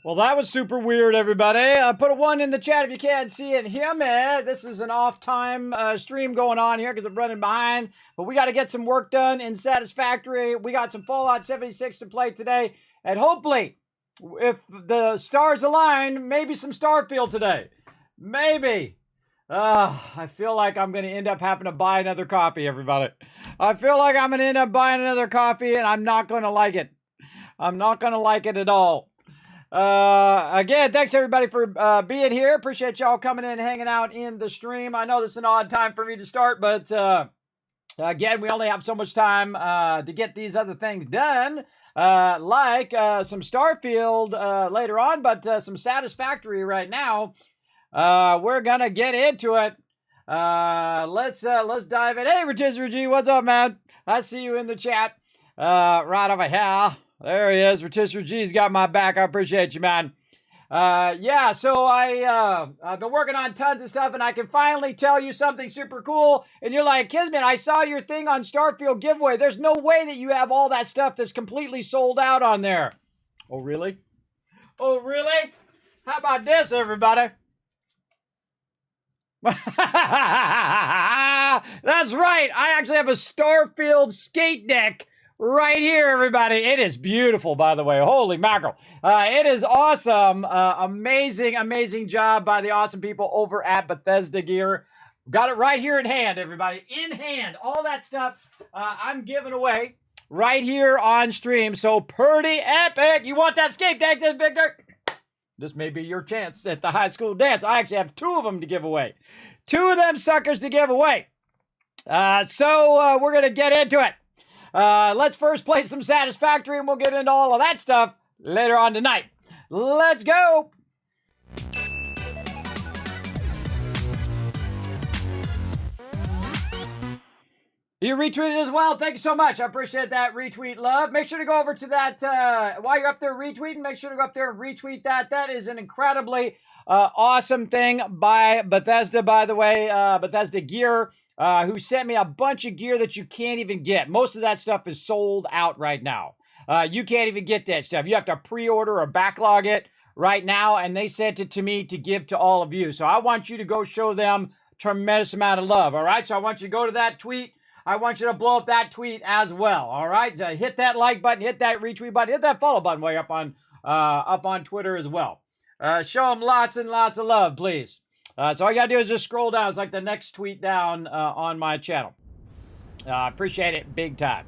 Well, that was super weird, everybody. Put a 1 in the chat if you can't see it and hear me. This is an off-time stream going on here because I'm running behind. But we got to get some work done in Satisfactory. We got some Fallout 76 to play today. And hopefully, if the stars align, maybe some Starfield today. Maybe. I feel like I'm going to end up having to buy another copy, everybody. I feel like I'm going to end up buying another copy, and I'm not going to like it. I'm not going to like it at all. Again, thanks everybody for being here. Appreciate y'all coming in and hanging out in the stream. I know this is an odd time for me to start, but again, we only have so much time to get these other things done, like some Starfield later on, but some Satisfactory right now. We're gonna get into it. Let's dive in. Hey, Rotisserie G, what's up, man? I see you in the chat. Right over here. There he is. Rotisserie G's got my back. I appreciate you, man. Yeah, so I've been working on tons of stuff, and I can finally tell you something super cool. And you're like, Kismet, I saw your thing on Starfield giveaway. There's no way that you have all that stuff that's completely sold out on there. Oh, really? Oh, really? How about this, everybody? That's right. I actually have a Starfield skate deck right here, everybody. It is beautiful, by the way. Holy mackerel. It is awesome. Amazing job by the awesome people over at Bethesda Gear. Got it right here in hand, everybody. In hand. All that stuff I'm giving away right here on stream. So pretty epic. You want that skate deck, this big dirt? This may be your chance at the high school dance. I actually have 2 of them to give away. 2 of them suckers to give away. So we're going to get into it. Let's first play some Satisfactory, and we'll get into all of that stuff later on tonight. Let's go! You retweeted as well. Thank you so much. I appreciate that retweet love. Make sure to go over to that, while you're up there retweeting, make sure to go up there and retweet that. That is an incredibly awesome thing by Bethesda, by the way. Bethesda Gear, who sent me a bunch of gear that you can't even get. Most of that stuff is sold out right now. You can't even get that stuff. You have to pre-order or backlog it right now, and they sent it to me to give to all of you. So I want you to go show them tremendous amount of love, all right? So I want you to go to that tweet. I want you to blow up that tweet as well, all right? Hit that like button, hit that retweet button, hit that follow button way up on Twitter as well. Show them lots and lots of love, please. So all you gotta do is just scroll down. It's like the next tweet down on my channel. Appreciate it big time.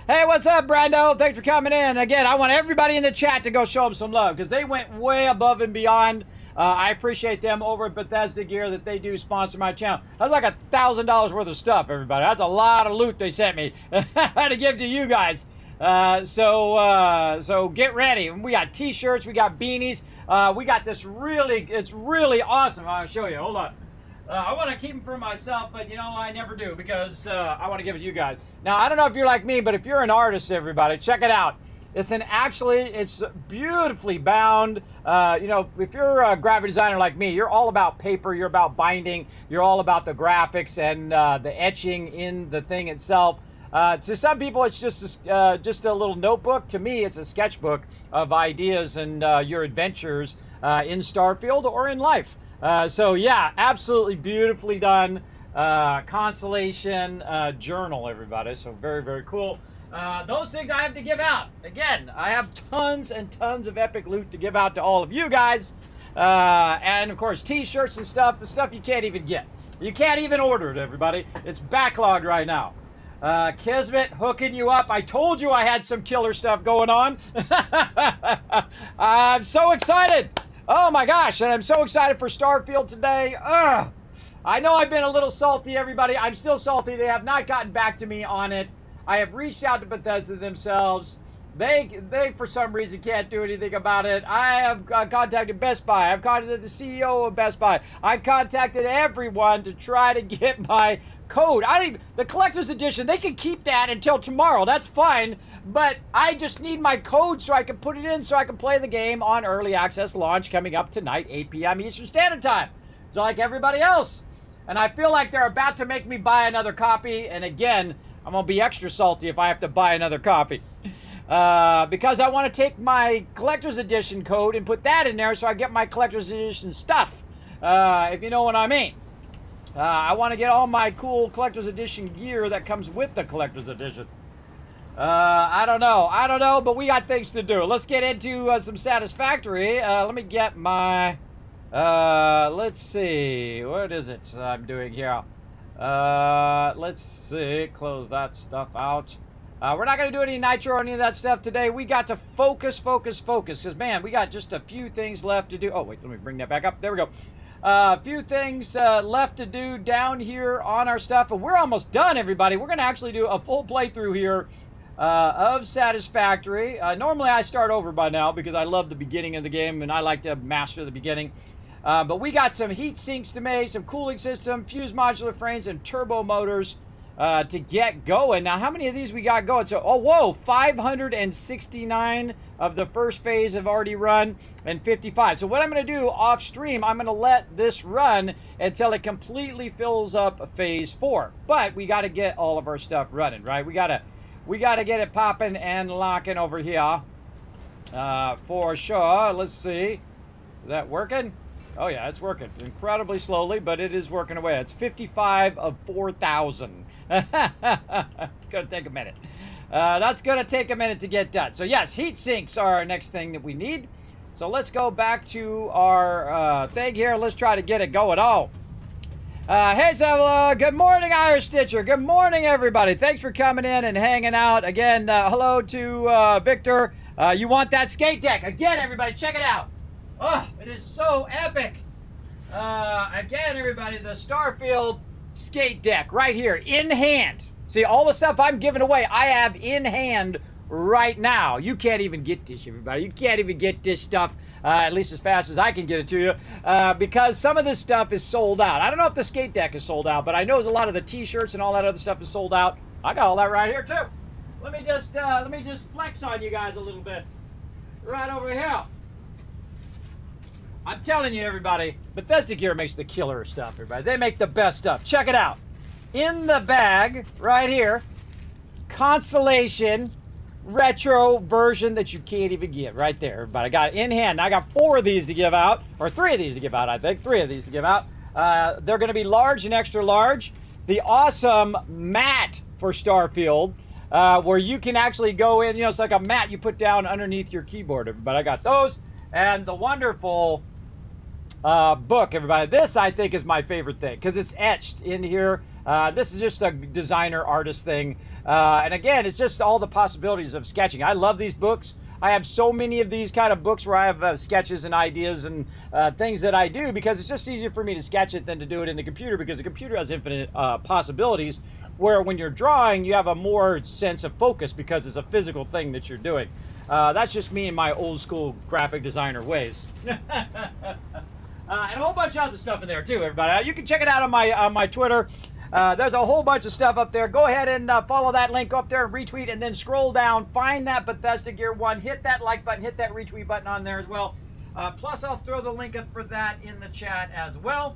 Hey, what's up, Brando? Thanks for coming in. Again, I want everybody in the chat to go show them some love because they went way above and beyond. I appreciate them over at Bethesda Gear that they do sponsor my channel. That's like $1,000 worth of stuff, everybody. That's a lot of loot they sent me to give to you guys. So get ready. We got t-shirts, we got beanies. We got this it's really awesome. I'll show you. Hold on. I want to keep them for myself, but you know, I never do because I want to give it to you guys. Now, I don't know if you're like me, but if you're an artist, everybody, check it out. It's beautifully bound. You know, if you're a graphic designer like me, you're all about paper, you're about binding, you're all about the graphics and the etching in the thing itself. To some people, it's just a little notebook. To me, it's a sketchbook of ideas and your adventures in Starfield or in life. So yeah, absolutely beautifully done constellation journal, everybody. So very, very cool. Those things I have to give out. Again, I have tons and tons of epic loot to give out to all of you guys. And of course, t-shirts and stuff, the stuff you can't even get. You can't even order it, everybody. It's backlogged right now. Kismet hooking you up. I told you I had some killer stuff going on. I'm so excited. Oh my gosh, and I'm so excited for Starfield today. I know I've been a little salty, everybody. I'm still salty. They have not gotten back to me on it. I have reached out to Bethesda themselves. They for some reason can't do anything about it. I have contacted Best Buy. I've contacted the CEO of Best Buy. I contacted everyone to try to get my code. The collector's edition, they can keep that until tomorrow. That's fine. But I just need my code so I can put it in so I can play the game on early access launch coming up tonight, 8 p.m. Eastern Standard Time. Just like everybody else. And I feel like they're about to make me buy another copy. And again, I'm going to be extra salty if I have to buy another copy. because I want to take my collector's edition code and put that in there so I get my collector's edition stuff, if you know what I mean. I want to get all my cool collector's edition gear that comes with the collector's edition. I don't know, but we got things to do. Let's get into some Satisfactory. Let me get my, let's see, what is it I'm doing here? Let's see, close that stuff out. We're not going to do any nitro or any of that stuff today. We got to focus, because, man, we got just a few things left to do. Oh, wait, let me bring that back up. There we go. A few things left to do down here on our stuff, and we're almost done, everybody. We're going to actually do a full playthrough here of Satisfactory. Normally, I start over by now because I love the beginning of the game, and I like to master the beginning. But we got some heat sinks to make, some cooling system, fused modular frames, and turbo motors to get going. Now, how many of these we got going? So, oh, whoa, 569 of the first phase have already run, and 55. So what I'm going to do off stream, I'm going to let this run until it completely fills up phase 4. But we got to get all of our stuff running, right? We got to get it popping and locking over here for sure. Let's see. Is that working? Oh, yeah, it's working incredibly slowly, but it is working away. It's 55 of 4,000. It's going to take a minute. That's going to take a minute to get done. So, yes, heat sinks are our next thing that we need. So, let's go back to our thing here. Let's try to get it going. Oh, hey, Sevilla. Good morning, Irish Stitcher. Good morning, everybody. Thanks for coming in and hanging out. Again, hello to Victor. You want that skate deck? Again, everybody, check it out. Oh, it is so epic. Again, everybody, the Starfield skate deck right here in hand. See, all the stuff I'm giving away, I have in hand right now. You can't even get this, everybody. You can't even get this stuff, at least as fast as I can get it to you, because some of this stuff is sold out. I don't know if the skate deck is sold out, but I know a lot of the t-shirts and all that other stuff is sold out. I got all that right here, too. Let me just flex on you guys a little bit. Right over here. I'm telling you, everybody, Bethesda Gear makes the killer stuff, everybody. They make the best stuff. Check it out. In the bag, right here, Constellation retro version that you can't even get. Right there, everybody. I got it in hand. I got 4 of these to give out, or 3 of these to give out, I think. 3 of these to give out. They're going to be large and extra large. The awesome mat for Starfield, where you can actually go in, you know, it's like a mat you put down underneath your keyboard, everybody. I got those. And the wonderful book, everybody. This, I think, is my favorite thing because it's etched in here. This is just a designer artist thing. And again, it's just all the possibilities of sketching. I love these books. I have so many of these kind of books where I have sketches and ideas and things that I do because it's just easier for me to sketch it than to do it in the computer because the computer has infinite possibilities where when you're drawing, you have a more sense of focus because it's a physical thing that you're doing. That's just me and my old school graphic designer ways. And a whole bunch of other stuff in there too, everybody. You can check it out on my Twitter. There's a whole bunch of stuff up there. Go ahead and follow that link up there and retweet, and then scroll down, find that Bethesda Gear one, hit that like button, hit that retweet button on there as well. Plus, I'll throw the link up for that in the chat as well.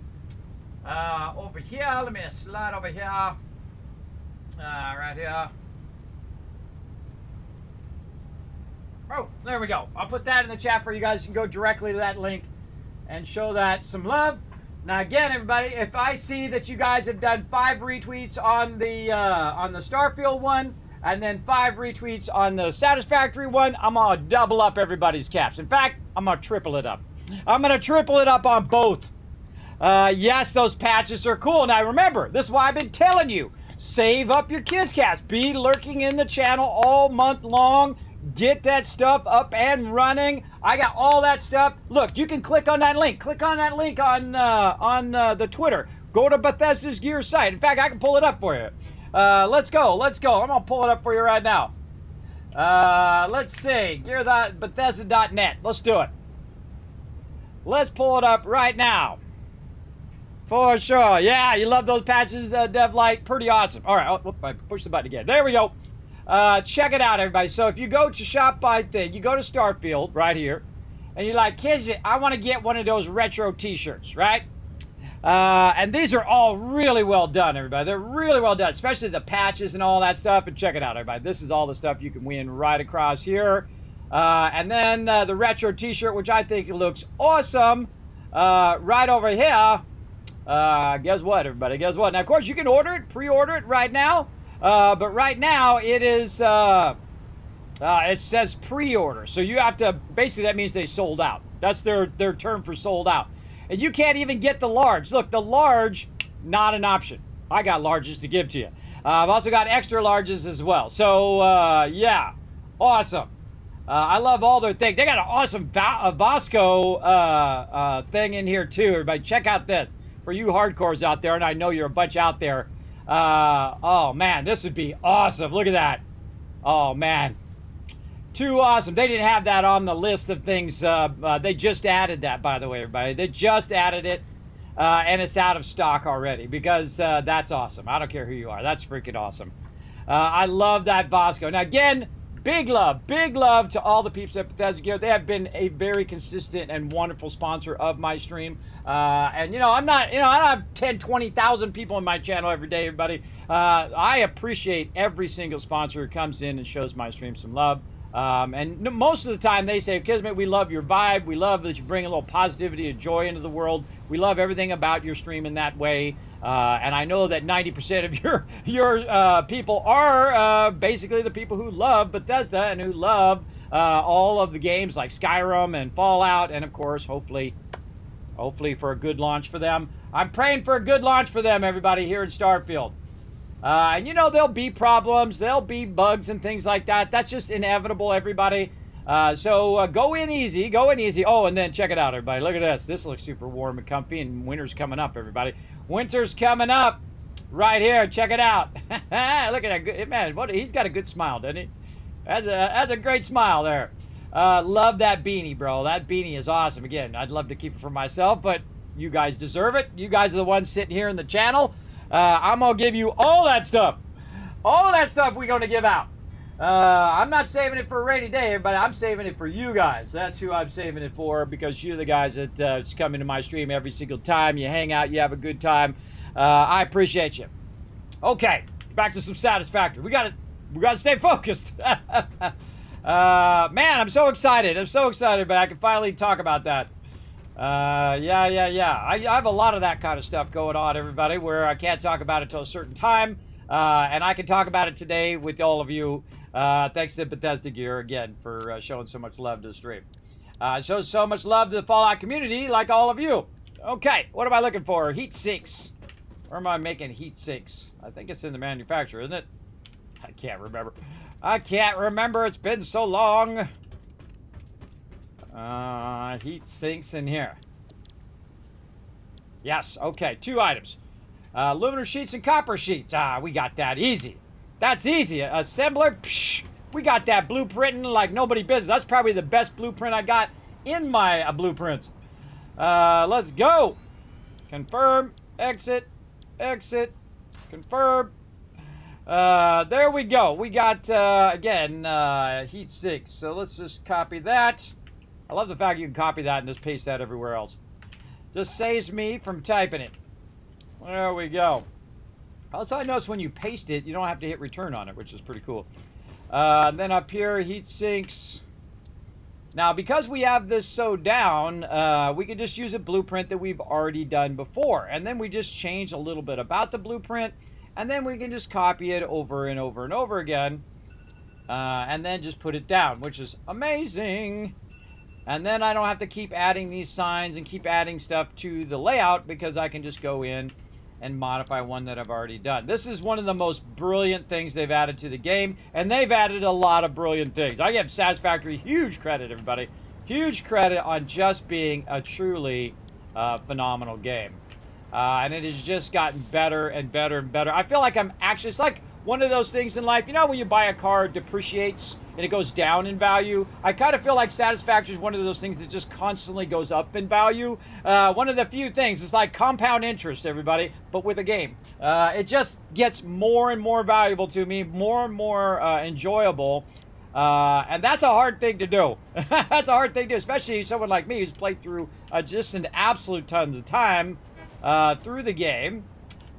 Over here, let me slide over here. Right here. Oh, there we go. I'll put that in the chat for you guys. You can go directly to that link and show that some love. Now, again, everybody, if I see that you guys have done 5 retweets on the Starfield one, and then 5 retweets on the Satisfactory one, I'm gonna double up everybody's caps. In fact, I'm gonna triple it up. I'm gonna triple it up on both. Yes, those patches are cool. Now, remember, this is why I've been telling you: save up your Kiss caps. Be lurking in the channel all month long. Get that stuff up and running. I got all that stuff. Look, you can click on that link. Click on that link on the Twitter. Go to Bethesda's Gear site. In fact, I can pull it up for you. Let's go. Let's go. I'm going to pull it up for you right now. Let's see. Gear.bethesda.net. Let's do it. Let's pull it up right now. For sure. Yeah, you love those patches, DevLight. Pretty awesome. All right. Oh, I pushed the button again. There we go. Check it out, everybody. So if you go to Shop by Thing, you go to Starfield right here, and you're like, Kismet, I want to get one of those retro t-shirts, right? And these are all really well done, everybody. They're really well done, especially the patches and all that stuff. And check it out, everybody. This is all the stuff you can win right across here. And then the retro t-shirt, which I think looks awesome, right over here. Guess what, everybody? Guess what? Now, of course, you can order it, pre-order it right now. But right now, it is, it says pre-order. So you have to, basically, that means they sold out. That's their term for sold out. And you can't even get the large. Look, the large, not an option. I got larges to give to you. I've also got extra larges as well. So, yeah, awesome. I love all their things. They got an awesome Vasco thing in here, too. Everybody, check out this. For you hardcores out there, and I know you're a bunch out there. Oh, man, this would be awesome. Look at that. Oh, man. Too awesome. They didn't have that on the list of things. They just added that, by the way, everybody. They just added it, and it's out of stock already because that's awesome. I don't care who you are. That's freaking awesome. I love that Bosco. Now, again, big love to all the peeps at Bethesda Gear. They have been a very consistent and wonderful sponsor of my stream. And, you know, I don't have 10, 20,000 people in my channel every day, everybody. I appreciate every single sponsor who comes in and shows my stream some love. And most of the time they say, Kismet, we love your vibe. We love that you bring a little positivity and joy into the world. We love everything about your stream in that way. And I know that 90% of your people are basically the people who love Bethesda and who love all of the games like Skyrim and Fallout. And, of course, hopefully for a good launch for them. I'm praying for a good launch for them, everybody, here in Starfield. And, you know, there'll be problems. There'll be bugs and things like that. That's just inevitable, everybody. So go in easy. Go in easy. Oh, and then check it out, everybody. Look at this. This looks super warm and comfy, and winter's coming up, everybody. Winter's coming up right here. Check it out. Look at that. Man, he's got a good smile, doesn't he? That's a great smile there. Love that beanie, bro. That beanie is awesome. Again, I'd love to keep it for myself, but you guys deserve it. You guys are the ones sitting here in the channel. I'm going to give you all that stuff. All that stuff we're going to give out. I'm not saving it for a rainy day, but I'm saving it for you guys. That's who I'm saving it for, because you're the guys that come into my stream every single time. You hang out, you have a good time. I appreciate you. Okay, back to some Satisfactory. We got to stay focused. Man, I'm so excited. I'm so excited, but I can finally talk about that. Yeah. I have a lot of that kind of stuff going on, everybody, where I can't talk about it till a certain time. And I can talk about it today with all of you. Thanks to Bethesda Gear, again, for showing so much love to the stream. Shows so much love to the Fallout community, like all of you. Okay, what am I looking for? Heat sinks. Where am I making heat sinks? I think it's in the manufacturer, isn't it? I can't remember. It's been so long. Heat sinks in here. Yes, okay, 2 items. Aluminum sheets and copper sheets. We got that easy. That's easy. Assembler, psh, we got that blueprinting like nobody business. That's probably the best blueprint I got in my blueprints. Let's go. Confirm, exit, confirm. There we go. We got, again, heat sinks. So let's just copy that. I love the fact you can copy that and just paste that everywhere else. Just saves me from typing it. There we go. Also, I noticed when you paste it, you don't have to hit return on it, which is pretty cool. Then up here, heat sinks. Now, because we have this sewed down, we can just use a blueprint that we've already done before. And then we just change a little bit about the blueprint. And then we can just copy it over and over and over again. And then just put it down, which is amazing. And then I don't have to keep adding these signs and keep adding stuff to the layout, because I can just go in and modify one that I've already done. This is one of the most brilliant things they've added to the game, and they've added a lot of brilliant things. I give Satisfactory huge credit, everybody. Huge credit on just being a truly phenomenal game. And it has just gotten better and better and better. I feel like it's like one of those things in life, you know, when you buy a car, it depreciates and it goes down in value. I kind of feel like Satisfactory is one of those things that just constantly goes up in value. One of the few things, it's like compound interest, everybody, but with a game. It just gets more and more valuable to me, more and more enjoyable. And that's a hard thing to do. That's a hard thing to do, especially someone like me who's played through just an absolute tons of time. through the game.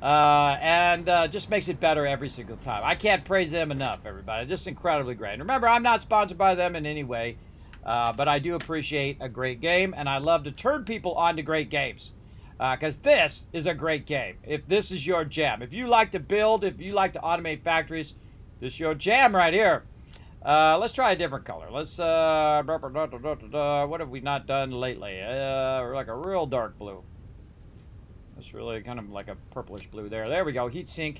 And just makes it better every single time. I can't praise them enough, everybody. Just incredibly great. And remember, I'm not sponsored by them in any way, but I do appreciate a great game, and I love to turn people on to great games, because this is a great game. If this is your jam, if you like to build, if you like to automate factories, this is your jam right here. Let's try a different color. Let's, what have we not done lately? Like a real dark blue. It's really kind of like a purplish blue there. There we go. Heatsink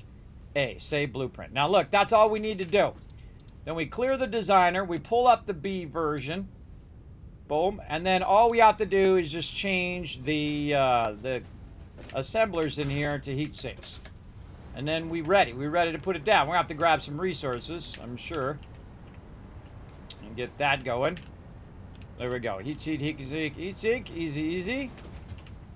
A. Save blueprint. Now look, that's all we need to do. Then we clear the designer. We pull up the B version. Boom. And then all we have to do is just change the assemblers in here to heat sinks. And then we're ready. We're ready to put it down. We're going to have to grab some resources, I'm sure. And get that going. There we go. Heat sink, heat sink. Easy, easy.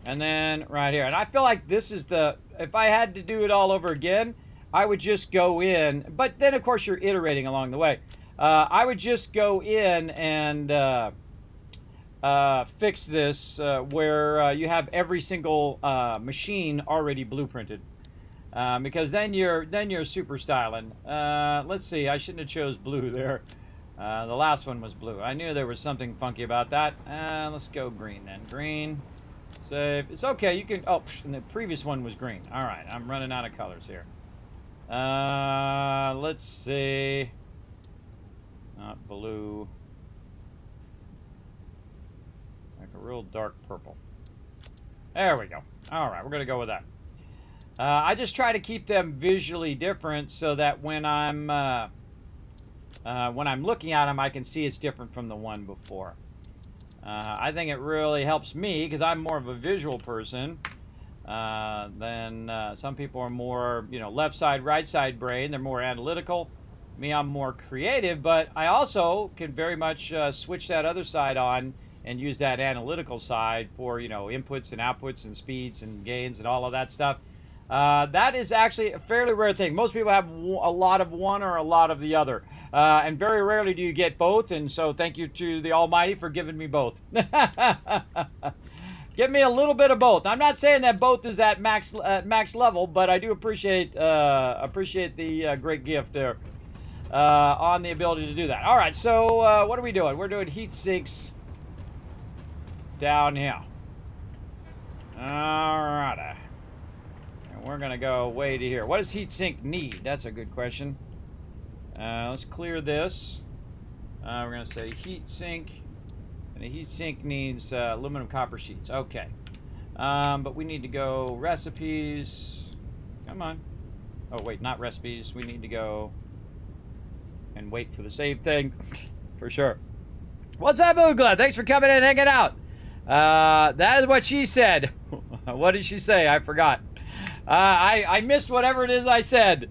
And then right here. And I feel like this is the... If I had to do it all over again, I would just go in. But then, of course, you're iterating along the way. I would just go in and fix this where you have every single machine already blueprinted. Because then you're super styling. Let's see. I shouldn't have chose blue there. The last one was blue. I knew there was something funky about that. Let's go green then. Green. Save. It's okay. You can... Oh, and the previous one was green. All right. I'm running out of colors here. Let's see. Not blue. Like a real dark purple. There we go. All right. We're going to go with that. I just try to keep them visually different so that when I'm looking at them, I can see it's different from the one before. I think it really helps me because I'm more of a visual person than some people are more, left side, right side brain. They're more analytical. Me, I'm more creative, but I also can very much switch that other side on and use that analytical side for, inputs and outputs and speeds and gains and all of that stuff. That is actually a fairly rare thing. Most people have a lot of one or a lot of the other. And very rarely do you get both. And so thank you to the Almighty for giving me both. Give me a little bit of both. I'm not saying that both is at max level, but I do appreciate the great gift there on the ability to do that. All right, so what are we doing? We're doing heat sinks down here. All right. We're going to go way to here. What does heatsink need? That's a good question. Let's clear this. We're going to say heatsink. And the heatsink needs aluminum copper sheets. Okay. But we need to go recipes. Come on. Oh, wait, not recipes. We need to go and wait for the save thing. For sure. What's up, Oogla? Thanks for coming in and hanging out. That is what she said. What did she say? I forgot. I missed whatever it is I said.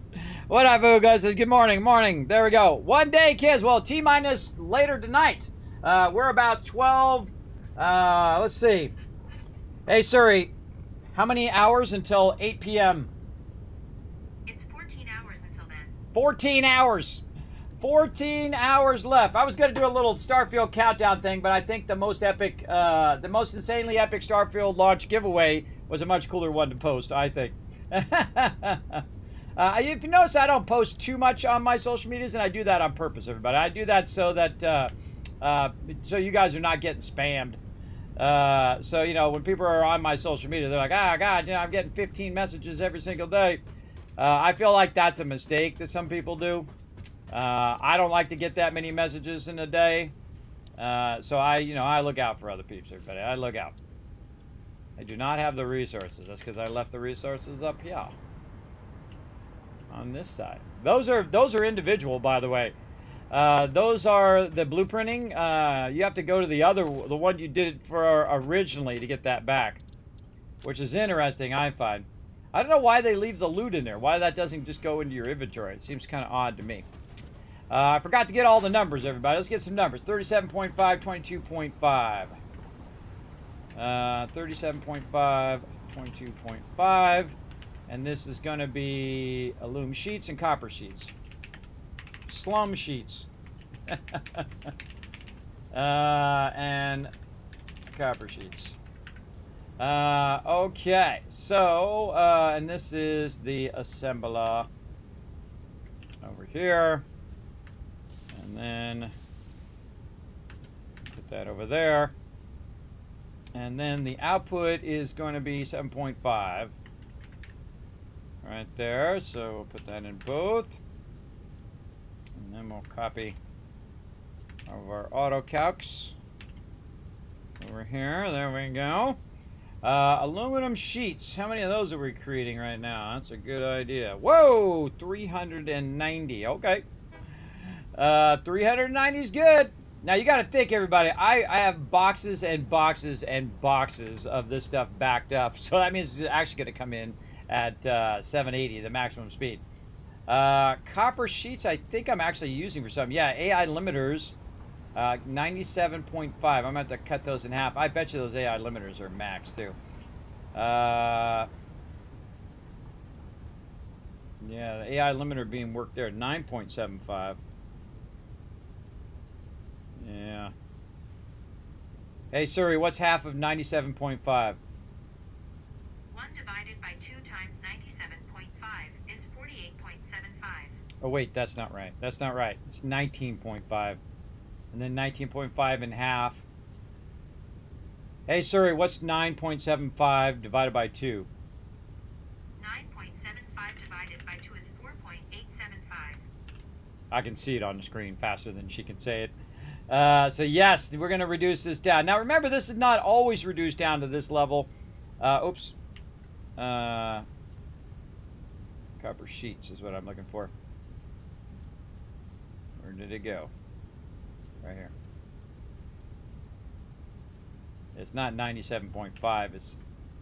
What up, Uga? Says good morning. Morning. There we go. 1 day, kids. Well, T-minus later tonight. We're about 12. Let's see. Hey, Suri. How many hours until 8 p.m.? It's 14 hours until then. 14 hours. 14 hours left. I was going to do a little Starfield countdown thing, but I think the most epic, the most insanely epic Starfield launch giveaway was a much cooler one to post, I think. If you notice, I don't post too much on my social medias, and I do that on purpose, everybody. I do that so that so you guys are not getting spammed. So, when people are on my social media, they're like, God, I'm getting 15 messages every single day. I feel like that's a mistake that some people do. I don't like to get that many messages in a day. So I look out for other people, everybody. I look out. I do not have the resources. That's because I left the resources up here on this side. Those are individual, by the way. Those are the blueprinting. You have to go to the one you did it for originally to get that back, which is interesting, I find. I don't know why they leave the loot in there. Why that doesn't just go into your inventory. It seems kind of odd to me. I forgot to get all the numbers, everybody. Let's get some numbers. 37.5, 22.5. 37.5, 22.5. And this is going to be aluminum sheets and copper sheets. Slum sheets. And copper sheets. Okay, so, and this is the assembler over here. And then put that over there. And then the output is going to be 7.5. Right there, so we'll put that in both. And then we'll copy our auto calcs over here. There we go. Aluminum sheets. How many of those are we creating right now? That's a good idea. Whoa, 390. Okay. 390 is good. Now you got to think, everybody. I have boxes and boxes and boxes of this stuff backed up, so that means it's actually going to come in at 780, the maximum speed. Copper sheets, I think I'm actually using for some. Yeah, AI limiters, 97.5. I'm going to have to cut those in half. I bet you those AI limiters are max, too. Yeah, the AI limiter being worked there, 9.75. Yeah. Hey, Suri, what's half of 97.5? 1 divided by 2 times 97.5 is 48.75. Oh, wait, that's not right. That's not right. It's 19.5. And then 19.5 in half. Hey, Suri, what's 9.75 divided by 2? 9.75 divided by 2 is 4.875. I can see it on the screen faster than she can say it. So yes, we're going to reduce this down. Now remember, this is not always reduced down to this level. Oops. Copper sheets is what I'm looking for. Where did it go? Right here. It's not 97.5. It's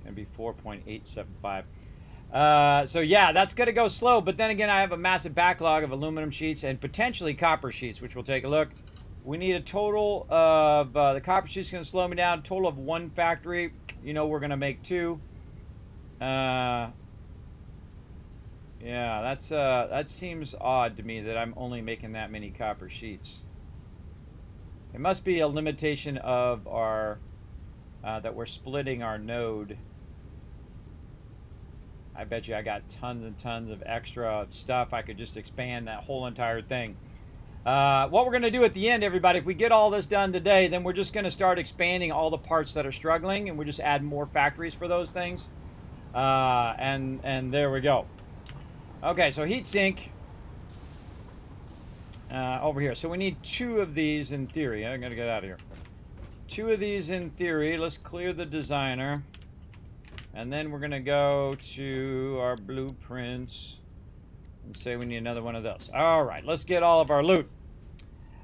going to be 4.875. So yeah, that's going to go slow. But then again, I have a massive backlog of aluminum sheets and potentially copper sheets, which we'll take a look. We need a total of, the copper sheet's going to slow me down, a total of 1 factory. You know we're going to make 2. Yeah, that seems odd to me that I'm only making that many copper sheets. It must be a limitation of our, that we're splitting our node. I bet you I got tons and tons of extra stuff. I could just expand that whole entire thing. What we're going to do at the end, everybody, if we get all this done today, then we're just going to start expanding all the parts that are struggling, and we'll just add more factories for those things. And there we go. Okay, so heatsink over here. So we need 2 of these in theory. I'm going to get out of here. 2 of these in theory. Let's clear the designer. And then we're going to go to our blueprints and say we need another one of those. All right, let's get all of our loot.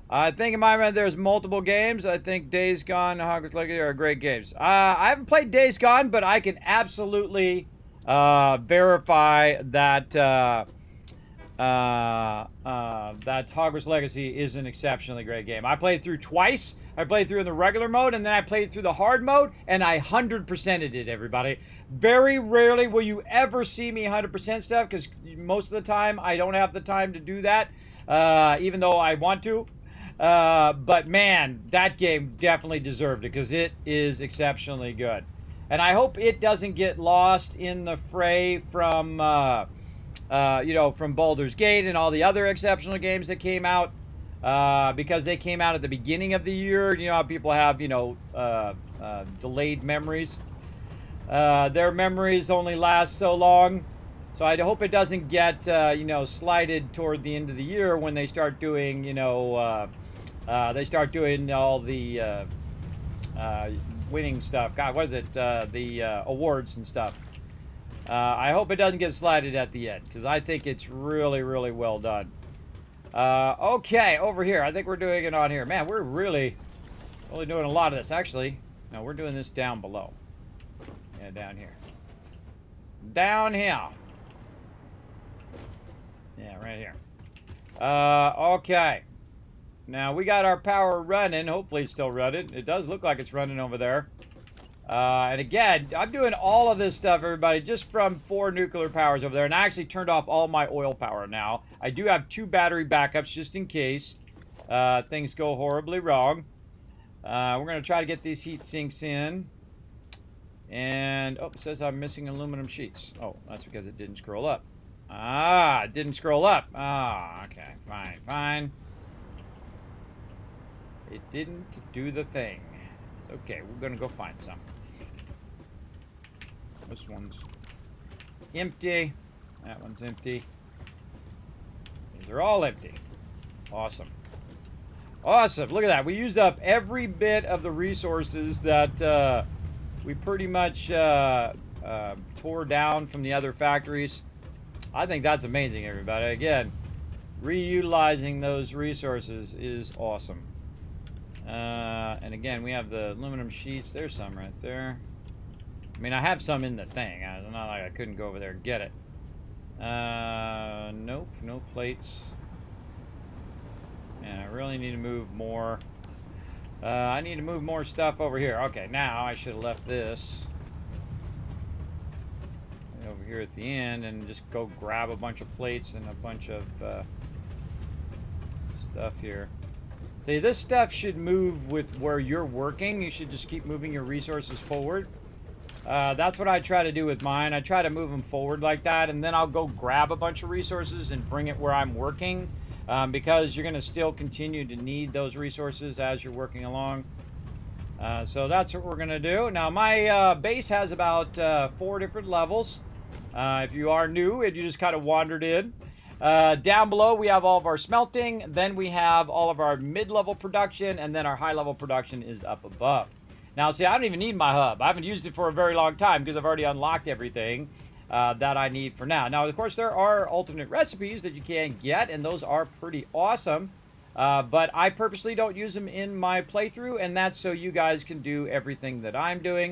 I think in my mind there's multiple games. I think Days Gone and Hogwarts Legacy are great games. I haven't played Days Gone, but I can absolutely verify that that Hogwarts Legacy is an exceptionally great game. I played through twice. I played through in the regular mode, and then I played through the hard mode, and I 100%ed it, everybody. Very rarely will you ever see me 100% stuff, because most of the time I don't have the time to do that, even though I want to. But man, that game definitely deserved it, because it is exceptionally good. And I hope it doesn't get lost in the fray from, you know, from Baldur's Gate and all the other exceptional games that came out. Because they came out at the beginning of the year. You know how people have, you know, delayed memories. Their memories only last so long. So I hope it doesn't get, you know, slided toward the end of the year when they start doing, you know, they start doing all the winning stuff. God, what is it? The awards and stuff. I hope it doesn't get slided at the end, because I think it's really, really well done. Okay, over here. I think we're doing it on here. Man, we're really doing a lot of this. Actually, no, we're doing this down below. Yeah, down here. Down here. Yeah, right here. Okay. Now, we got our power running. Hopefully, it's still running. It does look like it's running over there. And again, I'm doing all of this stuff, everybody, just from 4 nuclear powers over there. And I actually turned off all my oil power now. I do have 2 battery backups just in case things go horribly wrong. We're going to try to get these heat sinks in. And, oh, it says I'm missing aluminum sheets. Oh, that's because it didn't scroll up. Ah, it didn't scroll up. Ah, okay, fine, fine. It didn't do the thing. It's okay, we're gonna go find some. This one's empty. That one's empty. These are all empty. Awesome. Awesome, look at that. We used up every bit of the resources that we pretty much tore down from the other factories. I think that's amazing, everybody. Again, reutilizing those resources is awesome. And again, we have the aluminum sheets. There's some right there. I mean, I have some in the thing. It's not like I couldn't go over there and get it. Nope, no plates. And I really need to move more. I need to move more stuff over here. Okay, now I should have left this over here at the end and just go grab a bunch of plates and a bunch of stuff here. See, this stuff should move with where you're working. You should just keep moving your resources forward. That's what I try to do with mine. I try to move them forward like that, and then I'll go grab a bunch of resources and bring it where I'm working, because you're going to still continue to need those resources as you're working along. So that's what we're going to do. Now, my base has about 4 different levels. If you are new and you just kind of wandered in, down below we have all of our smelting, then we have all of our mid-level production, and then our high-level production is up above. Now, see, I don't even need my hub. I haven't used it for a very long time because I've already unlocked everything that I need for now. Now, of course, there are alternate recipes that you can get, and those are pretty awesome. But I purposely don't use them in my playthrough, and that's so you guys can do everything that I'm doing.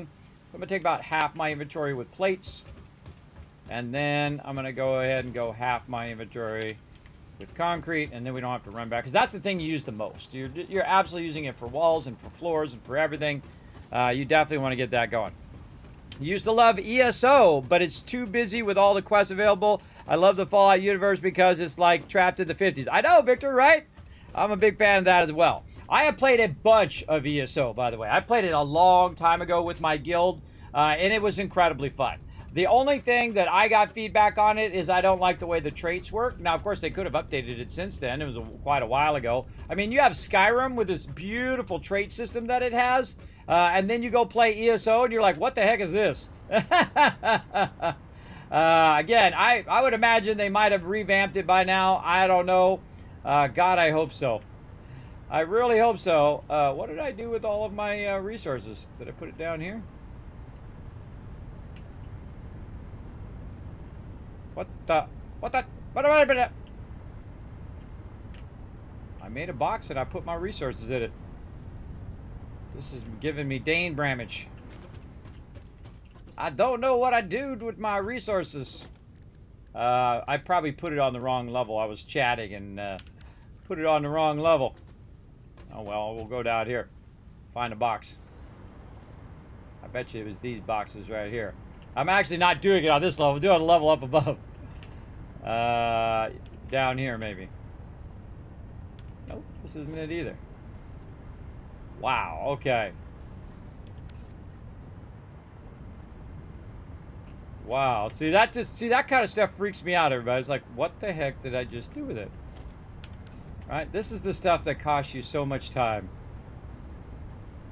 I'm going to take about half my inventory with plates, and then I'm going to go ahead and go half my inventory with concrete, and then we don't have to run back, because that's the thing you use the most. You're absolutely using it for walls and for floors and for everything. You definitely want to get that going. Used to love ESO, but it's too busy with all the quests available. I love the Fallout universe because it's like trapped in the 50s. I know, Victor, right? I'm a big fan of that as well. I have played a bunch of ESO, by the way. I played it a long time ago with my guild, and it was incredibly fun. The only thing that I got feedback on it is I don't like the way the traits work. Now, of course, they could have updated it since then. It was quite a while ago. I mean, you have Skyrim with this beautiful trait system that it has, and then you go play ESO, and you're like, what the heck is this? Again, I would imagine they might have revamped it by now. I don't know. God, I hope so. I really hope so. What did I do with all of my resources? Did I put it down here? What I made a box and I put my resources in it. This is giving me Dane Bramage. I don't know what I do with my resources. I probably put it on the wrong level. I was chatting and put it on the wrong level. Oh well, we'll go down here. Find a box. I bet you it was these boxes right here. I'm actually not doing it on this level. I'm doing a level up above. Down here, maybe. Nope, this isn't it either. Wow, okay. Wow, see that kind of stuff freaks me out, everybody. It's like, what the heck did I just do with it? Right, this is the stuff that costs you so much time.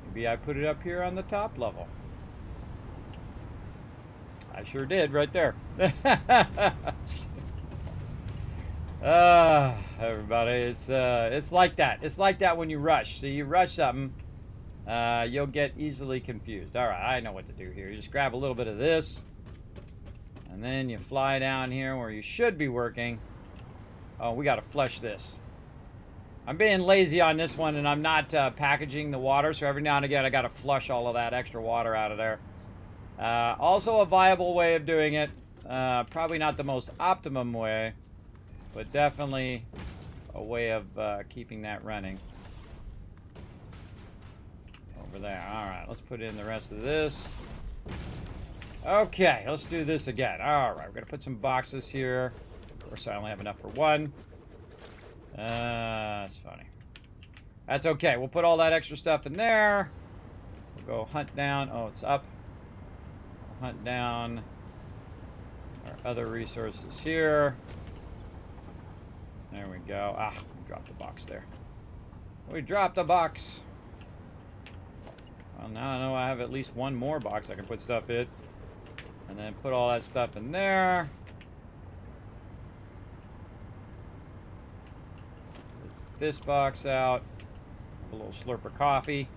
Maybe I put it up here on the top level. I sure did, right there. Everybody, it's like that. It's like that when you rush. So you rush something, you'll get easily confused. All right, I know what to do here. You just grab a little bit of this, and then you fly down here where you should be working. Oh, we got to flush this. I'm being lazy on this one, and I'm not packaging the water, so every now and again I got to flush all of that extra water out of there. Also a viable way of doing it. Probably not the most optimum way, but definitely a way of keeping that running. Over there. Alright, let's put in the rest of this. Okay, let's do this again. Alright, we're going to put some boxes here. Of course, I only have enough for one. That's funny. That's okay. We'll put all that extra stuff in there. We'll go hunt down. Oh, it's up. hunt down our other resources here. There we go. Ah, we dropped the box there. We dropped the box. Well, now I know I have at least one more box I can put stuff in. And then put all that stuff in there. Get this box out. A little slurp of coffee.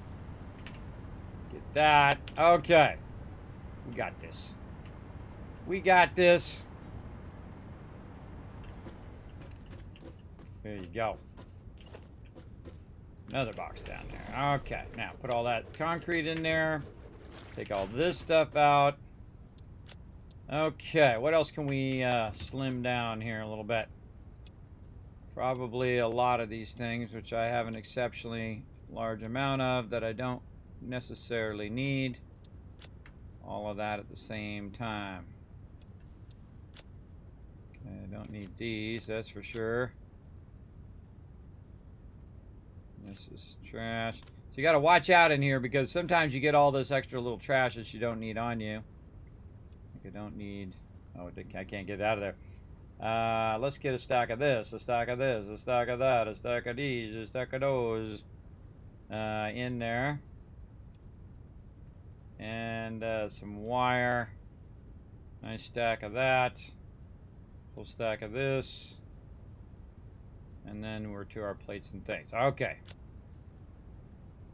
Get that. Okay. We got this. We got this. There you go. Another box down there. Okay. Now put all that concrete in there. Take all this stuff out. Okay. What else can we slim down here a little bit? Probably a lot of these things, which I have an exceptionally large amount of that I don't necessarily need. All of that at the same time. Okay, I don't need these, that's for sure. This is trash. So you got to watch out in here because sometimes you get all this extra little trash that you don't need on you. Like I don't need... Oh, I can't get it out of there. Let's get a stack of this, a stack of this, a stack of that, a stack of these, a stack of those in there. And some wire. Nice stack of that. Full stack of this. And then we're to our plates and things. Okay.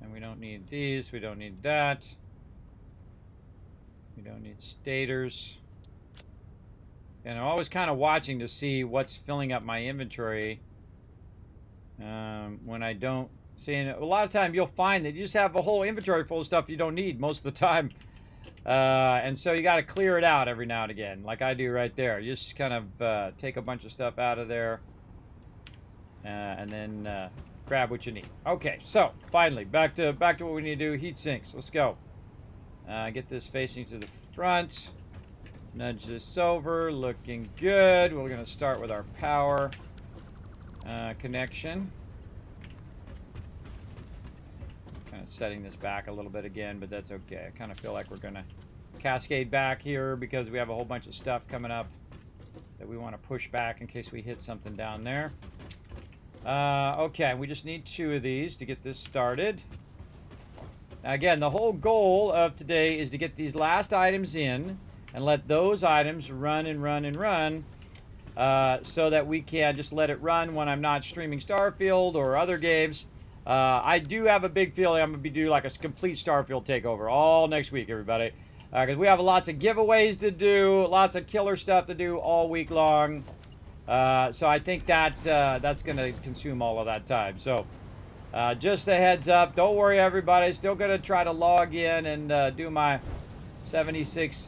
And we don't need these. We don't need that. We don't need stators. And I'm always kind of watching to see what's filling up my inventory when I don't see it. A lot of time you'll find that you just have a whole inventory full of stuff you don't need most of the time. And so you got to clear it out every now and again, like I do right there. You just kind of take a bunch of stuff out of there and then grab what you need. Okay, so finally back to what we need to do. Heat sinks. Let's go. Get this facing to the front. Nudge this over, looking good. We're going to start with our power connection. Kind of setting this back a little bit again, but that's okay. I kind of feel like we're going to cascade back here because we have a whole bunch of stuff coming up that we want to push back in case we hit something down there. Okay, we just need 2 of these to get this started. Now again, the whole goal of today is to get these last items in and let those items run and run and run so that we can just let it run when I'm not streaming Starfield or other games. I do have a big feeling I'm going to do like a complete Starfield takeover all next week, everybody. Because we have lots of giveaways to do, lots of killer stuff to do all week long. So I think that that's going to consume all of that time. So just a heads up. Don't worry, everybody. Still going to try to log in and do my 76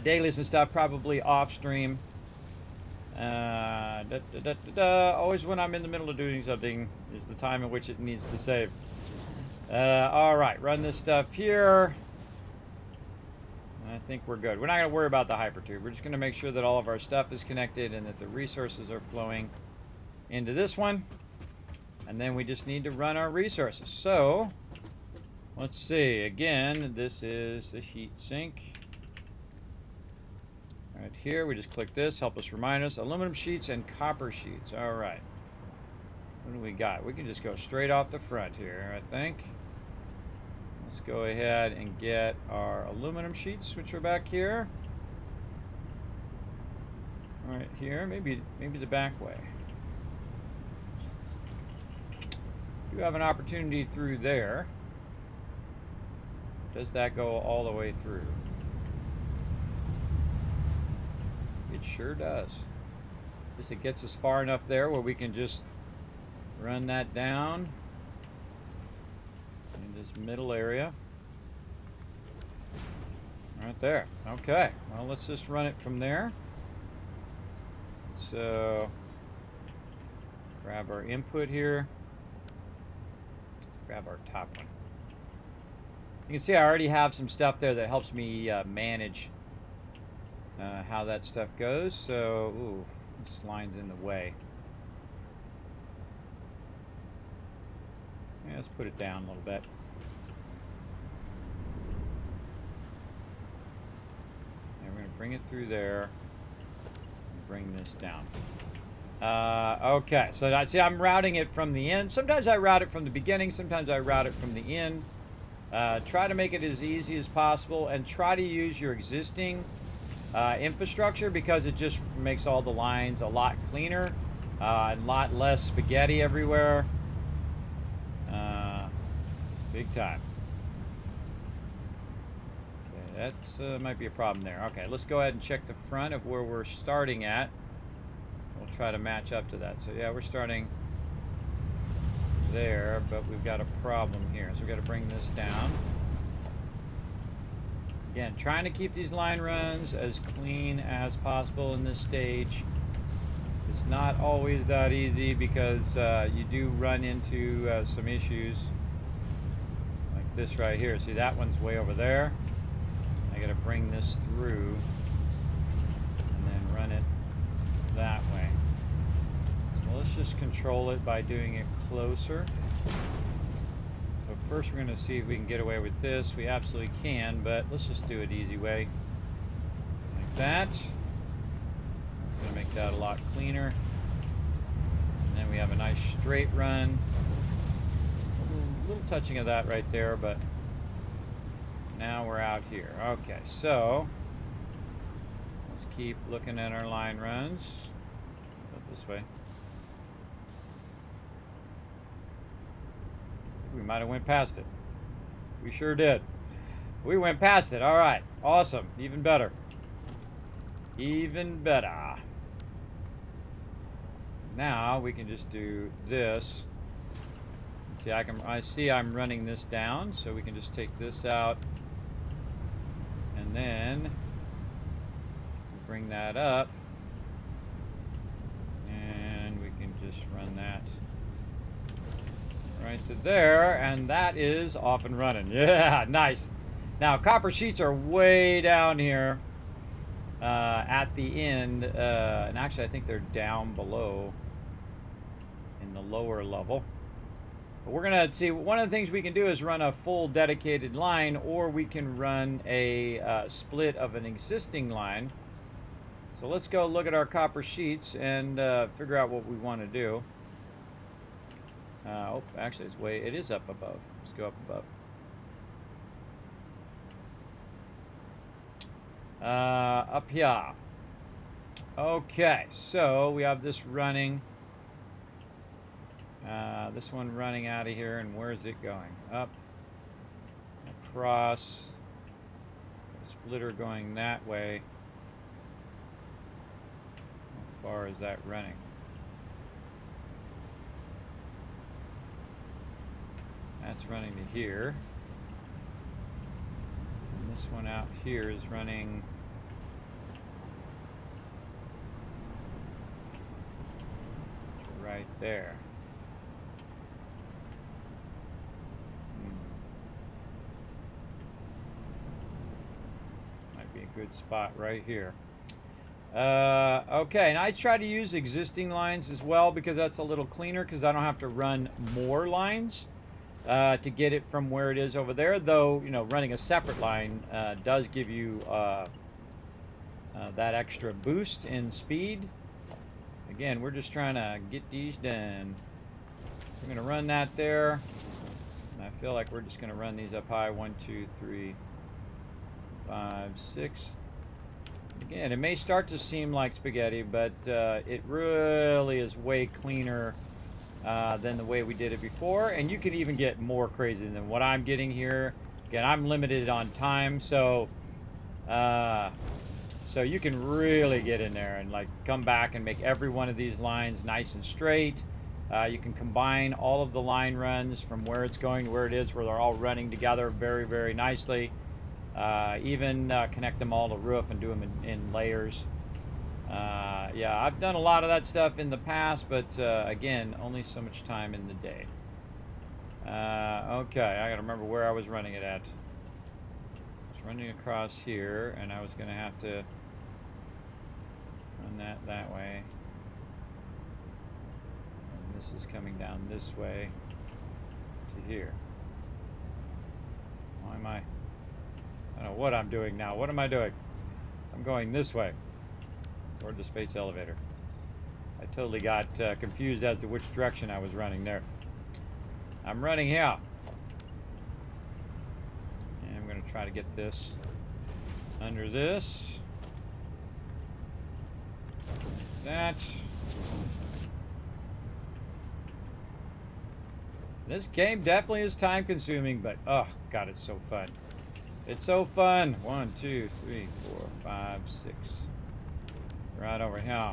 dailies and stuff, probably off stream. Always when I'm in the middle of doing something is the time in which it needs to save. All right, run this stuff here. I think we're good. We're not going to worry about the hypertube. We're just going to make sure that all of our stuff is connected and that the resources are flowing into this one. And then we just need to run our resources. So let's see. Again, this is the heat sink. Right here, we just click this. Help us remind us. Aluminum sheets and copper sheets. All right. What do we got? We can just go straight off the front here, I think. Let's go ahead and get our aluminum sheets, which are back here. Right here. Maybe the back way. You have an opportunity through there. Does that go all the way through? It sure does. Just it gets us far enough there where we can just run that down in this middle area. Right there. Okay. Well, let's just run it from there. So grab our input here. Grab our top one. You can see I already have some stuff there that helps me manage how that stuff goes. So, ooh, this line's in the way. Yeah, let's put it down a little bit. bring it through there. And bring this down. Okay, so see, I'm routing it from the end. Sometimes I route it from the beginning. Sometimes I route it from the end. Try to make it as easy as possible, and try to use your existing infrastructure, because it just makes all the lines a lot cleaner and a lot less spaghetti everywhere. Big time. Okay, that's might be a problem there. Okay, let's go ahead and check the front of where we're starting at. We'll try to match up to that. So yeah, we're starting there, but we've got a problem here. So we've got to bring this down. Again, trying to keep these line runs as clean as possible in this stage. It's not always that easy, because you do run into some issues like this right here. See, that one's way over there. I got to bring this through and then run it that way. So let's just control it by doing it closer. So first we're going to see if we can get away with this. We absolutely can, but let's just do it easy way. Like that. It's going to make that a lot cleaner. And then we have a nice straight run. A little touching of that right there, but now we're out here. Okay, so let's keep looking at our line runs. Go this way. We might have went past it. We sure did. We went past it. All right. Awesome. Even better. Even better. Now we can just do this. See, I see I'm running this down, so we can just take this out. And then bring that up. And we can just run that right to there, and that is off and running. Yeah, nice. Now, copper sheets are way down here at the end, and actually I think they're down below in the lower level. But we're gonna see, one of the things we can do is run a full dedicated line, or we can run a split of an existing line. So let's go look at our copper sheets and figure out what we want to do. Oh, actually, it is up above. Let's go up above. Up here. Okay, so we have this running. This one running out of here, and where is it going? Up, across. Splitter going that way. How far is that running? That's running to here. And this one out here is running to right there. Might be a good spot right here. Okay, and I try to use existing lines as well, because that's a little cleaner, because I don't have to run more lines to get it from where it is over there. Though, you know, running a separate line does give you that extra boost in speed. Again, we're just trying to get these done. So we're going to run that there. And I feel like we're just going to run these up high. 1, 2, 3, 5, 6. Again, it may start to seem like spaghetti, but it really is way cleaner than the way we did it before. And you can even get more crazy than what I'm getting here. Again, I'm limited on time, so you can really get in there and like come back and make every one of these lines nice and straight. You can combine all of the line runs from where it's going to where it is, where they're all running together very, very nicely. Even connect them all to roof and do them in layers. Yeah, I've done a lot of that stuff in the past, but again, only so much time in the day. Okay, I gotta remember where I was running it at. It's running across here, and I was gonna have to run that way. And this is coming down this way to here. Why am I don't know what I'm doing now. What am I doing? I'm going this way, toward the space elevator. I totally got confused as to which direction I was running there. I'm running here. And I'm going to try to get this under this. That. This game definitely is time consuming, but oh god, it's so fun. It's so fun. 1, 2, 3, 4, 5, 6. Right over here.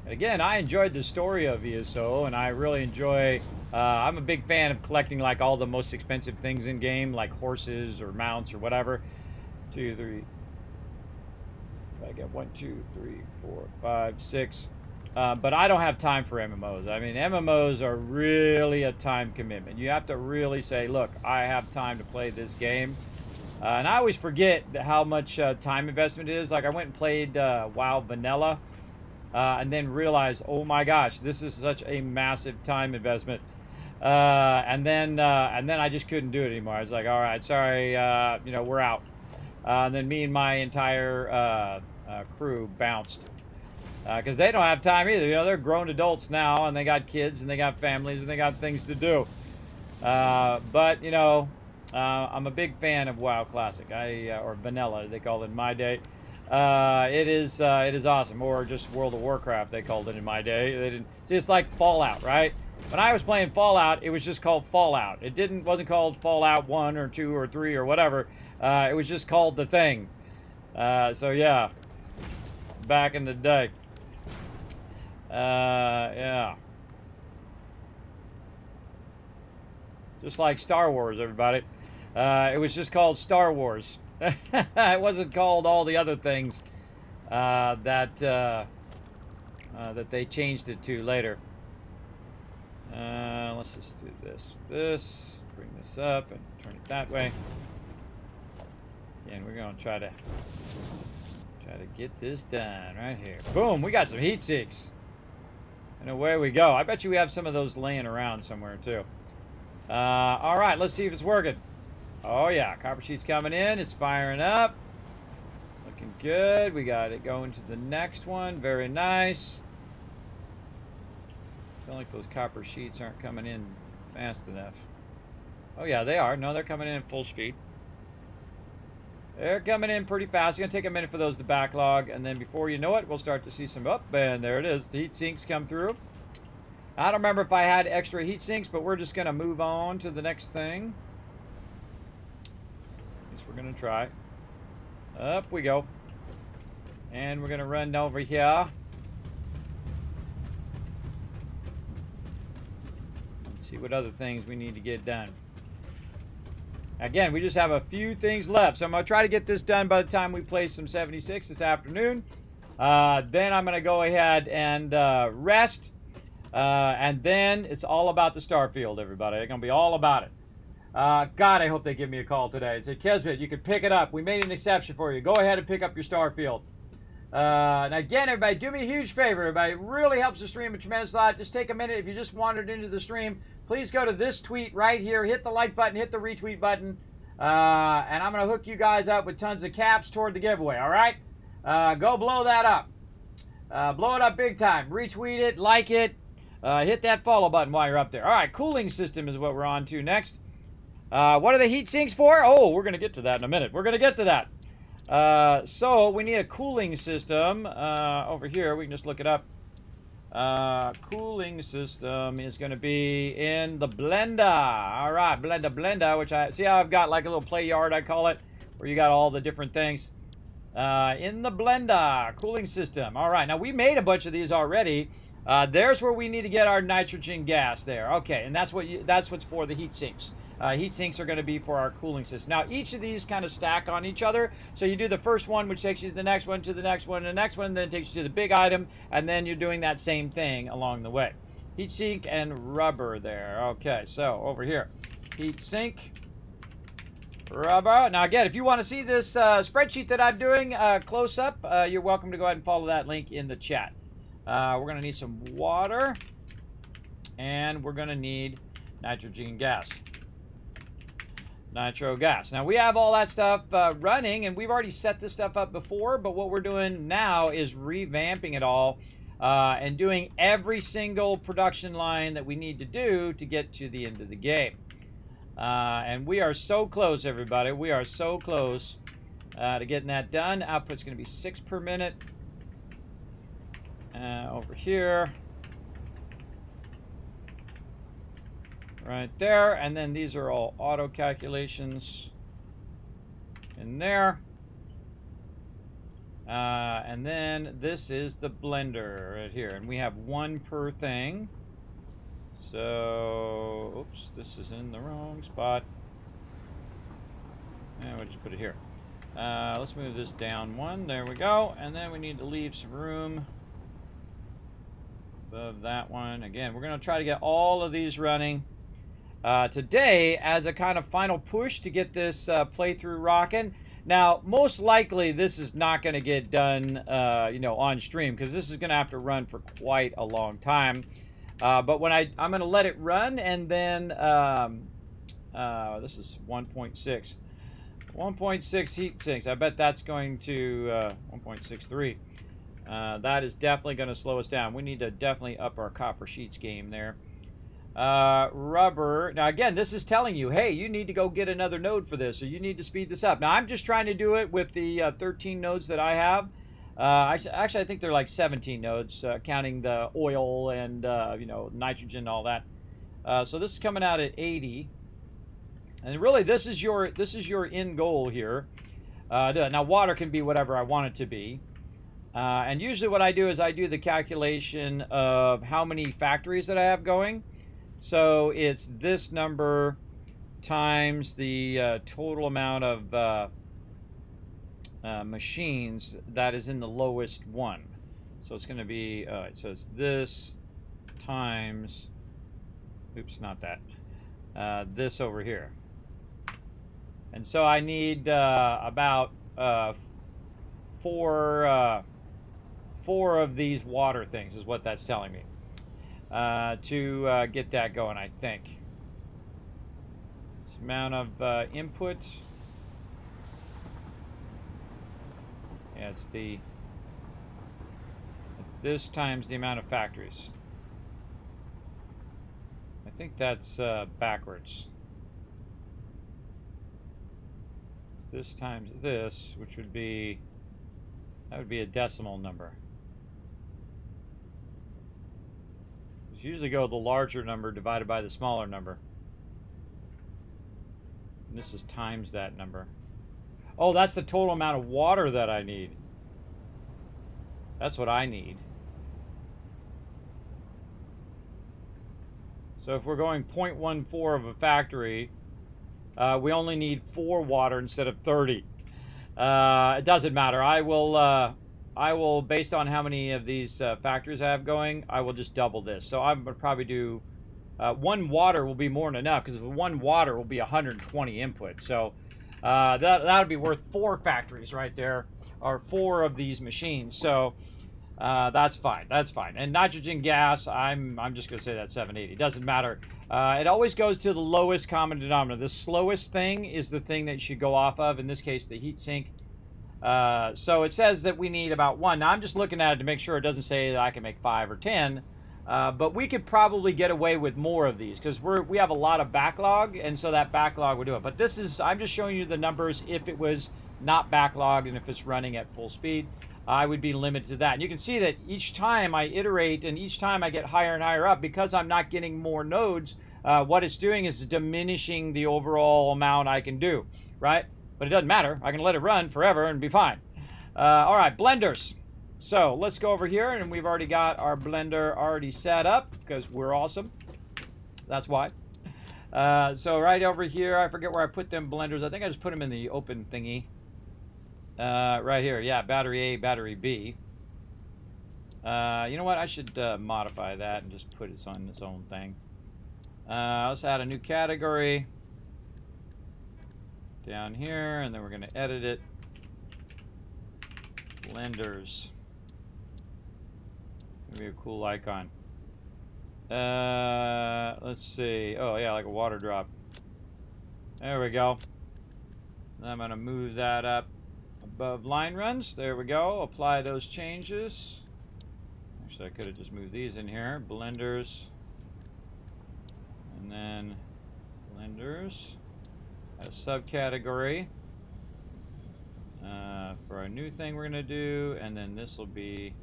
Again, I enjoyed the story of ESO, and I really enjoy. I'm a big fan of collecting like all the most expensive things in game, like horses or mounts or whatever. 2, 3. I get 1, 2, 3, 4, 5, 6. But I don't have time for MMOs. I mean, MMOs are really a time commitment. You have to really say, look, I have time to play this game. And I always forget how much time investment it is. Like, I went and played WoW Vanilla, and then realized, oh my gosh, this is such a massive time investment. And then I just couldn't do it anymore. I was like, all right, sorry, you know, we're out. And then me and my entire crew bounced. Because they don't have time either. You know, they're grown adults now, and they got kids, and they got families, and they got things to do. But, you know, I'm a big fan of WoW Classic, or Vanilla, they called it in my day. It is awesome. Or just World of Warcraft, they called it in my day. They didn't. See, it's like Fallout, right? When I was playing Fallout, it was just called Fallout. It wasn't called Fallout 1 or 2 or 3 or whatever. It was just called The Thing. So yeah, back in the day. Yeah. Just like Star Wars, everybody. It was just called Star Wars. It wasn't called all the other things that they changed it to later. Let's just do this. Bring this up and turn it that way. And we're going to try to get this done right here. Boom, we got some heat sinks. And away we go. I bet you we have some of those laying around somewhere too. All right, let's see if it's working. Oh yeah, copper sheet's coming in. It's firing up. Looking good. We got it going to the next one. Very nice. I feel like those copper sheets aren't coming in fast enough. Oh yeah, they are. No, they're coming in at full speed. They're coming in pretty fast. It's going to take a minute for those to backlog, and then before you know it, we'll start to see some up, and there it is. The heat sinks come through. I don't remember if I had extra heat sinks, but we're just going to move on to the next thing. At least we're going to try. Up we go. And we're going to run over here. Let's see what other things we need to get done. Again, we just have a few things left. So I'm going to try to get this done by the time we play some 76 this afternoon. Then I'm going to go ahead and rest. And then it's all about the Starfield, everybody. It's going to be all about it. God, I hope they give me a call today. It's a Kismet. You can pick it up. We made an exception for you. Go ahead and pick up your Starfield. And again, everybody, do me a huge favor. Everybody, it really helps the stream a tremendous lot. Just take a minute. If you just wandered into the stream, please go to this tweet right here. Hit the like button. Hit the retweet button. And I'm going to hook you guys up with tons of caps toward the giveaway, all right? Go blow that up. Blow it up big time. Retweet it. Like it. Hit that follow button while you're up there. All right, cooling system is what we're on to next. What are the heat sinks for? Oh, we're going to get to that in a minute. We're going to get to that. So we need a cooling system over here. We can just look it up. Cooling system is going to be in the blender. All right, blender, which I see how I've got like a little play yard, I call it, where you got all the different things. In the blender, cooling system. All right, now we made a bunch of these already. There's where we need to get our nitrogen gas there. Okay, and that's what's for the heat sinks. Heat sinks are going to be for our cooling system. Now, each of these kind of stack on each other. So you do the first one, which takes you to the next one, to the next one, and the next one, then takes you to the big item, and then you're doing that same thing along the way. Heat sink and rubber there. Okay, so over here, heat sink, rubber. Now, again, if you want to see this spreadsheet that I'm doing close up, you're welcome to go ahead and follow that link in the chat. We're going to need some water, and we're going to need nitrogen gas. nitro gas. Now we have all that stuff running, and we've already set this stuff up before, but what we're doing now is revamping it all and doing every single production line that we need to do to get to the end of the game. And we are so close, everybody. We are so close to getting that done. Output's going to be 6 per minute. Over here. Right there. And then these are all auto calculations in there. And then this is the blender right here. And we have 1 per thing. So, oops, this is in the wrong spot. And we'll just put it here. Let's move this down 1. There we go. And then we need to leave some room above that one. Again, we're going to try to get all of these running today as a kind of final push to get this playthrough rocking. Now, most likely this is not going to get done, on stream, because this is going to have to run for quite a long time. But when I'm going to let it run, and then this is 1.6. 1.6 heat sinks. I bet that's going to 1.63. That is definitely going to slow us down. We need to definitely up our copper sheets game there. Rubber. Now, again, this is telling you, hey, you need to go get another node for this, or you need to speed this up. Now, I'm just trying to do it with the 13 nodes that I have. Actually, I think they're like 17 nodes, counting the oil and, nitrogen and all that. So this is coming out at 80. And really, this is your end goal here. Now, water can be whatever I want it to be. And usually what I do is I do the calculation of how many factories that I have going. So it's this number times the total amount of machines that is in the lowest one. So it's going to be, so it's this times, oops, not that, this over here. And so I need about four of these water things is what that's telling me to get that going, I think. This amount of input. Yeah, it's this times the amount of factories. I think that's backwards. This times this, which would be, that would be a decimal number. You usually go the larger number divided by the smaller number. And this is times that number. Oh, that's the total amount of water that I need. That's what I need. So if we're going 0.14 of a factory, we only need 4 water instead of 30. It doesn't matter. I will, based on how many of these factories I have going, I will just double this. So I'm going to probably do 1 water will be more than enough, because 1 water will be 120 input. So that would be worth 4 factories right there, or 4 of these machines. So that's fine. That's fine. And nitrogen gas, I'm just going to say that's 780. Doesn't matter. It always goes to the lowest common denominator. The slowest thing is the thing that you should go off of. In this case, the heat sink. So it says that we need about 1. Now I'm just looking at it to make sure it doesn't say that I can make 5 or 10. But we could probably get away with more of these, because we have a lot of backlog, and so that backlog would do it. But this is, I'm just showing you the numbers. If it was not backlogged and if it's running at full speed, I would be limited to that. And you can see that each time I iterate and each time I get higher and higher up, because I'm not getting more nodes, what it's doing is diminishing the overall amount I can do, right? But it doesn't matter. I can let it run forever and be fine. All right, blenders. So let's go over here, and we've already got our blender already set up because we're awesome. That's why. So right over here, I forget where I put them blenders. I think I just put them in the open thingy. Right here, yeah, battery A, battery B. You know what? I should modify that and just put it on its own thing. Let's add a new category down here, and then we're going to edit it. Blenders. Maybe a cool icon. Let's see. Oh yeah, like a water drop. There we go. I'm going to move that up above line runs. There we go. Apply those changes. Actually, I could have just moved these in here. Blenders. And then blenders. A subcategory for our new thing we're going to do. And then this will be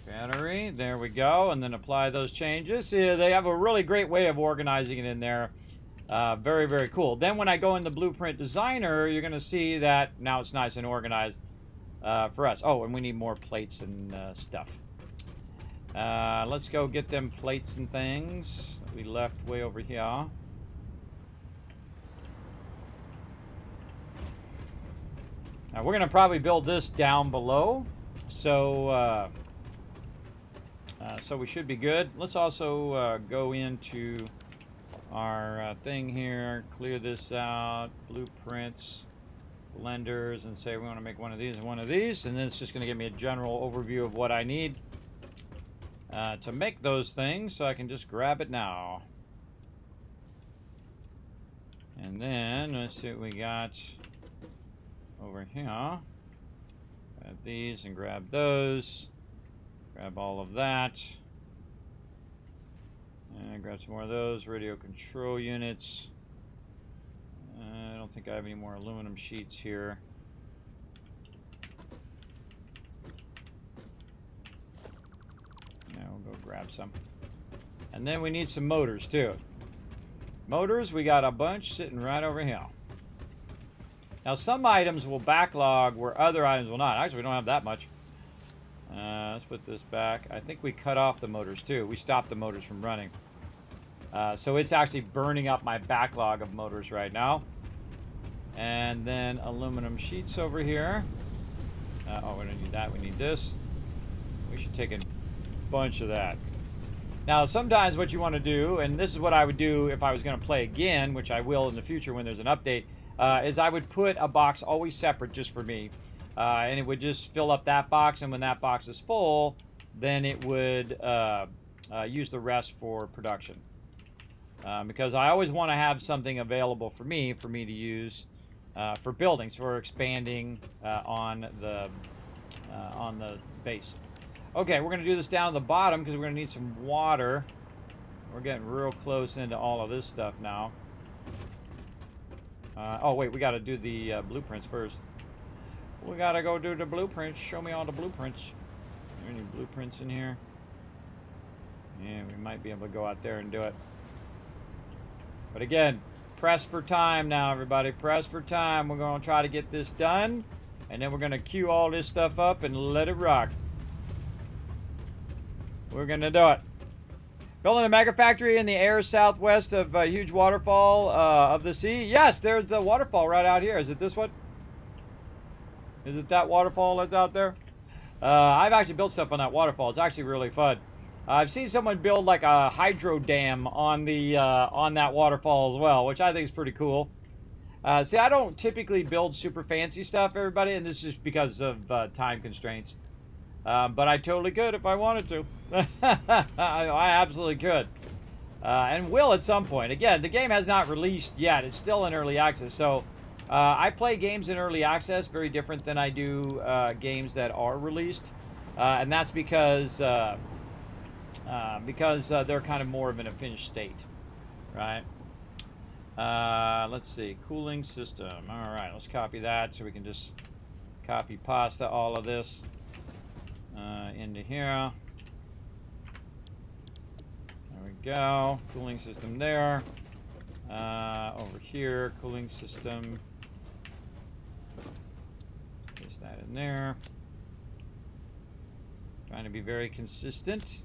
battery. There we go. And then apply those changes. See, they have a really great way of organizing it in there. Very, very cool. Then when I go in the Blueprint Designer, you're going to see that now it's nice and organized for us. Oh, and we need more plates and stuff. Let's go get them plates and things that we left way over here. Now we're going to probably build this down below. So, so we should be good. Let's also go into our thing here, clear this out, blueprints, blenders, and say we want to make one of these and one of these, and then it's just going to give me a general overview of what I need to make those things, so I can just grab it now. And then let's see what we got over here. Grab these and grab those, grab all of that. And grab some more of those radio control units. I don't think I have any more aluminum sheets here. Yeah, we'll go grab some. And then we need some motors too. Motors, we got a bunch sitting right over here. Now some items will backlog where other items will not. Actually, we don't have that much. Let's put this back. I think we cut off the motors too. We stopped the motors from running. So it's actually burning up my backlog of motors right now. And then aluminum sheets over here. Oh, we don't need that. We need this. We should take a bunch of that. Now, sometimes what you want to do, and this is what I would do if I was going to play again, which I will in the future when there's an update, is I would put a box always separate just for me. And it would just fill up that box, and when that box is full, then it would use the rest for production. Because I always want to have something available for me to use for buildings, for expanding on the base. Okay, we're going to do this down at the bottom because we're going to need some water. We're getting real close into all of this stuff now. Oh, wait, we got to do the blueprints first. We got to go do the blueprints. Show me all the blueprints. Are there any blueprints in here? Yeah, we might be able to go out there and do it. But again, press for time now, everybody. Press for time. We're going to try to get this done. And then we're going to queue all this stuff up and let it rock. We're going to do it. Building a mega factory in the air southwest of a huge waterfall of the sea. Yes, there's the waterfall right out here. Is it this one? Is it that waterfall that's out there? I've actually built stuff on that waterfall. It's actually really fun. I've seen someone build like a hydro dam on the on that waterfall as well, which I think is pretty cool. See, I don't typically build super fancy stuff, everybody, and this is because of time constraints. But I totally could if I wanted to. I absolutely could. And will at some point. Again, the game has not released yet. It's still in early access. So I play games in early access very different than I do games that are released. And that's because they're kind of more of in a finished state. Right? Let's see. Cooling system. All right. Let's copy that so we can just copy pasta all of this. Into here. There we go. Cooling system there. Over here, cooling system. Paste that in there. Trying to be very consistent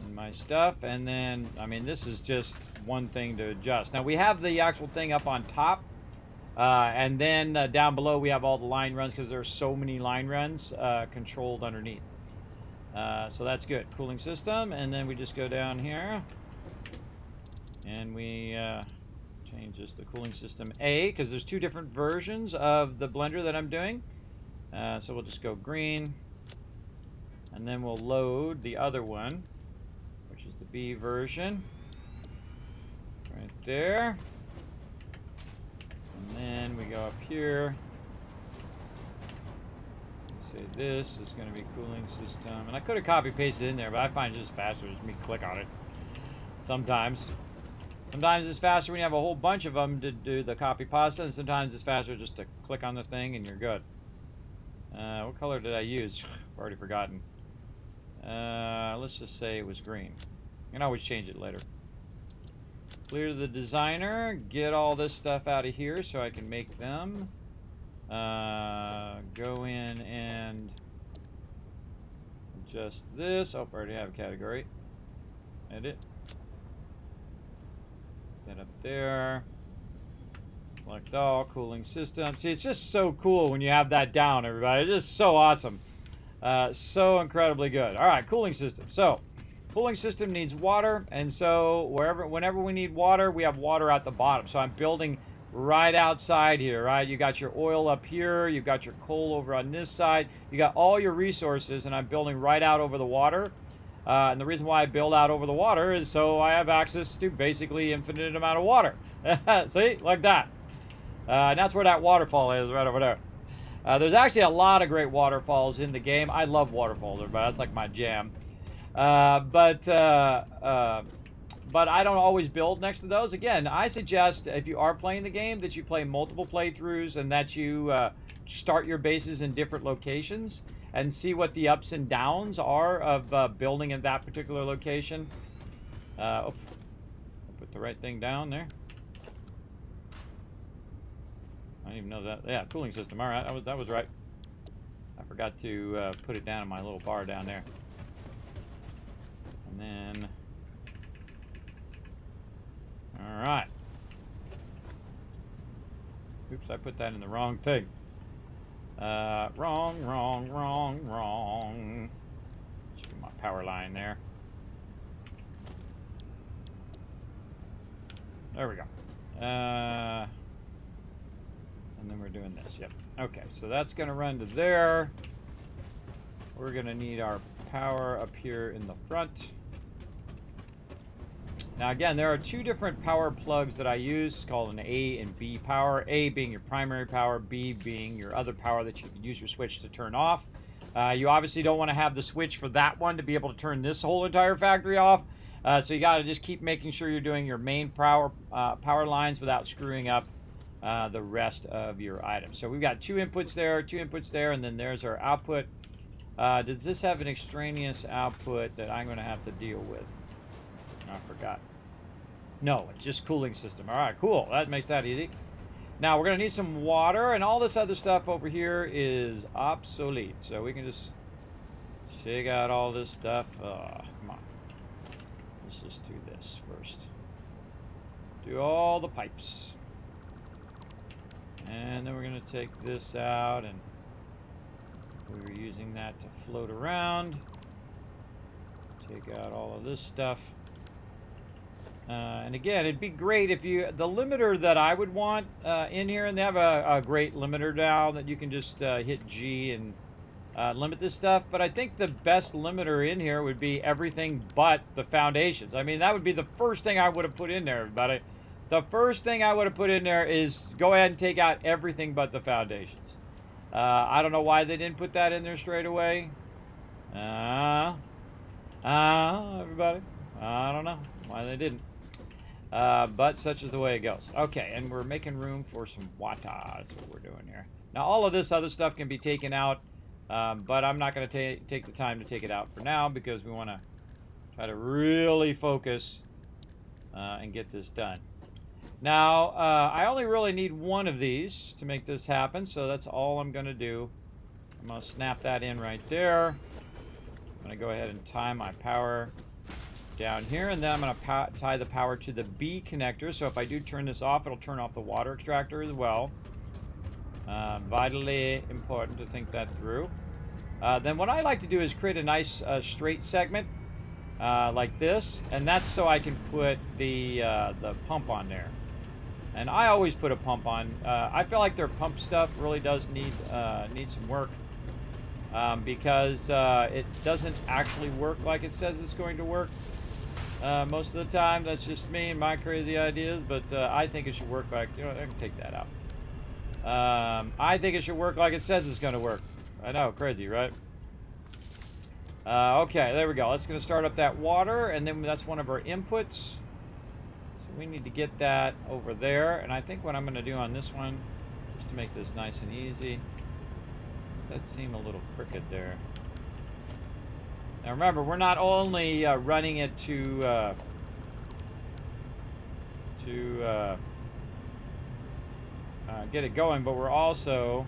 in my stuff. And then, I mean, this is just one thing to adjust. Now, we have the actual thing up on top. And then down below we have all the line runs because there are so many line runs controlled underneath. So that's good. Cooling system, and then we just go down here and we change this to cooling system A because there's two different versions of the blender that I'm doing. So we'll just go green, and then we'll load the other one, which is the B version. Right there. And then we go up here. Say this is going to be cooling system. And I could have copy pasted in there, but I find it just faster just me click on it. Sometimes. Sometimes it's faster when you have a whole bunch of them to do the copy pasta, and sometimes it's faster just to click on the thing and you're good. What color did I use? I've already forgotten. Let's just say it was green. You can always change it later. Clear the designer. Get all this stuff out of here so I can make them. Go in and adjust this. Oh, I already have a category. Edit. Get up there. Select all. Cooling system. See, it's just so cool when you have that down, everybody. It's just so awesome. So incredibly good. All right, cooling system. So, cooling system needs water, and so whenever we need water, we have water at the bottom. So I'm building right outside here, right? You got your oil up here, you've got your coal over on this side, you got all your resources, and I'm building right out over the water. And the reason why I build out over the water is so I have access to basically infinite amount of water. See, like that. And that's where that waterfall is, right over there. There's actually a lot of great waterfalls in the game. I love waterfalls, but that's like my jam. But I don't always build next to those. Again, I suggest if you are playing the game that you play multiple playthroughs and that you start your bases in different locations and see what the ups and downs are of building in that particular location. Oh, I put the right thing down there. I didn't even know that. Yeah, cooling system. All right, that was right. I forgot to put it down in my little bar down there. And then, all right. Oops, I put that in the wrong thing. Wrong. Should be my power line there. There we go. And then we're doing this. Yep. Okay, so that's going to run to there. We're going to need our power up here in the front. Now again, there are two different power plugs that I use called an A and B power. A being your primary power, B being your other power that you can use your switch to turn off. You obviously don't want to have the switch for that one to be able to turn this whole entire factory off. So you got to just keep making sure you're doing your main power lines without screwing up the rest of your items. So we've got two inputs there, and then there's our output. Does this have an extraneous output that I'm going to have to deal with? I forgot. No, it's just cooling system. All right, cool. That makes that easy. Now we're going to need some water, and all this other stuff over here is obsolete. So we can just take out all this stuff. Come on. Let's just do this first. Do all the pipes. And then we're going to take this out, and we were using that to float around. Take out all of this stuff. And again, it'd be great if you, the limiter that I would want in here, and they have a great limiter now that you can just hit G and limit this stuff. But I think the best limiter in here would be everything but the foundations. I mean, that would be the first thing I would have put in there, everybody. The first thing I would have put in there is go ahead and take out everything but the foundations. I don't know why they didn't put that in there straight away. Everybody. I don't know why they didn't. But such is the way it goes. Okay, and we're making room for some water. That's what we're doing here. Now, all of this other stuff can be taken out, but I'm not going to take the time to take it out for now because we want to try to really focus and get this done. Now, I only really need one of these to make this happen, so that's all I'm going to do. I'm going to snap that in right there. I'm going to go ahead and tie my power down here, and then I'm going to tie the power to the B connector, so if I do turn this off, it'll turn off the water extractor as well. Vitally important to think that through. Then what I like to do is create a nice straight segment like this, and that's so I can put the pump on there. And I always put a pump on. I feel like their pump stuff really does need some work because it doesn't actually work like it says it's going to work. Most of the time, that's just me and my crazy ideas, but I think it should work like, you know, I can take that out. I think it should work like it says it's going to work. I know, crazy, right? Okay, there we go. That's going to start up that water, and then that's one of our inputs. So we need to get that over there, and I think what I'm going to do on this one, just to make this nice and easy, does that seem a little crooked there? Now remember, we're not only running it to get it going, but we're also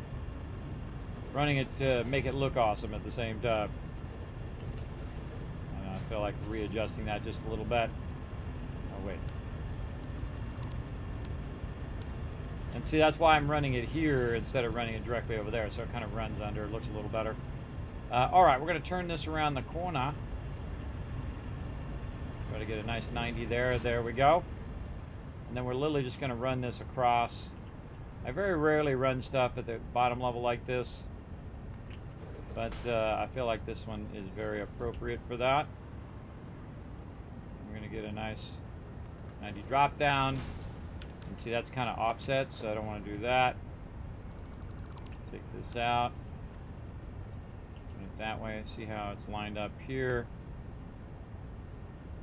running it to make it look awesome at the same time. I feel like readjusting that just a little bit. Oh, wait. And see, that's why I'm running it here instead of running it directly over there, so it kind of runs under, it looks a little better. All right, we're going to turn this around the corner. Try to get a nice 90 there. There we go. And then we're literally just going to run this across. I very rarely run stuff at the bottom level like this, but I feel like this one is very appropriate for that. We're going to get a nice 90 drop down. And see, that's kind of offset, so I don't want to do that. Take this out. Turn it that way. See how it's lined up here.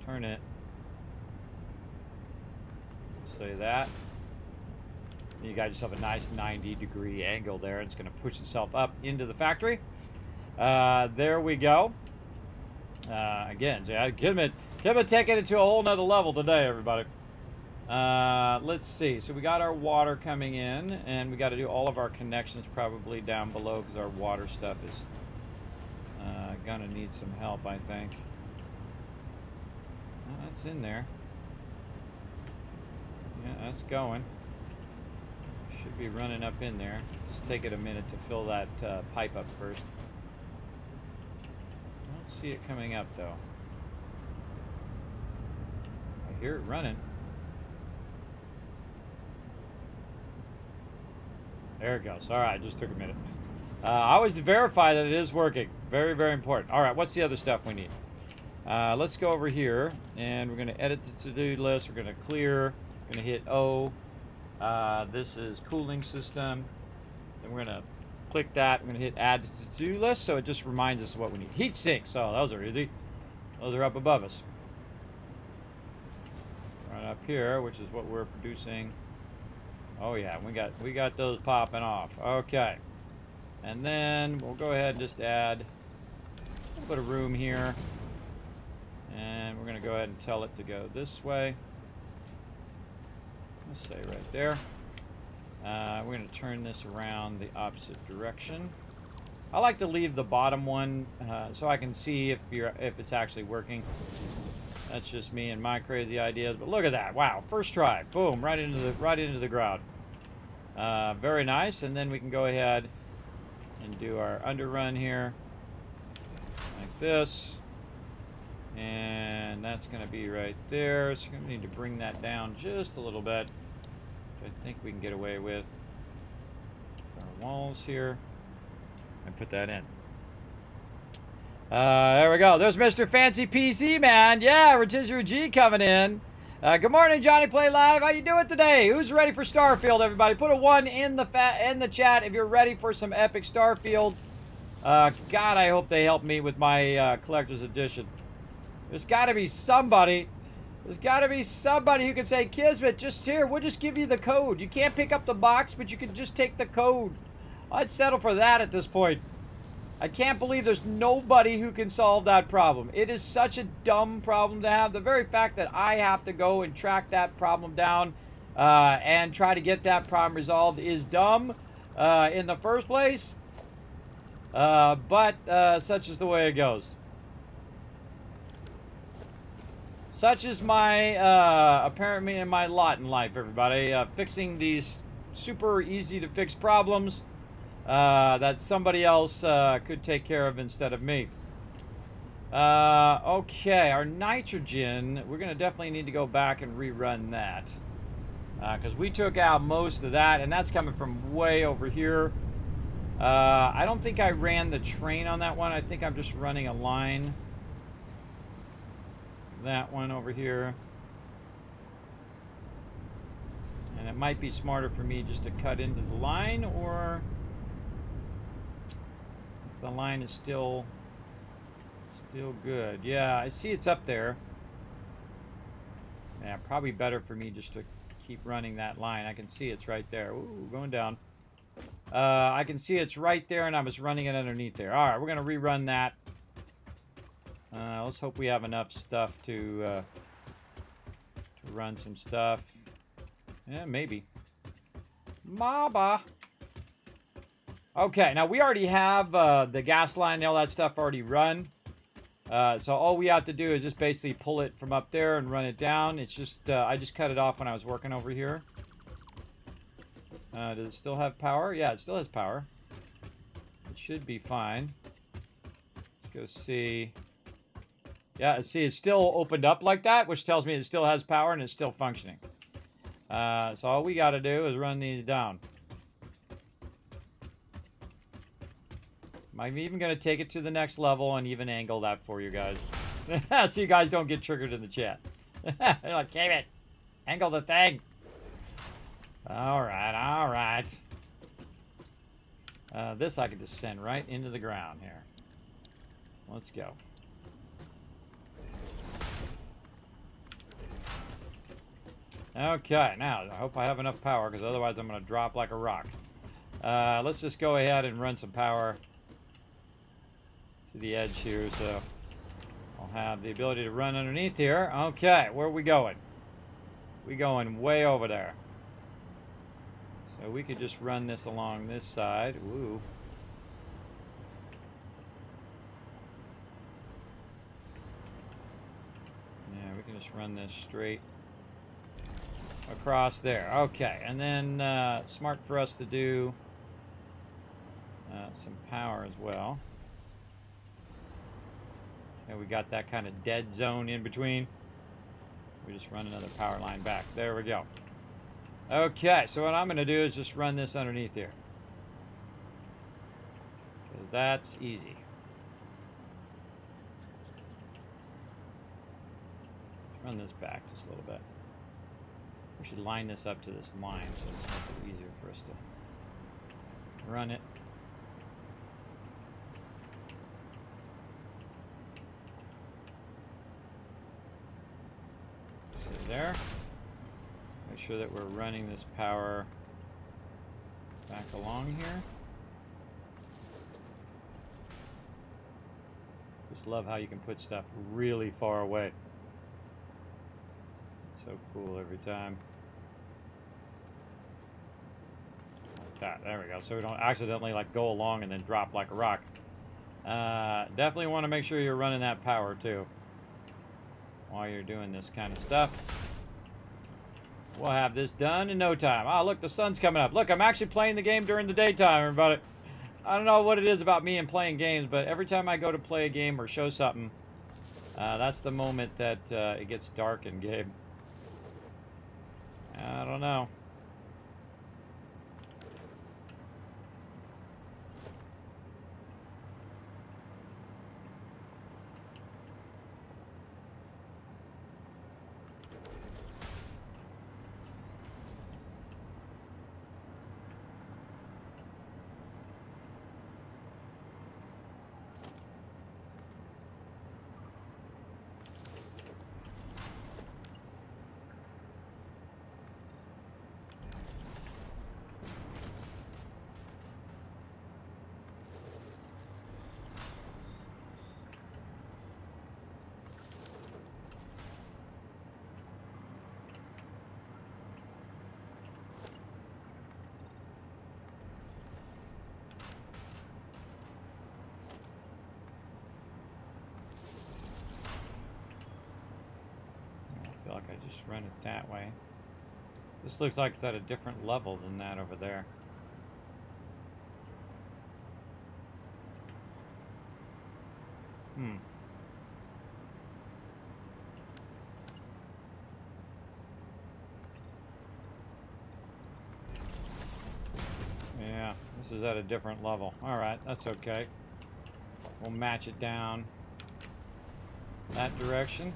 Turn it. Say that. You got yourself a nice 90-degree angle there. It's going to push itself up into the factory. There we go. Again, Kismet taking it to a whole nother level today, everybody. Let's see. So we got our water coming in, and we got to do all of our connections probably down below because our water stuff is going to need some help, I think. Oh, that's in there. Yeah, that's going. Should be running up in there. Just take it a minute to fill that pipe up first. I don't see it coming up though. I hear it running. There it goes. All right, just took a minute. I always verify that it is working. Very, very important. All right, what's the other stuff we need? Let's go over here, and we're going to edit the to-do list. We're going to clear. We're going to hit O. This is cooling system. Then we're going to click that. We're going to hit add to to-do list, so it just reminds us of what we need. Heat sinks. Oh, those are easy. Those are up above us. Right up here, which is what we're producing. Oh yeah, we got those popping off. Okay. And then we'll go ahead and just add a little bit of room here. And we're going to go ahead and tell it to go this way. Let's say right there. We're going to turn this around the opposite direction. I like to leave the bottom one so I can see if it's actually working. That's just me and my crazy ideas. But look at that! Wow, first try, boom, right into the ground. Very nice. And then we can go ahead and do our underrun here, like this. And that's going to be right there. So we're going to need to bring that down just a little bit, which I think we can get away with. Our walls here, and put that in. There we go. There's Mr. Fancy PC, man. Yeah, Rotisserie G coming in. Good morning, Johnny Play Live. How you doing today? Who's ready for Starfield, everybody? Put a 1 in the chat if you're ready for some epic Starfield. God, I hope they help me with my collector's edition. There's got to be somebody. There's got to be somebody who can say, Kismet, just here, we'll just give you the code. You can't pick up the box, but you can just take the code. I'd settle for that at this point. I can't believe there's nobody who can solve that problem. It is such a dumb problem to have. The very fact that I have to go and track that problem down and try to get that problem resolved is dumb in the first place. But such is the way it goes. Such is my, apparently in my lot in life, everybody. Fixing these super easy to fix problems that somebody else could take care of instead of me. Okay, our nitrogen, we're going to definitely need to go back and rerun that. Because we took out most of that, and that's coming from way over here. I don't think I ran the train on that one. I think I'm just running a line. that one over here. And it might be smarter for me just to cut into the line, or the line is still good. Yeah, I see it's up there. Yeah, probably better for me just to keep running that line. I can see it's right there. Ooh, going down. I can see it's right there, and I was running it underneath there. All right, we're going to rerun that. Let's hope we have enough stuff to run some stuff. Yeah, maybe. Maba. Okay, now we already have the gas line and all that stuff already run. So all we have to do is just basically pull it from up there and run it down. It's just, I just cut it off when I was working over here. Does it still have power? Yeah, it still has power. It should be fine. Let's go see. Yeah, see, it's still opened up like that, which tells me it still has power and it's still functioning. So all we got to do is run these down. I'm even going to take it to the next level and even angle that for you guys. So you guys don't get triggered in the chat. They're like, damn it. Angle the thing. Alright, alright. This I can just send right into the ground here. Let's go. Okay, now I hope I have enough power, because otherwise I'm going to drop like a rock. Let's just go ahead and run some power to the edge here, so I'll have the ability to run underneath here. Okay, where are we going? We going way over there. So we could just run this along this side. Ooh. Yeah, we can just run this straight across there. Okay, and then smart for us to do some power as well. And we got that kind of dead zone in between. We just run another power line back. There we go. Okay, so what I'm going to do is just run this underneath here. So that's easy. Let's run this back just a little bit. We should line this up to this line so it's a little easier for us to run it. There. Make sure that we're running this power back along here. Just love how you can put stuff really far away. It's so cool every time. Like that. There we go. So we don't accidentally like go along and then drop like a rock. Definitely want to make sure you're running that power too while you're doing this kind of stuff. We'll have this done in no time. Oh, look, the sun's coming up. Look, I'm actually playing the game during the daytime, everybody. I don't know what it is about me and playing games, but every time I go to play a game or show something, that's the moment that it gets dark in game. I don't know. I feel like I just run it that way. This looks like it's at a different level than that over there. Yeah, this is at a different level. Alright, that's okay. We'll match it down that direction.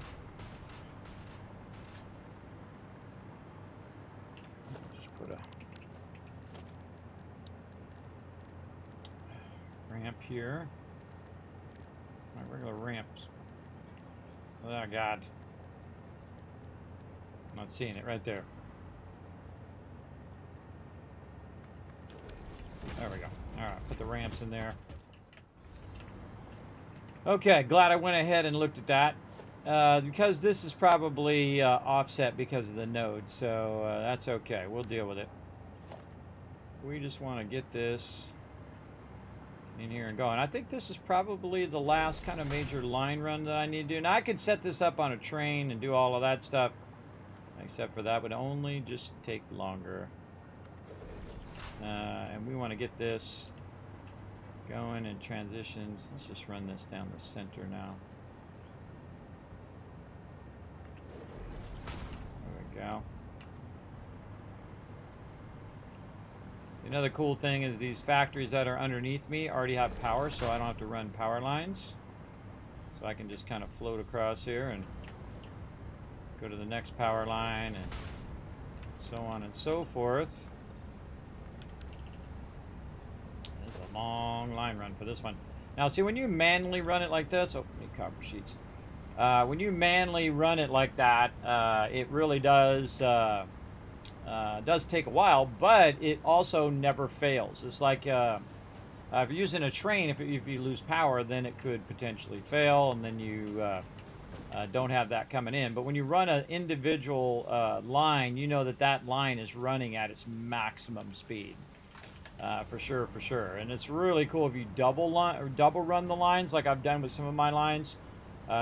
ramp here. My regular ramps. Oh, God. I'm not seeing it right there. There we go. Alright, put the ramps in there. Okay, glad I went ahead and looked at that. Because this is probably offset because of the node, so that's okay. We'll deal with it. We just want to get this in here and going. I think this is probably the last kind of major line run that I need to do. Now, I could set this up on a train and do all of that stuff, except for that would only just take longer. And we want to get this going in transitions. Let's just run this down the center now. There we go. Another cool thing is these factories that are underneath me already have power, so I don't have to run power lines. So I can just kind of float across here and go to the next power line and so on and so forth. There's a long line run for this one. Now, see, when you manually run it like this, oh, need copper sheets. When you manually run it like that, it really does take a while, but it also never fails. It's like if you're using a train, if you lose power, then it could potentially fail, and then you don't have that coming in. But when you run an individual line, you know that that line is running at its maximum speed. For sure, for sure. And it's really cool if you double run the lines like I've done with some of my lines.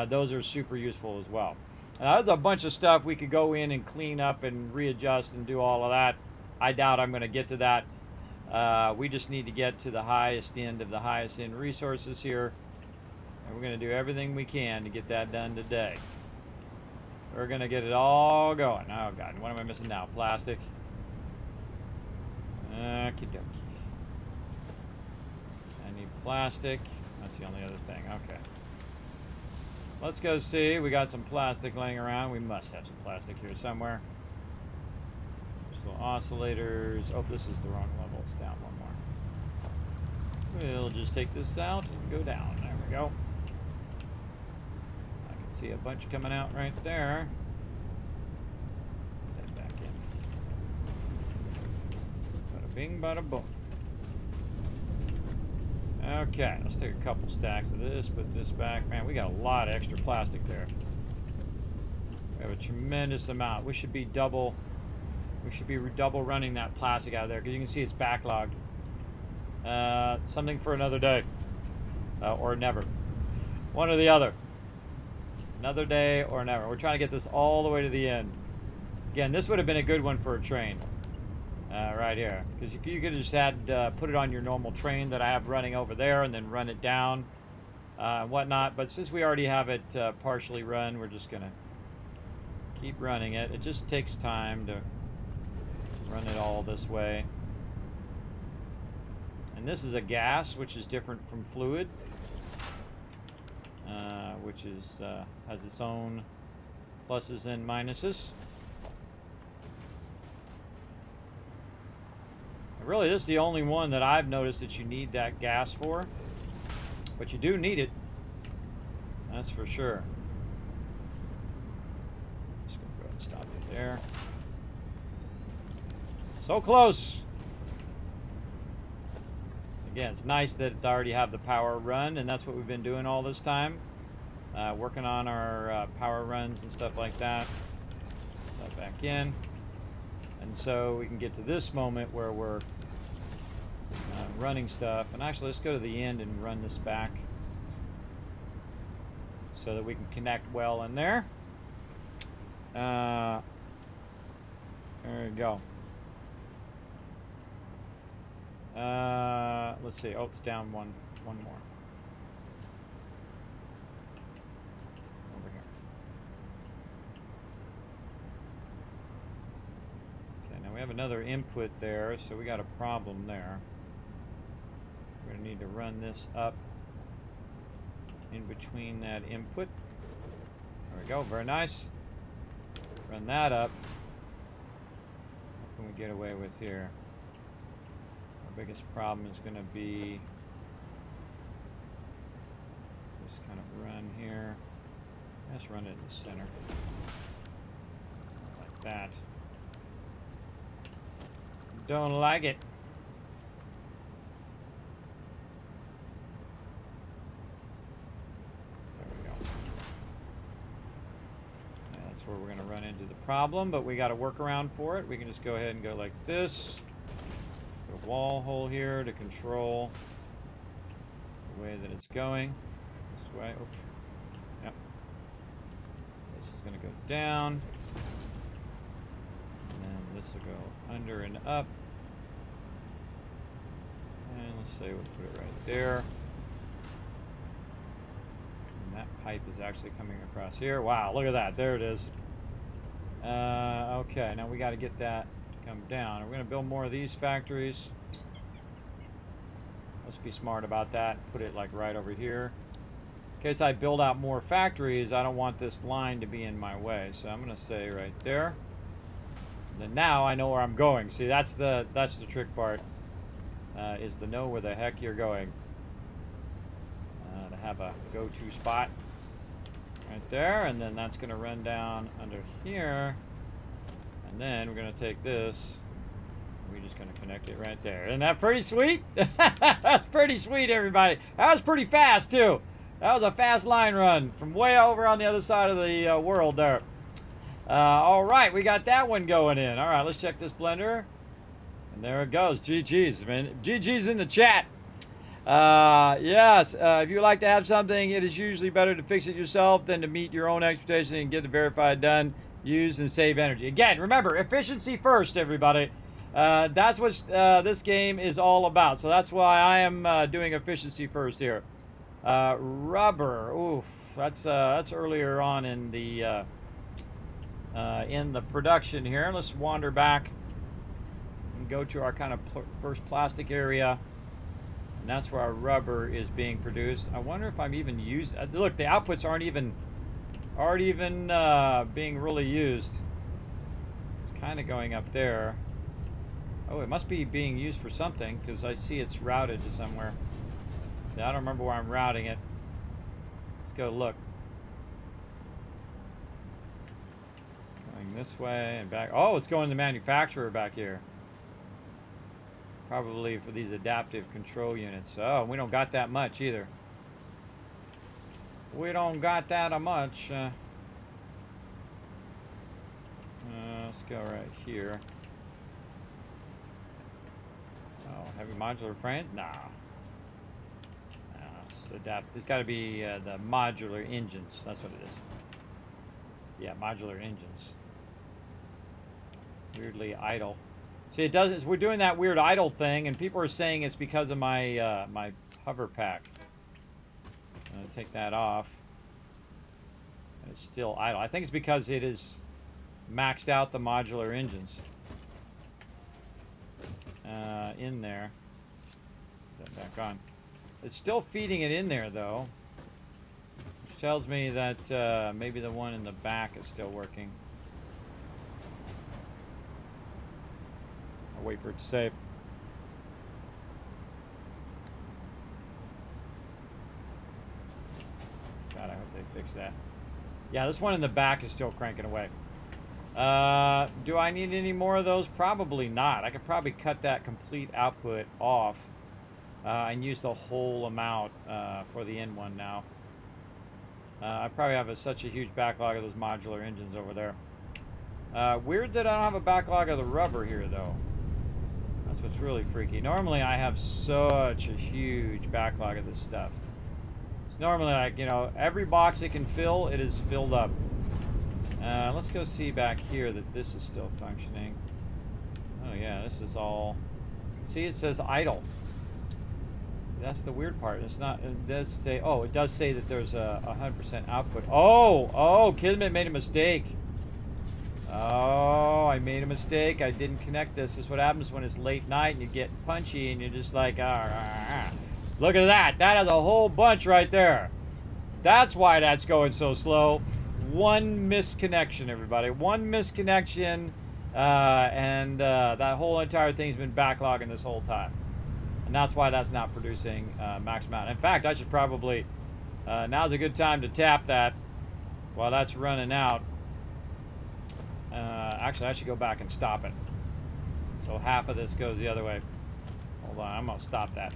Those are super useful as well. There's a bunch of stuff we could go in and clean up and readjust and do all of that. I doubt I'm going to get to that. We just need to get to the highest end of the highest end resources here. And we're going to do everything we can to get that done today. We're going to get it all going. Oh, God. What am I missing now? Plastic. Okie dokie. I need plastic. That's the only other thing. Okay. Let's go see. We got some plastic laying around. We must have some plastic here somewhere. So oscillators. Oh, this is the wrong level. It's down one more. We'll just take this out and go down. There we go. I can see a bunch coming out right there. Put that back in. Bada bing, bada boom. Okay, let's take a couple stacks of this, put this back. Man, we got a lot of extra plastic there. We have a tremendous amount. We should be double running that plastic out of there because you can see it's backlogged. Something for another day. Or never. One or the other. Another day or never. We're trying to get this all the way to the end. Again, this would have been a good one for a train. Right here, because you could have just had put it on your normal train that I have running over there and then run it down and whatnot. But since we already have it partially run, we're just gonna keep running it. It just takes time to run it all this way. And this is a gas, which is different from fluid, which is has its own pluses and minuses. Really, this is the only one that I've noticed that you need that gas for. But you do need it. That's for sure. Just going to go ahead and stop it there. So close! Again, it's nice that I already have the power run, and that's what we've been doing all this time. Working on our power runs and stuff like that. Put that back in. And so we can get to this moment where we're running stuff. And actually, let's go to the end and run this back so that we can connect well in there. There we go. Let's see. Oh, it's down one more. Over here. Okay, now we have another input there, so we got a problem there. We're going to need to run this up in between that input. There we go. Very nice. Run that up. What can we get away with here? Our biggest problem is going to be just kind of run here. Let's run it in the center. Like that. Don't like it. There we go. Yeah, that's where we're going to run into the problem, but we got a workaround for it. We can just go ahead and go like this. Put a wall hole here to control the way that it's going. This way. Oops. Yep. This is going to go down. And then this will go under and up. And let's say we'll put it right there. And that pipe is actually coming across here. Wow, look at that. There it is. Okay, now we got to get that to come down. We're going to build more of these factories. Let's be smart about that. Put it like right over here. In case I build out more factories, I don't want this line to be in my way. So I'm going to say right there. And then now I know where I'm going. See, that's the trick part. Is to know where the heck you're going. To have a go-to spot right there, and then that's going to run down under here, and then we're going to take this, we're just going to connect it right there. Isn't that pretty sweet? That's pretty sweet, everybody. That was pretty fast, too. That was a fast line run from way over on the other side of the world there. All right, we got that one going in. All right, let's check this blender. And there it goes. GG's, man. GG's in the chat. Yes, if you like to have something, it is usually better to fix it yourself than to meet your own expectations and get the verified done, use, and save energy. Again, remember, efficiency first, everybody. That's what this game is all about. So that's why I am doing efficiency first here. Rubber. Oof. That's earlier on in the production here. Let's wander back. Go to our kind of first plastic area, and that's where our rubber is being produced. I wonder if I'm even used. Look, the outputs aren't even being really used. It's kind of going up there. Oh, it must be being used for something because I see it's routed to somewhere. Yeah, I don't remember where I'm routing it. Let's go look. Going this way and back. Oh, it's going to the manufacturer back here. Probably for these adaptive control units. Oh, we don't got that much either. We don't got that much. Let's go right here. Oh, heavy modular frame? Nah. It's adapt. It's got to be the modular engines. That's what it is. Yeah, modular engines. Weirdly idle. See, it doesn't. We're doing that weird idle thing, and people are saying it's because of my my hover pack. I'm gonna take that off. And it's still idle. I think it's because it is maxed out the modular engines in there. Put that back on. It's still feeding it in there though, which tells me that maybe the one in the back is still working. Wait for it to save. God, I hope they fix that. Yeah, this one in the back is still cranking away. Do I need any more of those? Probably not. I could probably cut that complete output off and use the whole amount for the end one now. I probably have such a huge backlog of those modular engines over there. Weird that I don't have a backlog of the rubber here, though. That's what's really freaky. Normally, I have such a huge backlog of this stuff. It's normally like, you know, every box it can fill, it is filled up. Let's go see back here that this is still functioning. Oh, yeah, this is all... See, it says idle. That's the weird part. It's not... It does say... Oh, it does say that there's a 100% output. Oh, Kismet made a mistake. Oh, I made a mistake. I didn't connect this. This is what happens when it's late night and you get punchy and you're just like, Look at that. That has a whole bunch right there. That's why that's going so slow. One misconnection, everybody. One misconnection, and that whole entire thing's been backlogging this whole time. And that's why that's not producing max amount. In fact, I should probably Now's a good time to tap that while that's running out. Actually, I should go back and stop it. So half of this goes the other way. Hold on, I'm going to stop that.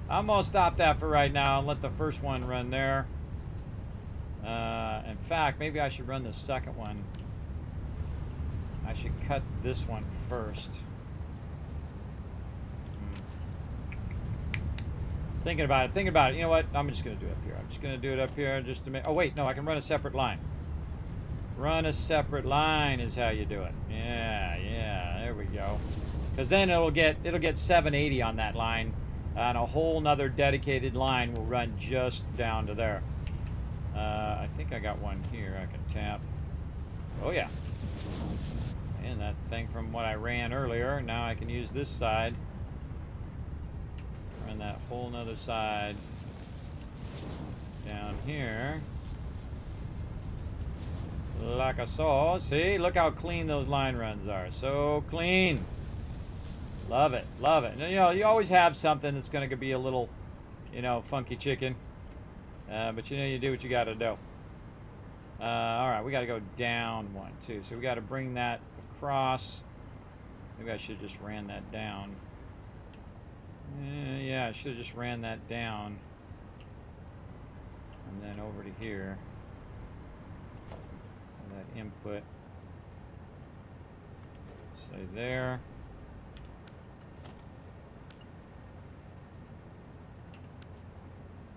I'm going to stop that for right now and let the first one run there. In fact, maybe I should run the second one. I should cut this one first. Thinking about it. You know what? I'm just going to do it up here. I'm just going to do it up here just to make... Oh, wait. No, I can run a separate line. Run a separate line is how you do it. Yeah. There we go. Because then it'll get 780 on that line. And a whole nother dedicated line will run just down to there. I think I got one here I can tap. Oh, yeah. And that thing from what I ran earlier. Now I can use this side. Run that whole nother side down here. Like I saw. See? Look how clean those line runs are. So clean. Love it. Love it. And, you know, you always have something that's going to be a little, you know, funky chicken. But, you know, you do what you got to do. All right. We got to go down one, too. So we got to bring that across. Maybe I should have just ran that down. Yeah, I should have just ran that down. And then over to here. That input. Say there.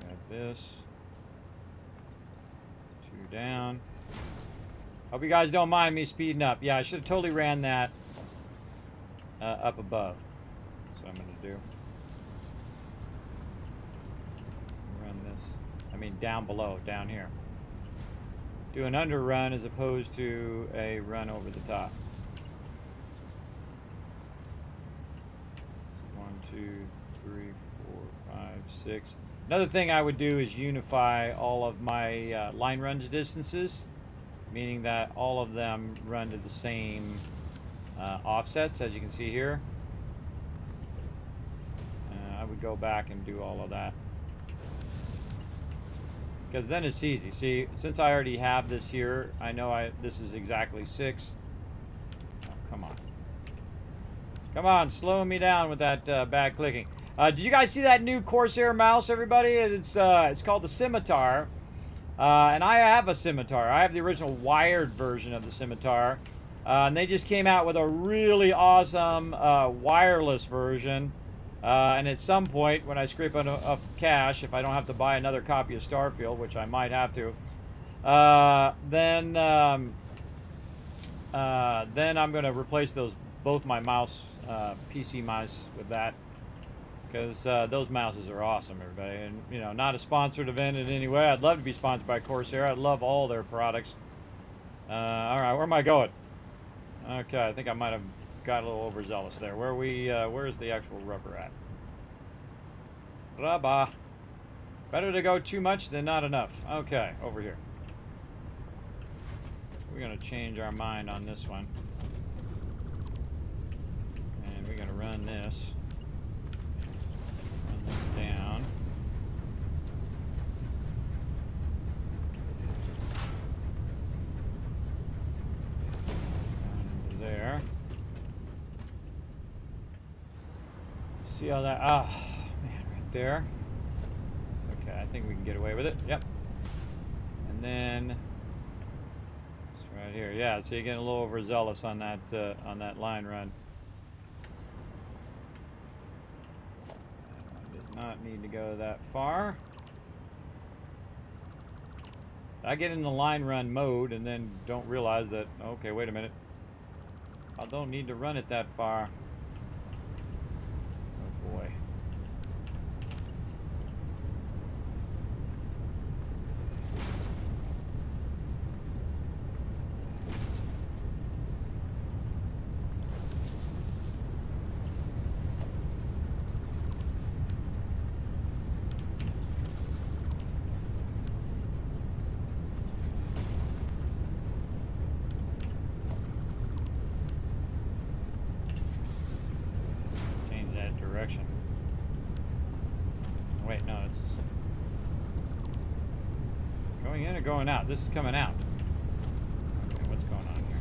Got this. 2 down. Hope you guys don't mind me speeding up. Yeah, I should have totally ran that up above. That's what I'm going to do. Run this. I mean down below, down here. Do an under run as opposed to a run over the top. 1, 2, 3, 4, 5, 6. Another thing I would do is unify all of my line runs distances, meaning that all of them run to the same offsets, as you can see here. I would go back and do all of that. Because then it's easy. See, since I already have this here, I know this is exactly 6. Oh, come on. Come on, slow me down with that bad clicking. Did you guys see that new Corsair mouse, everybody? It's called the Scimitar. And I have a Scimitar. I have the original wired version of the Scimitar. And they just came out with a really awesome wireless version. And at some point, when I scrape enough cash, if I don't have to buy another copy of Starfield, which I might have to, then I'm going to replace both my mouse, PC mice, with that, because those mouses are awesome, everybody. And you know, not a sponsored event in any way. I'd love to be sponsored by Corsair. I'd love all their products. All right, where am I going? Okay, I think I might have got a little overzealous there. Where's the actual rubber at? Rubber. Better to go too much than not enough. Okay, over here. We're gonna change our mind on this one. And we're gonna run this. Run this down. Down into there. See how that, man, right there. Okay, I think we can get away with it. Yep. And then it's right here. Yeah, so you're getting a little overzealous on that line run. I did not need to go that far. I get in the line run mode and then don't realize that, okay, wait a minute. I don't need to run it that far. Boy. Going in or going out? This is coming out. Okay, what's going on here?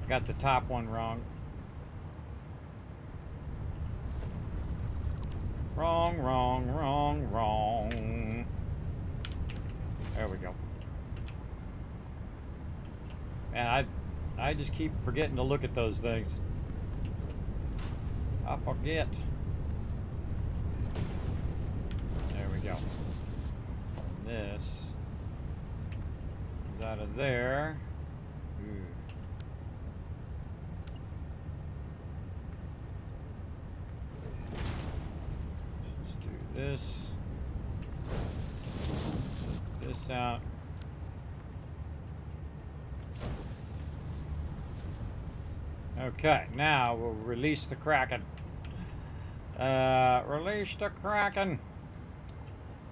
Got the top one wrong. Wrong, wrong, wrong, wrong. There we go. Man, I just keep forgetting to look at those things. I forget. There we go. And this is out of there. Ooh. Let's do this. This out. Okay, now we'll release the Kraken. Release the Kraken.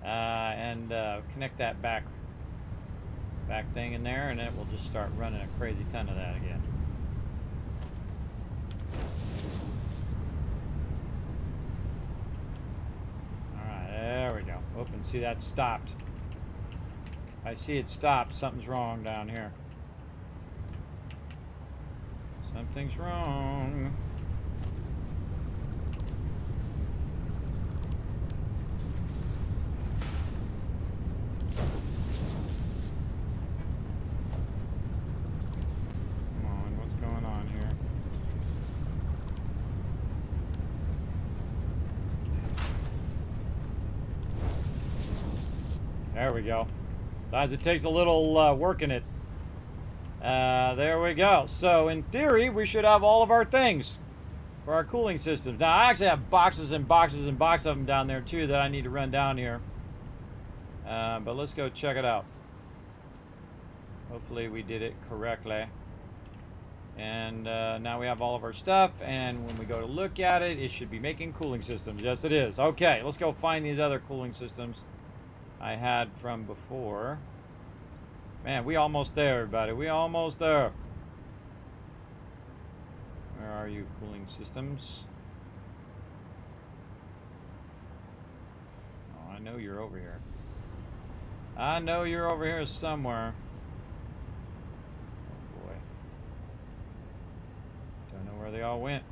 And connect that back thing in there, and it will just start running a crazy ton of that again. Alright, there we go. Open, see that stopped. I see it stopped. Something's wrong down here. Something's wrong. Come on, what's going on here? There we go. Sometimes it takes a little working it. There we go. So in theory, we should have all of our things for our cooling systems. Now, I actually have boxes and boxes and boxes of them down there too that I need to run down here. But let's go check it out. Hopefully we did it correctly. And now we have all of our stuff, and when we go to look at it, it should be making cooling systems. Yes, it is. Okay, let's go find these other cooling systems I had from before. Man, we almost there, everybody. We almost there. Where are you, cooling systems? Oh, I know you're over here. I know you're over here somewhere. Oh, boy. Don't know where they all went.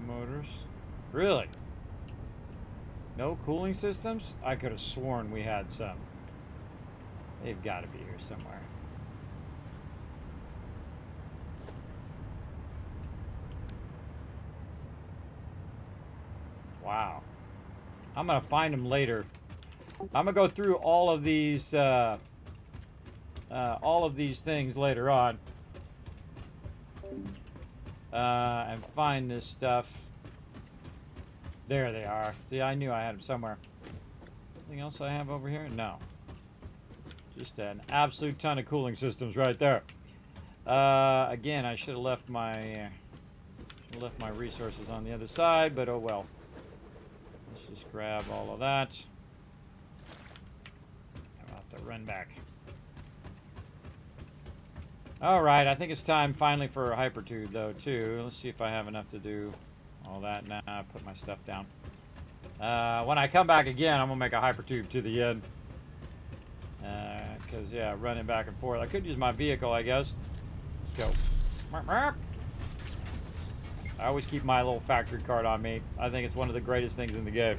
Motors. Really? No cooling systems? I could have sworn we had some. They've got to be here somewhere. Wow. I'm going to find them later. I'm going to go through all of these things later on. And find this stuff. There they are. See, I knew I had them somewhere. Anything else I have over here? No. Just an absolute ton of cooling systems right there. Again, I should have left my resources on the other side, but oh well. Let's just grab all of that. I'll have to run back. Alright, I think it's time finally for a hypertube though too. Let's see if I have enough to do all that. Now I put my stuff down. When I come back again, I'm going to make a hypertube to the end. Because, yeah, running back and forth. I could use my vehicle, I guess. Let's go. I always keep my little factory card on me. I think it's one of the greatest things in the game.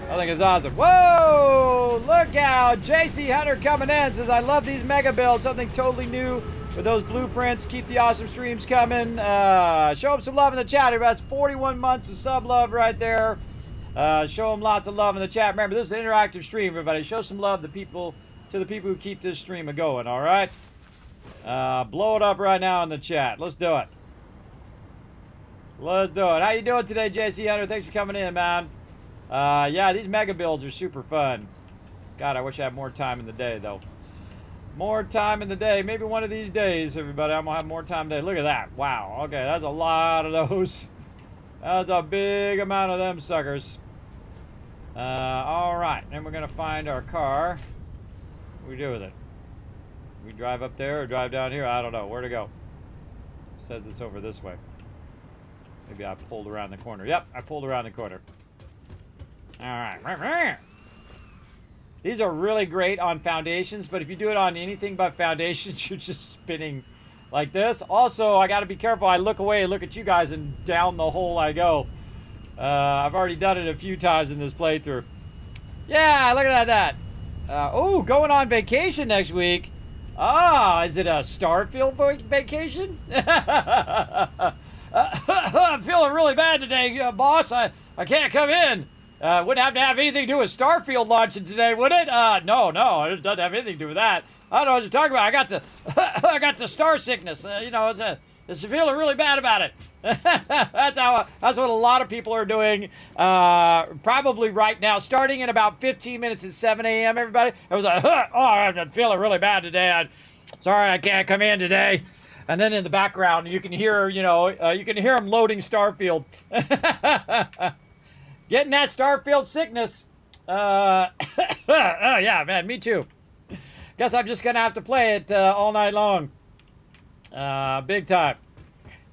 I think it's awesome. Whoa! Look out! JC Hunter coming in. Says, I love these mega builds. Something totally new with those blueprints. Keep the awesome streams coming. Show them some love in the chat. That's 41 months of sub love right there. Show them lots of love in the chat. Remember, this is an interactive stream, everybody. Show some love to the people who keep this stream going, all right? Blow it up right now in the chat. Let's do it. Let's do it. How you doing today, JC Hunter? Thanks for coming in, man. Yeah, these mega builds are super fun. God, I wish I had more time in the day, though. More time in the day. Maybe one of these days, everybody, I'm going to have more time today. Look at that. Wow. Okay, that's a lot of those. That's a big amount of them suckers. All right. Then we're going to find our car. What do we do with it? We drive up there or drive down here? I don't know. Where to go? It says it's over this way. Maybe I pulled around the corner. Yep, I pulled around the corner. All right. These are really great on foundations, but if you do it on anything but foundations, you're just spinning like this. Also, I got to be careful. I look away and look at you guys, and down the hole I go. I've already done it a few times in this playthrough. Yeah, look at that. Oh, going on vacation next week. Ah, is it a Starfield vacation? I'm feeling really bad today, boss. I can't come in. Wouldn't have to have anything to do with Starfield launching today, would it? No, it doesn't have anything to do with that. I don't know what you're talking about. I got the, I got the star sickness. It's feeling really bad about it. That's what a lot of people are doing. Probably right now, starting in about 15 minutes at 7 a.m. Everybody, it was like, I'm feeling really bad today. Sorry, I can't come in today. And then in the background, you can hear, you can hear them loading Starfield. Getting that Starfield sickness. Oh, yeah, man, me too. Guess I'm just going to have to play it all night long. Big time.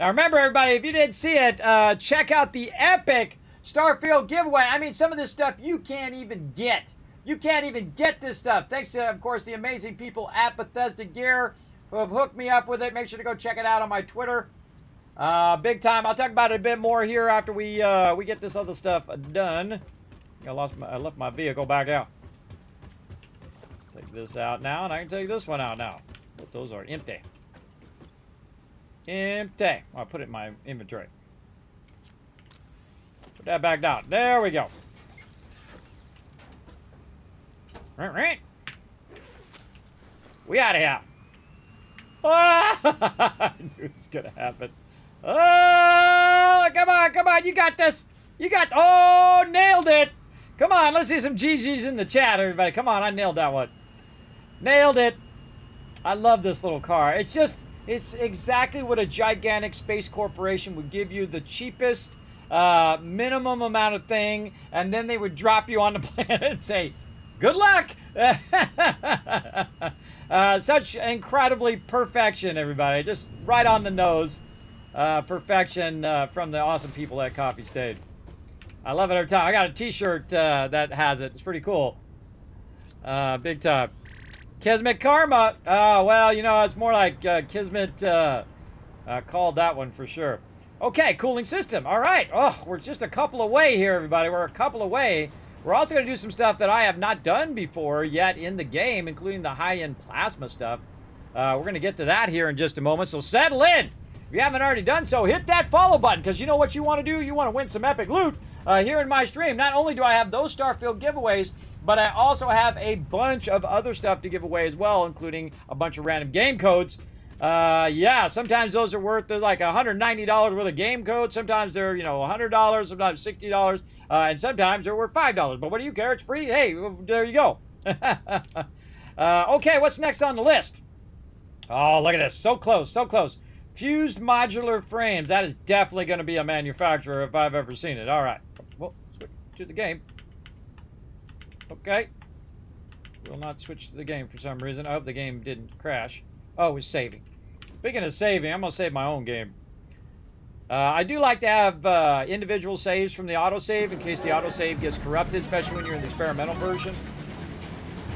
Now, remember, everybody, if you didn't see it, check out the epic Starfield giveaway. I mean, some of this stuff you can't even get. You can't even get this stuff. Thanks to, of course, the amazing people at Bethesda Gear who have hooked me up with it. Make sure to go check it out on my Twitter. Big time. I'll talk about it a bit more here after we get this other stuff done. I left my vehicle back out. Take this out now, and I can take this one out now. But those are empty. Empty. I'll put it in my inventory. Put that back down. There we go. We out of here. I knew it was gonna happen. Oh, come on, you got this. Nailed it. Come on, let's see some GGs in the chat, everybody. Come on, I nailed that one. Nailed it. I love this little car. It's exactly what a gigantic space corporation would give you, the cheapest, minimum amount of thing, and then they would drop you on the planet and say, good luck. Such incredibly perfection, everybody. Just right on the nose. Perfection from the awesome people at Coffee State. I love it every time. I got a t-shirt that has it. It's pretty cool. Big time. Kismet Karma. Well, it's more like Kismet called that one for sure. Okay, cooling system. All right. Oh, we're just a couple away here, everybody. We're a couple away. We're also going to do some stuff that I have not done before yet in the game, including the high-end plasma stuff. We're going to get to that here in just a moment, so settle in. If you haven't already done so, hit that follow button, because you know what you want to do? You want to win some epic loot here in my stream. Not only do I have those Starfield giveaways, but I also have a bunch of other stuff to give away as well, including a bunch of random game codes. Yeah, sometimes those are worth like $190 worth of game codes. Sometimes they're, $100, sometimes $60, and sometimes they're worth $5. But what do you care? It's free. Hey, there you go. Okay, what's next on the list? Oh, look at this. So close, so close. Fused modular frames. That is definitely going to be a manufacturer if I've ever seen it. All right. Well, switch to the game. Okay. Will not switch to the game for some reason. I hope the game didn't crash. Oh, it's saving. Speaking of saving, I'm going to save my own game. I do like to have individual saves from the autosave in case the autosave gets corrupted, especially when you're in the experimental version.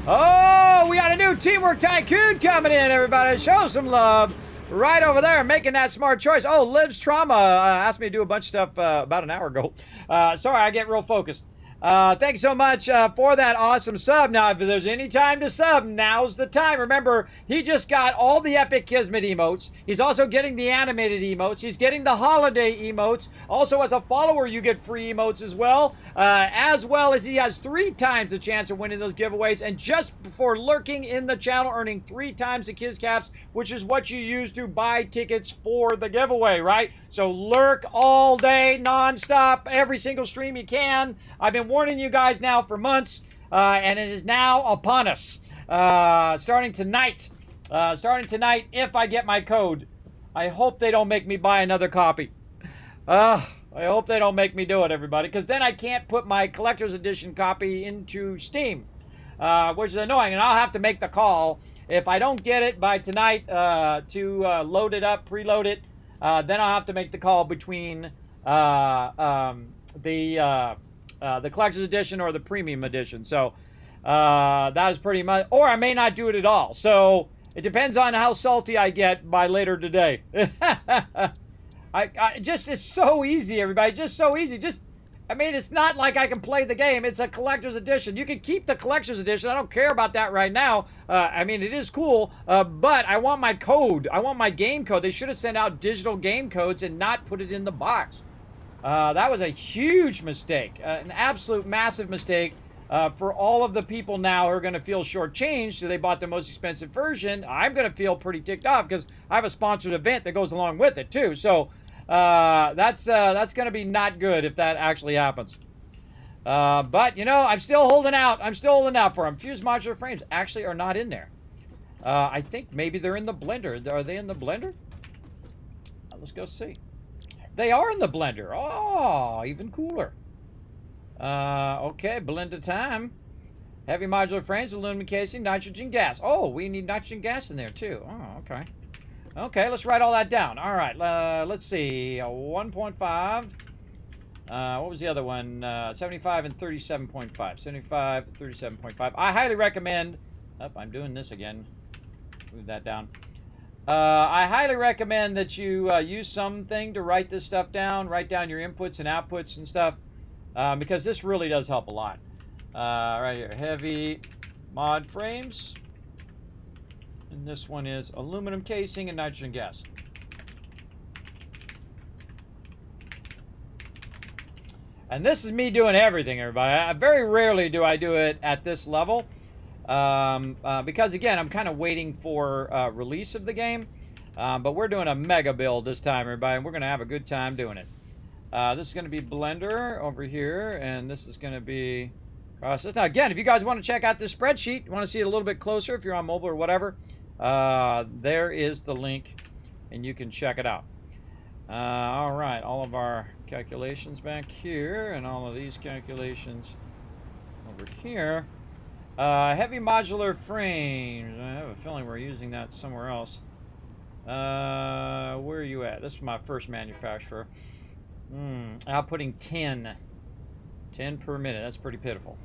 Oh, we got a new Teamwork Tycoon coming in, everybody. Show some love. Right over there, making that smart choice. Oh, Liv's Trauma asked me to do a bunch of stuff about an hour ago. Sorry, I get real focused. Thanks so much for that awesome sub. Now, if there's any time to sub, now's the time. Remember, he just got all the epic Kismet emotes. He's also getting the animated emotes. He's getting the holiday emotes. Also, as a follower, you get free emotes as well as he has 3 times the chance of winning those giveaways. And just for lurking in the channel, earning 3 times the Kiz Caps, which is what you use to buy tickets for the giveaway, right? So lurk all day, nonstop, every single stream you can. I've been warning you guys now for months, and it is now upon us. Starting tonight, Starting tonight, if I get my code. I hope they don't make me buy another copy. I hope they don't make me do it, everybody, because then I can't put my collector's edition copy into Steam, which is annoying, and I'll have to make the call. If I don't get it by tonight to load it up, preload it, then I'll have to make the call between the collector's edition or the premium edition. So that is pretty much, or I may not do it at all. So it depends on how salty I get by later today. I just, it's so easy, everybody. Just so easy. I mean, it's not like I can play the game. It's a collector's edition. You can keep the collector's edition. I don't care about that right now. I mean, it is cool, but I want my code. I want my game code. They should have sent out digital game codes and not put it in the box. That was a huge mistake, an absolute massive mistake. For all of the people now who are going to feel shortchanged, so they bought the most expensive version. I'm going to feel pretty ticked off because I have a sponsored event that goes along with it too. So that's going to be not good if that actually happens. But you know, I'm still holding out. I'm still holding out for them. Fused modular frames actually are not in there. I think maybe they're in the blender. Are they in the blender? Let's go see. They are in the blender. Oh, even cooler. Okay, blender time. Heavy modular frames, aluminum casing, nitrogen gas. Oh, we need nitrogen gas in there too. Oh, okay. Okay, let's write all that down. All right, let's see. 1.5. What was the other one? 75 and 37.5. 75 and 37.5. I highly recommend. Oh, I'm doing this again. Move that down. I highly recommend that you use something to write this stuff down. Write down your inputs and outputs and stuff. Because this really does help a lot. Right here, heavy mod frames. And this one is aluminum casing and nitrogen gas. And this is me doing everything, everybody. Very rarely do I do it at this level. Because, again, I'm kind of waiting for release of the game. But we're doing a mega build this time, everybody. And we're going to have a good time doing it. This is going to be Blender over here, and this is going to be process. Now, again, if you guys want to check out this spreadsheet, you want to see it a little bit closer, if you're on mobile or whatever, there is the link, and you can check it out. All right, all of our calculations back here, and all of these calculations over here. Heavy modular frames. I have a feeling we're using that somewhere else. Where are you at? This is my first manufacturer. Outputting 10 per minute. That's pretty pitiful.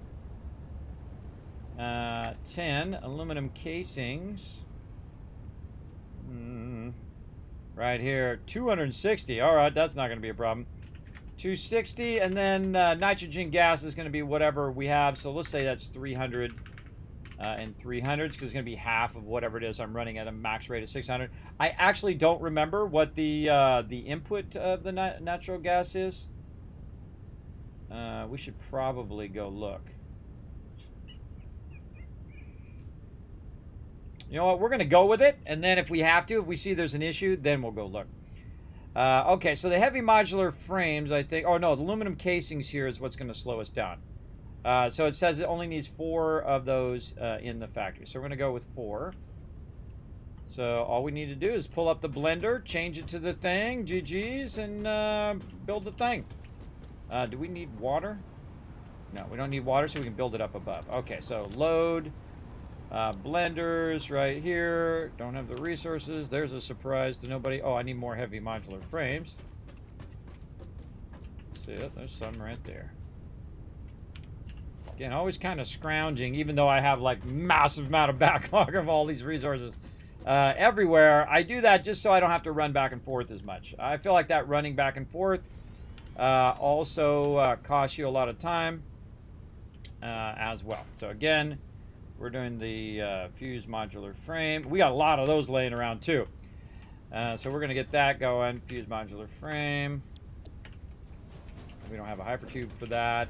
10 aluminum casings. Right here, 260. All right, that's not going to be a problem. 260, and then nitrogen gas is going to be whatever we have. So let's say that's 300 and 300s, because it's going to be half of whatever it is I'm running at a max rate of 600. I actually don't remember what the input of the natural gas is. We should probably go look. You know what? We're going to go with it, and then if we have to, if we see there's an issue, then we'll go look. Okay, so the heavy modular frames, I think. Oh no, the aluminum casings here is what's going to slow us down. So it says it only needs 4 of those in the factory. So we're going to go with 4. So all we need to do is pull up the blender, change it to the thing, GG's, and build the thing. Do we need water? No, we don't need water, so we can build it up above. Okay, so load, blenders right here. Don't have the resources. There's a surprise to nobody. Oh, I need more heavy modular frames. See it? There's some right there. Again, always kind of scrounging, even though I have like massive amount of backlog of all these resources everywhere. I do that just so I don't have to run back and forth as much. I feel like that running back and forth also costs you a lot of time as well. So again, we're doing the fused modular frame. We got a lot of those laying around too. So we're going to get that going. Fused modular frame. We don't have a hypertube for that.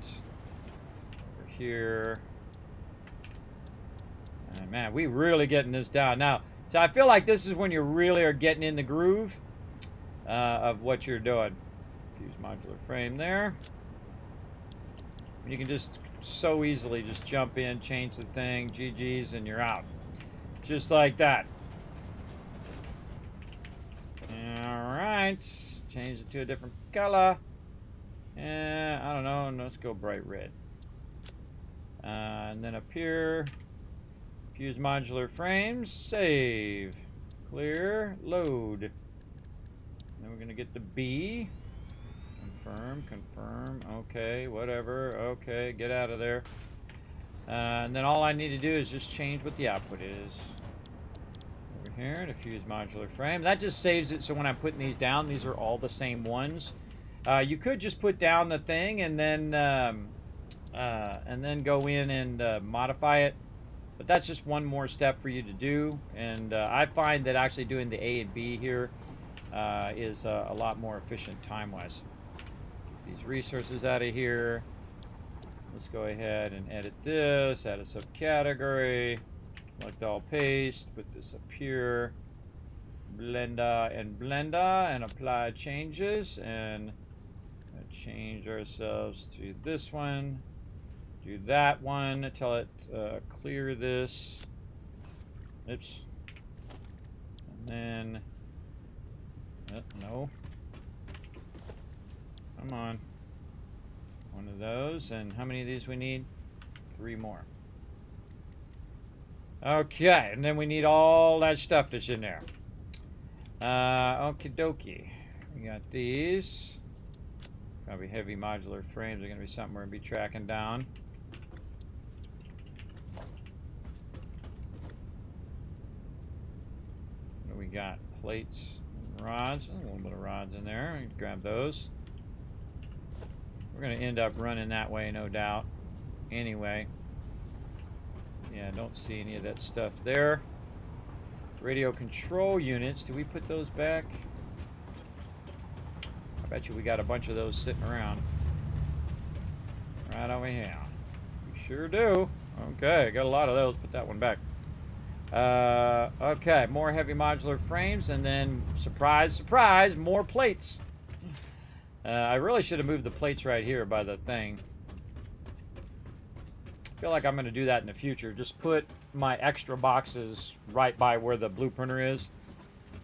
Here. Man, we really getting this down now. So I feel like this is when you really are getting in the groove of what you're doing. Fuse modular frame there. You can just so easily just jump in, change the thing, GG's, and you're out. Just like that. point. Change it to a different color. I don't know. Let's go bright red. And then up here, fuse modular frames. Save. Clear. Load. Then we're going to get the B. Confirm. Confirm. Okay. Whatever. Okay. Get out of there. And then all I need to do is just change what the output is. Over here to fuse modular frame. That just saves it so when I'm putting these down, these are all the same ones. You could just put down the thing and then go in and modify it. But that's just one more step for you to do. And I find that actually doing the A and B here is a lot more efficient time-wise. Get these resources out of here. Let's go ahead and edit this, add a subcategory, select all paste, put this up here, blender and apply changes, and change ourselves to this one, do that one, tell it clear this, oops, and then, no, come on. One of those, and how many of these we need? 3 more. Okay, and then we need all that stuff that's in there. Okie dokie. We got these. Probably heavy modular frames are going to be something we're going to be tracking down. What do we got? Plates and rods. A little bit of rods in there. Grab those. We're going to end up running that way, no doubt. Anyway. Yeah, don't see any of that stuff there. Radio control units. Do we put those back? I bet you we got a bunch of those sitting around. Right over here. We sure do. Okay, got a lot of those. Put that one back. Okay, more heavy modular frames. And then, surprise, surprise, more plates. I really should have moved the plates right here by the thing. I feel like I'm going to do that in the future. Just put my extra boxes right by where the blueprinter is.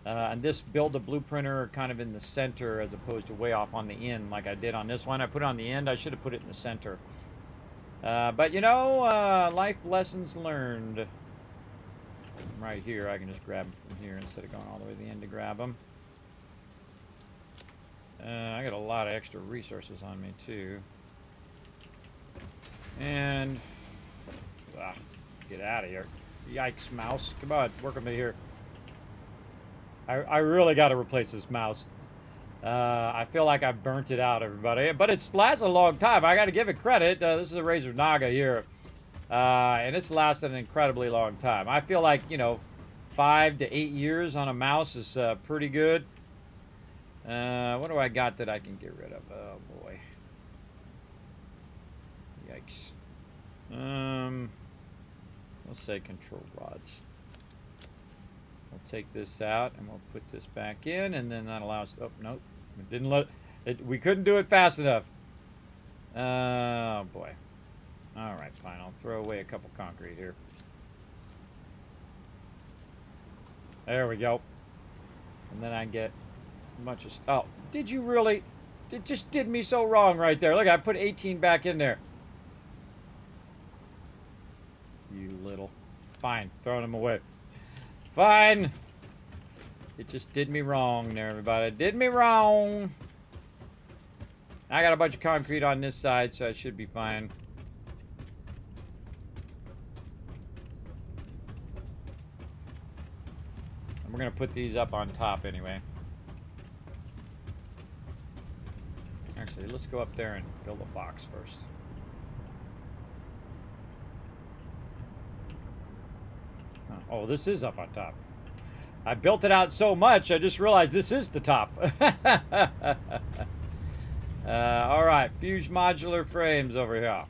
And this build the blueprinter kind of in the center as opposed to way off on the end like I did on this one. I put it on the end. I should have put it in the center. But you know, life lessons learned. Right here, I can just grab them from here instead of going all the way to the end to grab them. I got a lot of extra resources on me too. And get out of here. Yikes, mouse. Come on, work with me here. I really got to replace this mouse. I feel like I've burnt it out, everybody. But it's lasted a long time. I got to give it credit. This is a Razer Naga here. And it's lasted an incredibly long time. I feel like, you know, 5 to 8 years on a mouse is pretty good. What do I got that I can get rid of? Oh, boy. Yikes. Let's say control rods. We'll take this out and we'll put this back in, and then that allows. Oh, nope. It didn't let it. We couldn't do it fast enough. Oh, boy. All right, fine. I'll throw away a couple concrete here. There we go. And then I get a bunch of stuff. Oh, did you really? It just did me so wrong right there. Look, I put 18 back in there. You little. Fine. Throwing them away. Fine. It just did me wrong there, everybody. It did me wrong. I got a bunch of concrete on this side, so I should be fine. And we're going to put these up on top anyway. Actually, let's go up there and build a box first. Oh, this is up on top. I built it out so much, I just realized this is the top. All right, fuse modular frames over here.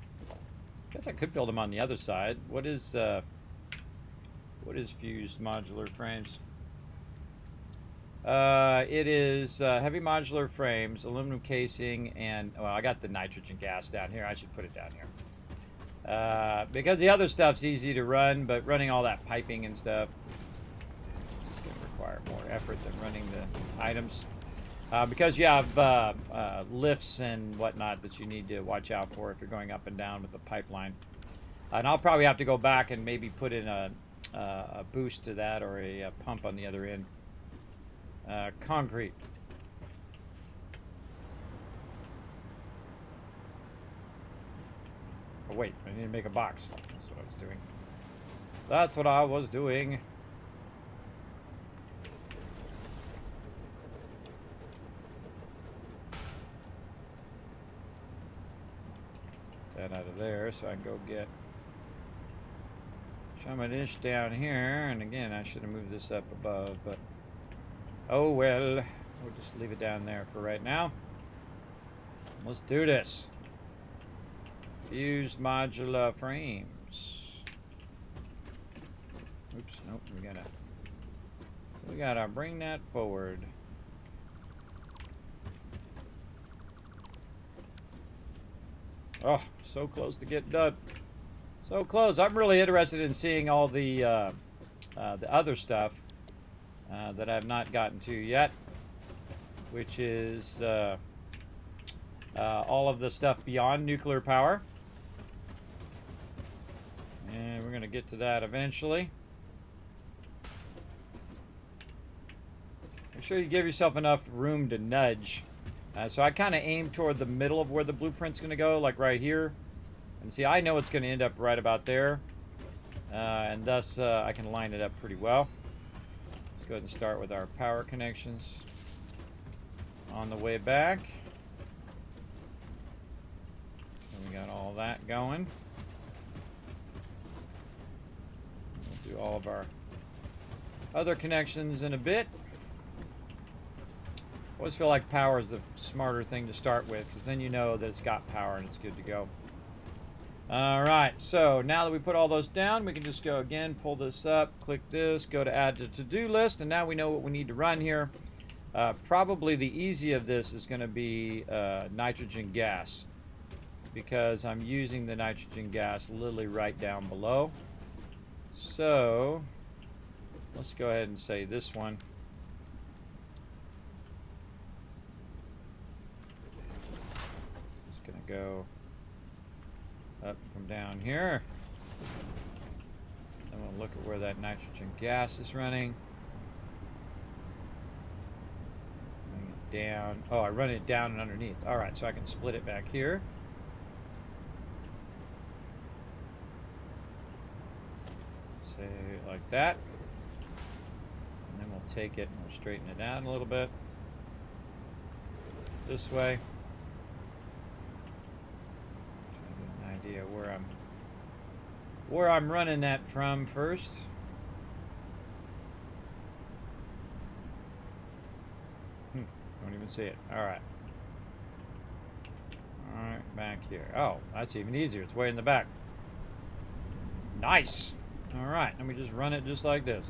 Guess I could build them on the other side. What is fused modular frames? It is heavy modular frames, aluminum casing, and well, I got the nitrogen gas down here. I should put it down here. Because the other stuff's easy to run, but running all that piping and stuff is going to require more effort than running the items. because you have lifts and whatnot that you need to watch out for if you're going up and down with the pipeline. And I'll probably have to go back and maybe put in a boost to that, or a pump on the other end. Concrete. Oh wait, I need to make a box. That's what I was doing. That's what I was doing. That out of there so I can go get some of this down here. And again, I should have moved this up above, but oh well. We'll just leave it down there for right now. Let's do this. Fused modular frames. Oops, nope, we gotta bring that forward. Oh, so close to get done. So close. I'm really interested in seeing all the other stuff that I've not gotten to yet, which is all of the stuff beyond nuclear power. And we're going to get to that eventually. Make sure you give yourself enough room to nudge. So I kind of aim toward the middle of where the blueprint's going to go, like right here. And see, I know it's going to end up right about there. And thus, I can line it up pretty well. Let's go ahead and start with our power connections on the way back. So we got all that going. We'll do all of our other connections in a bit. I always feel like power is the smarter thing to start with, because then you know that it's got power and it's good to go. Alright, so now that we put all those down, we can just go again, pull this up, click this, go to add to to-do list, and now we know what we need to run here. Probably the easy of this is going to be nitrogen gas, because I'm using the nitrogen gas literally right down below. So let's go ahead and say this one. It's going to go up from down here. Then we'll look at where that nitrogen gas is running. Bring it down. Oh, I run it down and underneath. Alright, so I can split it back here. Say it like that. And then we'll take it and we'll straighten it down a little bit. This way. Idea where I'm running that from first. Don't even see it. Alright, back here. Oh, that's even easier. It's way in the back. Nice. Alright, let me just run it just like this.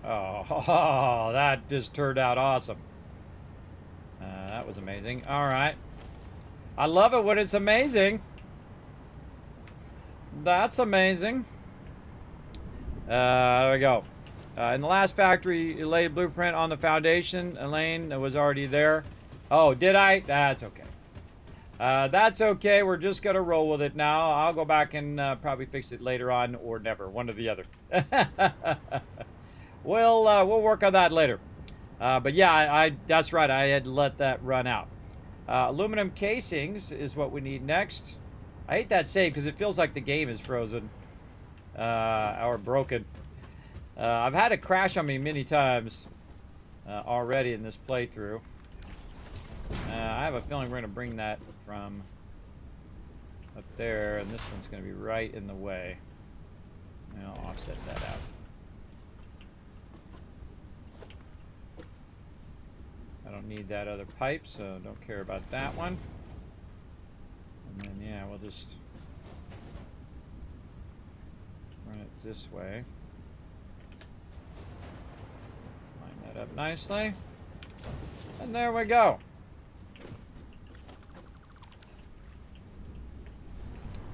Oh, that just turned out awesome. That was amazing. Alright. I love it when it's amazing. That's amazing. There we go. In the last factory, you laid blueprint on the foundation. Elaine, that was already there. Oh, did I? That's okay. That's okay. We're just going to roll with it now. I'll go back and probably fix it later on, or never. One or the other. We'll work on that later. But yeah, that's right. I had to let that run out. Aluminum casings is what we need next. I hate that save because it feels like the game is frozen or broken. I've had it crash on me many times already in this playthrough. I have a feeling we're going to bring that from up there, and this one's going to be right in the way. And I'll offset that out. I don't need that other pipe, so don't care about that one. And then, yeah, we'll just run it this way. Line that up nicely. And there we go.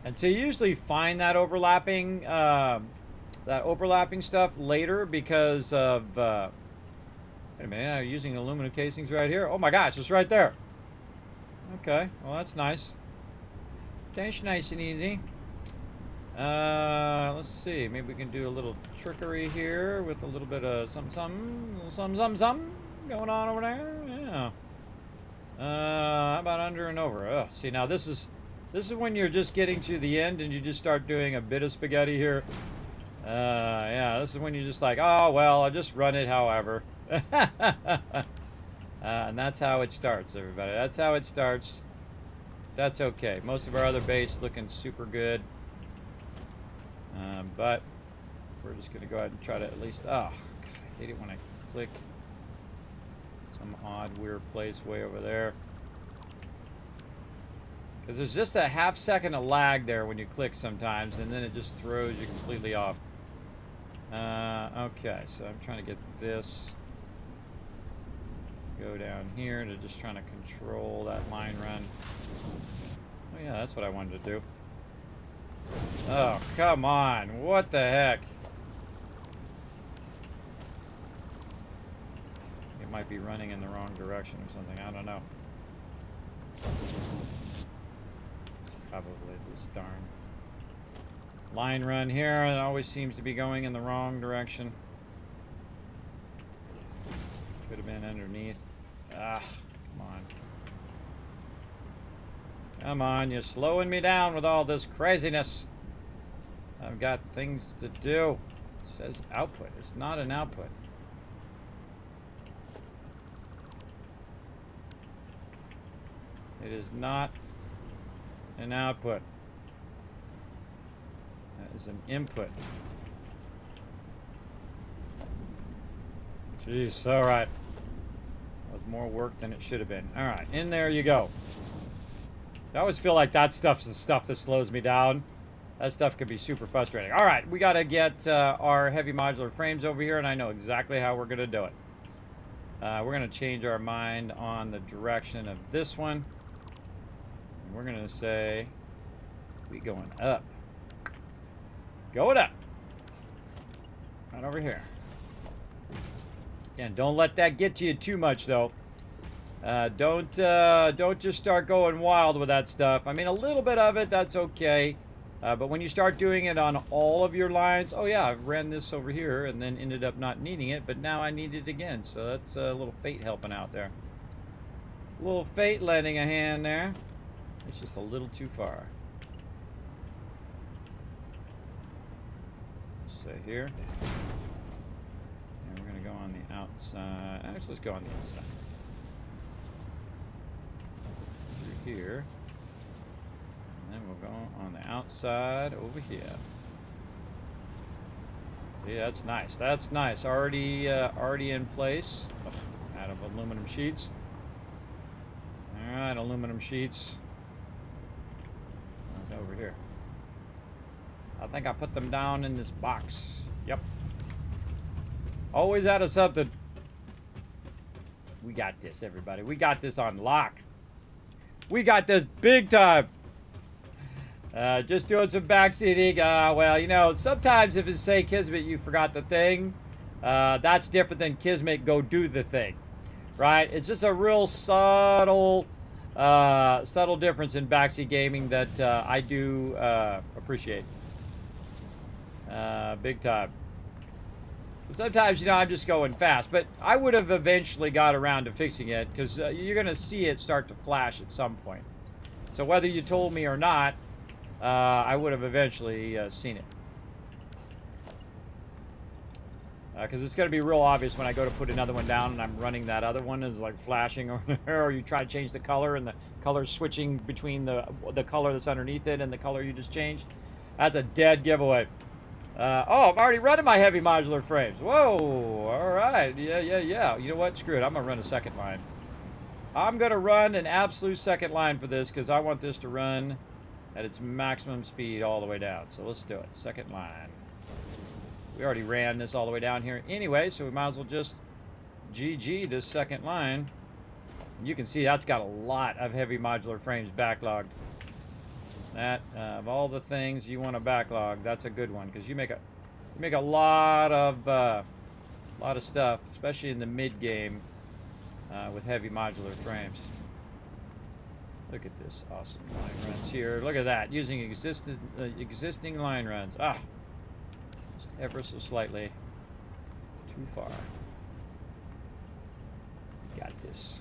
And so you usually find that overlapping, the that overlapping stuff later because of, wait a minute, I'm using aluminum casings right here. Oh my gosh, it's right there. Okay, well that's nice. That's nice and easy. Let's see, maybe we can do a little trickery here with a little bit of something going on over there. Yeah. How about under and over? Oh, see, now this is when you're just getting to the end and you just start doing a bit of spaghetti here. Yeah, this is when you're just like, oh, well, I'll just run it however. And that's how it starts, everybody. That's how it starts. That's okay. Most of our other base looking super good. But we're just going to go ahead and try to at least... Oh, God, I hate it when I click some odd, weird place way over there. Because there's just a half second of lag there when you click sometimes, and then it just throws you completely off. Okay, so I'm trying to get this... Go down here to just trying to control that line run. Oh yeah, that's what I wanted to do. Oh, come on. What the heck? It might be running in the wrong direction or something. I don't know. It's probably this darn line run here. It always seems to be going in the wrong direction. Could have been underneath. Ah, come on. Come on, you're slowing me down with all this craziness. I've got things to do. It says output. It's not an output. It is not an output. That is an input. Jeez, alright. That was more work than it should have been. Alright, in there you go. I always feel like that stuff's the stuff that slows me down. That stuff can be super frustrating. Alright, we gotta get our heavy modular frames over here, and I know exactly how we're gonna do it. We're gonna change our mind on the direction of this one. And we're gonna say, we going up. Going up. Right over here. Again, don't let that get to you too much, though. Don't just start going wild with that stuff. I mean, a little bit of it, that's okay. But when you start doing it on all of your lines, oh yeah, I've ran this over here and then ended up not needing it, but now I need it again. So that's a little fate helping out there. A little fate lending a hand there. It's just a little too far. Say here. And we're going to go on the outside. Actually, let's go on the inside. Through here. And then we'll go on the outside over here. Yeah, that's nice. That's nice. Already in place. Oh, out of aluminum sheets. Alright, aluminum sheets. Over here. I think I put them down in this box. Yep. Always out of something. We got this, everybody. We got this on lock. We got this big time. Just doing some backseating. Well, you know, sometimes if it's, say, Kismet, you forgot the thing, that's different than Kismet, go do the thing. Right? It's just a real subtle difference in backseat gaming that I do appreciate. Big time. Sometimes, you know, I'm just going fast, but I would have eventually got around to fixing it because you're going to see it start to flash at some point. So whether you told me or not, I would have eventually seen it. Because it's going to be real obvious when I go to put another one down and I'm running that other one is like flashing over there, or you try to change the color and the color's switching between the color that's underneath it and the color you just changed. That's a dead giveaway. Oh, I'm already running my heavy modular frames. Whoa, all right. Yeah. You know what? Screw it. I'm going to run a second line. I'm going to run an absolute second line for this because I want this to run at its maximum speed all the way down. So let's do it. Second line. We already ran this all the way down here anyway, so we might as well just GG this second line. You can see that's got a lot of heavy modular frames backlogged. That, of all the things you want to backlog, that's a good one, because you make a Make a lot of stuff, especially in the mid game with heavy modular frames. Look at this awesome line runs here. Look at that, using existing line runs. Ah, just ever so slightly too far. Got this.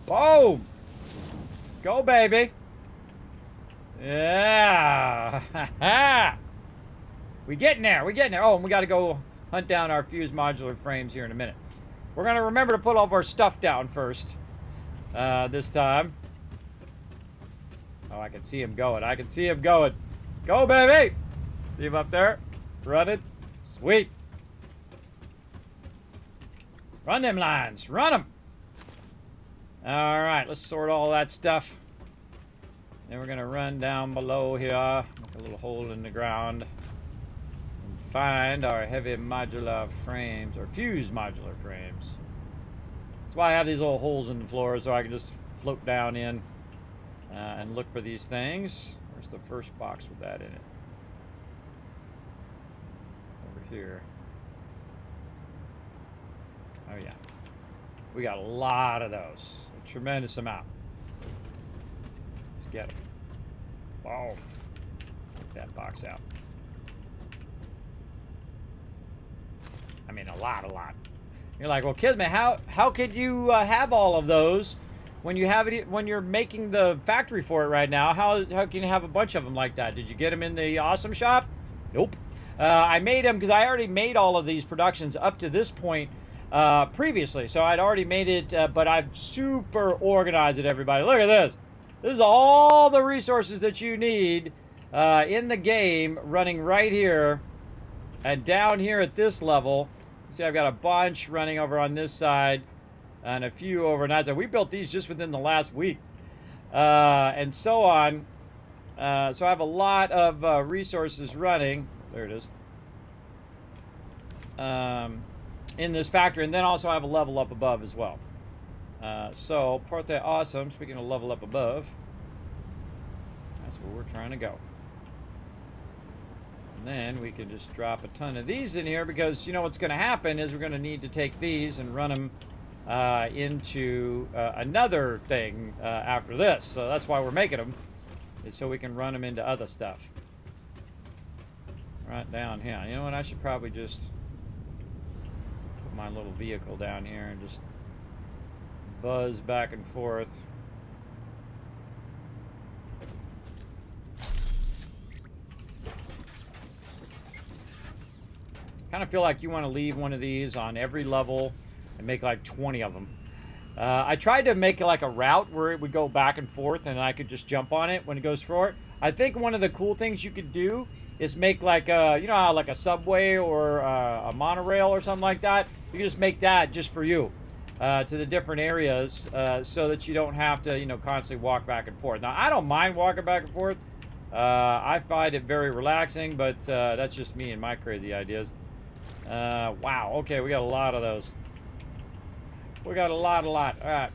Boom! Go, baby! Yeah! We getting there. We getting there. Oh, and we got to go hunt down our fused modular frames here in a minute. We're going to remember to put all of our stuff down first this time. Oh, I can see him going. I can see him going. Go, baby! See him up there? Run it. Sweet. Run them lines. Run them. All right, let's sort all that stuff. Then we're going to run down below here, make a little hole in the ground, and find our heavy modular frames, or fused modular frames. That's why I have these little holes in the floor, so I can just float down in and look for these things. Where's the first box with that in it? Over here. Oh yeah. We got a lot of those. A tremendous amount. Let's get them. Oh. Get that box out. I mean, a lot. You're like, well, Kismet, how could you have all of those when you have it when you're making the factory for it right now? How can you have a bunch of them like that? Did you get them in the awesome shop? Nope. I made them because I already made all of these productions up to this point previously, so I'd already made it, but I've super organized it. Everybody, look at this. This is all the resources that you need in the game, running right here and down here at this level. See, I've got a bunch running over on this side and a few over on that side. We built these just within the last week, and so on. So I have a lot of resources running. There it is. In this factory, and then also I have a level up above as well. So Parte awesome. Speaking of level up above, that's where we're trying to go. And then we can just drop a ton of these in here, because you know what's going to happen is we're going to need to take these and run them into another thing after this. So that's why we're making them, is so we can run them into other stuff. Right down here. You know what? I should probably just put my little vehicle down here and just buzz back and forth. Kind of feel like you want to leave one of these on every level and make like 20 of them. I tried to make like a route where it would go back and forth and I could just jump on it when it goes for it. I think one of the cool things you could do is make like a, you know how like a subway or a monorail or something like that. You can just make that just for you to the different areas so that you don't have to, you know, constantly walk back and forth. Now, I don't mind walking back and forth. I find it very relaxing, but that's just me and my crazy ideas. Wow, okay, we got a lot of those. We got a lot. All right.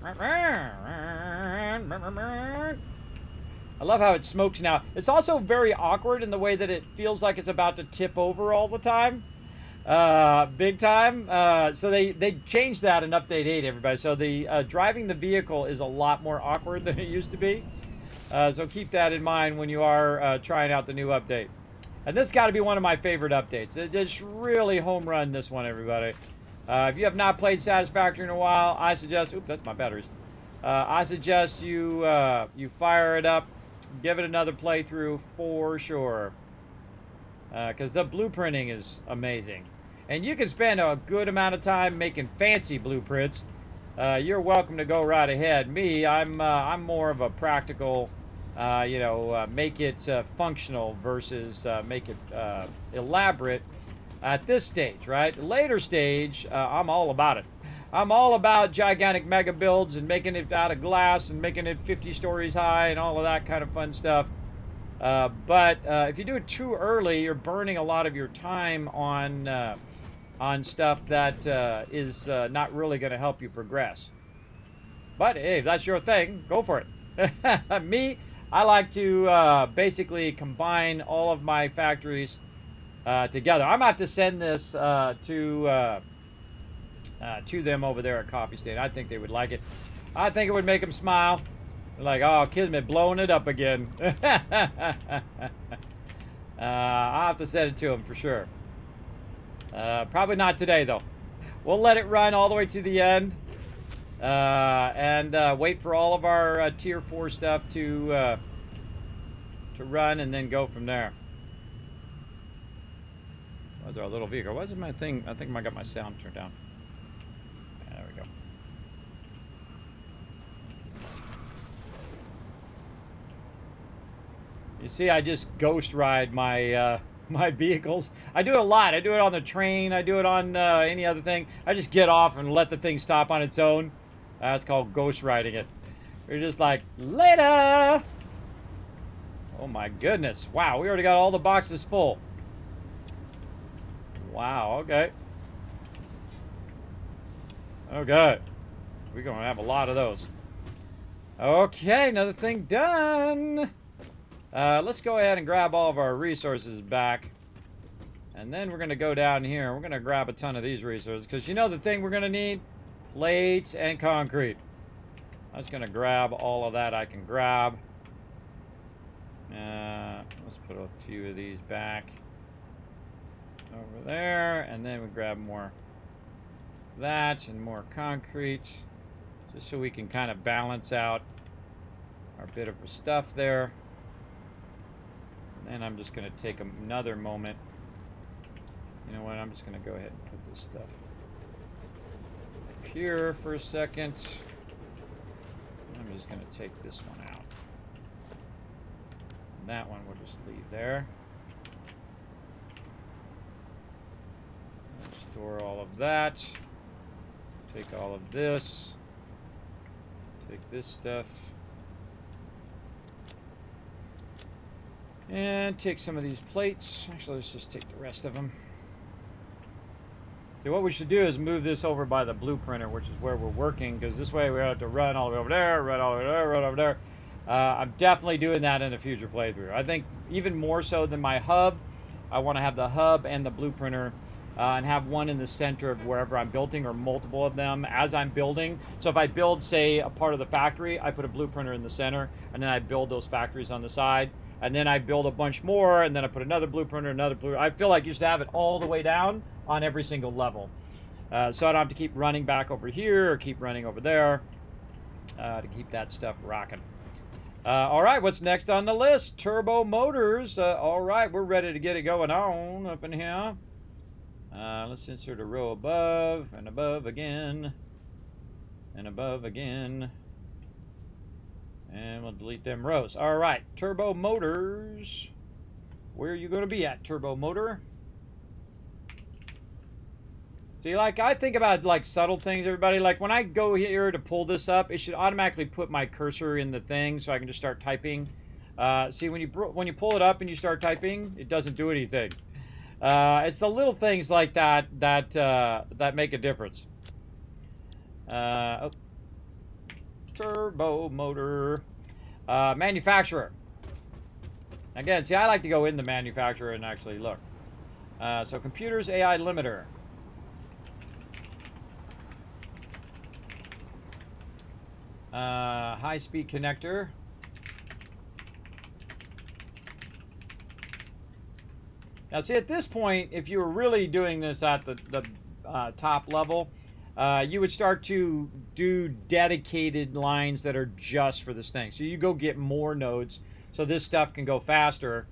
I love how it smokes now. It's also very awkward in the way that it feels like it's about to tip over all the time. Big time. So they changed that in Update 8, everybody. So the driving the vehicle is a lot more awkward than it used to be. So keep that in mind when you are trying out the new update. And this got to be one of my favorite updates. It's really home run, this one, everybody. If you have not played Satisfactory in a while, I suggest... Oops, that's my batteries. I suggest you fire it up. Give it another playthrough for sure. Because the blueprinting is amazing. And you can spend a good amount of time making fancy blueprints. You're welcome to go right ahead. Me, I'm more of a practical... make it functional versus make it elaborate at this stage, right? Later stage, I'm all about it. I'm all about gigantic mega builds and making it out of glass and making it 50 stories high and all of that kind of fun stuff. But if you do it too early, you're burning a lot of your time on stuff that is not really going to help you progress. But hey, if that's your thing, go for it. Me, I like to basically combine all of my factories together. I'm gonna have to send this to them over there at Coffee State. I think they would like it. I think it would make them smile. They're like, oh, Kismet blowing it up again. I'll have to send it to them for sure. Probably not today, though. We'll let it run all the way to the end. And wait for all of our Tier 4 stuff to run and then go from there. Where's our little vehicle? What's my thing? I think I got my sound turned down. There we go. You see, I just ghost ride my my vehicles. I do it a lot. I do it on the train. I do it on any other thing. I just get off and let the thing stop on its own. That's called ghost riding it. We're just like, later! Oh my goodness. Wow, we already got all the boxes full. Wow, okay. Okay. We're going to have a lot of those. Okay, another thing done. Let's go ahead and grab all of our resources back. And then we're going to go down here. We're going to grab a ton of these resources. Because you know the thing we're going to need? Plates and concrete. I'm just going to grab all of that I can grab. Let's put a few of these back over there. And then we grab more of that and more concrete. Just so we can kind of balance out our bit of stuff there. And I'm just going to take another moment. You know what? I'm just going to go ahead and put this stuff up here for a second. I'm just going to take this one out. And that one we'll just leave there. Store all of that. Take all of this. Take this stuff. And take some of these plates. Actually, let's just take the rest of them. So what we should do is move this over by the blueprinter, which is where we're working, because this way we have to run all the way over there, run all the way there, run over there. I'm definitely doing that in a future playthrough. I think even more so than my hub, I want to have the hub and the blueprinter and have one in the center of wherever I'm building, or multiple of them as I'm building. So if I build, say, a part of the factory, I put a blueprinter in the center, and then I build those factories on the side. And then I build a bunch more, and then I put another blueprinter, another blueprinter. I feel like you should have it all the way down on every single level. So I don't have to keep running back over here or keep running over there to keep that stuff rocking. All right, what's next on the list? Turbo motors. All right, we're ready to get it going on up in here. Let's insert a row above, and above again, and above again. And we'll delete them rows. All right, turbo motors. Where are you going to be at, turbo motor? See, like, I think about, like, subtle things, everybody. Like, when I go here to pull this up, it should automatically put my cursor in the thing so I can just start typing. See, when you pull it up and you start typing, it doesn't do anything. It's the little things like that that make a difference. Oh. Turbo motor. Manufacturer. Again, see, I like to go in the manufacturer and actually look. So computers, AI limiter. High-speed connector. Now, see, at this point, if you were really doing this at the top level, you would start to do dedicated lines that are just for this thing. So you go get more nodes so this stuff can go faster.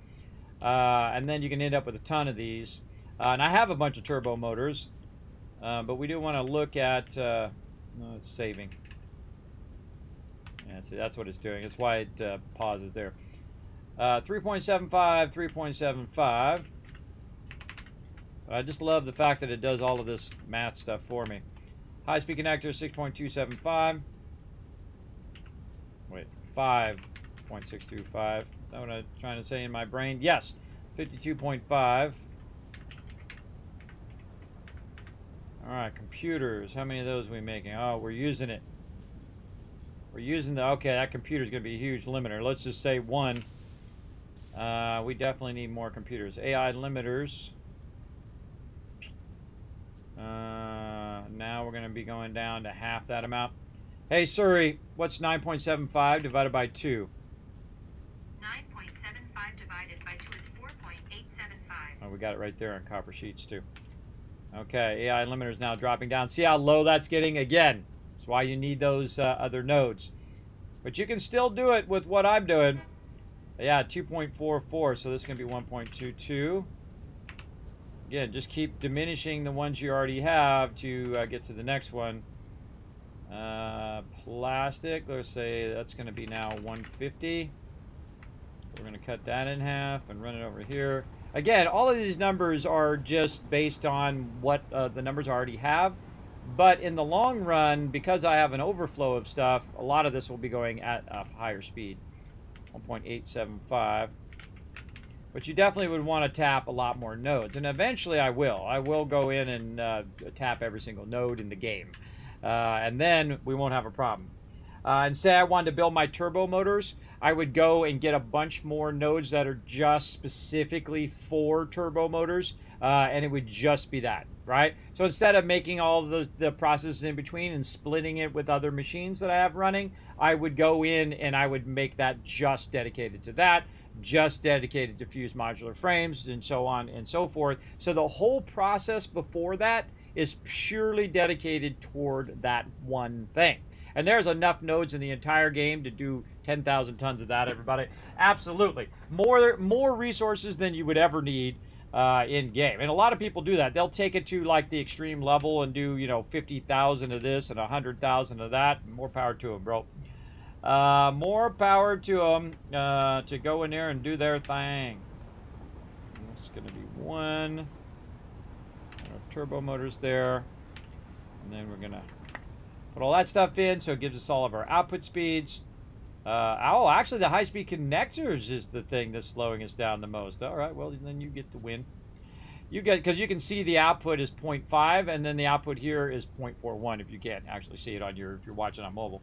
And then you can end up with a ton of these. And I have a bunch of turbo motors. But we do want to look at... no, it's saving. Yeah, see, that's what it's doing. That's why it pauses there. 3.75, 3.75. I just love the fact that it does all of this math stuff for me. High-speed connector, 6.275. Wait, 5.625. Is that what I'm trying to say in my brain? Yes, 52.5. All right, computers. How many of those are we making? Oh, we're using it. We're using the... Okay, that computer's going to be a huge limiter. Let's just say 1. We definitely need more computers. AI limiters. to be going down to half that amount. Hey, Suri, what's 9.75 divided by 2? 9.75 divided by 2 is 4.875. Oh, we got it right there on copper sheets, too. Okay, AI limiter is now dropping down. See how low that's getting? Again, that's why you need those other nodes. But you can still do it with what I'm doing. Yeah, 2.44, so this is going to be 1.22. Again, just keep diminishing the ones you already have to get to the next one. Plastic, let's say that's going to be now 150. We're going to cut that in half and run it over here. Again, all of these numbers are just based on what the numbers I already have. But in the long run, because I have an overflow of stuff, a lot of this will be going at a higher speed. 1.875. But you definitely would want to tap a lot more nodes. And eventually I will. I will go in and tap every single node in the game. And then we won't have a problem. And say I wanted to build my turbo motors, I would go and get a bunch more nodes that are just specifically for turbo motors. And it would just be that, right? So instead of making all of the processes in between and splitting it with other machines that I have running, I would go in and I would make that just dedicated to that, just dedicated to fused modular frames, and so on and so forth. So the whole process before that is purely dedicated toward that one thing. And there's enough nodes in the entire game to do 10,000 tons of that, everybody. Absolutely. More resources than you would ever need in game. And a lot of people do that. They'll take it to like the extreme level and do, 50,000 of this and 100,000 of that. More power to them, bro. More power to them to go in there and do their thing. This is going to be one. Turbo motors there. And then we're going to put all that stuff in so it gives us all of our output speeds. Oh, actually the high-speed connectors is the thing that's slowing us down the most. All right, well, then you get the win. You get, because you can see the output is 0.5 and then the output here is 0.41 if you can't actually see it on if you're watching on mobile.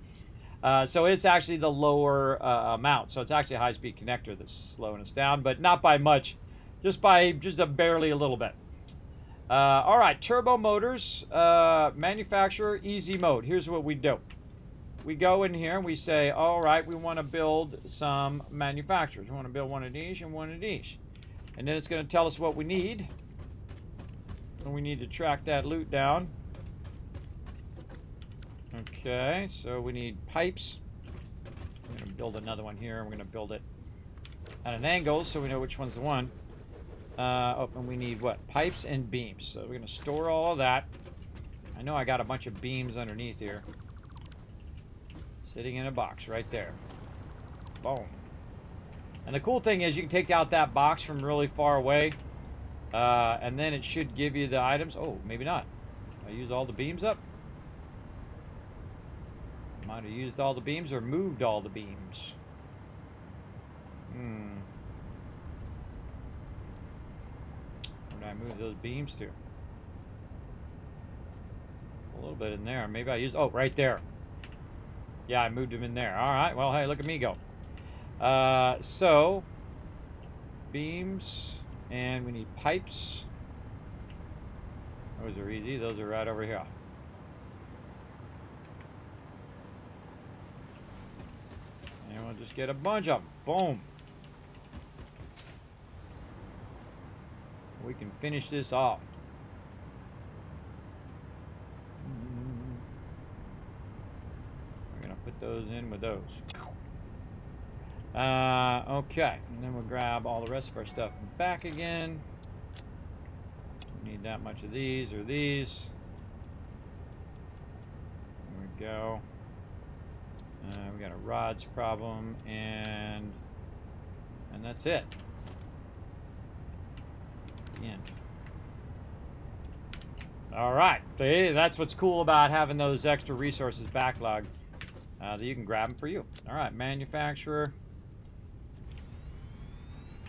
So it's actually the lower amount. So it's actually a high-speed connector that's slowing us down, but not by much, just barely a little bit. All right, turbo motors, manufacturer, easy mode. Here's what we do. We go in here and we say, all right, we want to build some manufacturers. We want to build one of these and one of these. And then it's going to tell us what we need. And we need to track that loot down. Okay, so we need pipes. We're going to build another one here. We're going to build it at an angle so we know which one's the one. And we need what? Pipes and beams. So we're going to store all of that. I know I got a bunch of beams underneath here. Sitting in a box right there. Boom. And the cool thing is you can take out that box from really far away. And then it should give you the items. Oh, maybe not. I use all the beams up. Might have used all the beams or moved all the beams. Where did I move those beams to? A little bit in there. Maybe I used... Oh, right there. Yeah, I moved them in there. All right. Well, hey, look at me go. So, beams, and we need pipes. Those are easy. Those are right over here. And we'll just get a bunch of them. Boom. We can finish this off. We're going to put those in with those. Okay. And then we'll grab all the rest of our stuff back again. Don't need that much of these or these. There we go. We got a rods problem, and that's it. The end. All right. See, that's what's cool about having those extra resources backlogged. That you can grab them for you. All right, manufacturer.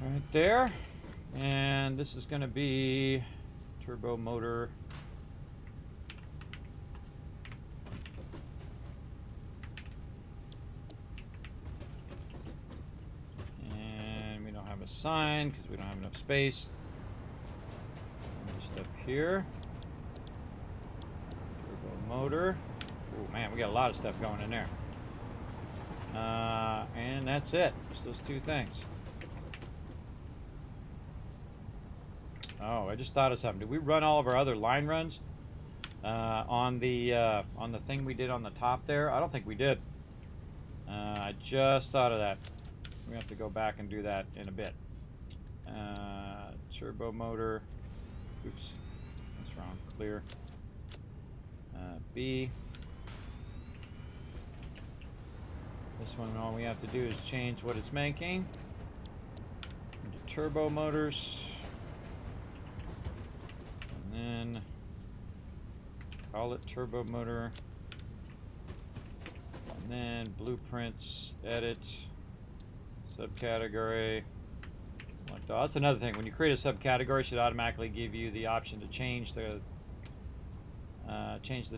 Right there. And this is going to be turbo motor. And we don't have a sign because we don't have enough space. Just up here. Turbo motor. Oh man, we got a lot of stuff going in there. And that's it. Just those two things. Oh, I just thought of something. Did we run all of our other line runs on the thing we did on the top there? I don't think we did. I just thought of that. We have to go back and do that in a bit. Turbo motor. Oops, that's wrong. Clear. B. This one, all we have to do is change what it's making into turbo motors. And then call it turbo motor. And then blueprints, edit, subcategory. That's another thing. When you create a subcategory, it should automatically give you the option to change the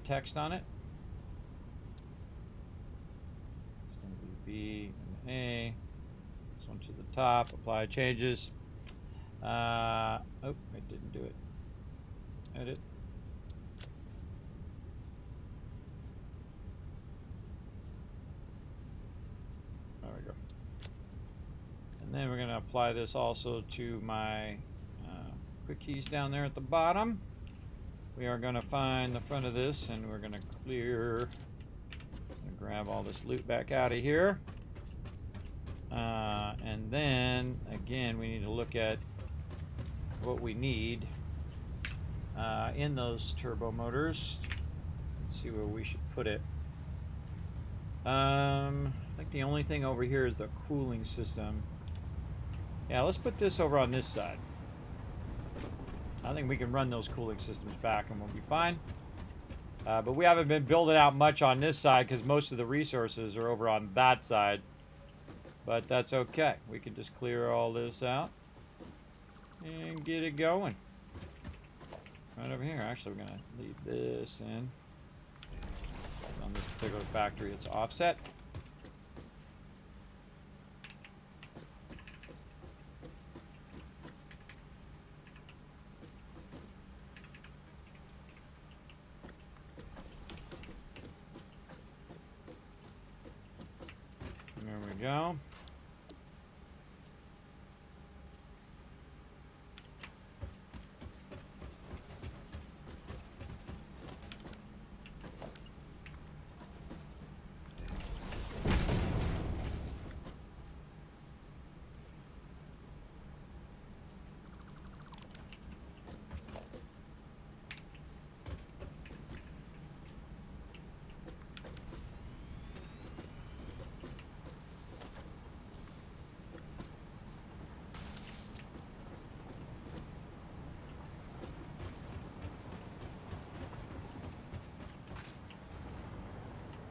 text on it. It's going to be B and A. This one to the top. Apply changes. Oh, it didn't do it. Edit. There we go. And then we're going to apply this also to my quick keys down there at the bottom. We are going to find the front of this and we're going to clear and grab all this loot back out of here. And then again, we need to look at what we need in those turbo motors. Let's see where we should put it. I think the only thing over here is the cooling system. Yeah, let's put this over on this side. I think we can run those cooling systems back and we'll be fine. But we haven't been building out much on this side because most of the resources are over on that side. But that's okay. We can just clear all this out and get it going. Right over here. Actually, we're going to leave this in. On this particular factory, it's offset. There we go.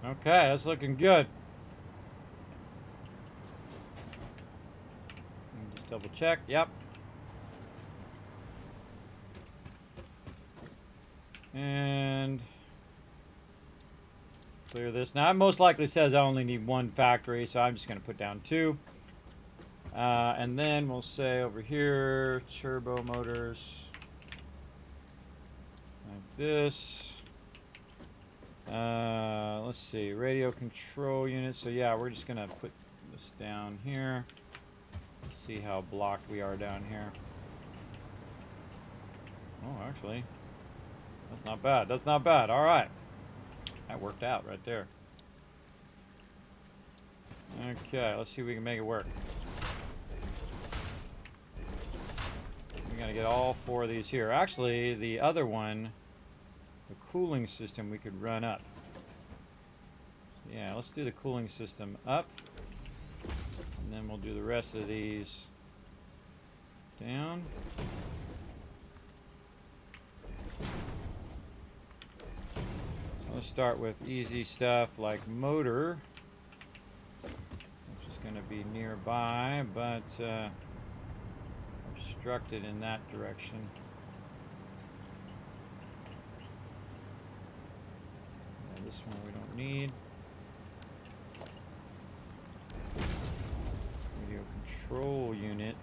Okay, that's looking good. Just double check. Yep. And clear this. Now, it most likely says I only need one factory, so I'm just going to put down 2. And then we'll say over here, turbo motors. Like this. Let's see, radio control unit. So yeah, we're just gonna put this down here. Let's see how blocked we are down here. Oh, actually, that's not bad. That's not bad. All right, that worked out right there. Okay, let's see if we can make it work. We gotta get all 4 of these here. Actually, the other one, the cooling system, we could run up. Yeah, let's do the cooling system up. And then we'll do the rest of these down. So let's start with easy stuff like motor, which is going to be nearby, but obstructed in that direction. This one we don't need. Radio control unit.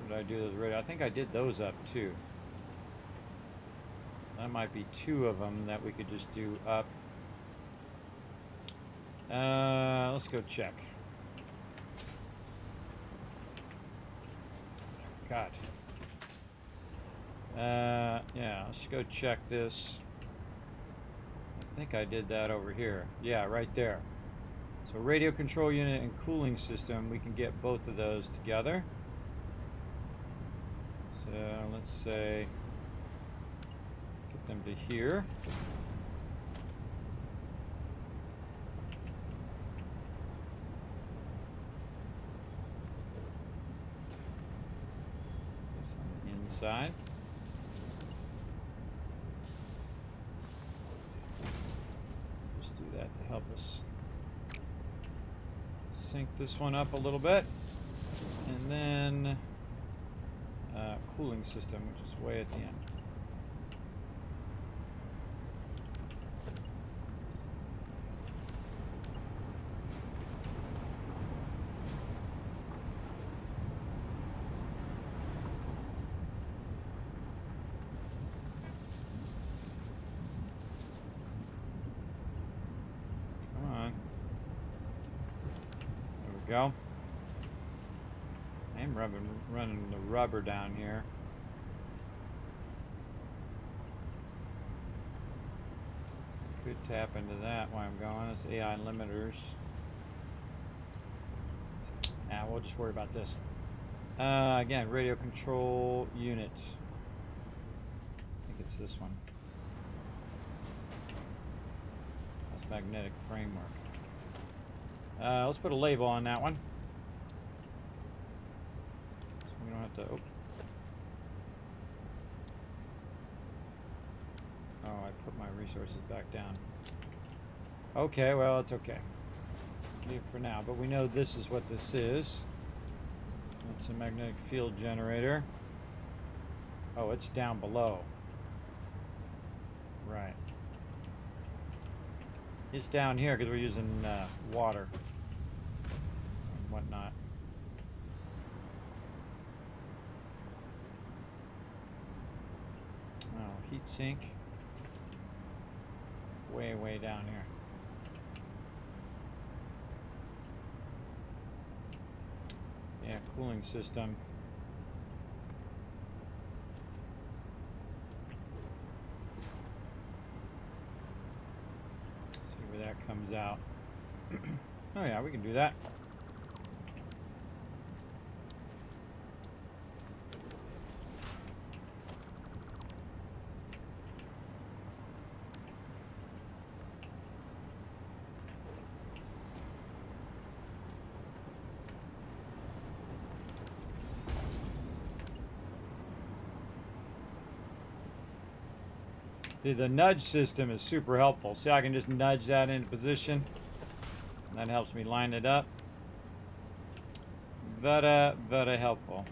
Or did I do those radio? I think I did those up too. That might be 2 of them that we could just do up. Let's go check. God. Yeah, let's go check this. I think I did that over here. Yeah, right there. So radio control unit and cooling system, we can get both of those together. So let's say, get them to here. Inside. Just do that to help us sync this one up a little bit. And then cooling system, which is way at the end. Go. I'm running the rubber down here. Could tap into that while I'm going. It's AI limiters. Nah, we'll just worry about this. Again, radio control unit. I think it's this one. That's magnetic framework. Let's put a label on that one. So we don't have to. Oh, I put my resources back down. Okay, well, it's okay. Leave it for now, but we know this is what this is. It's a magnetic field generator. Oh, it's down below. Right. It's down here because we're using water and whatnot. Oh, heat sink. Way down here. Yeah, cooling system. That comes out. Oh yeah, we can do that. The nudge system is super helpful. See, I can just nudge that into position. And that helps me line it up. Very helpful.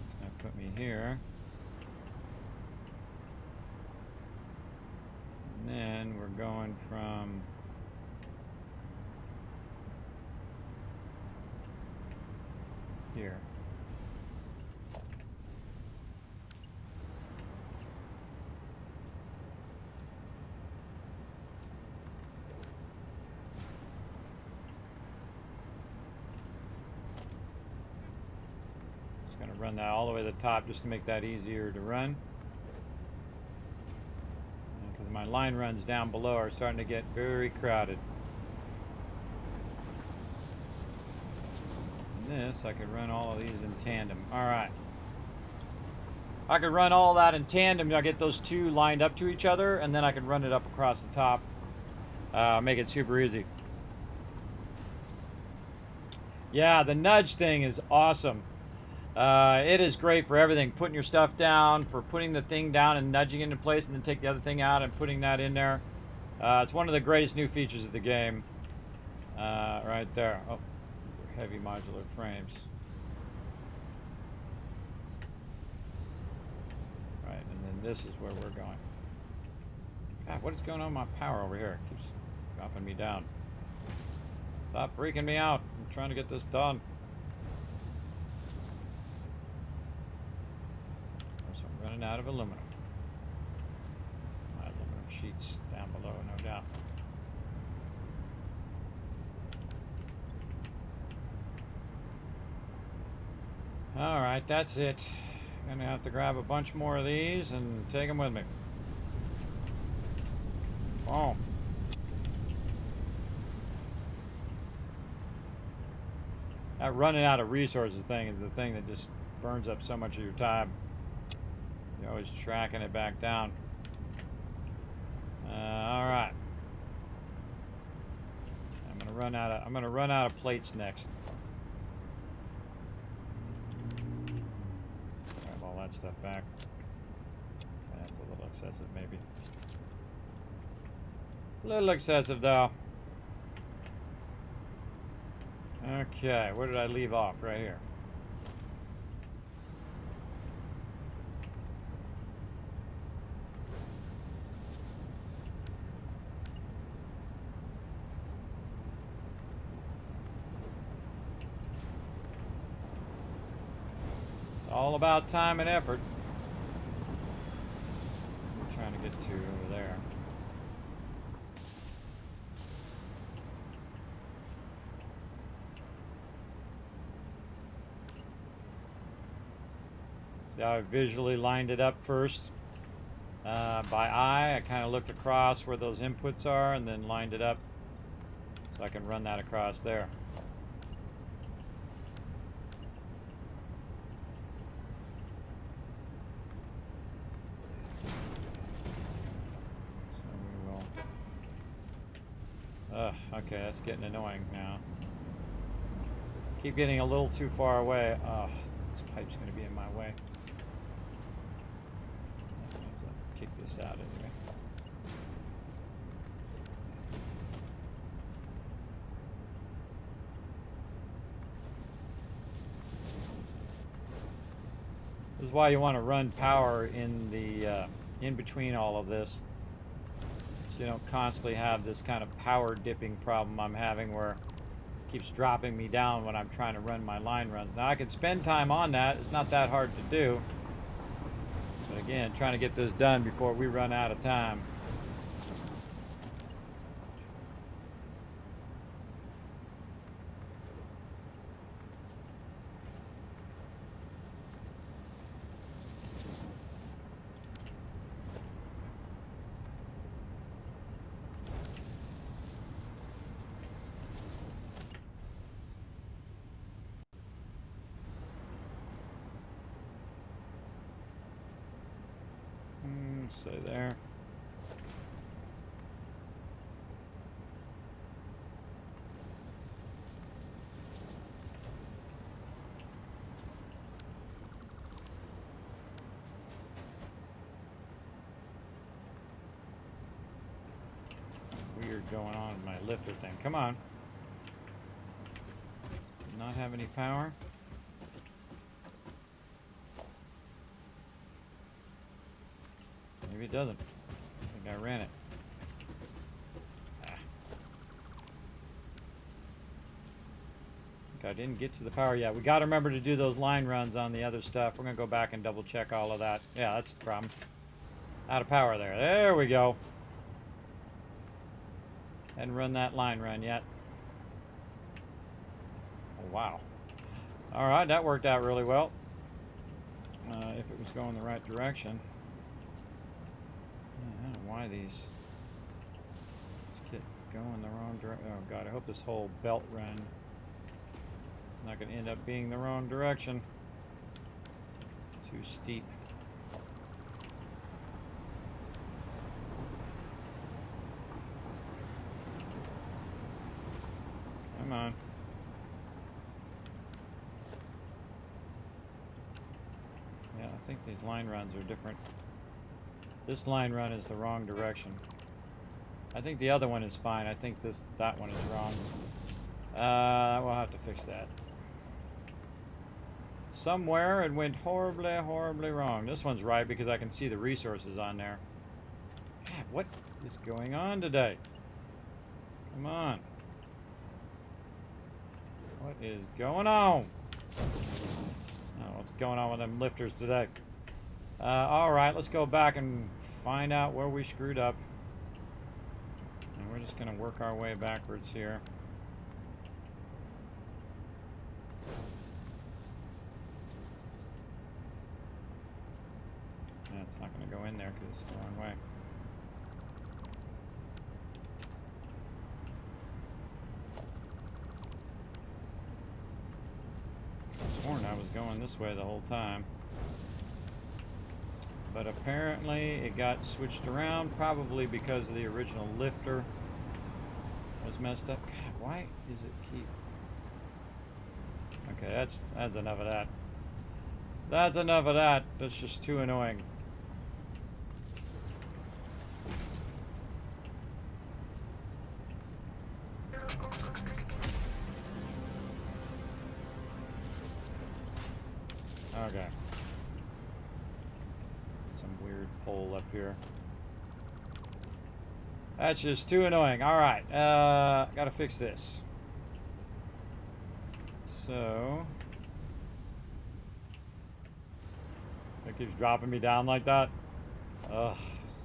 It's going to put me here. And then we're going from here. Going to run that all the way to the top just to make that easier to run. Because my line runs down below are starting to get very crowded. And this, I could run all of these in tandem. Alright. I could run all that in tandem. I get those 2 lined up to each other, and then I could run it up across the top. Make it super easy. Yeah, the nudge thing is awesome. It is great for everything. Putting your stuff down, for putting the thing down and nudging it into place, and then take the other thing out and putting that in there. It's one of the greatest new features of the game. Right there. Oh, heavy modular frames. Right, and then this is where we're going. God, what is going on with my power over here? It keeps dropping me down. Stop freaking me out. I'm trying to get this done. So I'm running out of aluminum. My aluminum sheets down below, no doubt. Alright, that's it. Gonna have to grab a bunch more of these and take them with me. Oh. That running out of resources thing is the thing that just burns up so much of your time. You're always tracking it back down. Alright. I'm gonna run out of plates next. Grab all that stuff back. That's a little excessive, maybe. A little excessive, though. Okay, where did I leave off? Right here. It's all about time and effort. I'm trying to get to over there. See how I visually lined it up first by eye. I kind of looked across where those inputs are and then lined it up so I can run that across there. Okay, that's getting annoying now. Keep getting a little too far away. Oh, this pipe's going to be in my way. I have to kick this out anyway. This is why you want to run power in the in between all of this. So you don't constantly have this kind of power dipping problem I'm having where it keeps dropping me down when I'm trying to run my line runs. Now I can spend time on that. It's not that hard to do. But again, trying to get this done before we run out of time. Stay there. Weird going on with my lifter thing. Come on. Did not have any power. Maybe it doesn't. I think I ran it. Ah. I didn't get to the power yet. We got to remember to do those line runs on the other stuff. We're going to go back and double check all of that. Yeah, that's the problem. Out of power there. There we go. Hadn't run that line run yet. Oh, wow. Alright, that worked out really well. If it was going the right direction. I don't know why these get going the wrong direction. Oh god, I hope this whole belt run is not going to end up being the wrong direction. Too steep. Come on. Yeah, I think these line runs are different. This line run is the wrong direction. I think the other one is fine. I think that one is wrong. We'll have to fix that. Somewhere it went horribly, horribly wrong. This one's right because I can see the resources on there. God, what is going on today? Come on. is going on? Oh, what's going on with them lifters today? Alright, let's go back and find out where we screwed up. And we're just going to work our way backwards here. It's not going to go in there because it's the wrong way. I sworn I was going this way the whole time. But apparently it got switched around, probably because the original lifter was messed up. God, why is it keep... Okay, that's enough of that. That's enough of that. That's just too annoying. Okay. Some weird pole up here. That's just too annoying. Alright, gotta fix this. So... It keeps dropping me down like that. Ugh,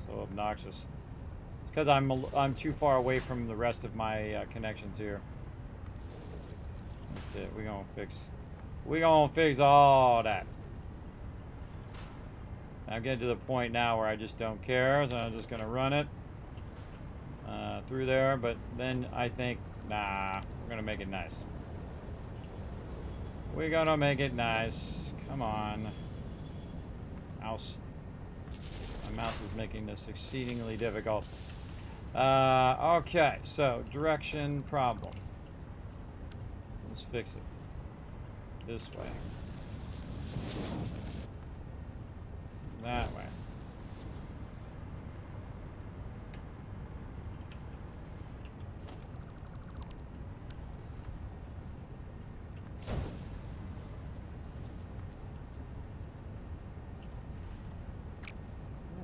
so obnoxious. It's because I'm too far away from the rest of my connections here. That's it. We're gonna fix all that. I'm getting to the point now where I just don't care, so I'm just gonna run it through there. But then I think, nah, we're gonna make it nice. We're gonna make it nice. Come on. Mouse. My mouse is making this exceedingly difficult. Okay, so direction problem. Let's fix it. This way. That way.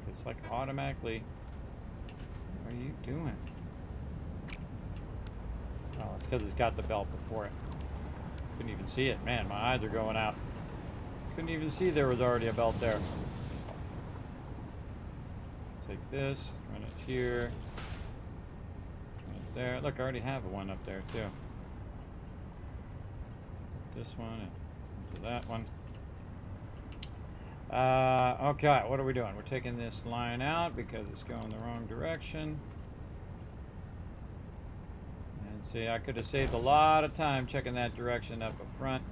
It's like automatically. What are you doing? Oh, it's because it's got the belt before it. Couldn't even see it. Man, my eyes are going out. Couldn't even see there was already a belt there. Take this, run it here. Run it there. Look, I already have one up there too. This one and into that one. Okay, what are we doing? We're taking this line out because it's going the wrong direction. And see, I could have saved a lot of time checking that direction up front.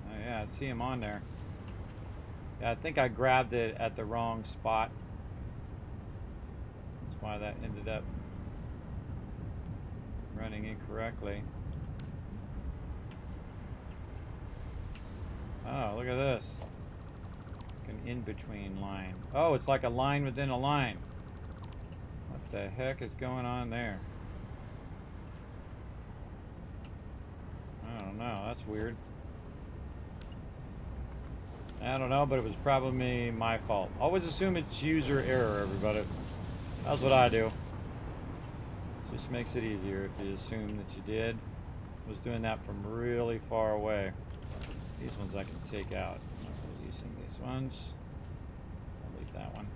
Oh yeah, I see him on there. Yeah, I think I grabbed it at the wrong spot. That's why that ended up running incorrectly. Oh, look at this. Like an in-between line. Oh, it's like a line within a line. What the heck is going on there? I don't know. That's weird. I don't know, but it was probably my fault. Always assume it's user error, everybody. That's what I do. Just makes it easier if you assume that you did. I was doing that from really far away. These ones I can take out. I'm not really using these ones. I'll leave that one.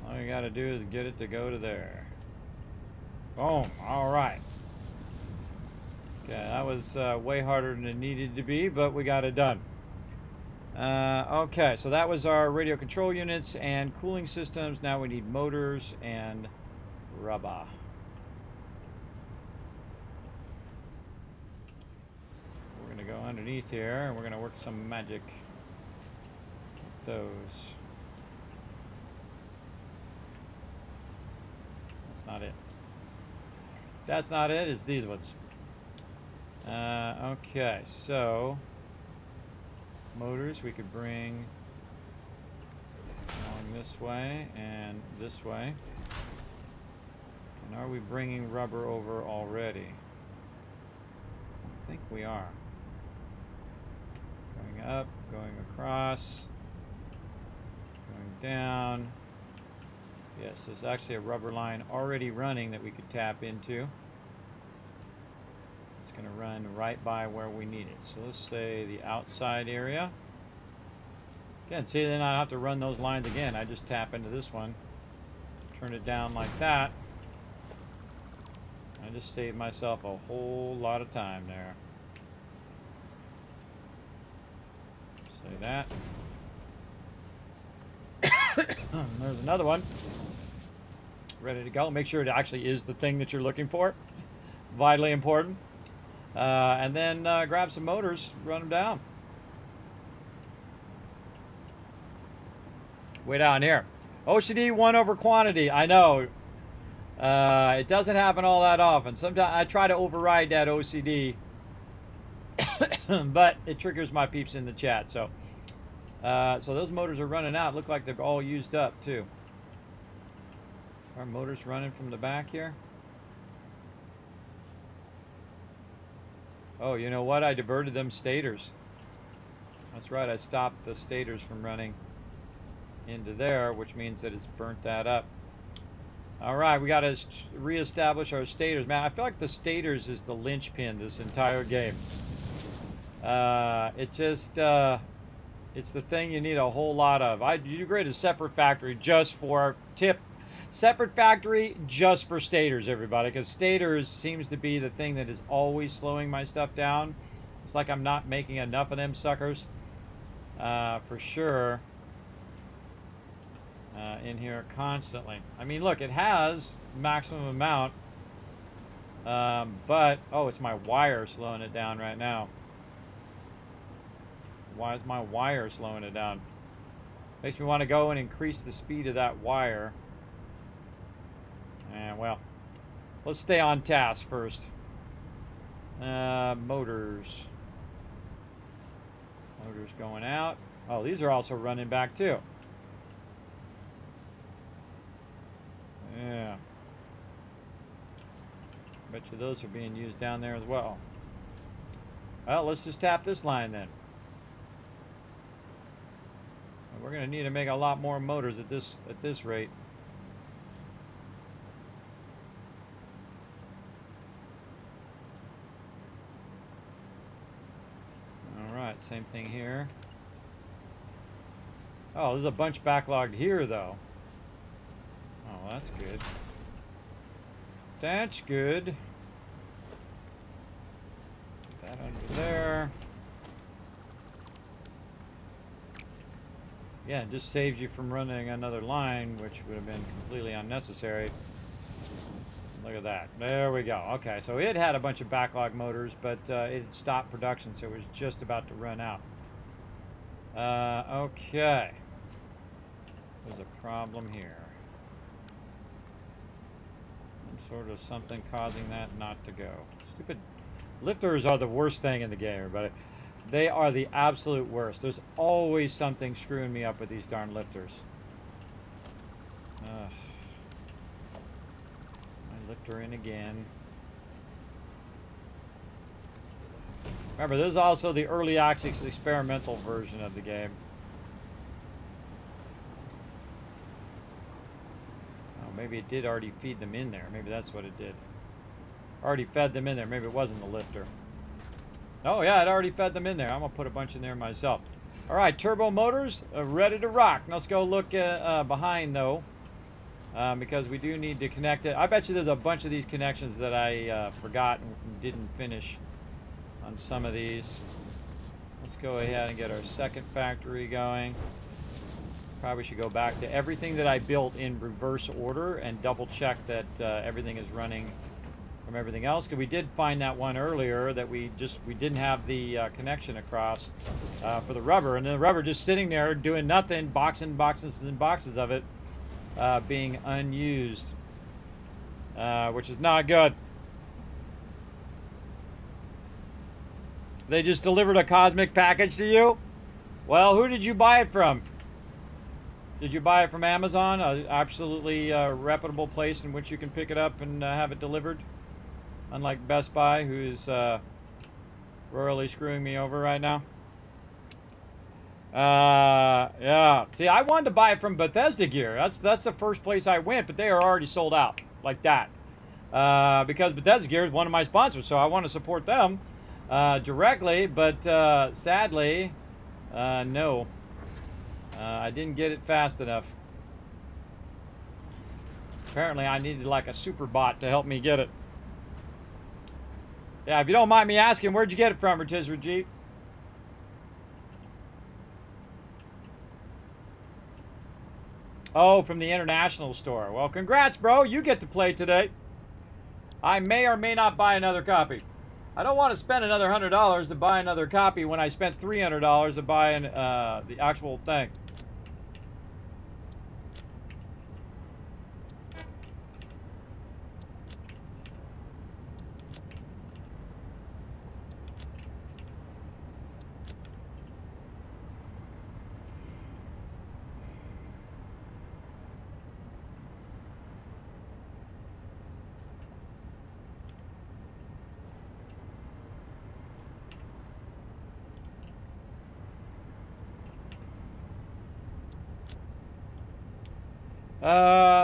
All you gotta do is get it to go to there. Boom. Alright. Okay, that was way harder than it needed to be, but we got it done. Okay, so that was our radio control units and cooling systems. Now we need motors and rubber. We're going to go underneath here and we're going to work some magic with those. That's not it. That's not it, it's these ones. Okay, so motors we could bring along this way and this way. And are we bringing rubber over already? I think we are. Going up, going across, going down, Yes, there's actually a rubber line already running that we could tap into. It's going to run right by where we need it. So let's say the outside area. Again, see, then I don't have to run those lines again. I just tap into this one, turn it down like that. I just saved myself a whole lot of time there. Say that. There's another one. Ready to go. Make sure it actually is the thing that you're looking for. Vitally important. And then grab some motors, run them down. Way down here. OCD 1 over quantity. I know. It doesn't happen all that often. Sometimes I try to override that OCD. But it triggers my peeps in the chat. So those motors are running out. Look like they're all used up too. Our motors running from the back here. Oh, you know what? I diverted them stators. That's right. I stopped the stators from running into there, which means that it's burnt that up. All right, we got to reestablish our stators. Man, I feel like the stators is the linchpin this entire game. It just, it's the thing you need a whole lot of. You create a separate factory just for separate factory just for stators, everybody, because stators seems to be the thing that is always slowing my stuff down. It's like I'm not making enough of them suckers, for sure. In here constantly. I mean, look, it has maximum amount, but oh, it's my wire slowing it down right now. Why is my wire slowing it down? Makes me want to go and increase the speed of that wire. And well, let's stay on task first. Motors going out. Oh, these are also running back too. Yeah. Bet you those are being used down there as well. Well, let's just tap this line then. We're going to need to make a lot more motors at this rate. All right, same thing here. Oh, there's a bunch backlogged here though. Oh, that's good. That's good. Put that under there. Yeah, it just saves you from running another line, which would have been completely unnecessary. Look at that. There we go. Okay, so it had a bunch of backlog motors, but it stopped production, so it was just about to run out. Okay. There's a problem here. Sort of something causing that not to go. Stupid lifters are the worst thing in the game, everybody. They are the absolute worst. There's always something screwing me up with these darn lifters. My lifter in again. Remember, this is also the early access experimental version of the game. Maybe it did already feed them in there. Maybe that's what it did. Already fed them in there. Maybe it wasn't the lifter. Oh, yeah, it already fed them in there. I'm going to put a bunch in there myself. All right, turbo motors ready to rock. Let's go look behind, though, because we do need to connect it. I bet you there's a bunch of these connections that I forgot and didn't finish on some of these. Let's go ahead and get our second factory going. Probably should go back to everything that I built in reverse order and double check that everything is running from everything else. Because we did find that one earlier that we didn't have the connection across for the rubber, and then the rubber just sitting there doing nothing, boxes and boxes of it being unused, which is not good. They just delivered a cosmic package to you? Well, who did you buy it from? Did you buy it from Amazon? An absolutely reputable place in which you can pick it up and have it delivered? Unlike Best Buy, who is royally screwing me over right now. Yeah. See, I wanted to buy it from Bethesda Gear. That's the first place I went, but they are already sold out like that. Because Bethesda Gear is one of my sponsors, so I want to support them directly. But sadly, no, I didn't get it fast enough. Apparently, I needed like a super bot to help me get it. Yeah, if you don't mind me asking, where'd you get it from, Rotisserie Jeep? Oh, from the international store. Well, congrats, bro. You get to play today. I may or may not buy another copy. I don't want to spend another $100 to buy another copy when I spent $300 to buy the actual thing.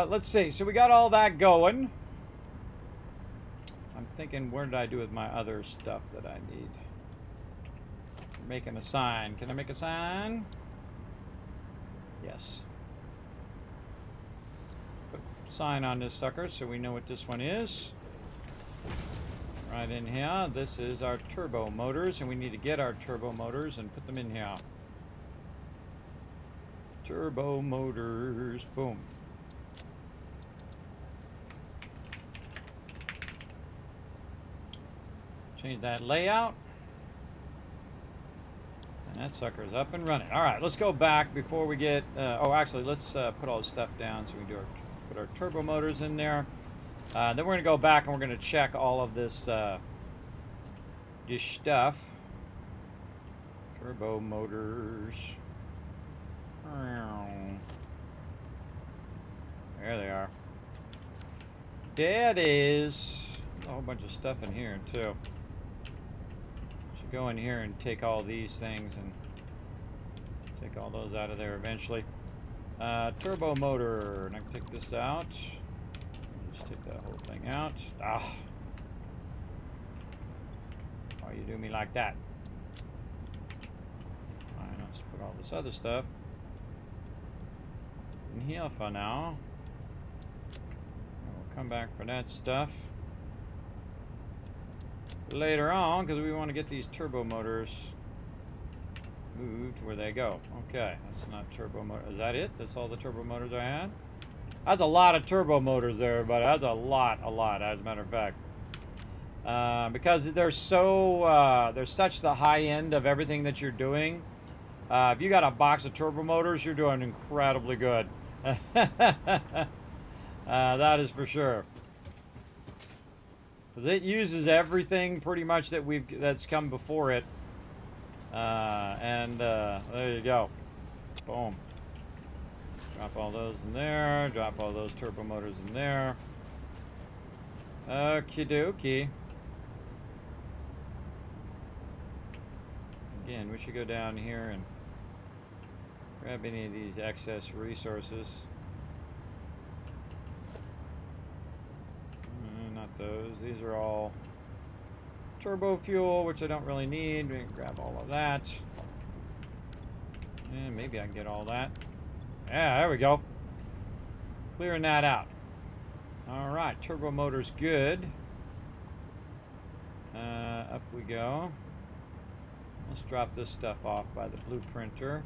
Let's see. So we got all that going. I'm thinking, where did I do with my other stuff that I need? Making a sign. Can I make a sign? Yes. Put a sign on this sucker so we know what this one is. Right in here. This is our turbo motors, and we need to get our turbo motors and put them in here. Turbo motors. Boom. Change that layout. And that sucker's up and running. All right, let's go back before we get... oh, actually, let's put all this stuff down so we can do put our turbo motors in there. Then we're going to go back and we're going to check all of this, this stuff. Turbo motors. There they are. That is a whole bunch of stuff in here, too. Go in here and take all these things and take all those out of there eventually. Turbo motor, and I can take this out. Just take that whole thing out. Ah, why you do me like that? Fine, let's put all this other stuff in here for now. We'll come back for that stuff later on, because we want to get these turbo motors moved where they go. Okay, that's not turbo motor. Is that it? That's all the turbo motors I had? That's a lot of turbo motors there, everybody. That's a lot, as a matter of fact. Because they're so, they're such the high end of everything that you're doing. If you got a box of turbo motors, you're doing incredibly good. That is for sure. Because it uses everything pretty much that's come before it. There you go. Boom. Drop all those in there. Drop all those turbo motors in there. Okie dokie. Again, we should go down here and grab any of these excess resources. Not those. These are all turbo fuel, which I don't really need. We can grab all of that. And maybe I can get all that. Yeah, there we go. Clearing that out. Alright, turbo motor's good. Up we go. Let's drop this stuff off by the blueprinter.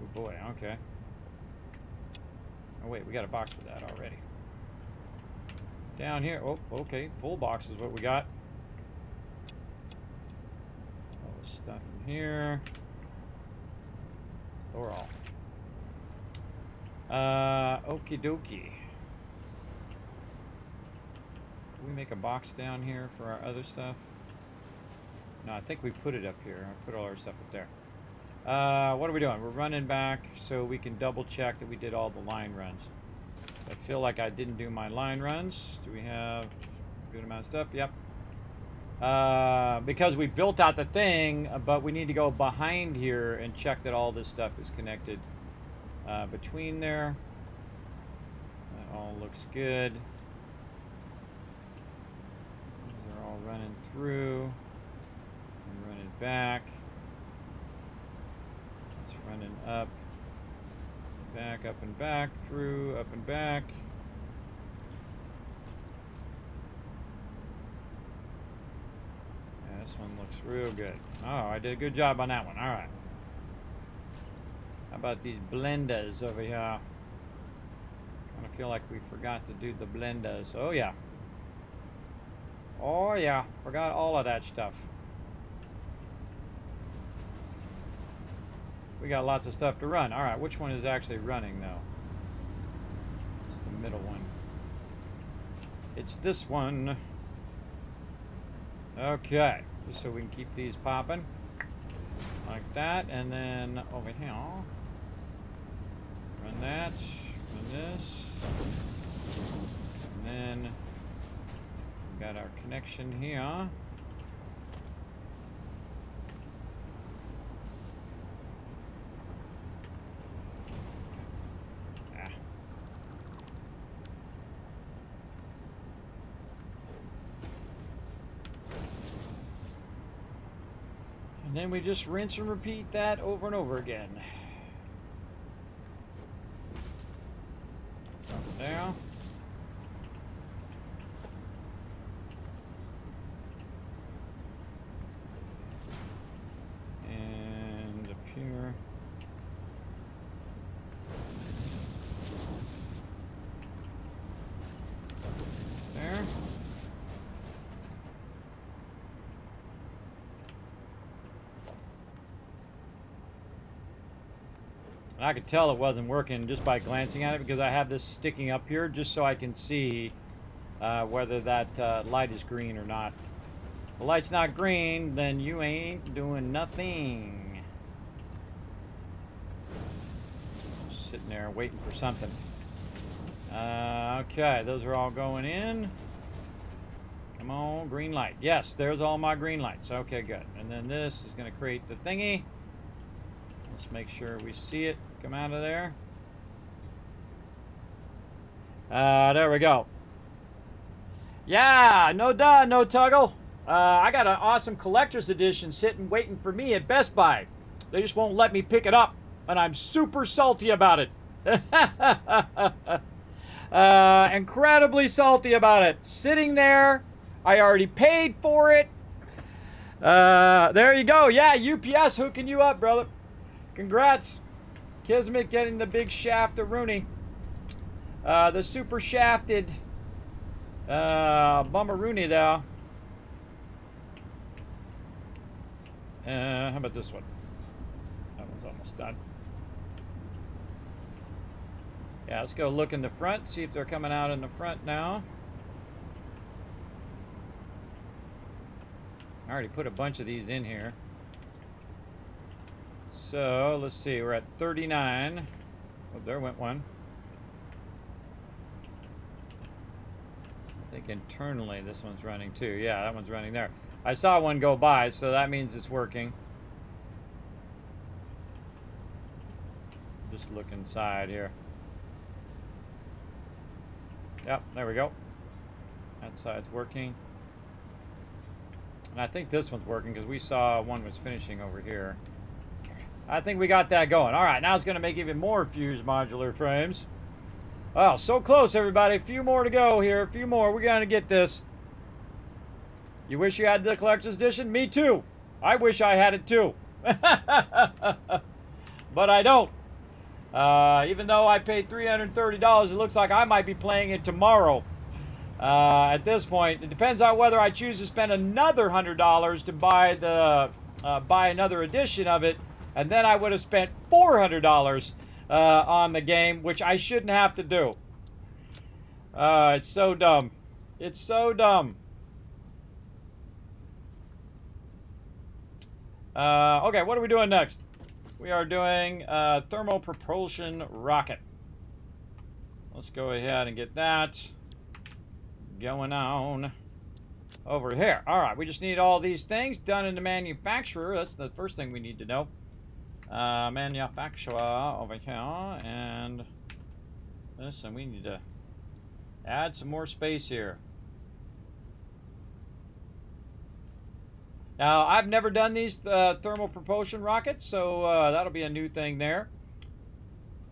Oh boy, okay. Oh wait, we got a box for that already. Down here, oh, okay, full box is what we got. All this stuff in here. Door all. Okie dokie. Can we make a box down here for our other stuff? No, I think we put it up here. I put all our stuff up there. What are we doing? We're running back so we can double check that we did all the line runs. I feel like I didn't do my line runs. Do we have a good amount of stuff? Yep. because we built out the thing, but we need to go behind here and check that all this stuff is connected between there. That all looks good. They're all running through and running back. It's running up, and back, through, up and back. Yeah, this one looks real good. Oh, I did a good job on that one. All right. How about these blenders over here? I kind of feel like we forgot to do the blenders. Oh, yeah. Oh, yeah. Forgot all of that stuff. We got lots of stuff to run. All right, which one is actually running, though? It's the middle one. It's this one. Okay, just so we can keep these popping. Like that, and then over here. Run that, run this. And then we got our connection here. And then we just rinse and repeat that over and over again. Up there. And up here. There. I could tell it wasn't working just by glancing at it because I have this sticking up here just so I can see whether that light is green or not. If the light's not green, then you ain't doing nothing. Just sitting there waiting for something. Okay, those are all going in. Come on, green light. Yes, there's all my green lights. Okay, good. And then this is going to create the thingy. Let's make sure we see it come out of there. There we go. Yeah, no duh, no tuggle. I got an awesome collector's edition sitting waiting for me at Best Buy. They just won't let me pick it up, and I'm super salty about it. Incredibly salty about it. Sitting there, I already paid for it. There you go. Yeah, UPS hooking you up, brother. Congrats. Kismet getting the big shaft of Rooney. The super shafted Bummer Rooney there. How about this one? That one's almost done. Yeah, let's go look in the front, see if they're coming out in the front now. I already put a bunch of these in here. So, let's see, we're at 39. Oh, there went one. I think internally this one's running too. Yeah, that one's running there. I saw one go by, so that means it's working. Just look inside here. Yep, there we go. That side's working. And I think this one's working because we saw one was finishing over here. I think we got that going. All right, now it's going to make even more fused modular frames. Oh, so close, everybody. A few more to go here. A few more. We're going to get this. You wish you had the collector's edition? Me too. I wish I had it too. But I don't. Even though I paid $330, it looks like I might be playing it tomorrow. At this point, it depends on whether I choose to spend another $100 to buy the buy another edition of it. And then I would have spent $400 on the game, which I shouldn't have to do. It's so dumb. It's so dumb. Okay, what are we doing next? We are doing thermal propulsion rocket. Let's go ahead and get that going on. over here. All right, we just need all these things done in the manufacturer. That's the first thing we need to know. Manufacturer over here, and this, and we need to add some more space here. Now, I've never done these thermal propulsion rockets, so that'll be a new thing there.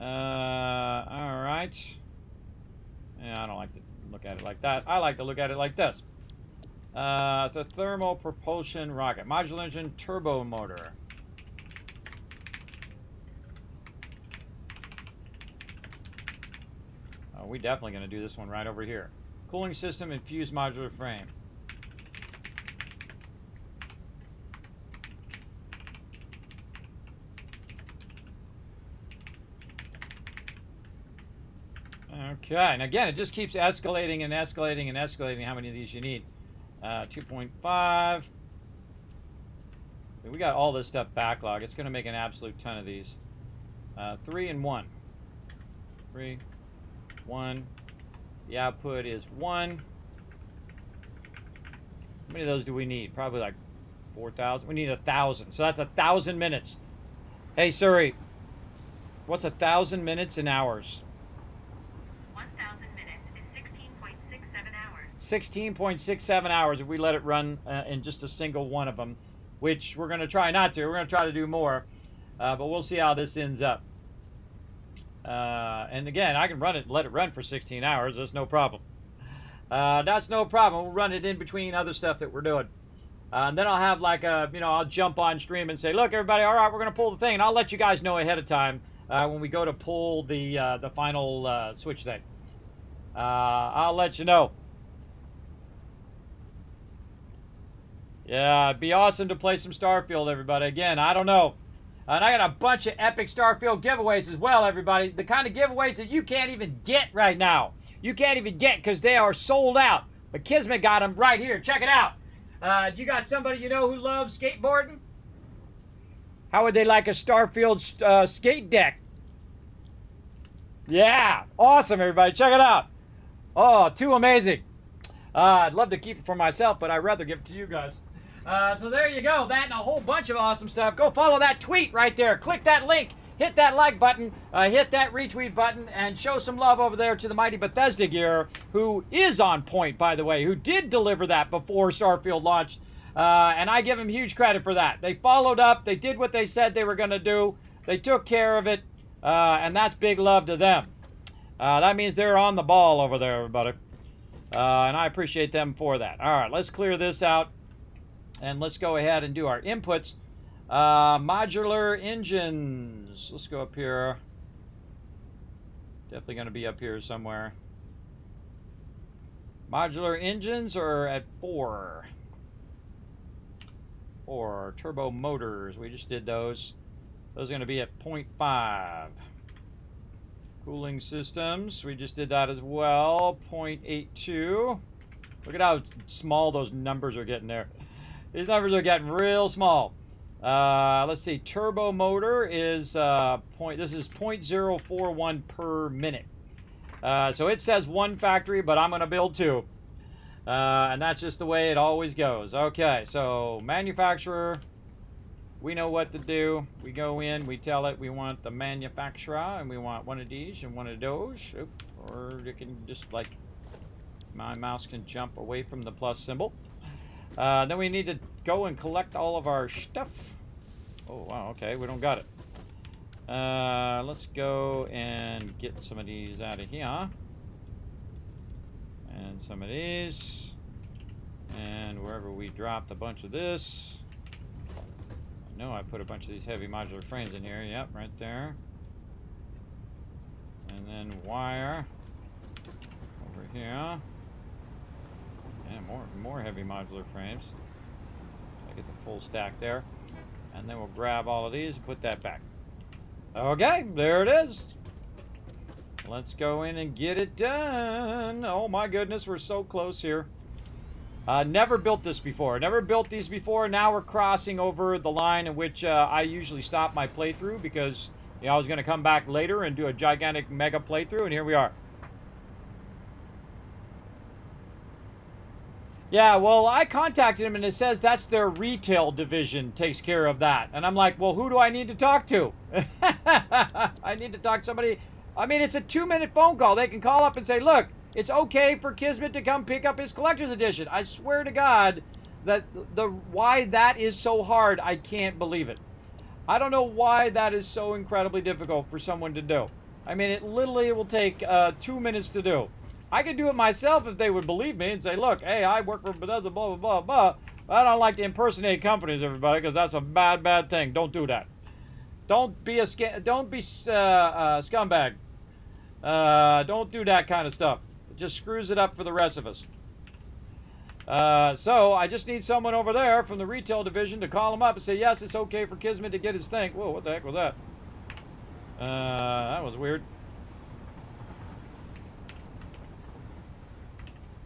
All right. Yeah, I don't like to look at it like that. I like to look at it like this. The thermal propulsion rocket. Modular engine turbo motor. Oh, we're definitely going to do this one right over here. Cooling system and fused modular frame. Okay, and again, it just keeps escalating and escalating and escalating how many of these you need. 2.5. We got all this stuff backlog. It's going to make an absolute ton of these. 3 and 1. 3, 1. The output is 1. How many of those do we need? Probably like 4,000. We need 1,000. So that's 1,000 minutes. Hey, Siri, what's 1,000 minutes in hours? 1,000 minutes is 16.67 hours. 16.67 hours if we let it run in just a single one of them, which we're going to try not to. We're going to try to do more, but we'll see how this ends up. And again, I can run it, let it run for 16 hours. That's no problem. That's no problem. We'll run it in between other stuff that we're doing. And then I'll have like a, I'll jump on stream and say, look, everybody, all right, we're going to pull the thing. And I'll let you guys know ahead of time when we go to pull the final switch thing. I'll let you know. Yeah, it'd be awesome to play some Starfield, everybody. Again, I don't know. And I got a bunch of epic Starfield giveaways as well, everybody. The kind of giveaways that you can't even get right now. You can't even get because they are sold out. But Kismet got them right here. Check it out. You got somebody you know who loves skateboarding? How would they like a Starfield skate deck? Yeah, awesome, everybody. Check it out. Oh, too amazing. I'd love to keep it for myself, but I'd rather give it to you guys. So there you go. That and a whole bunch of awesome stuff. Go follow that tweet right there. Click that link. Hit that like button. Hit that retweet button. And show some love over there to the mighty Bethesda gear, who is on point, by the way, who did deliver that before Starfield launched. And I give them huge credit for that. They followed up. They did what they said they were going to do. They took care of it. And that's big love to them. That means they're on the ball over there, everybody. And I appreciate them for that. All right, let's clear this out. And let's go ahead and do our inputs. Modular engines. Let's go up here. Definitely going to be up here somewhere. Modular engines are at 4. 4. Turbo motors. We just did those. Those are going to be at 0.5. Cooling systems. We just did that as well. 0.82. Look at how small those numbers are getting there. These numbers are getting real small. Let's see. Turbo motor is this is 0.041 per minute. So it says 1 factory, but I'm going to build 2. And that's just the way it always goes. Okay, so manufacturer. We know what to do. We go in, we tell it we want the manufacturer, and we want one of these and one of those. Oop, or you can just, like, my mouse can jump away from the plus symbol. Then we need to go and collect all of our stuff. Oh, wow, okay, we don't got it. Let's go and get some of these out of here. And some of these. And wherever we dropped a bunch of this. I know I put a bunch of these heavy modular frames in here. Yep, right there. And then wire over here. And more heavy modular frames. I get the full stack there. And then we'll grab all of these and put that back. Okay, there it is. Let's go in and get it done. Oh my goodness, we're so close here. Never built this before. Never built these before. Now we're crossing over the line in which I usually stop my playthrough because I was going to come back later and do a gigantic mega playthrough, and here we are. Yeah, well, I contacted him and it says that's their retail division takes care of that. And I'm like, well, who do I need to talk to? I need to talk to somebody. I mean, it's a 2-minute phone call. They can call up and say, look, it's okay for Kismet to come pick up his collector's edition. I swear to God that why that is so hard, I can't believe it. I don't know why that is so incredibly difficult for someone to do. I mean, it literally will take 2 minutes to do. I could do it myself if they would believe me and say, look, hey, I work for Bethesda, blah, blah, blah, blah. I don't like to impersonate companies, everybody, because that's a bad, bad thing. Don't do that. Don't be a scumbag. Don't do that kind of stuff. It just screws it up for the rest of us. So I just need someone over there from the retail division to call him up and say, yes, it's okay for Kismet to get his thing. Whoa, what the heck was that? That was weird.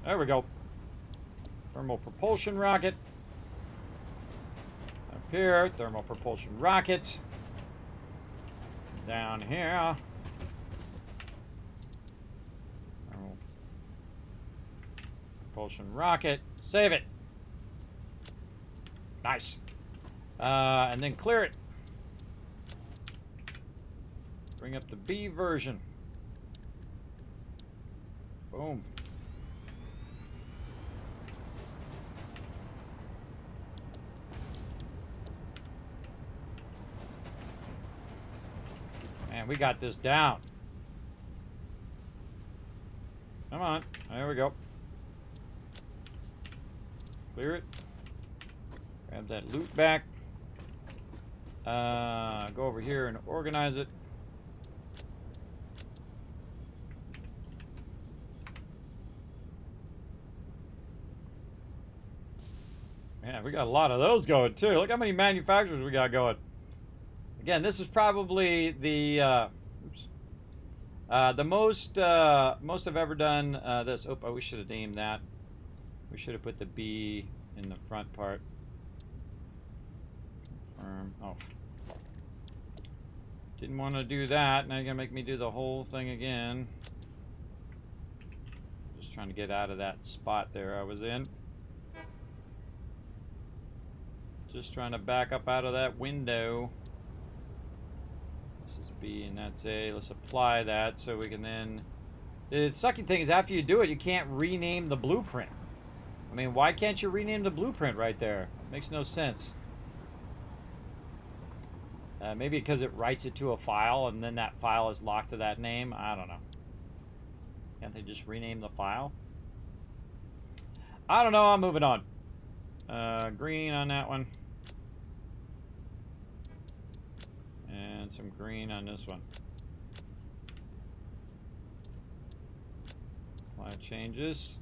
There we go. Thermal propulsion rocket. Up here, thermal propulsion rocket. Down here. Thermal propulsion rocket. Save it. Nice. And then clear it. Bring up the B version. Boom. Man, we got this down. Come on. There we go. Clear it. Grab that loot back. Go over here and organize it. Man, we got a lot of those going too. Look how many manufacturers we got going. Again, this is probably the most I've ever done this. Oh, we should have named that. We should have put the B in the front part. Oh, didn't want to do that. Now you're gonna make me do the whole thing again. Just trying to get out of that spot there I was in. Just trying to back up out of that window. B and that's A. Let's apply that so we can then. The sucky thing is after you do it, you can't rename the blueprint. I mean, why can't you rename the blueprint right there? It makes no sense. Maybe because it writes it to a file and then that file is locked to that name. I don't know. Can't they just rename the file? I don't know. I'm moving on. Green on that one. And some green on this one. Apply changes.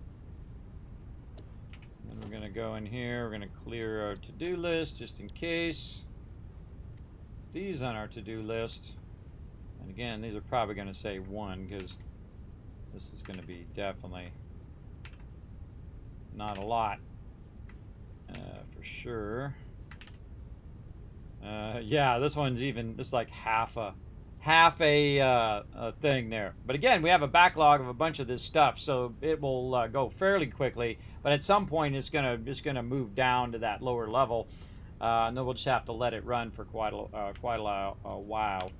Then we're going to go in here. We're going to clear our to-do list just in case. These on our to-do list. And again, these are probably going to say 1 because this is going to be definitely not a lot for sure. Yeah, this one's even just like half a thing there. But again, we have a backlog of a bunch of this stuff, so it will go fairly quickly. But at some point, it's gonna move down to that lower level, and then we'll just have to let it run for quite a while.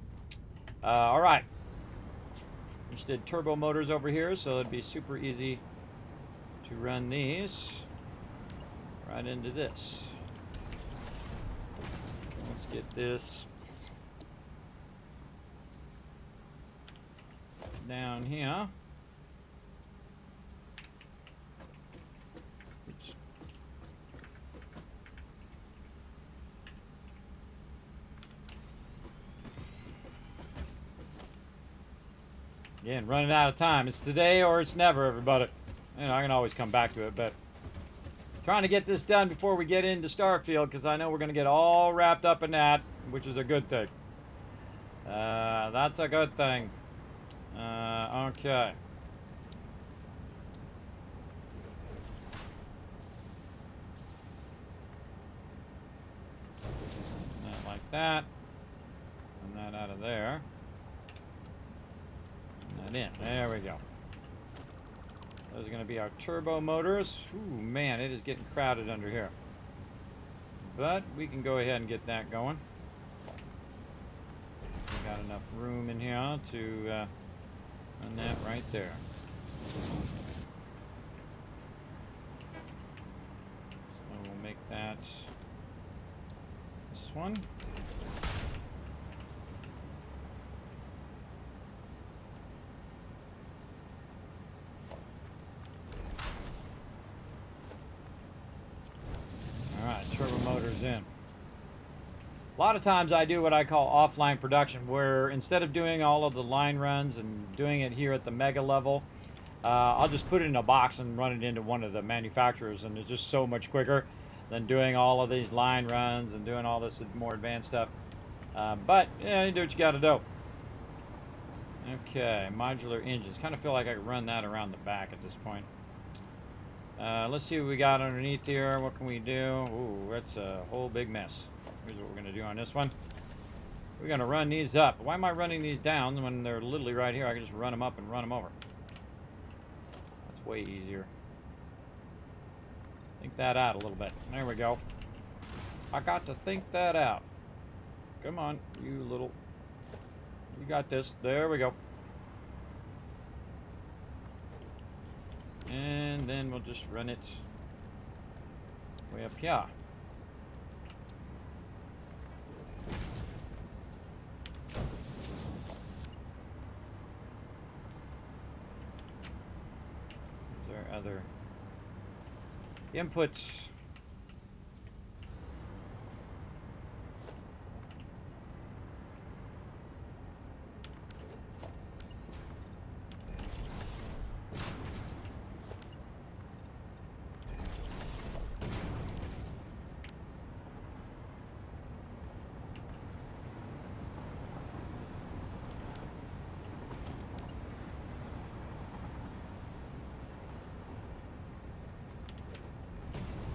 All right, just did turbo motors over here, so it'd be super easy to run these right into this. Let's get this down here. Oops. Again, running out of time. It's today or it's never, everybody. You know, I can always come back to it, but trying to get this done before we get into Starfield because I know we're going to get all wrapped up in that, which is a good thing. That's a good thing. Okay. That like that. And that out of there. And that in. There we go. Those are going to be our turbo motors. Ooh, man, it is getting crowded under here. But we can go ahead and get that going. We got enough room in here to run that right there. So we'll make that this one. Turbo motors in. A lot of times I do what I call offline production, where instead of doing all of the line runs and doing it here at the mega level, I'll just put it in a box and run it into one of the manufacturers, and it's just so much quicker than doing all of these line runs and doing all this more advanced stuff. But yeah, you do what you got to do. Okay, modular engines. Kind of feel like I could run that around the back at this point. Let's see what we got underneath here. What can we do? Ooh, that's a whole big mess. Here's what we're going to do on this one. We're going to run these up. Why am I running these down when they're literally right here? I can just run them up and run them over. That's way easier. Think that out a little bit. There we go. I got to think that out. Come on, you little... You got this. There we go. And then we'll just run it way up here. Is there other inputs?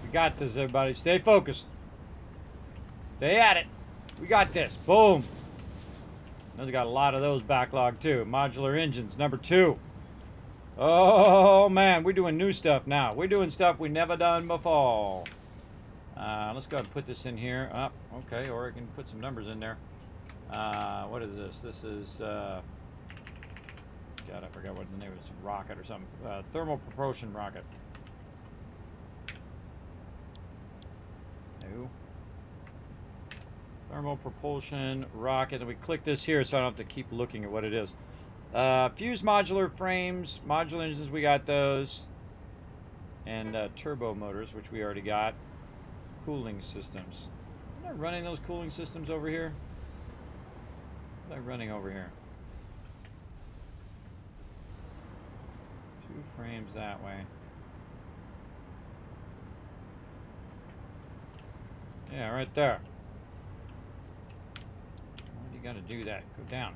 We got this, everybody. Stay focused. Stay at it. We got this. Boom. We got a lot of those backlogged too. Modular engines, number 2. Oh man, we're doing new stuff now. We're doing stuff we never done before. Let's go ahead and put this in here. Oh, okay, or I can put some numbers in there. What is this? This is God, I forgot what the name is. Rocket or something. Thermal propulsion rocket. No. Thermal propulsion rocket. And we click this here so I don't have to keep looking at what it is. Fuse modular frames, modular engines, we got those. And turbo motors, which we already got. Cooling systems. Am I running those cooling systems over here? What am I running over here? 2 frames that way. Yeah, right there. Why do you gotta do that? Go down.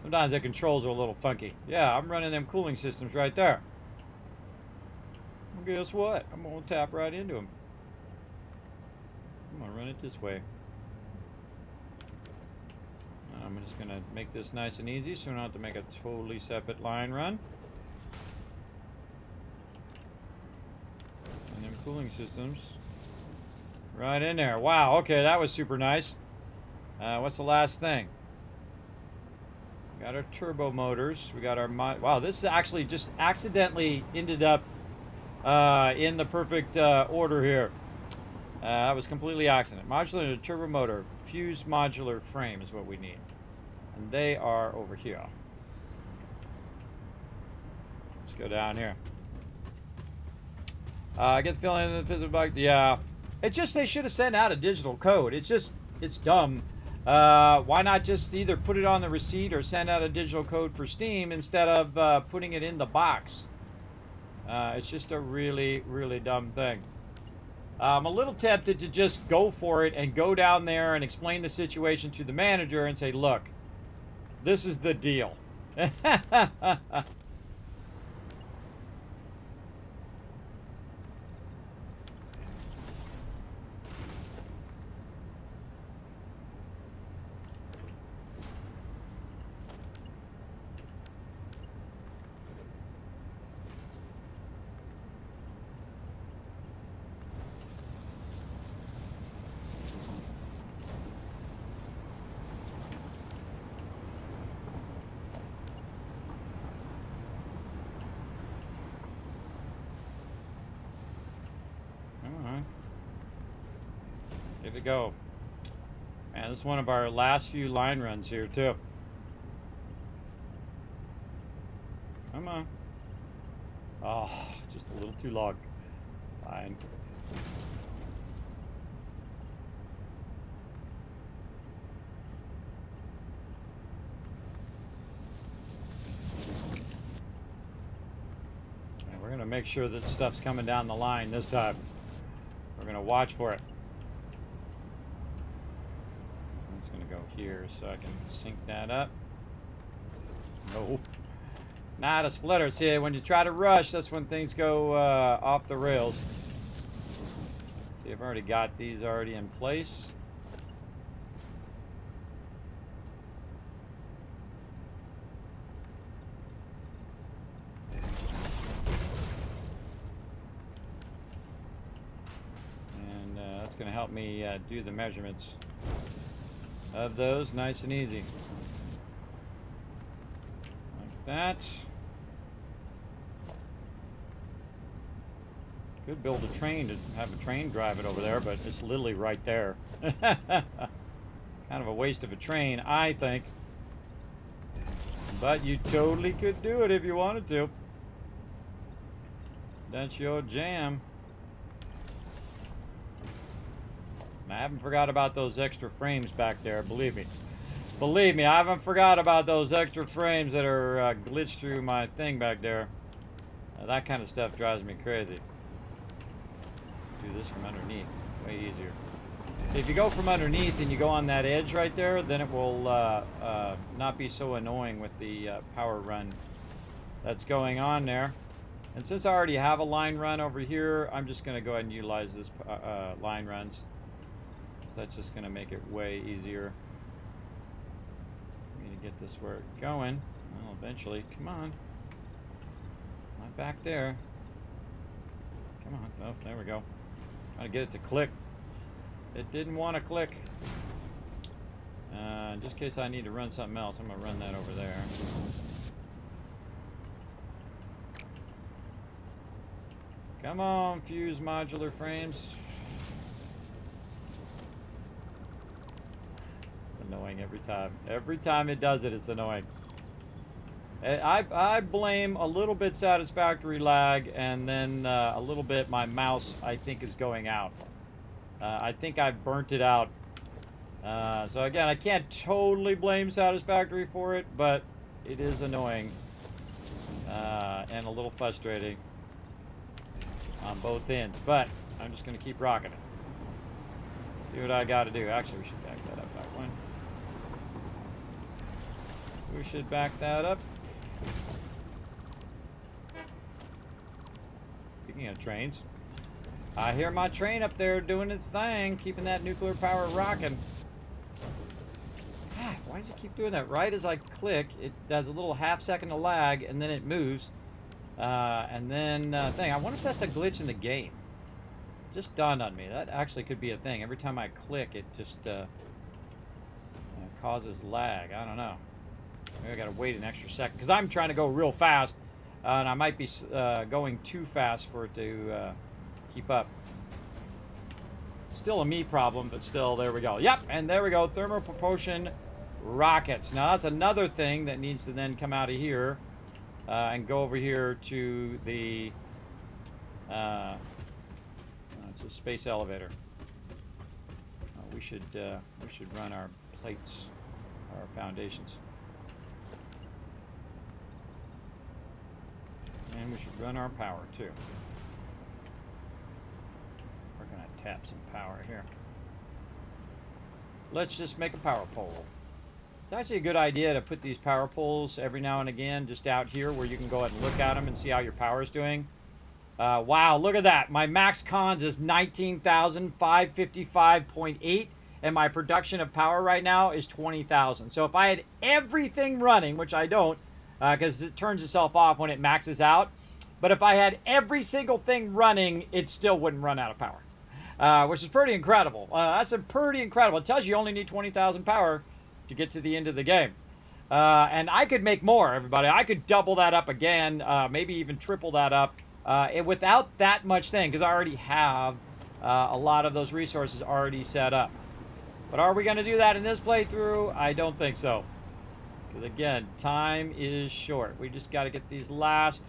Sometimes the controls are a little funky. Yeah, I'm running them cooling systems right there. Well, guess what? I'm gonna tap right into them. I'm gonna run it this way. I'm just gonna make this nice and easy so I don't have to make a totally separate line run. And them cooling systems. Right in there. Wow, okay, that was super nice. What's the last thing? We got our turbo motors. We got our... Wow, this actually just accidentally ended up in the perfect order here. That was completely accident. Modular turbo motor. Fuse modular frame is what we need. And they are over here. Let's go down here. I get the feeling that the physical bug... Yeah. It's just they should have sent out a digital code. It's dumb. Why not just either put it on the receipt or send out a digital code for Steam instead of putting it in the box? It's just a really, really dumb thing. I'm a little tempted to just go for it and go down there and explain the situation to the manager and say, look, this is the deal. we go. Man, this is one of our last few line runs here, too. Come on. Oh, just a little too long. Fine. And we're going to make sure that stuff's coming down the line this time. We're going to watch for it. I'm just going to go here so I can sync that up. No. Not a splitter. See, when you try to rush, that's when things go off the rails. See, I've already got these already in place. And that's going to help me do the measurements of those nice and easy. Like that. Could build a train to have a train drive it over there, but it's literally right there. Kind of a waste of a train, I think. But you totally could do it if you wanted to. That's your jam. And I haven't forgot about those extra frames back there, believe me. Believe me, I haven't forgot about those extra frames that are glitched through my thing back there. That kind of stuff drives me crazy. Do this from underneath, way easier. If you go from underneath and you go on that edge right there, then it will not be so annoying with the power run that's going on there. And since I already have a line run over here, I'm just going to go ahead and utilize this line runs. So that's just going to make it way easier for me to get this where it's going. Well, eventually, come on. Not back there. Come on. Oh, there we go. Trying to get it to click. It didn't want to click. Just in case I need to run something else, I'm going to run that over there. Come on, fuse modular frames. It's annoying every time. Every time it does it, it's annoying. I blame a little bit Satisfactory lag, and then a little bit my mouse, I think, is going out. I think I've burnt it out. So again, I can't totally blame Satisfactory for it, but it is annoying and a little frustrating on both ends. But I'm just going to keep rocking it. Do what I got to do. Actually, we should back that up that one. We should back that up. Speaking of trains, I hear my train up there doing its thing, keeping that nuclear power rocking. Why does it keep doing that? Right as I click, it does a little half-second of lag, and then it moves. And then, thing. I wonder if that's a glitch in the game. Just dawned on me. That actually could be a thing. Every time I click, it just causes lag. I don't know. Maybe I gotta wait an extra second, because I'm trying to go real fast, and I might be going too fast for it to keep up. Still a me problem, but still, there we go. Yep, and there we go. Thermal propulsion rockets. Now, that's another thing that needs to then come out of here and go over here to the it's a space elevator. We should run our plates, our foundations. And we should run our power, too. We're going to tap some power here. Let's just make a power pole. It's actually a good idea to put these power poles every now and again just out here where you can go ahead and look at them and see how your power is doing. Wow, look at that. My max cons is 19,555.8, and my production of power right now is 20,000. So if I had everything running, which I don't, because it turns itself off when it maxes out. But if I had every single thing running, it still wouldn't run out of power, which is pretty incredible. That's pretty incredible. It tells you only need 20,000 power to get to the end of the game. And I could make more, everybody. I could double that up again, maybe even triple that up without that much thing, because I already have a lot of those resources already set up. But are we going to do that in this playthrough? I don't think so. Because again, time is short. We just got to get these last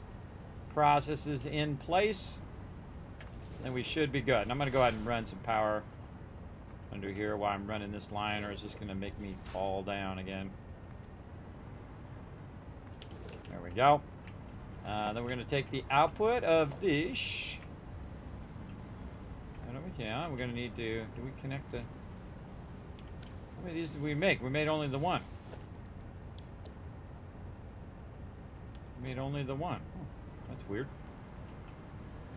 processes in place, and we should be good. And I'm going to go ahead and run some power under here while I'm running this line, or it's just going to make me fall down again. There we go. Then we're going to take the output of this. Yeah, we're going to need to... Do we connect the... How many of these did we make? We made only the one. We made only the one. Oh, that's weird.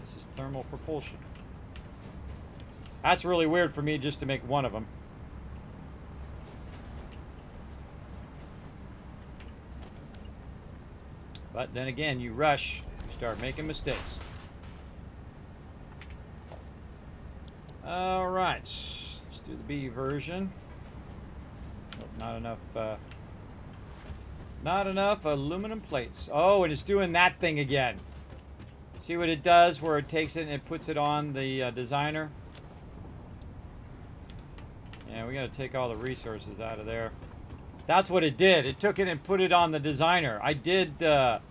This is thermal propulsion. That's really weird for me just to make one of them. But then again, you rush, you start making mistakes. All right, let's do the B version. Oh, not enough aluminum plates. Oh, and it's doing that thing again. See what it does where it takes it and it puts it on the designer? Yeah, we got to take all the resources out of there. That's what it did. It took it and put it on the designer. I did put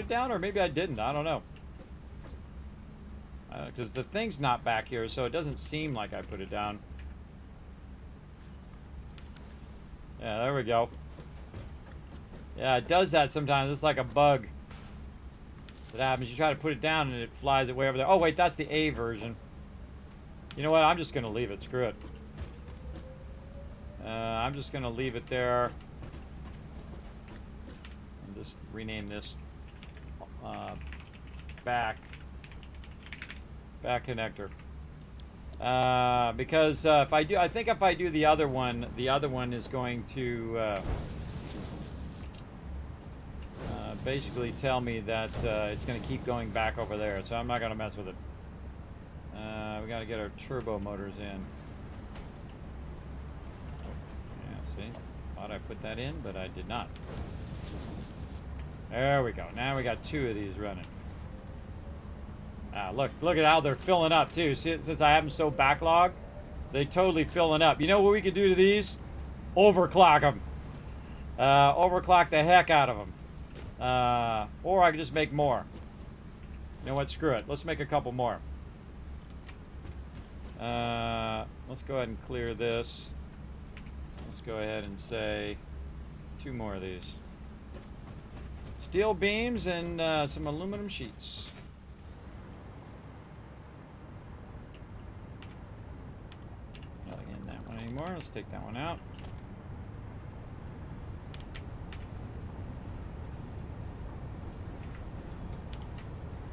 it down, or maybe I didn't. I don't know. Because the thing's not back here, so it doesn't seem like I put it down. Yeah, there we go. Yeah, it does that sometimes. It's like a bug that happens. You try to put it down and it flies it way over there. Oh, wait, that's the A version. You know what? I'm just going to leave it. Screw it. I'm just going to leave it there. And just rename this back connector. Because I think if I do the other one is going to basically tell me that it's going to keep going back over there. So I'm not going to mess with it. We got to get our turbo motors in. Yeah, see? Thought I put that in, but I did not. There we go. Now we got two of these running. Look at how they're filling up too. See, since I have them so backlogged, they totally filling up. You know what we could do to these? Overclock them. Overclock the heck out of them. Or I could just make more. You know what? Screw it. Let's make a couple more. Let's go ahead and clear this. Let's go ahead and say 2 more of these. Steel beams and some aluminum sheets. Nothing in that one anymore. Let's take that one out.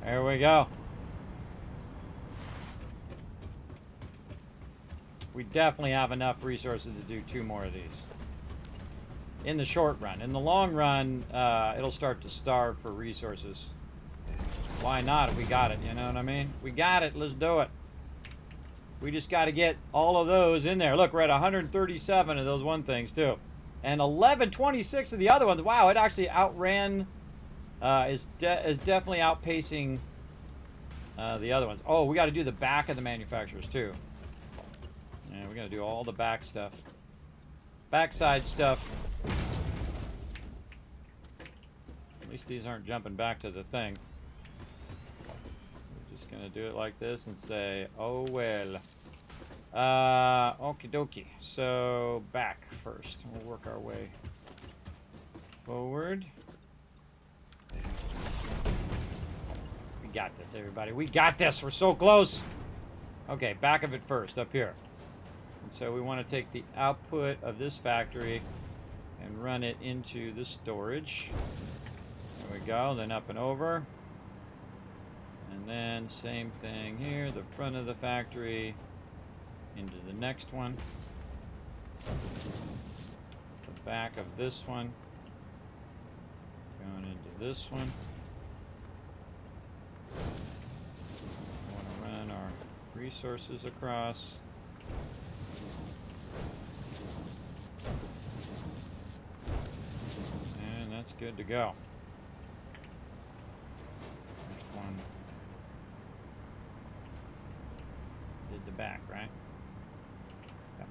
There we go. We definitely have enough resources to do 2 more of these. In the short run. In the long run, it'll start to starve for resources. Why not if we got it, you know what I mean? We got it, let's do it. We just got to get all of those in there. Look, we're at 137 of those one things, too. And 1126 of the other ones. Wow, it actually outran, is definitely outpacing the other ones. Oh, we got to do the back of the manufacturers, too. Yeah, we got to do all the back stuff. Backside stuff. At least these aren't jumping back to the thing. We're just going to do it like this and say, oh well. Okie dokie. So, back first. We'll work our way forward. We got this, everybody. We got this. We're so close. Okay, back of it first, up here. And so we want to take the output of this factory and run it into the storage. There we go. Then up and over. And then same thing here. The front of the factory into the next one. The back of this one. Going into this one. We want to run our resources across. And that's good to go. Next one. back, right? Yeah.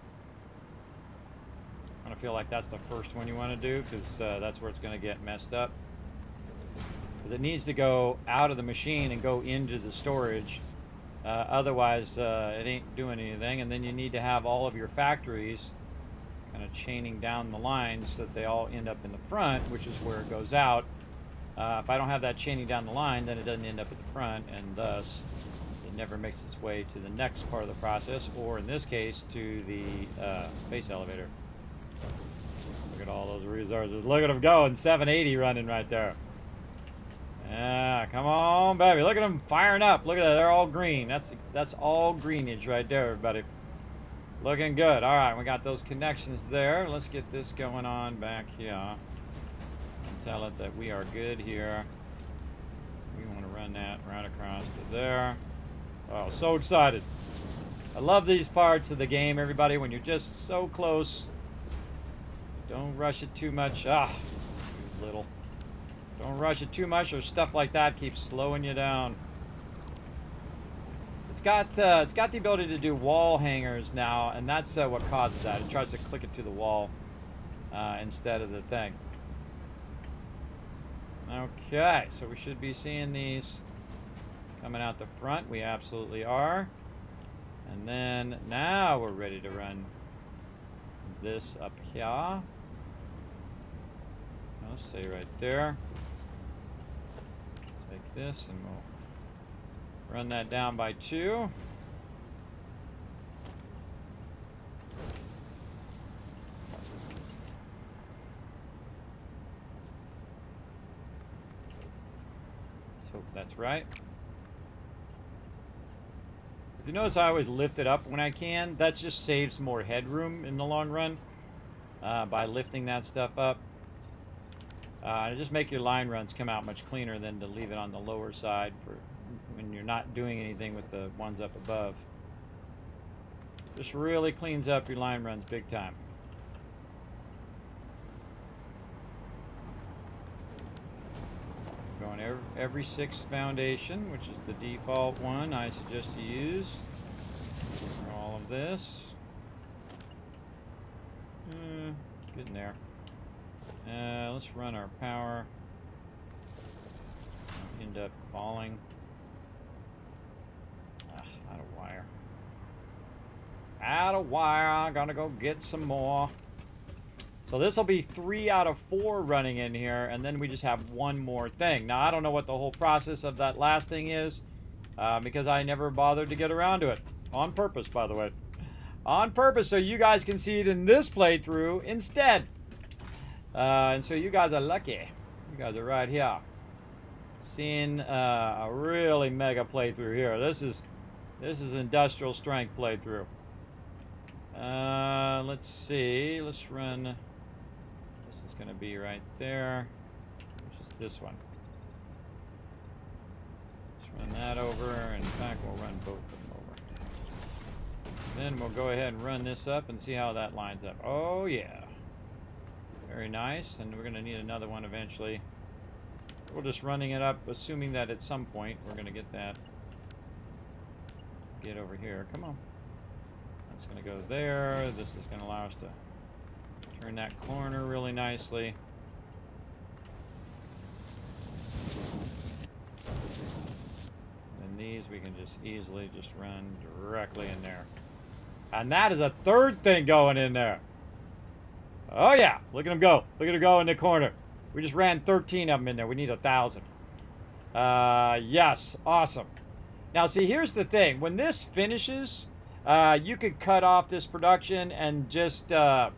I feel like that's the first one you want to do, because that's where it's going to get messed up. Because it needs to go out of the machine and go into the storage. Otherwise, it ain't doing anything. And then you need to have all of your factories kind of chaining down the lines so that they all end up in the front, which is where it goes out. If I don't have that chaining down the line, then it doesn't end up at the front, and thus it never makes its way to the next part of the process, or in this case, to the base elevator. Look at all those resources. Look at them going. 780 running right there. Yeah, come on, baby. Look at them firing up. Look at that. They're all green. That's all greenage right there, everybody. Looking good. All right, we got those connections there. Let's get this going on back here. And tell it that we are good here. We want to run that right across to there. Oh, so excited. I love these parts of the game, everybody, when you're just so close. Don't rush it too much. Ah, you little. Don't rush it too much, or stuff like that keeps slowing you down. It's got the ability to do wall hangers now, and that's what causes that. It tries to click it to the wall instead of the thing. Okay, so we should be seeing these coming out the front. We absolutely are. And then now we're ready to run this up here. I'll stay right there. Take this and we'll run that down by 2. Let's hope that's right. If you notice, I always lift it up when I can. That just saves more headroom in the long run by lifting that stuff up. Just make your line runs come out much cleaner than to leave it on the lower side for when you're not doing anything with the ones up above. Just really cleans up your line runs big time. Going every 6th foundation, which is the default one I suggest you use for all of this. Getting there. Let's run our power. End up falling. Out of wire. Out of wire. I'm gonna go get some more. So this will be 3 out of 4 running in here, and then we just have one more thing. Now, I don't know what the whole process of that last thing is, because I never bothered to get around to it. On purpose, by the way. On purpose, so you guys can see it in this playthrough instead. And so you guys are lucky. You guys are right here. Seeing a really mega playthrough here. This is industrial strength playthrough. Let's see. Let's run. This is going to be right there, which is this one. Let's run that over. In fact, we'll run both of them over. Then we'll go ahead and run this up and see how that lines up. Oh yeah. Very nice, and we're going to need another one eventually. We're just running it up, assuming that at some point we're going to get that. Get over here. Come on. That's going to go there. This is going to allow us to turn that corner really nicely. And these we can just easily just run directly in there. And that is a 3rd thing going in there. Oh yeah, look at them go. Look at them go in the corner. We just ran 13 of them in there. We need 1,000. Yes, awesome. Now see, here's the thing. When this finishes, you could cut off this production and just stop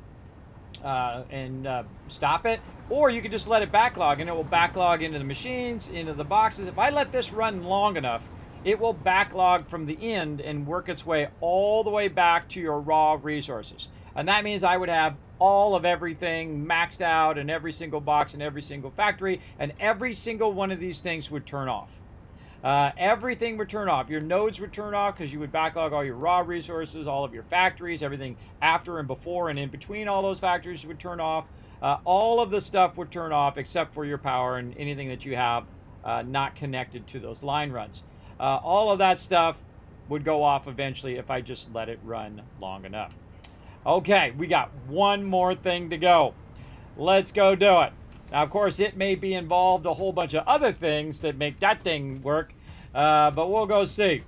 it. Or you could just let it backlog, and it will backlog into the machines, into the boxes. If I let this run long enough, it will backlog from the end and work its way all the way back to your raw resources. And that means I would have all of everything maxed out in every single box in every single factory, and every single one of these things would turn off. Everything would turn off. Your nodes would turn off because you would backlog all your raw resources, all of your factories, everything after and before and in between all those factories would turn off. All of the stuff would turn off except for your power and anything that you have not connected to those line runs. All of that stuff would go off eventually if I just let it run long enough. Okay, we got one more thing to go. Let's go do it. Now, of course, it may be involved a whole bunch of other things that make that thing work, but we'll go see.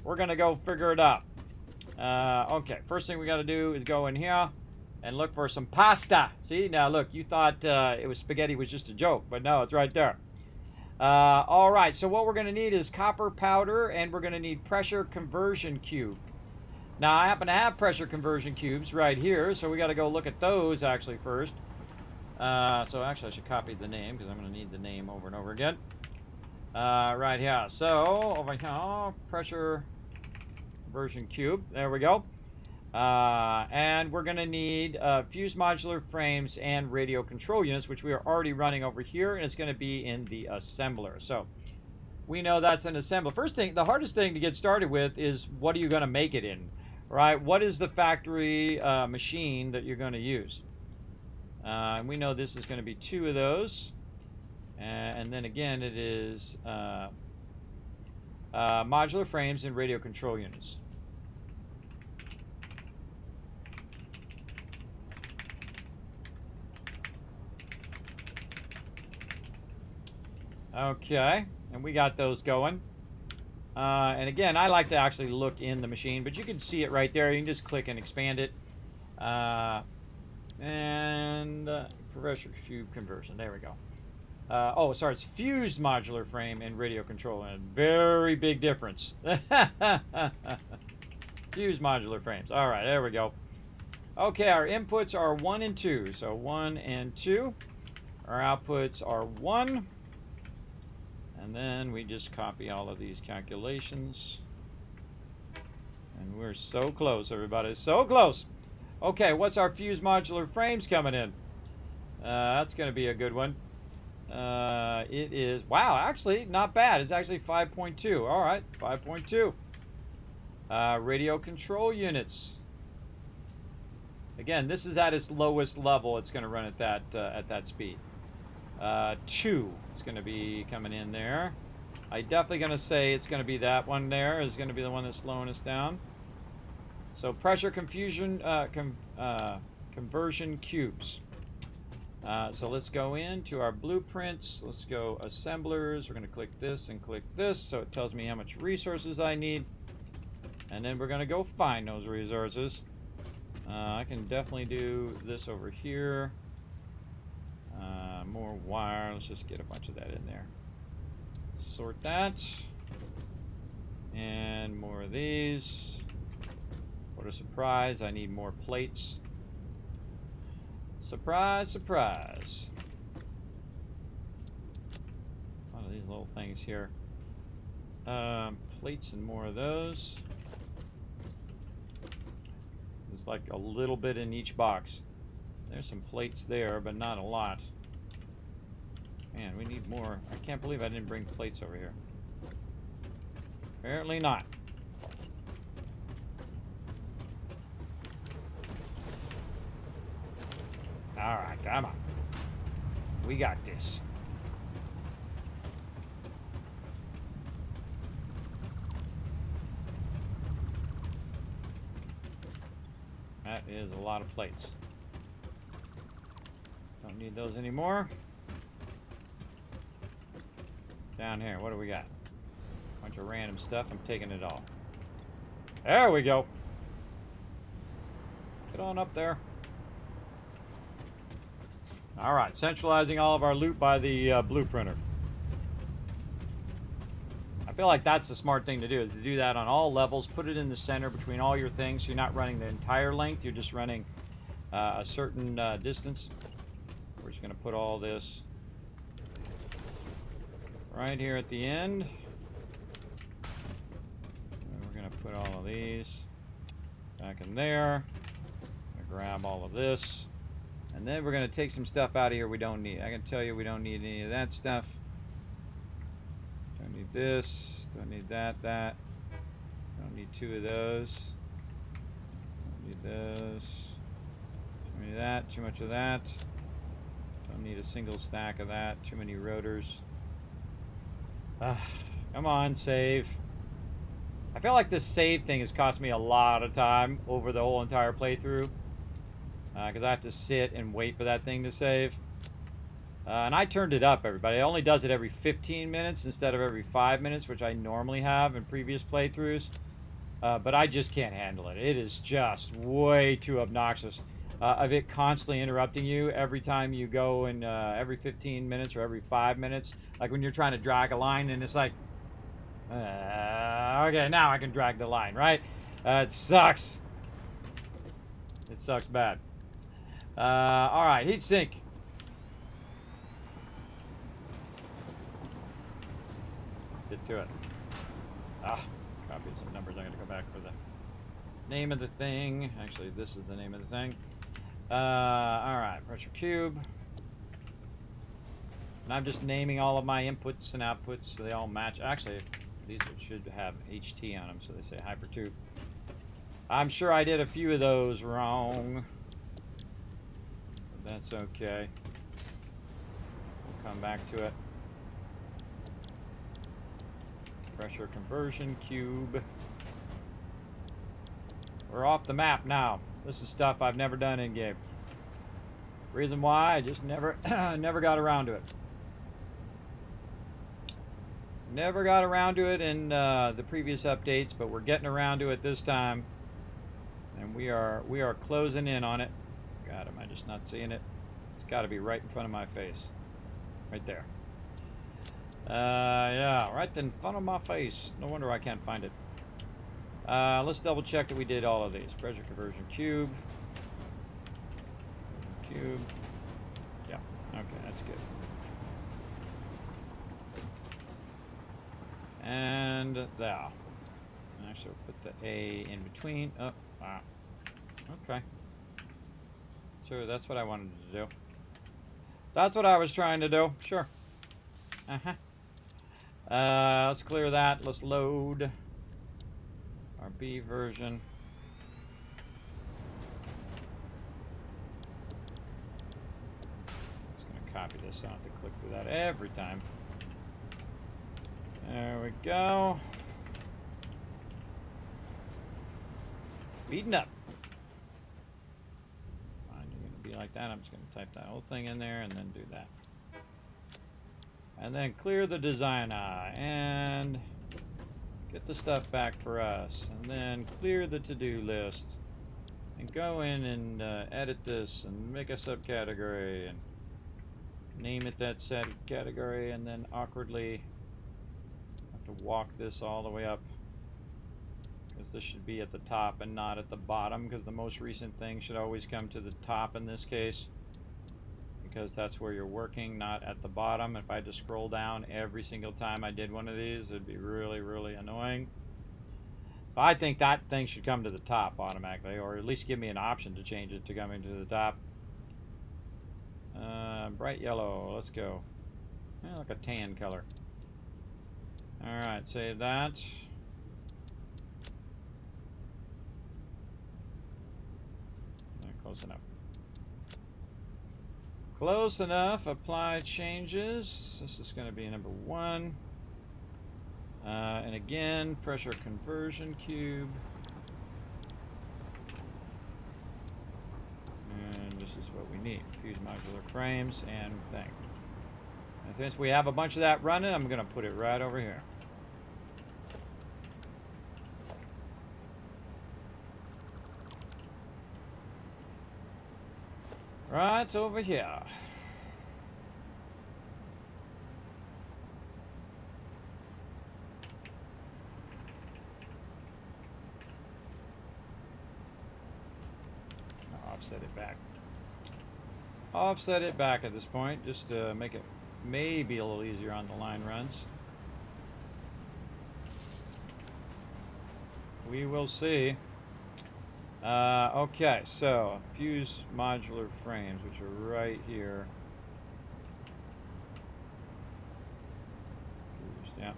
We're going to go figure it out. Okay, first thing we got to do is go in here and look for some pasta. See, now look, you thought it was spaghetti was just a joke, but no, it's right there. All right, so what we're going to need is copper powder, and we're going to need pressure conversion cube. Now, I happen to have pressure conversion cubes right here, so we got to go look at those actually first. So actually, I should copy the name because I'm going to need the name over and over again. Right here. So over here, pressure conversion cube. There we go. And we're going to need fused modular frames and radio control units, which we are already running over here, and it's going to be in the assembler. So we know that's an assembler. First thing, the hardest thing to get started with is what are you going to make it in, right? What is the factory machine that you're going to use? And we know this is going to be 2 of those. And then again, it is modular frames and radio control units. Okay, and we got those going. And again, I like to actually look in the machine, but you can see it right there. You can just click and expand it. Pressure cube conversion. There we go. Oh, sorry, it's fused modular frame and radio control. And very big difference. Fused modular frames. All right, there we go. Okay, our inputs are 1 and 2. So 1 and 2. Our outputs are 1. And then we just copy all of these calculations. And we're so close, everybody. So close. Okay, what's our fused modular frames coming in? That's going to be a good one. It is, wow, actually, not bad. It's actually 5.2. All right, 5.2. Radio control units. Again, this is at its lowest level. It's going to run at that speed. 2 is going to be coming in there. I'm definitely going to say it's going to be that one there is going to be the one that's slowing us down. So pressure conversion cubes. So let's go into our blueprints. Let's go assemblers. We're going to click this and click this, so it tells me how much resources I need. And then we're going to go find those resources. I can definitely do this over here. More wire. Let's just get a bunch of that in there. Sort that. And more of these. What a surprise. I need more plates. Surprise, surprise. A lot of these little things here. Plates and more of those. There's like a little bit in each box. There's some plates there, but not a lot. Man, we need more. I can't believe I didn't bring plates over here. Apparently not. Alright, come on. We got this. That is a lot of plates. Don't need those anymore. Down here, what do we got? Bunch of random stuff. I'm taking it all. There we go. Get on up there. All right, centralizing all of our loot by the blueprinter. I feel like that's the smart thing to do, is to do that on all levels. Put it in the center between all your things, so you're not running the entire length. You're just running a certain distance. We're just going to put all this right here at the end. And we're going to put all of these back in there. Grab all of this. And then we're going to take some stuff out of here we don't need. I can tell you we don't need any of that stuff. Don't need this. Don't need that. Don't need 2 of those. Don't need those. Too many of that. Too much of that. Don't need a single stack of that. Too many rotors. Come on, save. I feel like this save thing has cost me a lot of time over the whole entire playthrough. Because I have to sit and wait for that thing to save. And I turned it up, everybody. It only does it every 15 minutes instead of every 5 minutes, which I normally have in previous playthroughs. But I just can't handle it. It is just way too obnoxious. Of it constantly interrupting you every time you go in every 15 minutes or every 5 minutes. Like when you're trying to drag a line and it's like, okay, now I can drag the line, right? It sucks. It sucks bad. All right, heat sink. Get to it. Copies of numbers. I'm going to go back for the name of the thing. Actually, this is the name of the thing. All right, pressure cube. And I'm just naming all of my inputs and outputs so they all match. Actually, these should have HT on them, so they say hypertube. I'm sure I did a few of those wrong. But that's okay. We'll come back to it. Pressure conversion cube. We're off the map now. This is stuff I've never done in game. Reason why, I just never never got around to it. Never got around to it in the previous updates, but we're getting around to it this time. And we are closing in on it. God, am I just not seeing it? It's got to be right in front of my face. Right there. Yeah, right in front of my face. No wonder I can't find it. Let's double check that we did all of these. Pressure conversion cube. Cube. Yeah, okay, that's good. And there. Actually, we'll put the A in between. Oh, wow. Okay. So that's what I wanted to do. That's what I was trying to do. Sure. Uh-huh. Let's clear that. Let's load our B version. Just going to copy this. I don't have to click through that every time. There we go. Speeding up. Fine, you're going to be like that. I'm just going to type that whole thing in there and then do that. And then clear the design eye and get the stuff back for us. And then clear the to-do list. And go in and edit this and make a subcategory and name it that set category, and then awkwardly have to walk this all the way up. Because this should be at the top and not at the bottom, because the most recent thing should always come to the top in this case. Because that's where you're working, not at the bottom. If I had to scroll down every single time I did one of these, it'd be really, really annoying. But I think that thing should come to the top automatically, or at least give me an option to change it to coming to the top. Bright yellow, let's go. Yeah, like a tan color. Alright, save that. Close enough. Close enough. Apply changes. This is going to be number 1. And again, pressure conversion cube. And this is what we need. Fuse modular frames and thing. And since we have a bunch of that running, I'm going to put it right over here. Right over here. Offset it back. Offset it back at this point, just to make it maybe a little easier on the line runs. We will see. Okay, so fuse modular frames, which are right here. Fused, yeah.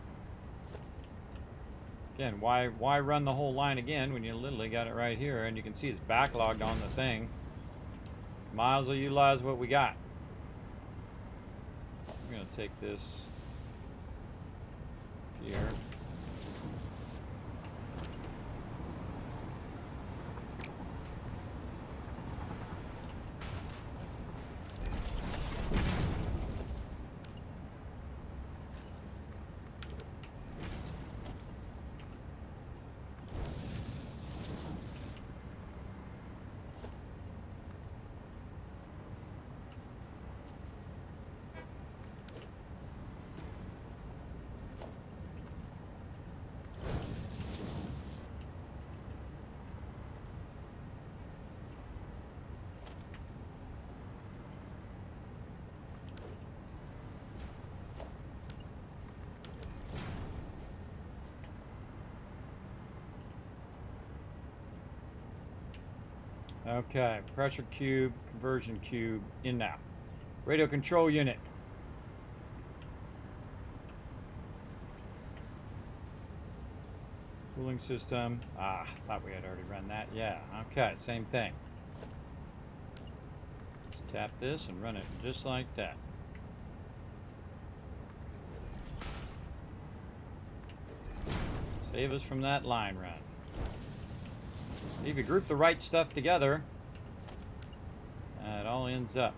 Again, why run the whole line again when you literally got it right here, and you can see it's backlogged on the thing. Might as well utilize what we got. I'm gonna take this here. Okay, pressure cube, conversion cube, in now. Radio control unit. Cooling system. Ah, thought we had already run that. Yeah, okay, same thing. Let's tap this and run it just like that. Save us from that line run. If you group the right stuff together, it all ends up.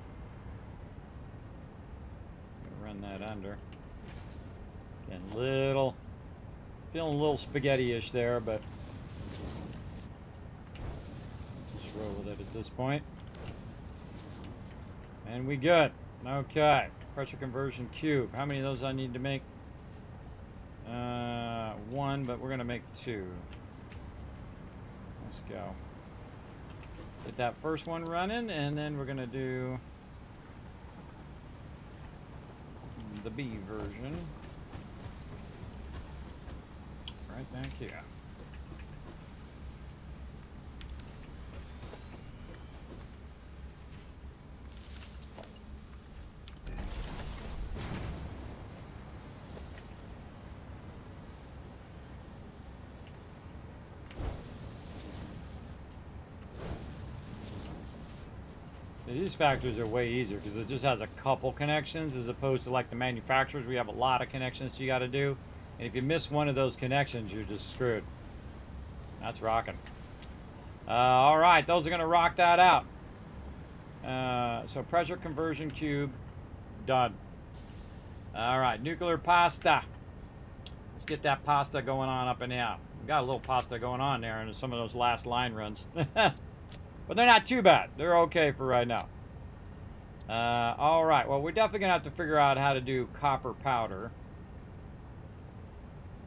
Run that under. Again, feeling a little spaghetti-ish there, but just roll with it at this point. And we good. Okay, pressure conversion cube. How many of those I need to make? One, but we're gonna make 2. Let's go. Get that first one running, and then we're gonna do the B version right back here. These factories are way easier because it just has a couple connections as opposed to like the manufacturers. We have a lot of connections you got to do. And if you miss one of those connections, you're just screwed. That's rocking. All right, those are going to rock that out. So pressure conversion cube, done. All right, nuclear pasta. Let's get that pasta going on up in here. We got a little pasta going on there in some of those last line runs. But they're not too bad. They're okay for right now. All right. Well, we're definitely going to have to figure out how to do copper powder.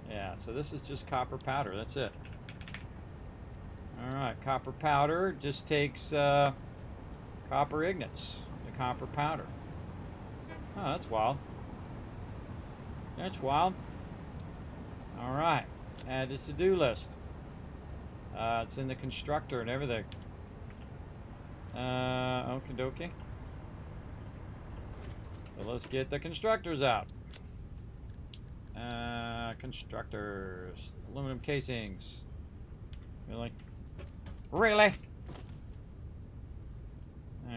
Yeah, so this is just copper powder. That's it. All right. Copper powder just takes copper ingots, the copper powder. Oh, that's wild. That's wild. All right. Add to to-do list. It's in the constructor and everything. Okie dokie. So let's get the constructors out. Constructors. Aluminum casings. Really? Really?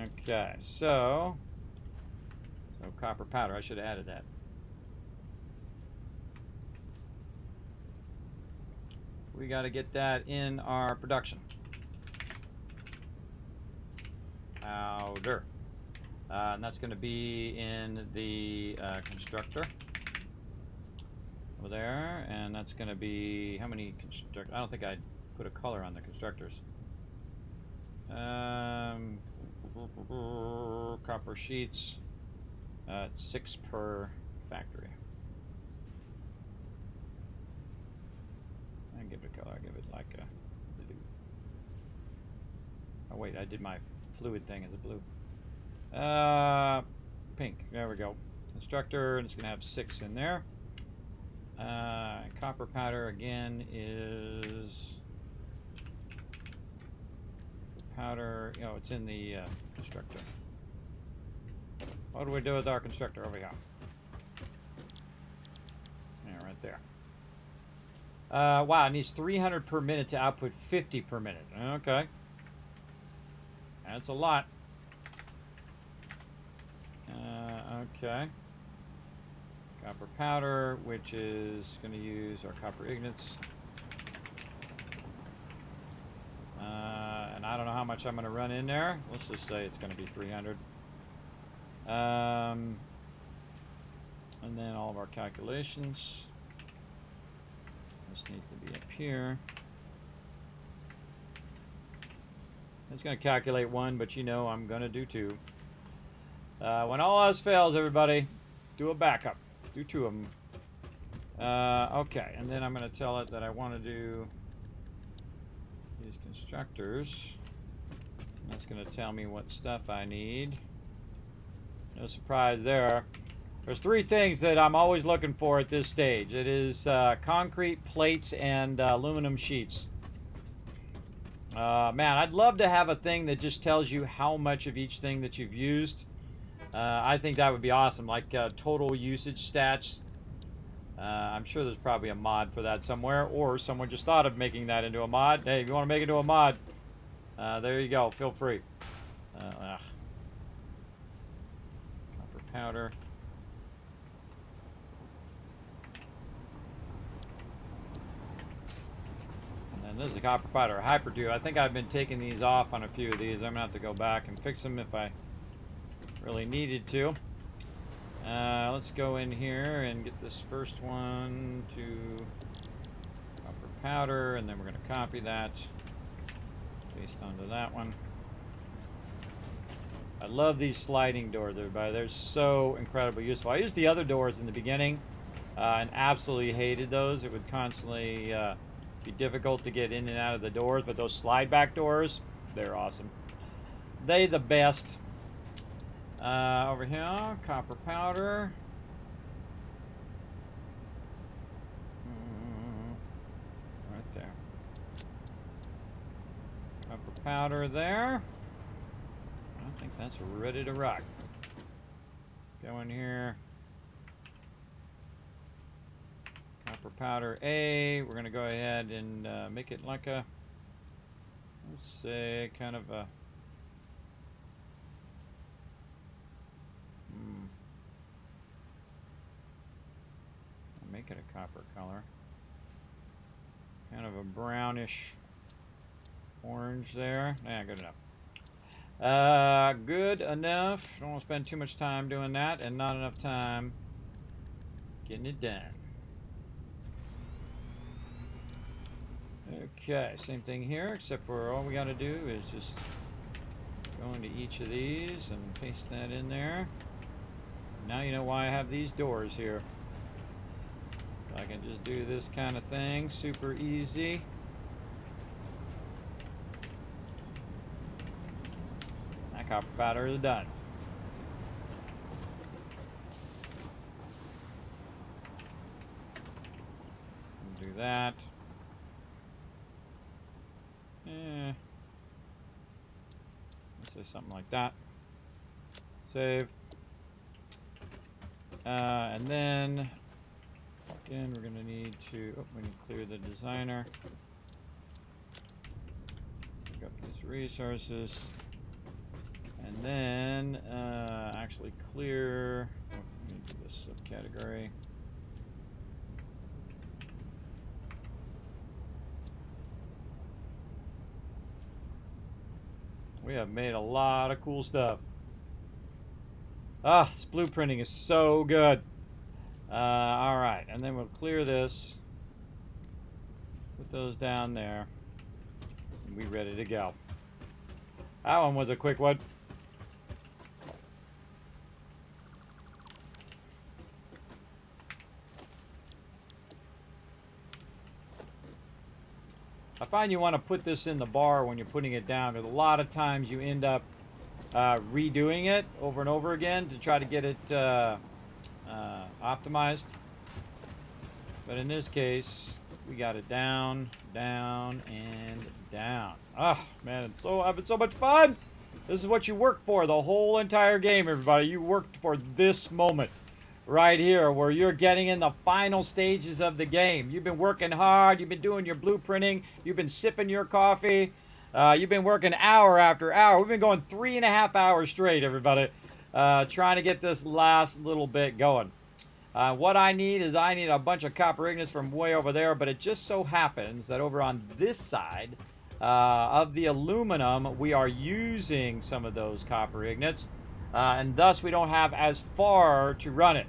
Okay, so copper powder. I should have added that. We got to get that in our production. Powder. And that's going to be in the constructor over there, and that's going to be how many constructors? I don't think I put a color on the constructors. Copper sheets. It's 6 per factory. I give it a color. I give it like a blue. Oh wait, I did my fluid thing as a blue. Pink. There we go. Constructor, and it's going to have 6 in there. Copper powder again is powder. You know, it's in the constructor. What do we do with our constructor over here? Yeah, right there. Wow, it needs 300 per minute to output 50 per minute. Okay. That's a lot. Okay. Copper powder, which is going to use our copper ingots. And I don't know how much I'm going to run in there. Let's just say it's going to be 300. And then all of our calculations. This needs to be up here. It's going to calculate 1, but you know I'm going to do 2. When all else fails, everybody, do a backup. Do 2 of them. Okay, and then I'm going to tell it that I want to do these constructors. And that's going to tell me what stuff I need. No surprise there. There's 3 things that I'm always looking for at this stage. It is concrete, plates, and aluminum sheets. Man, I'd love to have a thing that just tells you how much of each thing that you've used. I think that would be awesome, like total usage stats. I'm sure there's probably a mod for that somewhere, or someone just thought of making that into a mod. Hey, if you want to make it into a mod, there you go. Feel free. Copper powder. And this is a copper powder hyper tube. I think I've been taking these off on a few of these. I'm gonna have to go back and fix them if I really needed to. Let's go in here and get this first one to copper powder, and then we're going to copy that, paste onto that one. I love these sliding doors, everybody. They're so incredibly useful. I used the other doors in the beginning and absolutely hated those. It would constantly be difficult to get in and out of the doors, but those slide back doors, they're awesome. They the best. Over here, copper powder. Right there. Copper powder there. I think that's ready to rock. Go in here. Copper powder A. We're going to go ahead and make it like a, let's say, kind of a, make it a copper color. Kind of a brownish orange there. Yeah, good enough. Good enough. Don't want to spend too much time doing that, and not enough time getting it done. Okay, same thing here, except for all we got to do is just go into each of these and paste that in there. Now you know why I have these doors here. I can just do this kind of thing, super easy. That copper powder is done. Do that. Let's say something like that. Save. And then again, we're going to need to, we need to clear the designer. Pick up these resources. And then actually clear, we need to do this subcategory. We have made a lot of cool stuff. Ah, this blueprinting is so good. Alright, and then we'll clear this. Put those down there. And we're ready to go. That one was a quick one. I find you want to put this in the bar when you're putting it down, because a lot of times you end up redoing it over and over again to try to get it optimized. But in this case, we got it down, down, and down. Ah, man, it's having so much fun. This is what you work for the whole entire game, everybody. You worked for this moment right here where you're getting in the final stages of the game. You've been working hard. You've been doing your blueprinting. You've been sipping your coffee. You've been working hour after hour. We've been going 3.5 hours straight, everybody, trying to get this last little bit going. What I need is a bunch of copper ingots from way over there, but it just so happens that over on this side of the aluminum, we are using some of those copper ingots, and thus we don't have as far to run it.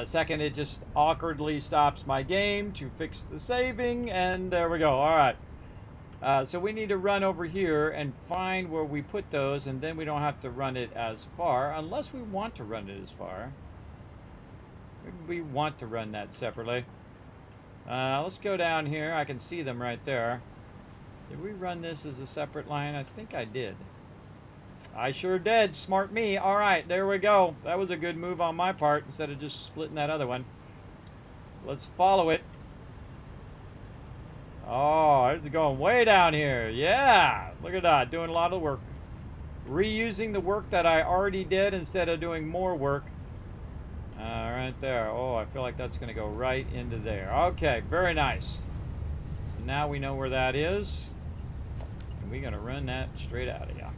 Second, it just awkwardly stops my game to fix the saving, and there we go. All right. So we need to run over here and find where we put those, and then we don't have to run it as far, unless we want to run it as far. We want to run that separately. Let's go down here. I can see them right there. Did we run this as a separate line? I think I did. I sure did. Smart me. All right, there we go. That was a good move on my part instead of just splitting that other one. Let's follow it. Oh, it's going way down here. Yeah, look at that. Doing a lot of work. Reusing the work that I already did instead of doing more work. Right there. Oh, I feel like that's going to go right into there. Okay, very nice. So now we know where that is. And we're going to run that straight out of here.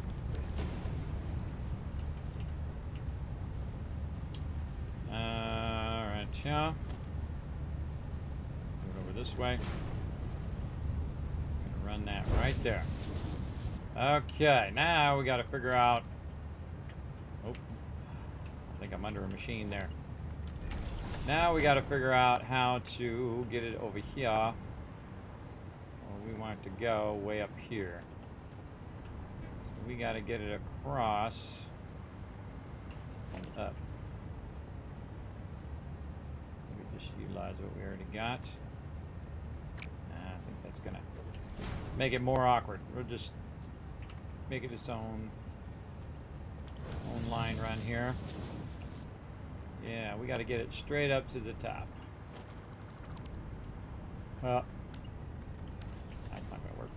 Alright, yeah. Move over this way. Gonna run that right there. Okay, now we got to figure out. Oh, I think I'm under a machine there. Now we got to figure out how to get it over here. Well, we want it to go way up here. So we got to get it across and up. We just utilize what we already got. I think that's gonna make it more awkward. We'll just make it its own line run here. Yeah, we got to get it straight up to the top. Well, that's not gonna work.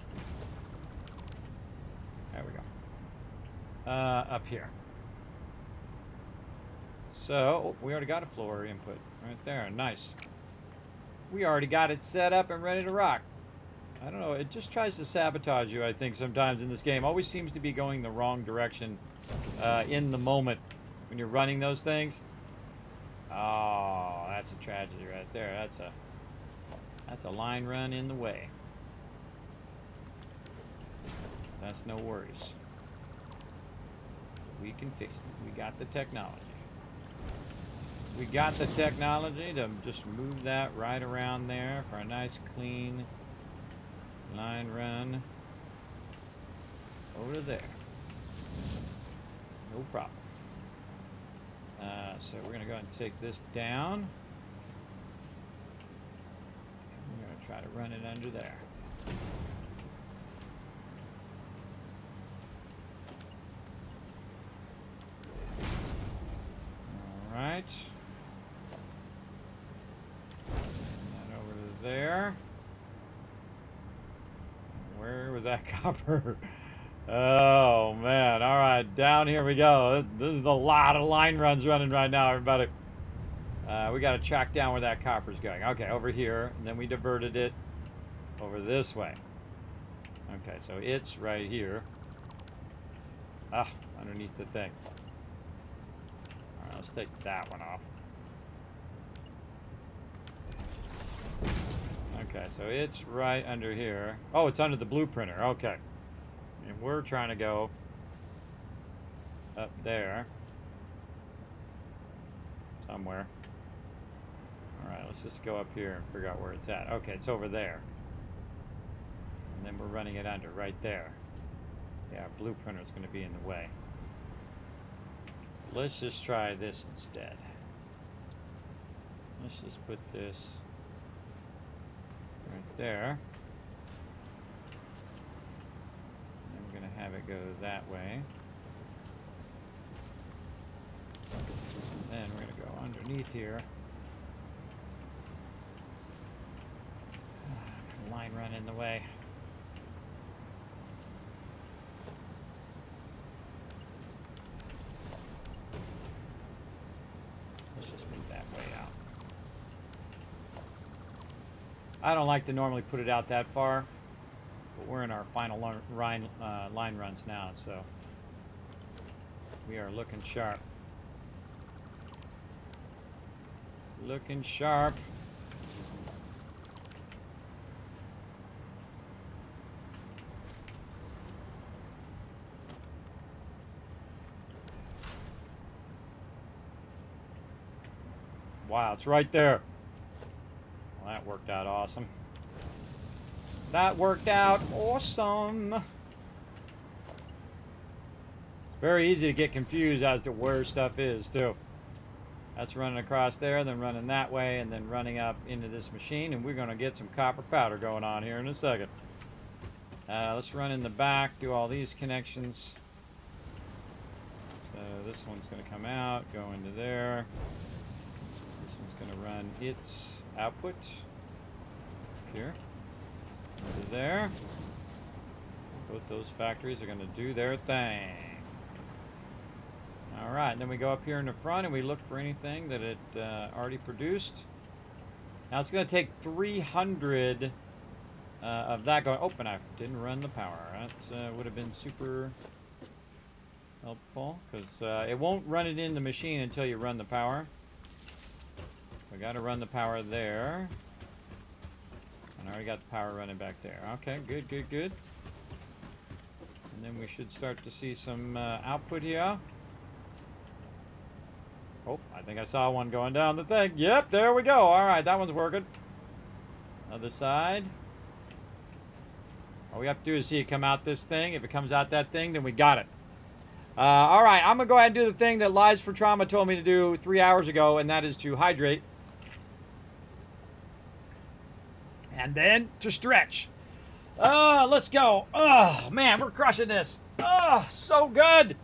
There we go. Up here. So, we already got a floor input right there. Nice. We already got it set up and ready to rock. I don't know, it just tries to sabotage you, I think, sometimes in this game. Always seems to be going the wrong direction in the moment when you're running those things. Oh, that's a tragedy right there. That's a line run in the way. That's no worries. We can fix it. We got the technology. We got the technology to just move that right around there for a nice clean line run over there. No problem. So we're going to go ahead and take this down. We're going to try to run it under there. All right. And over to there. Where was that copper? Oh, man. All right, down here we go. This is a lot of line runs running right now, everybody. We got to track down where that copper's going. Okay, over here. And then we diverted it over this way. Okay, so it's right here. Ah, underneath the thing. All right, let's take that one off. Okay, so it's right under here. Oh, it's under the blueprinter. Okay. And we're trying to go up there. Somewhere. Alright, let's just go up here and figure out where it's at. Okay, it's over there. And then we're running it under, right there. Yeah, our blueprinter is going to be in the way. Let's just try this instead. Let's just put this right there. And we're going to have it go that way. And then we're going to go underneath here. Line run in the way. Let's just move that way out. I don't like to normally put it out that far, but we're in our final line runs now, so we are looking sharp. Looking sharp. Wow, it's right there. Well, that worked out awesome. That worked out awesome. It's very easy to get confused as to where stuff is, too. That's running across there, then running that way, and then running up into this machine, and we're going to get some copper powder going on here in a second. Let's run in the back, do all these connections. So this one's going to come out, go into there. This one's going to run its output here. there. Both those factories are going to do their thing. All right, and then we go up here in the front and we look for anything that it already produced. Now it's going to take 300 of that going. Oh, and I didn't run the power. That would have been super helpful because it won't run it in the machine until you run the power. We got to run the power there. And I already got the power running back there. Okay, good, good, good. And then we should start to see some output here. Oh, I think I saw one going down the thing. Yep, there we go. All right, that one's working. Other side. All we have to do is see it come out this thing. If it comes out that thing, then we got it. All right, I'm going to go ahead and do the thing that Lies for Trauma told me to do 3 hours ago, and that is to hydrate. And then to stretch. Let's go. Oh, man, we're crushing this. Oh, so good.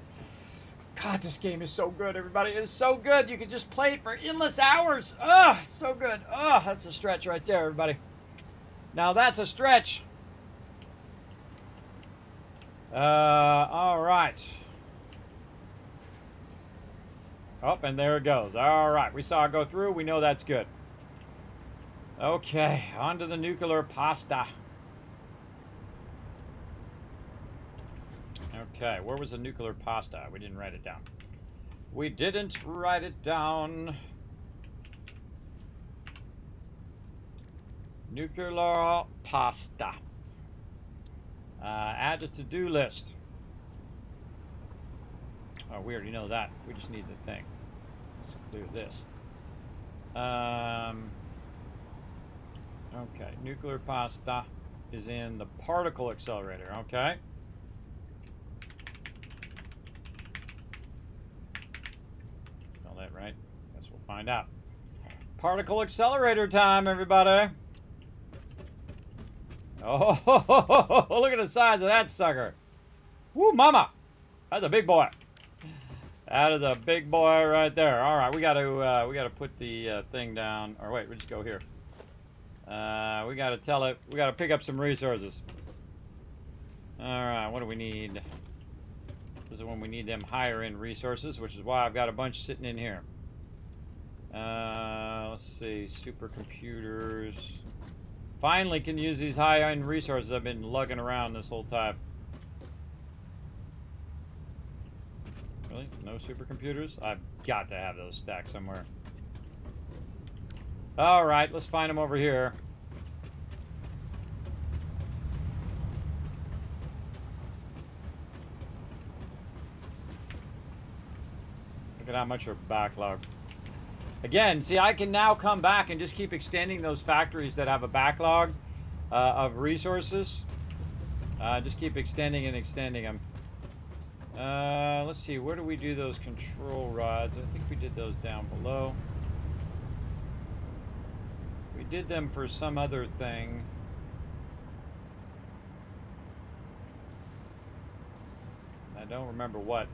God, this game is so good, everybody. It is so good. You can just play it for endless hours. Oh, so good. Oh, that's a stretch right there, everybody. Now that's a stretch. All right. Oh, and there it goes. All right, we saw it go through. We know that's good. Okay, on to the nuclear pasta. Okay, where was the nuclear pasta? We didn't write it down. We didn't write it down. Nuclear pasta. Add to to-do list. Oh, we already know that. We just need the thing. Let's clear this. Okay, nuclear pasta is in the particle accelerator. Okay. Spell that right? Guess we'll find out. Particle accelerator time, everybody. Oh, look at the size of that sucker. Woo, mama. That's a big boy. That is a big boy right there. All right, we got to put the thing down. Or wait, we just go here. We got to tell it. We got to pick up some resources. All right, what do we need? This is when we need them higher end resources, which is why I've got a bunch sitting in here. Let's see, supercomputers. Finally can use these high-end resources I've been lugging around this whole time. Really? No supercomputers? I've got to have those stacked somewhere. Alright, let's find them over here. Look at how much are backlogged. Again, see, I can now come back and just keep extending those factories that have a backlog of resources. Just keep extending and extending them. Let's see, where do we do those control rods? I think we did those down below. We did them for some other thing. I don't remember what.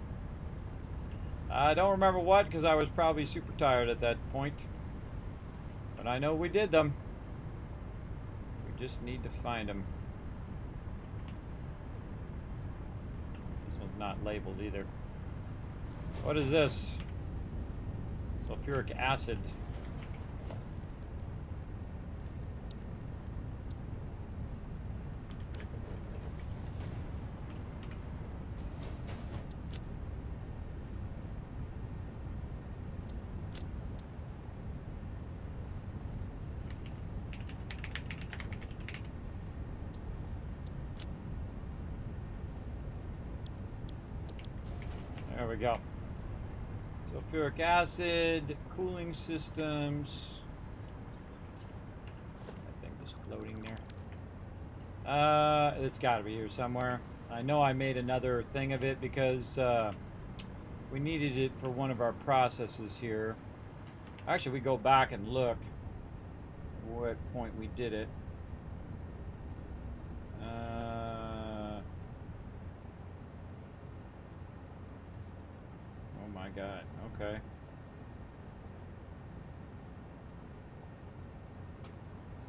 I don't remember what, because I was probably super tired at that point. But I know we did them. We just need to find them. This one's not labeled either. What is this? Sulfuric acid. There we go. Sulfuric acid, cooling systems. That thing just floating there. It's got to be here somewhere. I know I made another thing of it because we needed it for one of our processes here. Actually, we go back and look what point we did it. Oh my God, okay.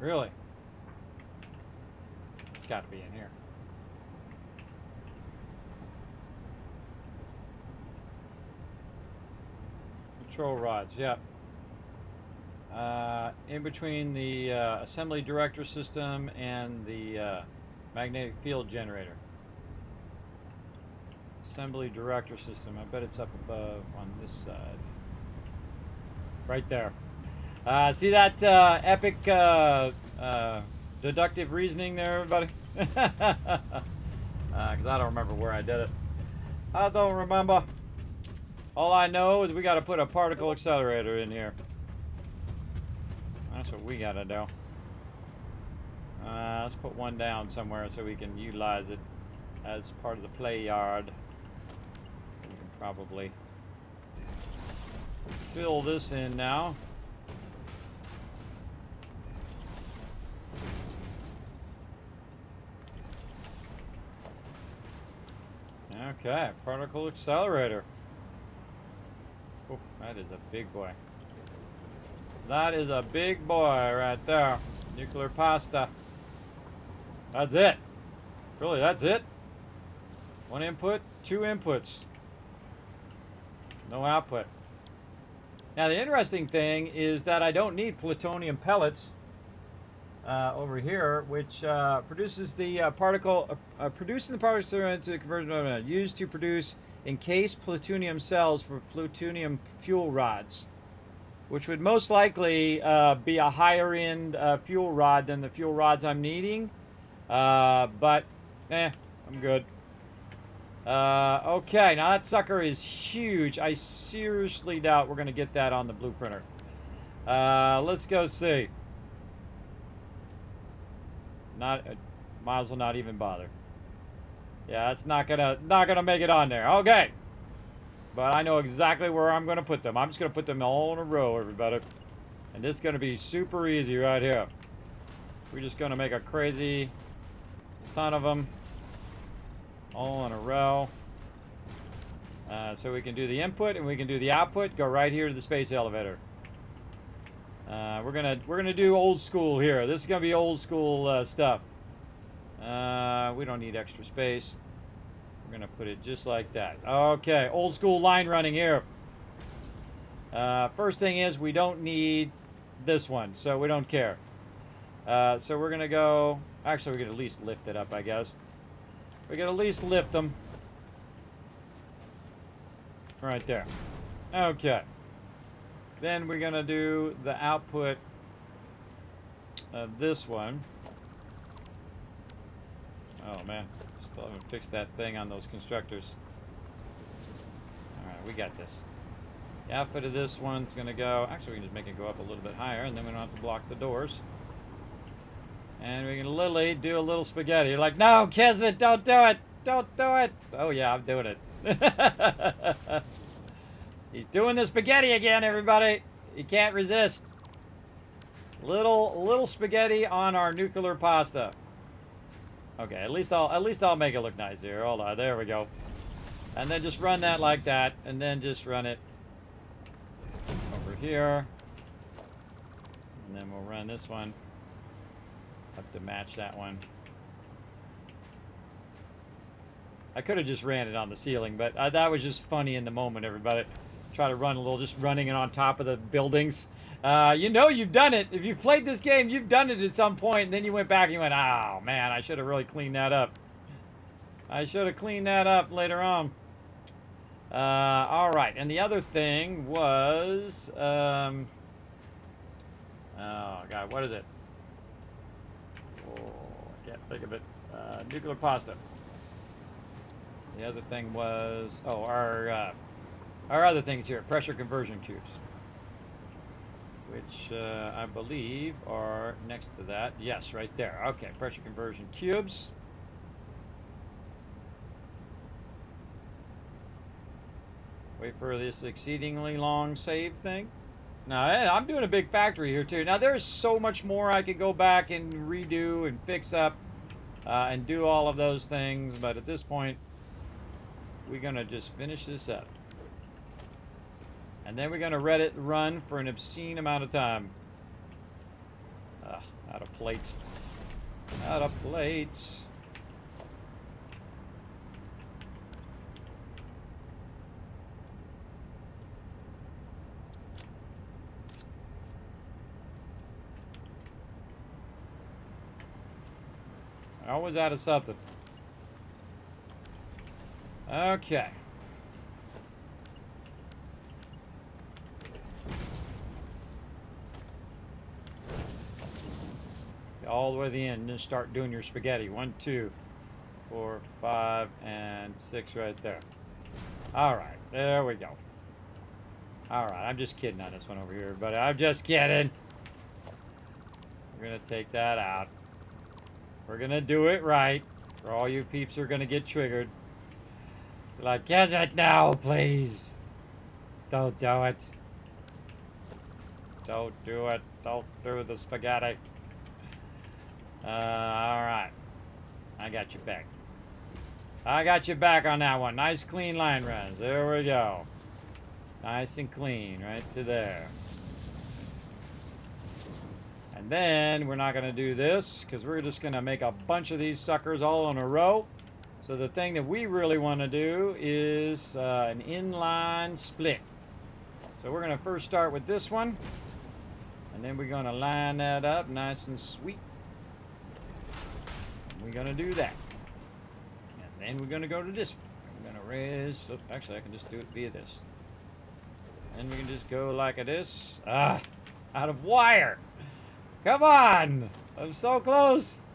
Really? It's got to be in here. Control rods, yep. In between the assembly director system and the magnetic field generator. Assembly director system. I bet it's up above on this side. Right there. See that epic deductive reasoning there, everybody? Because I don't remember where I did it. I don't remember. All I know is we got to put a particle accelerator in here. That's what we got to do. Let's put one down somewhere so we can utilize it as part of the play yard. We can probably fill this in now. Okay, particle accelerator. Oh, that is a big boy. That is a big boy right there. Nuclear pasta. That's it. Really, that's it? One input, two inputs. No output. Now, the interesting thing is that I don't need plutonium pellets over here, which produces the particle, producing the particle into the conversion used to produce encased plutonium cells for plutonium fuel rods, which would most likely be a higher end fuel rod than the fuel rods I'm needing. But, I'm good. Okay, now that sucker is huge. I seriously doubt we're going to get that on the blueprinter. Let's go see. Might as well not even bother. Yeah, it's not gonna make it on there. Okay. But I know exactly where I'm gonna put them. I'm just gonna put them all in a row, everybody. And this is gonna be super easy right here. We're just gonna make a crazy ton of them all in a row. So we can do the input and we can do the output. Go right here to the space elevator. We're gonna do old school here. This is gonna be old school stuff. We don't need extra space. We're gonna put it just like that. Okay, old school line running here. First thing is we don't need this one, so we don't care. So we're gonna go. Actually, we can at least lift it up, I guess. We can at least lift them. Right there. Okay. Then we're gonna do the output of this one. Oh man, still haven't fixed that thing on those constructors. Alright, we got this. The output of this one's gonna go, actually we can just make it go up a little bit higher and then we don't have to block the doors. And we can literally do a little spaghetti. You're like, no, Kismet, don't do it! Don't do it! Oh yeah, I'm doing it. He's doing the spaghetti again, everybody. He can't resist. Little spaghetti on our nuclear pasta. Okay, at least I'll make it look nice here. Hold on, there we go. And then just run that like that, and then just run it over here. And then we'll run this one up to match that one. I could have just ran it on the ceiling, but that was just funny in the moment, everybody. Try to run a little, just running it on top of the buildings. You know you've done it. If you've played this game, you've done it at some point, and then you went back and you went, oh, man, I should have really cleaned that up. I should have cleaned that up later on. All right, and the other thing was, oh, God, what is it? Oh, I can't think of it. Nuclear pasta. The other thing was, oh, our other things here, pressure conversion cubes, which I believe are next to that. Yes, right there. Okay, pressure conversion cubes. Wait for this exceedingly long save thing. Now, I'm doing a big factory here too. Now, there's so much more I could go back and redo and fix up and do all of those things, but at this point, we're gonna just finish this up. And then we're gonna let it run for an obscene amount of time. Out of plates. lot of plates. Always out of something. Okay. All the way to the end, and then start doing your spaghetti. 1, 2, 4, 5, and 6 right there. All right, there we go. All right, I'm just kidding on this one over here, but I'm just kidding. We're gonna take that out. We're gonna do it right. For all you peeps who are gonna get triggered. You're like, get it now, please. Don't do it. Don't do it. Don't do the spaghetti. Alright. I got you back. I got you back on that one. Nice clean line runs. There we go. Nice and clean right to there. And then we're not going to do this because we're just going to make a bunch of these suckers all in a row. So the thing that we really want to do is an inline split. So we're going to first start with this one. And then we're going to line that up nice and sweet. We're going to do that. And then we're going to go to this one. We're going to raise. Oh, actually, I can just do it via this. And we can just go like this. Ah, out of wire. Come on. I'm so close.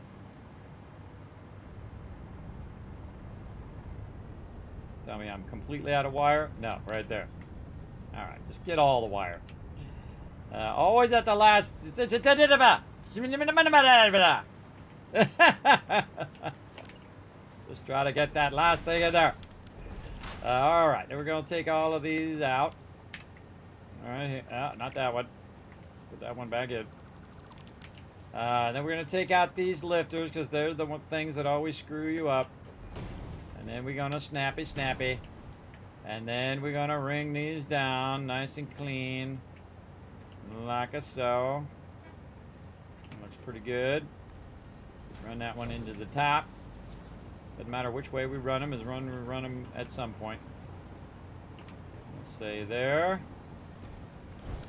Tell me I'm completely out of wire? No, right there. All right, just get all the wire. Always at the last. Just try to get that last thing in there. All right, then we're going to take all of these out. All right, not that one. Put that one back in. Then we're going to take out these lifters because they're the things that always screw you up. And then we're going to snappy. And then we're going to wring these down nice and clean. Like so. Looks pretty good. Run that one into the top. Doesn't matter which way we run them, we run them at some point. Let's say there.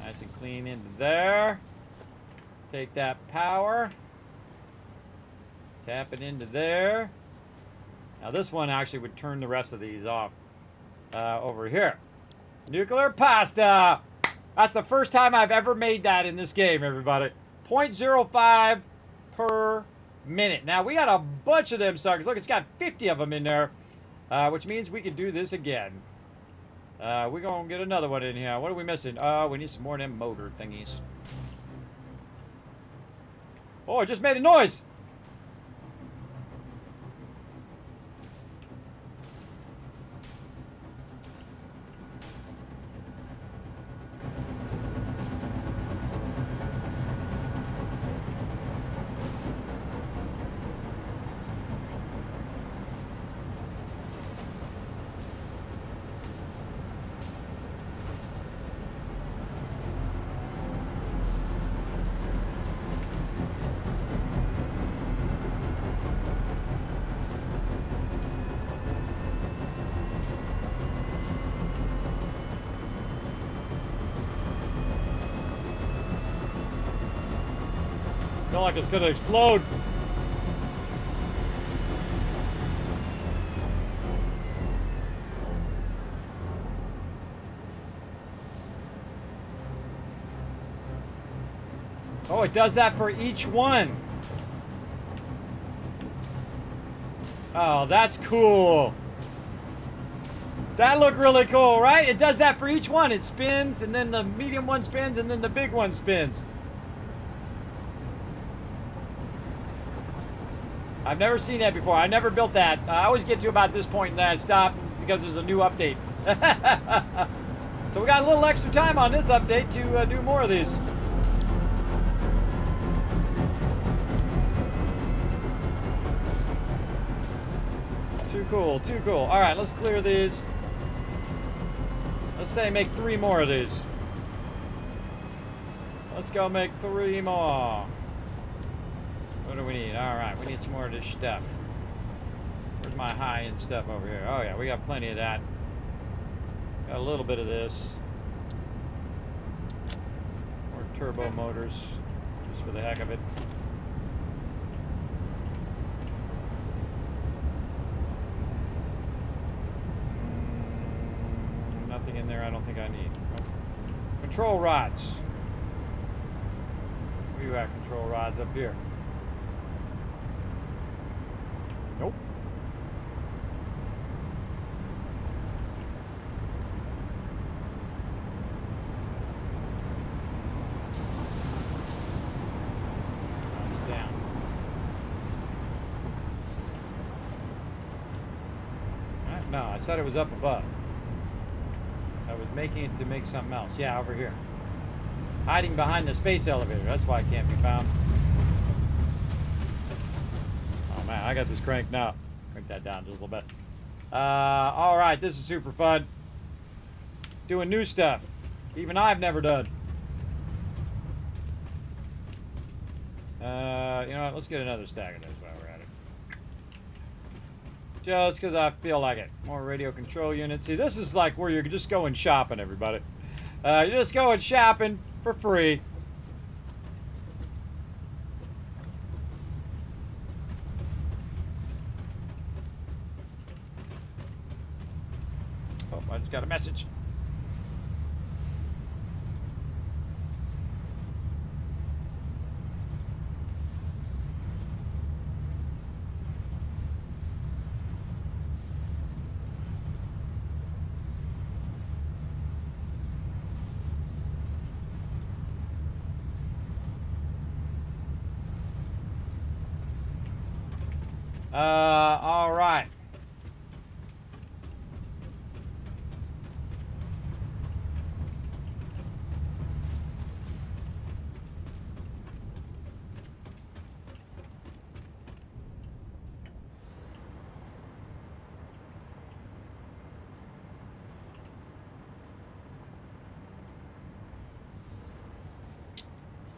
Nice and clean into there. Take that power. Tap it into there. Now this one actually would turn the rest of these off over here. Nuclear pasta. That's the first time I've ever made that in this game, everybody. 0.05 per minute. Now, we got a bunch of them suckers. Look, it's got 50 of them in there, which means we can do this again. We're going to get another one in here. What are we missing? We need some more of them motor thingies. Oh, it just made a noise. I feel like it's gonna explode. Oh, it does that for each one. Oh, that's cool. That looked really cool, right? It does that for each one. It spins, and then the medium one spins, and then the big one spins. I've never seen that before. I never built that. I always get to about this point and then I stop because there's a new update. So we got a little extra time on this update to do more of these. Too cool, too cool. All right, let's clear these. Let's say make 3 more of these. Let's go make 3 more. What do we need? Alright, we need some more of this stuff. Where's my high-end stuff over here? Oh yeah, we got plenty of that. Got a little bit of this. More turbo motors, just for the heck of it. Nothing in there I don't think I need. Control rods. Where you at, control rods? Up here. Nope. It's down. No, I said it was up above. I was making it to make something else. Yeah, over here. Hiding behind the space elevator. That's why it can't be found. Oh man, I got this cranked now. Crank that down just a little bit. Alright, this is super fun. Doing new stuff. Even I've never done. You know what? Let's get another stack of this while we're at it. Just because I feel like it. More radio control units. See, this is like where you're just going shopping, everybody. You're just going shopping for free. Oh, I just got a message. All right.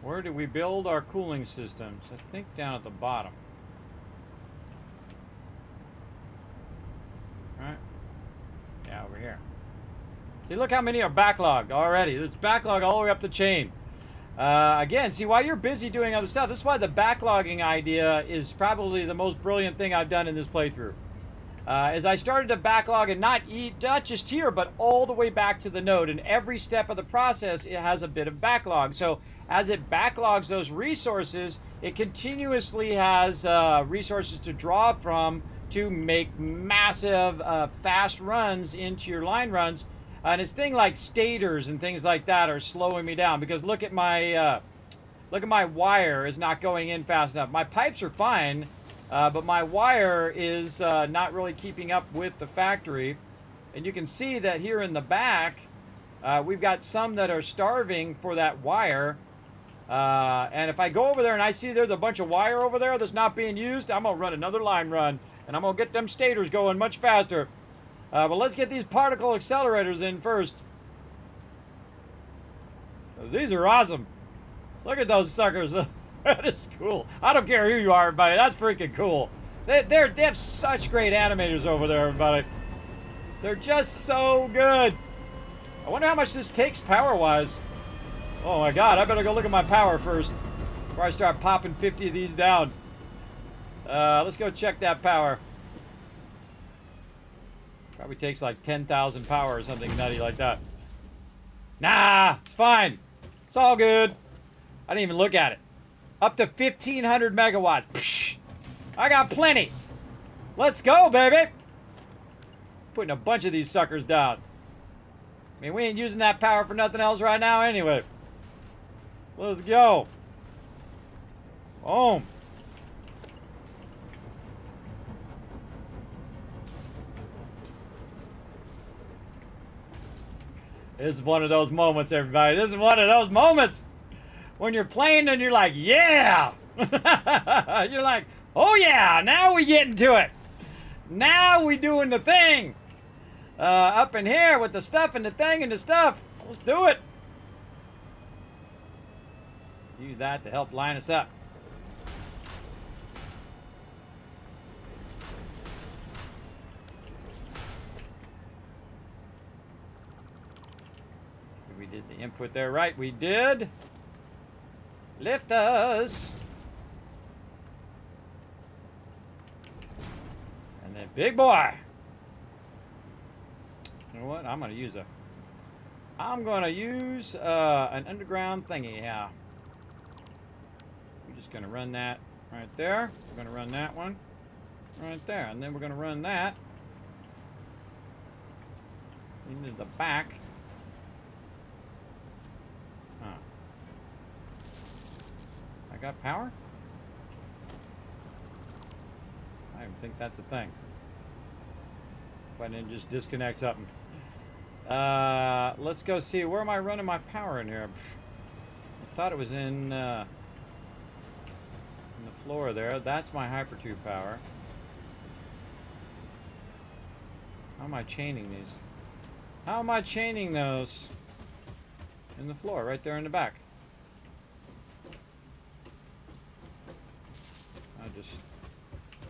Where do we build our cooling systems? I think down at the bottom. Alright. Yeah, over here. See, look how many are backlogged already. There's backlog all the way up the chain. Again, see, while you're busy doing other stuff, this is why the backlogging idea is probably the most brilliant thing I've done in this playthrough. As I started to backlog and not just here, but all the way back to the node. And every step of the process, it has a bit of backlog. So as it backlogs those resources, it continuously has resources to draw from to make massive, fast runs into your line runs. And it's things like stators and things like that are slowing me down because look at my wire is not going in fast enough. My pipes are fine. But my wire is not really keeping up with the factory. And you can see that here in the back, we've got some that are starving for that wire. And if I go over there and I see there's a bunch of wire over there that's not being used, I'm going to run another line run. And I'm going to get them stators going much faster. But let's get these particle accelerators in first. These are awesome. Look at those suckers. That is cool. I don't care who you are, everybody. That's freaking cool. They have such great animators over there, everybody. They're just so good. I wonder how much this takes power-wise. Oh my god, I better go look at my power first before I start popping 50 of these down. Let's go check that power. Probably takes like 10,000 power or something nutty like that. Nah, it's fine. It's all good. I didn't even look at it. Up to 1,500 megawatts. Psh, I got plenty. Let's go, baby. Putting a bunch of these suckers down. I mean, we ain't using that power for nothing else right now anyway. Let's go. Boom. This is one of those moments, everybody. This is one of those moments. When you're playing and you're like, yeah! You're like, oh yeah, now we get into it. Now we doing the thing. Up in here with the stuff and the thing and the stuff. Let's do it. Use that to help line us up. Did the input there right? We did. Lift us. And then big boy. You know what? I'm gonna use an underground thingy. Yeah. We're just gonna run that right there. We're gonna run that one right there, and then we're gonna run that into the back. Huh. I got power? I don't think that's a thing. If I didn't just disconnect something. Let's go see. Where am I running my power in here? I thought it was in the floor there. That's my hypertube power. How am I chaining these? How am I chaining those in the floor, right there in the back?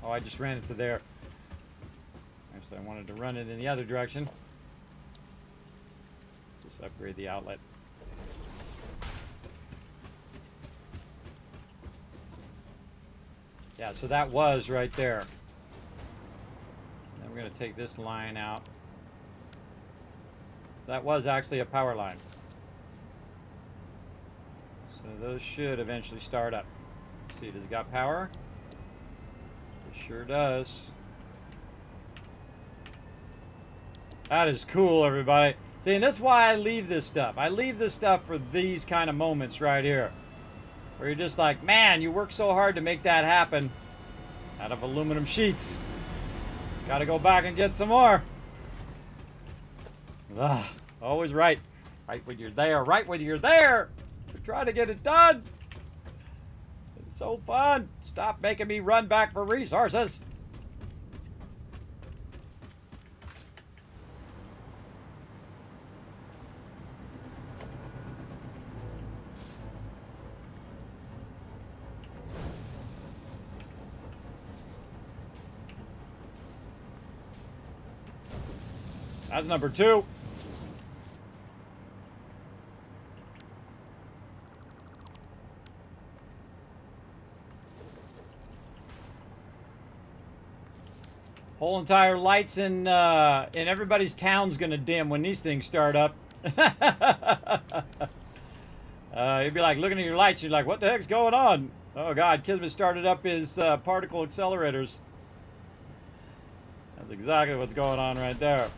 I just ran it to there. Actually, I wanted to run it in the other direction. Let's just upgrade the outlet. Yeah, so that was right there. Then we're going to take this line out. So that was actually a power line. So those should eventually start up. Let's see, does it got power? It sure does. That is cool, everybody. See, and that's why I leave this stuff. I leave this stuff for these kind of moments right here. Where you're just like, man, you worked so hard to make that happen out of aluminum sheets. Gotta go back and get some more. Ugh, always right. Right when you're there. Right when you're there. We're trying to get it done. It's so fun. Stop making me run back for resources. That's number 2. Whole entire lights in everybody's town's gonna dim when these things start up. You'd be like looking at your lights, you're like, what the heck's going on? Oh God, Kismet started up his particle accelerators. That's exactly what's going on right there.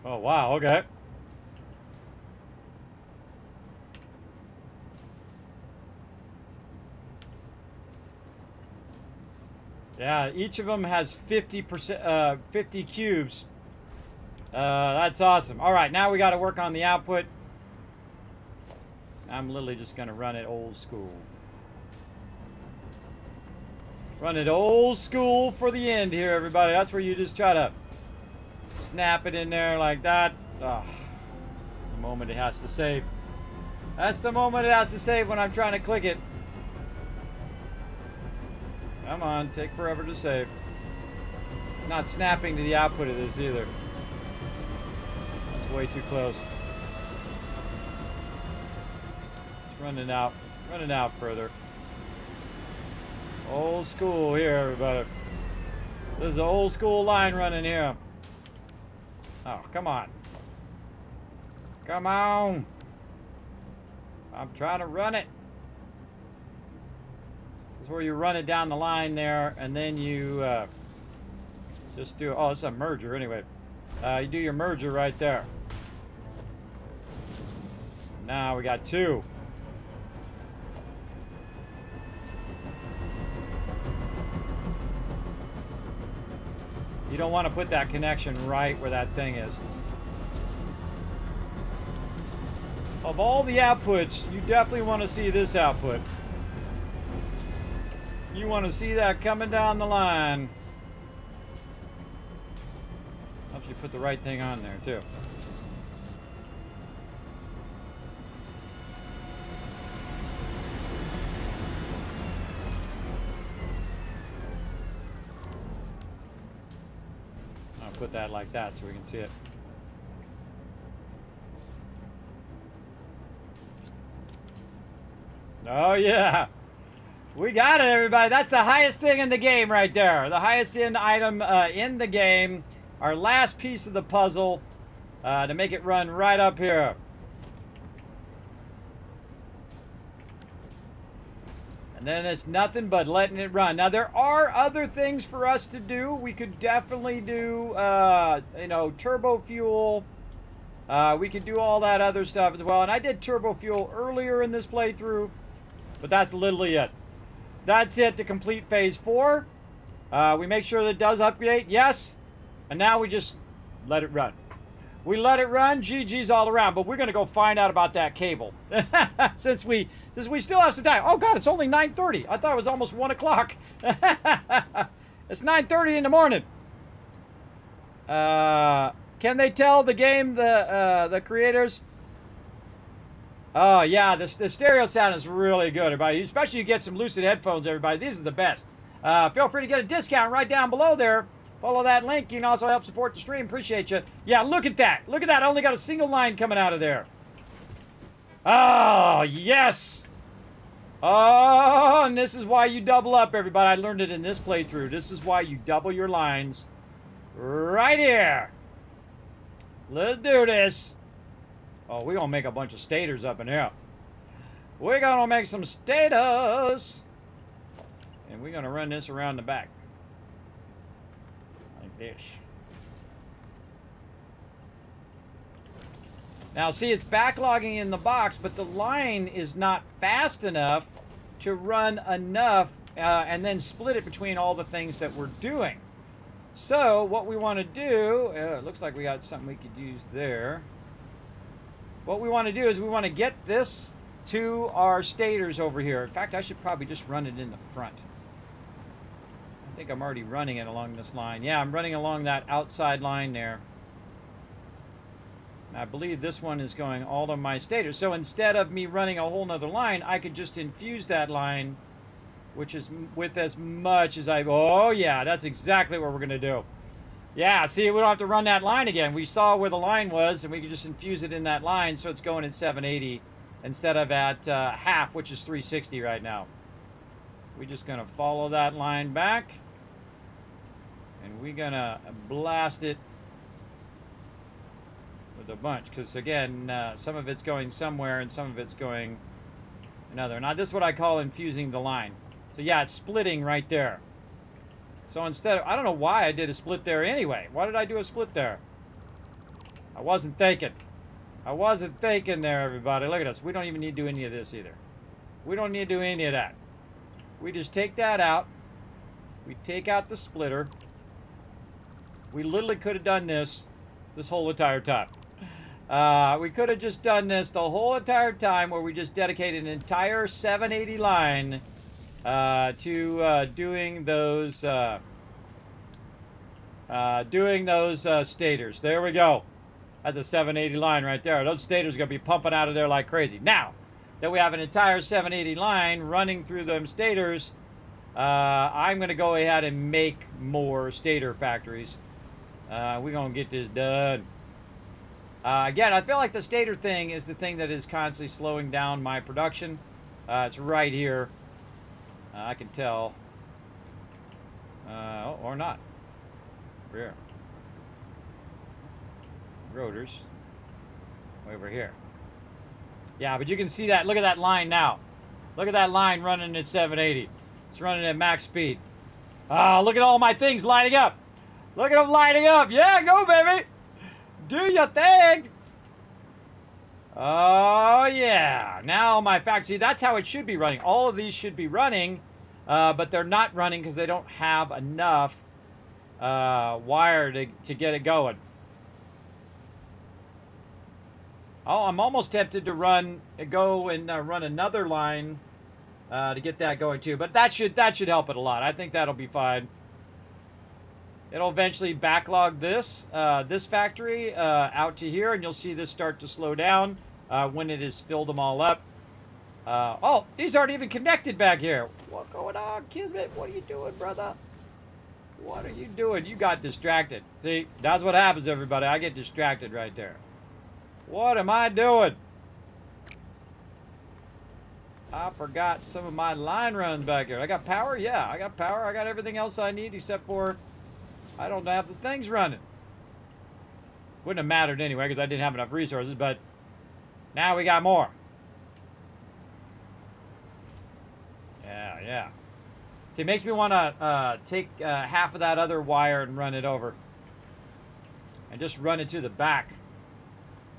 Oh, wow, okay. Yeah, each of them has 50 cubes. That's awesome. All right, now we got to work on the output. I'm literally just going to run it old school. Run it old school for the end here, everybody. That's where you just try to snap it in there like that. Oh, the moment it has to save. That's the moment it has to save when I'm trying to click it. Come on, take forever to save. Not snapping to the output of this either. It's way too close. It's running out further. Old school here, everybody. This is an old school line running here. Oh, come on. Come on. I'm trying to run it. This is where you run it down the line there, and then you just do, oh, it's a merger anyway. You do your merger right there. Now we got 2. You don't want to put that connection right where that thing is. Of all the outputs, you definitely want to see this output. You want to see that coming down the line. Helps you put the right thing on there, too. I'll put that like that so we can see it. Oh, yeah. We got it, everybody. That's the highest thing in the game right there. The highest end item in the game. Our last piece of the puzzle to make it run right up here. And then it's nothing but letting it run. Now, there are other things for us to do. We could definitely do, you know, turbo fuel. We could do all that other stuff as well. And I did turbo fuel earlier in this playthrough. But that's literally it. That's it to complete phase 4. We make sure that it does update. Yes. And now we just let it run. We let it run. GG's all around. But we're going to go find out about that cable. since we still have some time. Oh, God, it's only 9:30. I thought it was almost 1 o'clock. It's 9:30 in the morning. Can they tell the game, the creators? Oh, yeah, the stereo sound is really good, everybody. Especially you get some Lucid headphones, everybody. These are the best. Feel free to get a discount right down below there. Follow that link. You can also help support the stream. Appreciate you. Yeah, look at that. Look at that. I only got a single line coming out of there. Oh, yes. Oh, and this is why you double up, everybody. I learned it in this playthrough. This is why you double your lines right here. Let's do this. Oh, we're going to make a bunch of stators up in here. We're going to make some stators. And we're going to run this around the back. Like this. Now, see, it's backlogging in the box, but the line is not fast enough to run enough and then split it between all the things that we're doing. So, what we want to do, it looks like we got something we could use there. What we want to do is we want to get this to our stators over here. In fact, I should probably just run it in the front. I think I'm already running it along this line. Yeah, I'm running along that outside line there. And I believe this one is going all to my stators. So instead of me running a whole nother line, I could just infuse that line, which is with as much as I... Oh, yeah, that's exactly what we're going to do. Yeah, see, we don't have to run that line again. We saw where the line was, and we can just infuse it in that line, so it's going at 780 instead of at half, which is 360 right now. We're just going to follow that line back, and we're going to blast it with a bunch, because, again, some of it's going somewhere, and some of it's going another. Now, this is what I call infusing the line. So, yeah, it's splitting right there. So instead of, I don't know why I did a split there anyway. Why did I do a split there? I wasn't thinking. I wasn't thinking there, everybody. Look at us. We don't even need to do any of this either. We don't need to do any of that. We just take that out. We take out the splitter. We literally could have done this whole entire time. We could have just done this the whole entire time where we just dedicated an entire 780 line to doing those stators. There we go. That's a 780 line right there. Those stators are going to be pumping out of there like crazy. Now that we have an entire 780 line running through them stators, I'm going to go ahead and make more stator factories. We're going to get this done. Again, I feel like the stator thing is the thing that is constantly slowing down my production. It's right here. I can tell. Or not. Over here. Rotors. Way over here. Yeah, but you can see that. Look at that line now. Look at that line running at 780. It's running at max speed. Ah, look at all my things lighting up. Look at them lighting up. Yeah, go, baby. Do your thing. Oh, yeah. Now my factory. See, that's how it should be running. All of these should be running, but they're not running because they don't have enough wire to get it going. Oh, I'm almost tempted to go and run another line to get that going too. But that should help it a lot. I think that'll be fine. It'll eventually backlog this factory out to here, and you'll see this start to slow down when it has filled them all up. Oh, these aren't even connected back here. What's going on, Kismet? What are you doing, brother? What are you doing? You got distracted. See, that's what happens, everybody. I get distracted right there. What am I doing? I forgot some of my line runs back here. I got power? Yeah, I got power. I got everything else I need except for I don't have the things running. Wouldn't have mattered anyway because I didn't have enough resources, but now we got more. Yeah. See, it makes me want to take half of that other wire and run it over. And just run it to the back.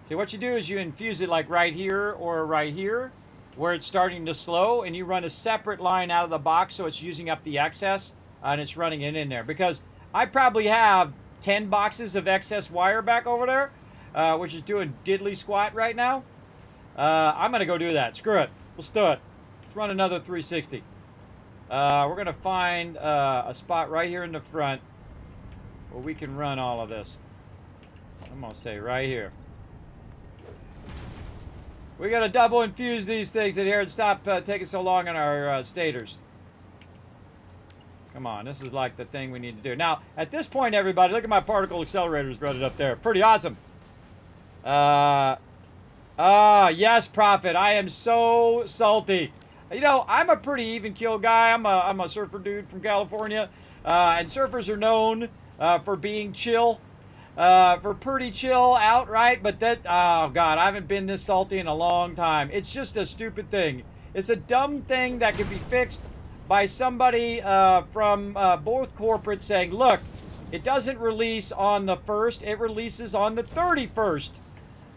See, what you do is you infuse it like right here or right here where it's starting to slow, and you run a separate line out of the box so it's using up the excess and it's running it in there. Because I probably have 10 boxes of excess wire back over there, which is doing diddly squat right now. I'm going to go do that. Screw it. Let's do it. Let's run another 360. We're going to find a spot right here in the front where we can run all of this. I'm going to say right here. We got to double infuse these things in here and stop taking so long on our stators. Come on, this is like the thing we need to do. Now, at this point, everybody, look at my particle accelerators running up there. Pretty awesome. Yes, Prophet. I am so salty. You know, I'm a pretty even keel guy. I'm a surfer dude from California. And surfers are known for being chill. For pretty chill outright, but that, oh God, I haven't been this salty in a long time. It's just a stupid thing. It's a dumb thing that can be fixed by somebody from both corporates saying, look, it doesn't release on the 1st, it releases on the 31st.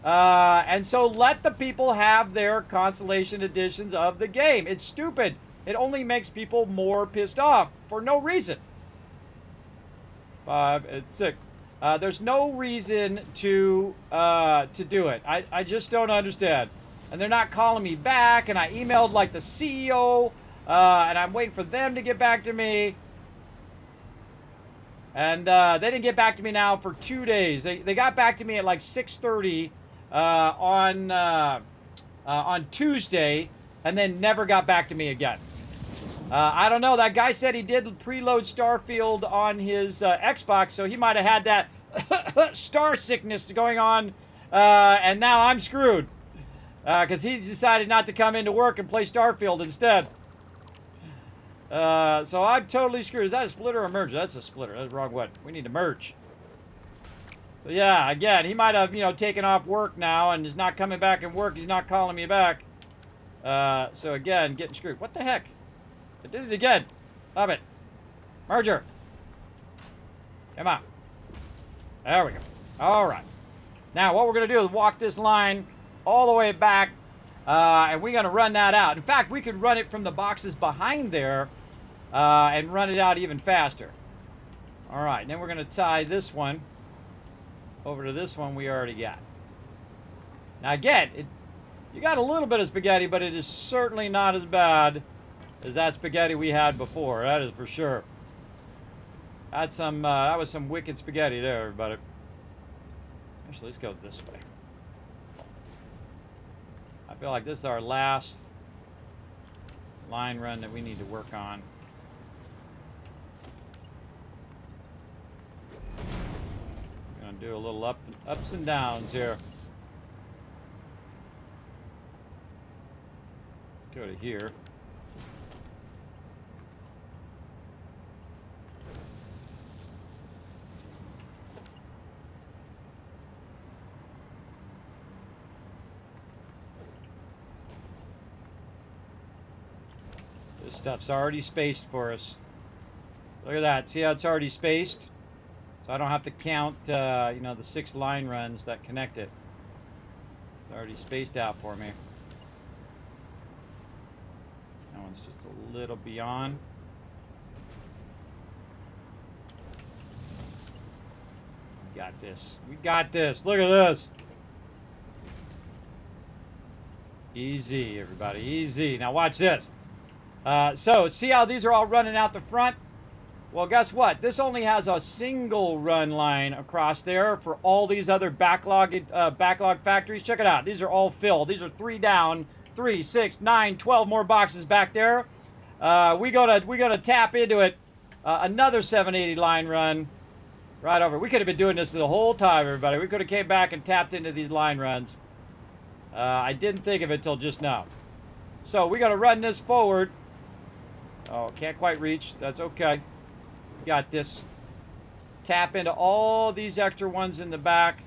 And so let the people have their consolation editions of the game. It's stupid. It only makes people more pissed off for no reason. 5 and 6. There's no reason to do it. I just don't understand. And they're not calling me back, and I emailed like the CEO, and I'm waiting for them to get back to me. And they didn't get back to me now for 2 days. They got back to me at like 6:30 on Tuesday, and then never got back to me again. I don't know. That guy said he did preload Starfield on his Xbox, so he might have had that star sickness going on, and now I'm screwed because he decided not to come into work and play Starfield instead. So I'm totally screwed. Is that a splitter or a merge? That's a splitter. That's the wrong one. We need to merge. So yeah, again, he might have, taken off work now and is not coming back and work. He's not calling me back. So again, getting screwed. What the heck? I did it again. Stop it. Merger. Come on. There we go. All right. Now, what we're going to do is walk this line all the way back, and we're going to run that out. In fact, we could run it from the boxes behind there and run it out even faster. All right. And then we're going to tie this one over to this one we already got. Now, again, you got a little bit of spaghetti, but it is certainly not as bad as that spaghetti we had before. That is for sure. That was some wicked spaghetti there, everybody. Actually, let's go this way. I feel like this is our last line run that we need to work on. We're gonna do a little ups and downs here. Let's go to here. This stuff's already spaced for us. Look at that. See how it's already spaced? So I don't have to count, you know, the 6 line runs that connect it. It's already spaced out for me. That one's just a little beyond. We got this. We got this. Look at this. Easy, everybody. Easy. Now watch this. So see how these are all running out the front? Well, guess what? This only has a single run line across there for all these other backlog factories. Check it out. These are all filled. These are 3 down, 3, 6, 9, 12 more boxes back there. We're gonna tap into it. Another 780 line run right over. We could have been doing this the whole time, everybody. We could have came back and tapped into these line runs. I didn't think of it till just now. So we got to run this forward. Oh, can't quite reach. That's okay. Got this. Tap into all these extra ones in the back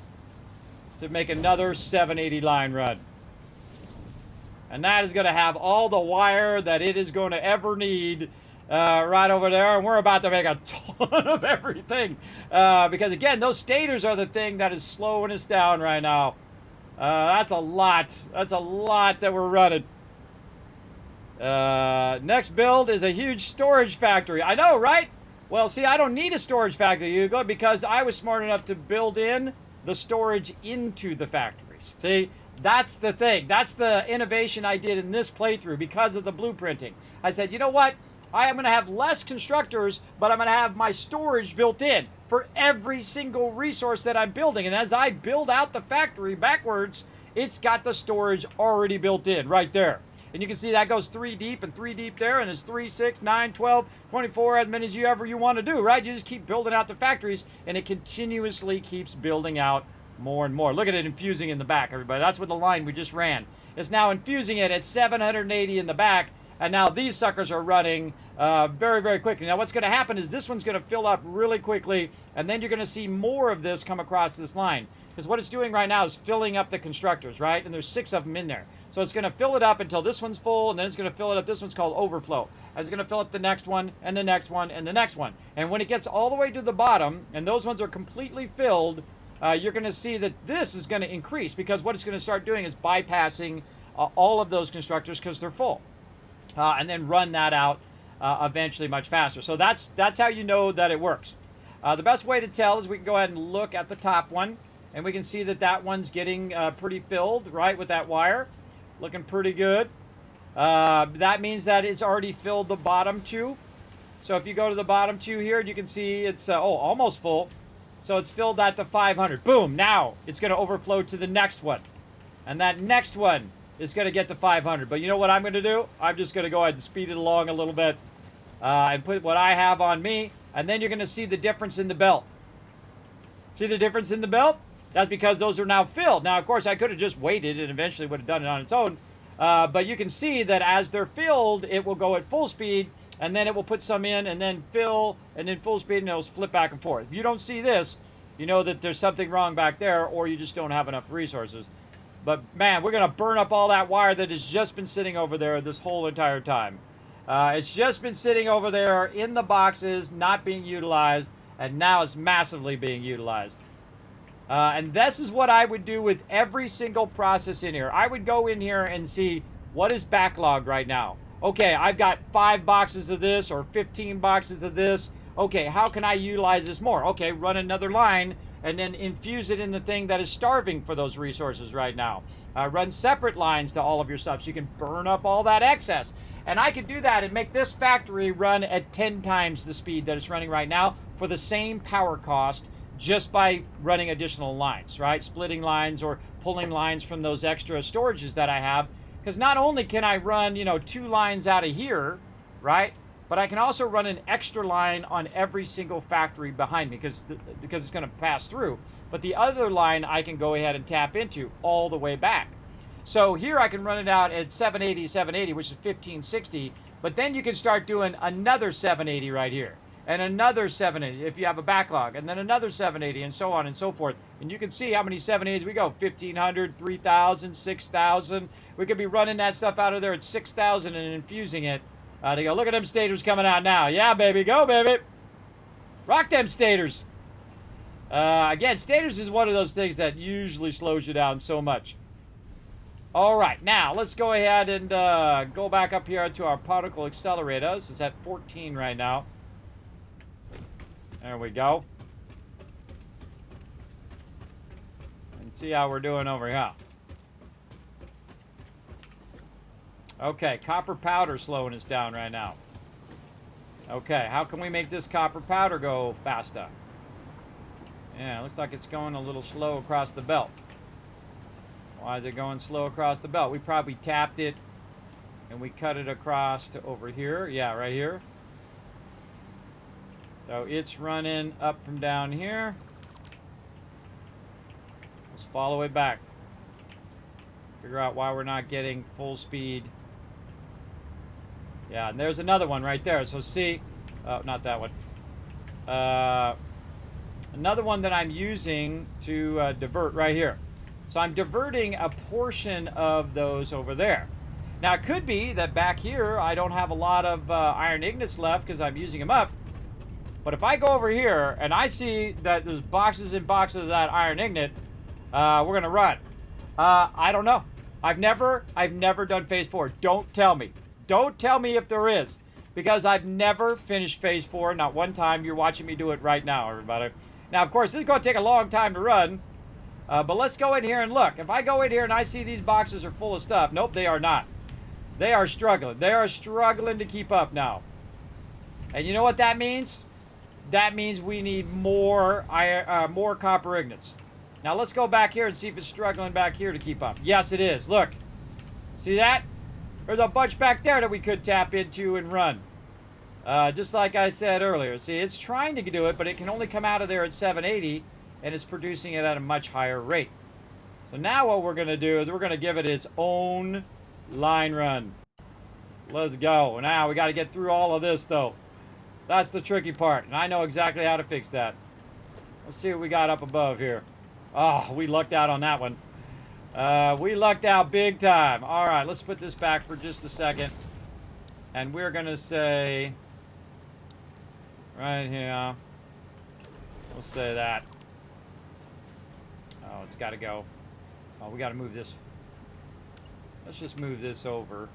to make another 780 line run. And that is going to have all the wire that it is going to ever need right over there. And we're about to make a ton of everything. Because, again, those stators are the thing that is slowing us down right now. That's a lot. That's a lot that we're running. Next build is a huge storage factory. I know, right? Well, see, I don't need a storage factory, Hugo, because I was smart enough to build in the storage into the factories. See, that's the thing. That's the innovation I did in this playthrough because of the blueprinting. I said, you know what? I am going to have less constructors, but I'm going to have my storage built in for every single resource that I'm building. And as I build out the factory backwards, it's got the storage already built in right there. And you can see that goes 3 deep and 3 deep there, and it's 3, 6, 9, 12, 24, as many as you want to do, right? You just keep building out the factories, and it continuously keeps building out more and more. Look at it infusing in the back, everybody. That's what the line we just ran. It's now infusing it at 780 in the back, and now these suckers are running very, very quickly. Now what's going to happen is this one's going to fill up really quickly, and then you're going to see more of this come across this line. Because what it's doing right now is filling up the constructors, right? And there's 6 of them in there. So it's going to fill it up until this one's full, and then it's going to fill it up. This one's called overflow. And it's going to fill up the next one, and the next one, and the next one. And when it gets all the way to the bottom, and those ones are completely filled, you're going to see that this is going to increase, because what it's going to start doing is bypassing all of those constructors because they're full. And then run that out eventually much faster. So that's how you know that it works. The best way to tell is we can go ahead and look at the top one, and we can see that that one's getting pretty filled, right, with that wire. Looking pretty good. That means that it's already filled the bottom 2. So if you go to the bottom 2 here, you can see it's almost full. So it's filled that to 500. Boom! Now it's going to overflow to the next one. And that next one is going to get to 500. But you know what I'm going to do? I'm just going to go ahead and speed it along a little bit and put what I have on me. And then you're going to see the difference in the belt. See the difference in the belt? That's because those are now filled. Now, of course, I could have just waited and eventually would have done it on its own. But you can see that as they're filled, it will go at full speed, and then it will put some in, and then fill, and then full speed, and it'll flip back and forth. If you don't see this, you know that there's something wrong back there, or you just don't have enough resources. But, man, we're going to burn up all that wire that has just been sitting over there this whole entire time. It's just been sitting over there in the boxes, not being utilized, and now it's massively being utilized. And this is what I would do with every single process in here. I would go in here and see what is backlogged right now. Okay, I've got 5 boxes of this or 15 boxes of this. Okay, how can I utilize this more? Okay, run another line and then infuse it in the thing that is starving for those resources right now. Run separate lines to all of your stuff so you can burn up all that excess. And I could do that and make this factory run at 10 times the speed that it's running right now for the same power cost, just by running additional lines, right? Splitting lines or pulling lines from those extra storages that I have. Because not only can I run, 2 lines out of here, right? But I can also run an extra line on every single factory behind me because it's going to pass through. But the other line I can go ahead and tap into all the way back. So here I can run it out at 780, which is 1560. But then you can start doing another 780 right here. And another 780 if you have a backlog, and then another 780, and so on and so forth. And you can see how many 780s we go: 1,500, 3,000, 6,000. We could be running that stuff out of there at 6,000 and infusing it They go, look at them stators coming out now. Yeah, baby, go, baby. Rock them stators. Again, stators is one of those things that usually slows you down so much. All right, now let's go ahead and go back up here to our particle accelerators. It's at 14 right now. There we go. And see how we're doing over here. Okay, copper powder slowing us down right now. Okay, how can we make this copper powder go faster? Yeah, looks like it's going a little slow across the belt. Why is it going slow across the belt? We probably tapped it and we cut it across to over here. Yeah, right here. So it's running up from down here. Let's follow it back. Figure out why we're not getting full speed. Yeah, and there's another one right there. So see, oh, not that one. Another one that I'm using to divert right here. So I'm diverting a portion of those over there. Now it could be that back here I don't have a lot of iron ingots left because I'm using them up. But if I go over here and I see that there's boxes and boxes of that iron ingot, we're gonna run. I don't know. I've never done phase 4. Don't tell me. Don't tell me if there is, because I've never finished phase 4, not one time. You're watching me do it right now, everybody. Now, of course, this is going to take a long time to run, but let's go in here and look. If I go in here and I see these boxes are full of stuff, nope, they are not. They are struggling. They are struggling to keep up now. And you know what that means? That means we need more copper ingots. Now, let's go back here and see if it's struggling back here to keep up. Yes, it is. Look. See that? There's a bunch back there that we could tap into and run. Just like I said earlier. See, it's trying to do it, but it can only come out of there at 780, and it's producing it at a much higher rate. So now what we're going to do is we're going to give it its own line run. Let's go. Now we got to get through all of this, though. That's the tricky part, and I know exactly how to fix that. Let's see what we got up above here. Oh, we lucked out on that one. We lucked out big time. All right, let's put this back for just a second. And we're going to say, right here, we'll say that. Oh, it's got to go. Oh, we got to move this. Let's just move this over.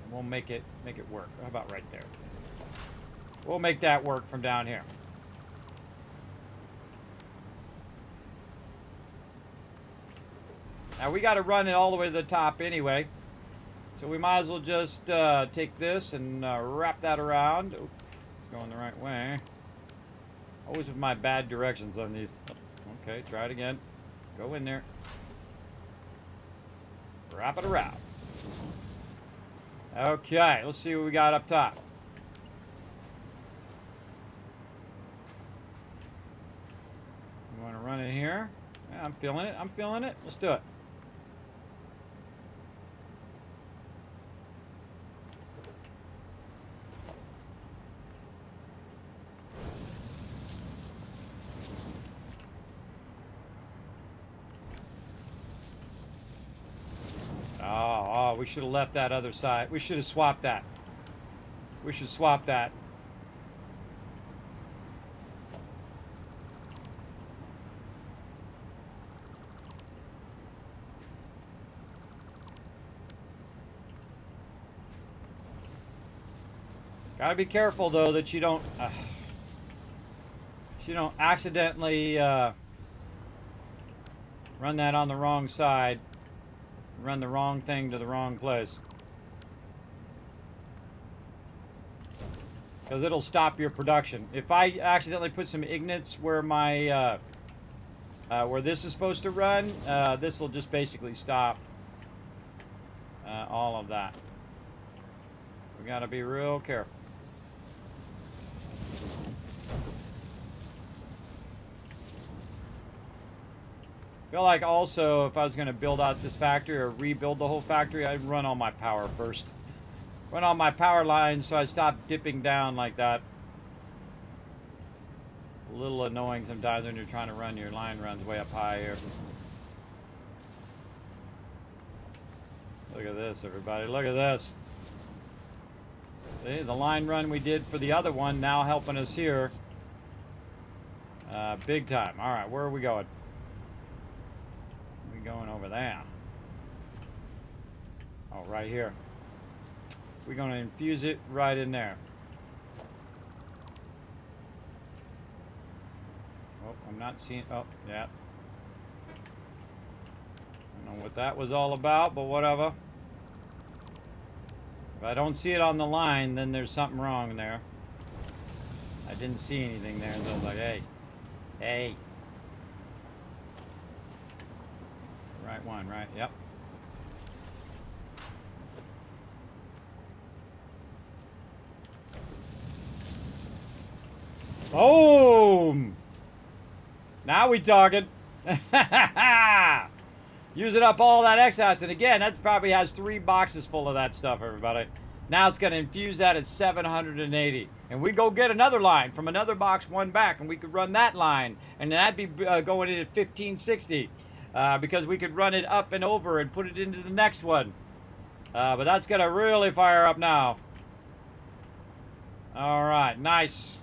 And we'll make it work. How about right there? We'll make that work from down here. Now we got to run it all the way to the top anyway, so we might as well just take this and wrap that around. Oops, going the right way. Always with my bad directions on these. Okay, try it again. Go in there. Wrap it around. Okay, let's see what we got up top. You want to run it here? Yeah, I'm feeling it. I'm feeling it. Let's do it. Oh, we should have left that other side. We should have swapped that. We should swap that. Gotta be careful though that you don't accidentally run that on the wrong side. Run the wrong thing to the wrong place. Because it'll stop your production. If I accidentally put some ignites where my where this is supposed to run, this will just basically stop all of that. We gotta be real careful. I feel like also if I was going to build out this factory or rebuild the whole factory, I'd run all my power first. Run all my power lines so I stop dipping down like that. A little annoying sometimes when you're trying to run your line runs way up high here. Look at this, everybody. Look at this. See, the line run we did for the other one now helping us here. Big time. All right, where are we going? We're going over there. Oh, right here. We're going to infuse it right in there. Oh, I'm not seeing... Oh, yeah. I don't know what that was all about, but whatever. If I don't see it on the line, then there's something wrong there. I didn't see anything there, so I was like, hey. Hey. Right one, right? Yep. Boom! Now we talking. Using up all that excess, and again, that probably has 3 boxes full of that stuff, everybody. Now it's going to infuse that at 780. And we go get another line from another box, one back, and we could run that line. And that'd be going in at 1560 because we could run it up and over and put it into the next one. But that's going to really fire up now. All right, nice.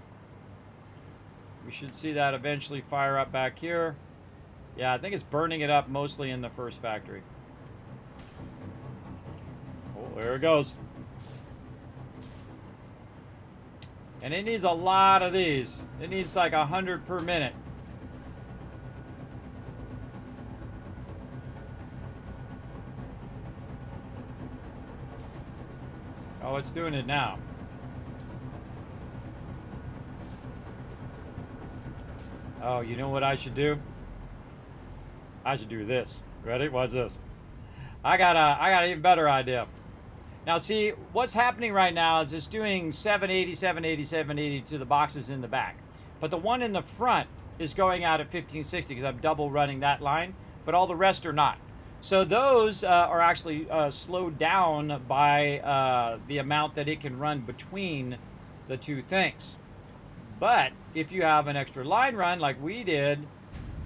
We should see that eventually fire up back here. Yeah, I think it's burning it up mostly in the first factory. Oh, there it goes. And it needs a lot of these. It needs like 100 per minute. Oh, it's doing it now. Oh, you know what I should do? I should do this. Ready? Watch this. I got an even better idea. Now see, what's happening right now is it's doing 780, 780, 780 to the boxes in the back. But the one in the front is going out at 1560 because I'm double running that line, but all the rest are not. So those are actually slowed down by the amount that it can run between the two things. But if you have an extra line run like we did,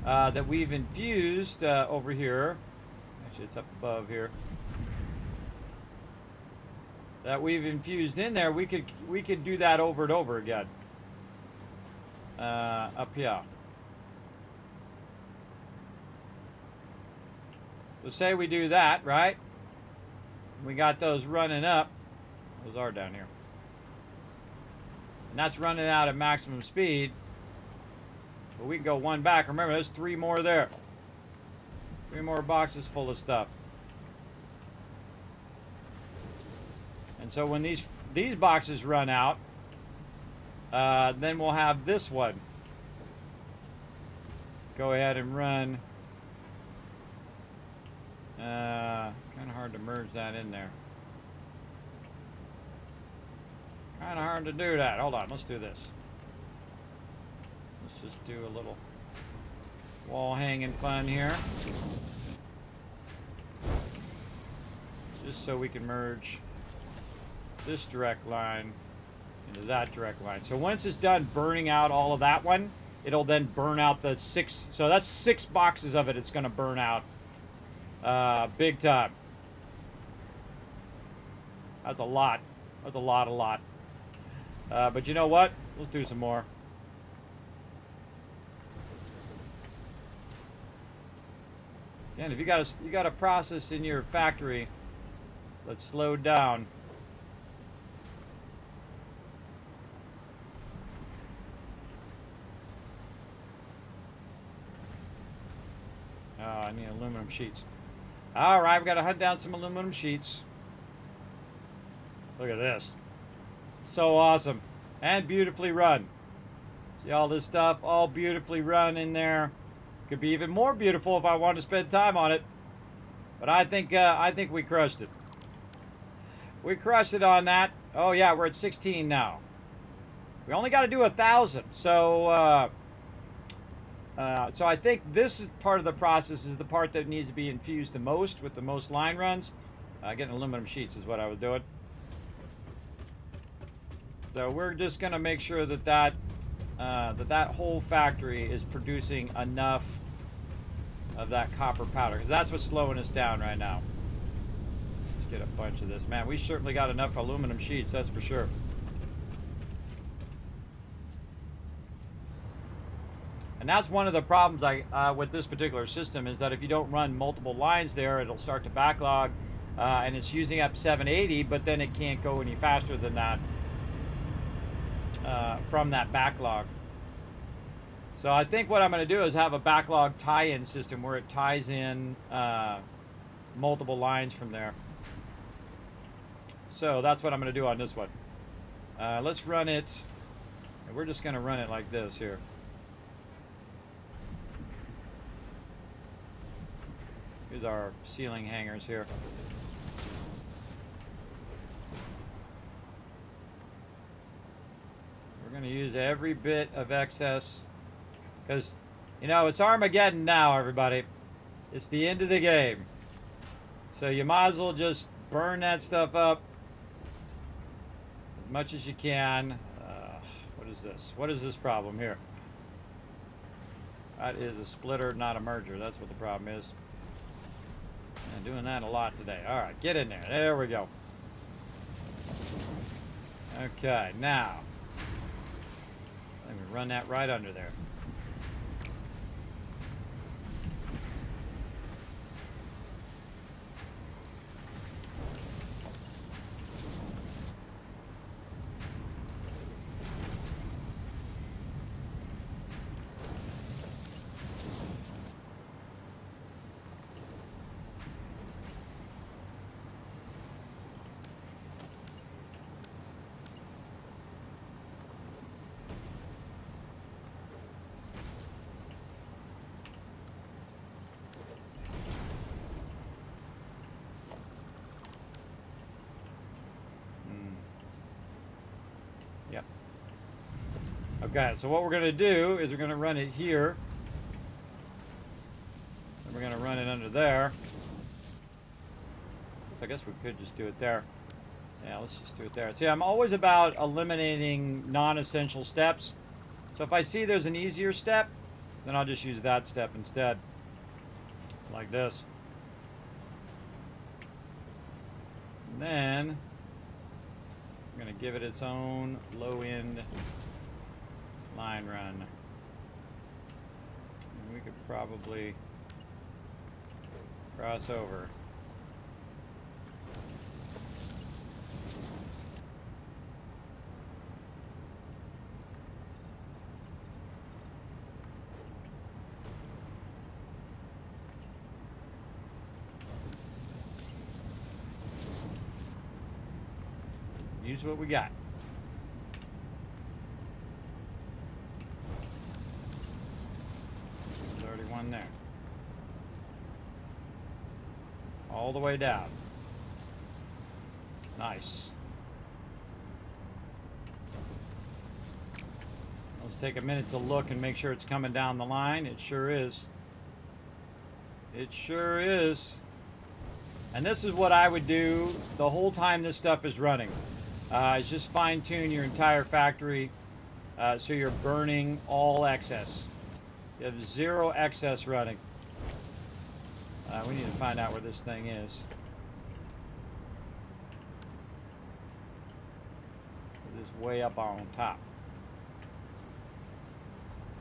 that we've infused over here, actually it's up above here, that we've infused in there, we could do that over and over again. Up here. So say we do that, right? We got those running up. Those are down here. And that's running out at maximum speed. But we can go one back. Remember, there's 3 more there. 3 more boxes full of stuff. And so when these boxes run out, then we'll have this one. Go ahead and run. Kind of hard to merge that in there. Kind of hard to do that. Hold on, let's do this. Let's just do a little wall hanging fun here. Just so we can merge this direct line into that direct line. So once it's done burning out all of that one, it'll then burn out the 6. So that's 6 boxes of it it's going to burn out big time. That's a lot. That's a lot. But you know what? Let's do some more. Again, if you got a process in your factory that's slowed down, I need aluminum sheets. All right, we've got to hunt down some aluminum sheets. Look at this. So awesome. And beautifully run. See all this stuff all beautifully run in there. Could be even more beautiful if I want to spend time on it. But I think we crushed it. We crushed it on that. Oh yeah, we're at 16 now. We only got to do 1,000. So so I think this is part of the process is the part that needs to be infused the most with the most line runs. Getting aluminum sheets is what I was doing. So we're just going to make sure that that whole factory is producing enough of that copper powder, because that's what's slowing us down right now. get a bunch of this. Man, we certainly got enough aluminum sheets, that's for sure. And that's one of the problems with this particular system, is that if you don't run multiple lines there, it'll start to backlog, and it's using up 780, but then it can't go any faster than that from that backlog. So I think what I'm going to do is have a backlog tie-in system where it ties in multiple lines from there. So that's what I'm going to do on this one. Let's run it. We're just going to run it like this here. Here's our ceiling hangers here. We're going to use every bit of excess because, you know, it's Armageddon now, everybody. It's the end of the game. So you might as well just burn that stuff up as much as you can. What is this? What is this problem here? That is a splitter, not a merger. That's what the problem is. I'm doing that a lot today. All right, get in there. There we go. Okay, now let me run that right under there. Yep. Okay, so what we're going to do is we're going to run it here. And we're going to run it under there. So I guess we could just do it there. Yeah, let's just do it there. See, I'm always about eliminating non-essential steps. So if I see there's an easier step, then I'll just use that step instead. Like this. And then I'm going to give it its own low-end line run. And we could probably cross over. Use what we got. There's already one there. All the way down. Nice. Let's take a minute to look and make sure it's coming down the line. It sure is. It sure is. And this is what I would do the whole time this stuff is running. Is just fine-tune your entire factory so you're burning all excess. You have zero excess running. We need to find out where this thing is. It is way up on top.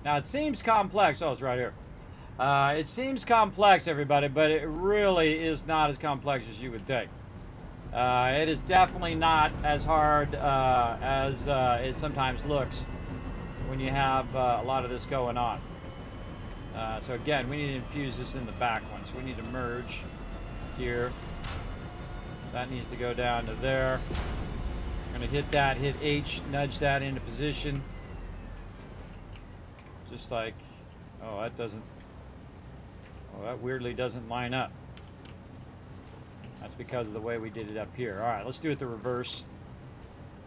Now it seems complex. Oh, it's right here. It seems complex, everybody, but it really is not as complex as you would think. It is definitely not as hard as it sometimes looks when you have a lot of this going on. So again, we need to infuse this in the back one. So we need to merge here. That needs to go down to there. I'm going to hit that, hit H, nudge that into position. Just like, oh, that doesn't, oh, that weirdly doesn't line up. That's because of the way we did it up here. All right, let's do it the reverse.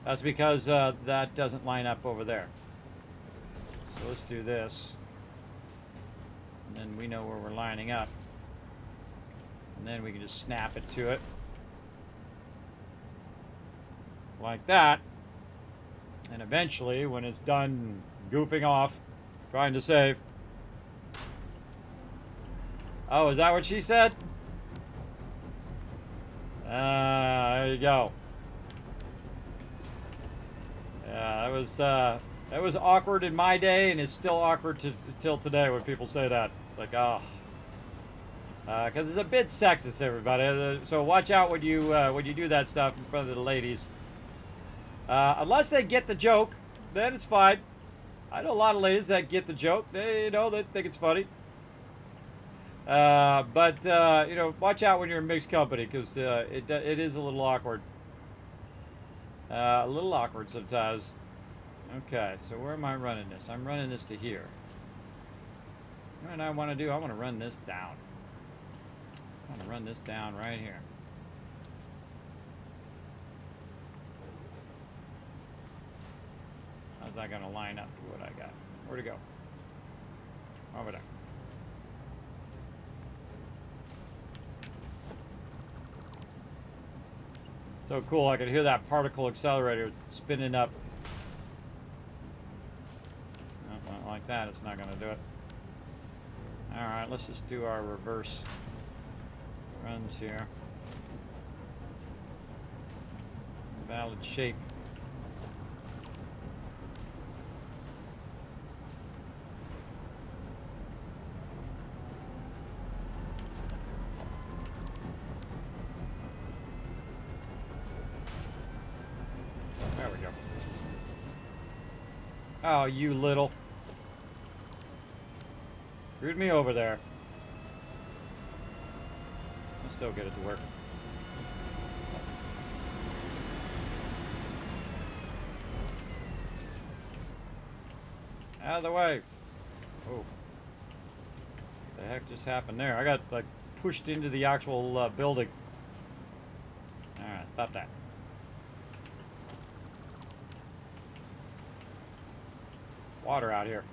That's because that doesn't line up over there. So let's do this. And then we know where we're lining up. And then we can just snap it to it. Like that. And eventually, when it's done goofing off, trying to save. Oh, is that what she said? There you go. Yeah, that was awkward in my day, and it's still awkward till today when people say that. Like, oh, because it's a bit sexist, everybody. So watch out when you do that stuff in front of the ladies. Unless they get the joke, then it's fine. I know a lot of ladies that get the joke. They think it's funny. But watch out when you're in mixed company, because it is a little awkward. A little awkward sometimes. Okay, so where am I running this? I'm running this to here. What I want to do, I want to run this down. I want to run this down right here. How's that going to line up to what I got? Where'd it go? Over there. So cool, I could hear that particle accelerator spinning up. Not like that, it's not going to do it. Alright, let's just do our reverse runs here. Valid shape. There we go. Oh, you little. Screwed me over there. I'll still get it to work. Out of the way. Oh. What the heck just happened there? I got like pushed into the actual building. Alright, stop that. Water out here.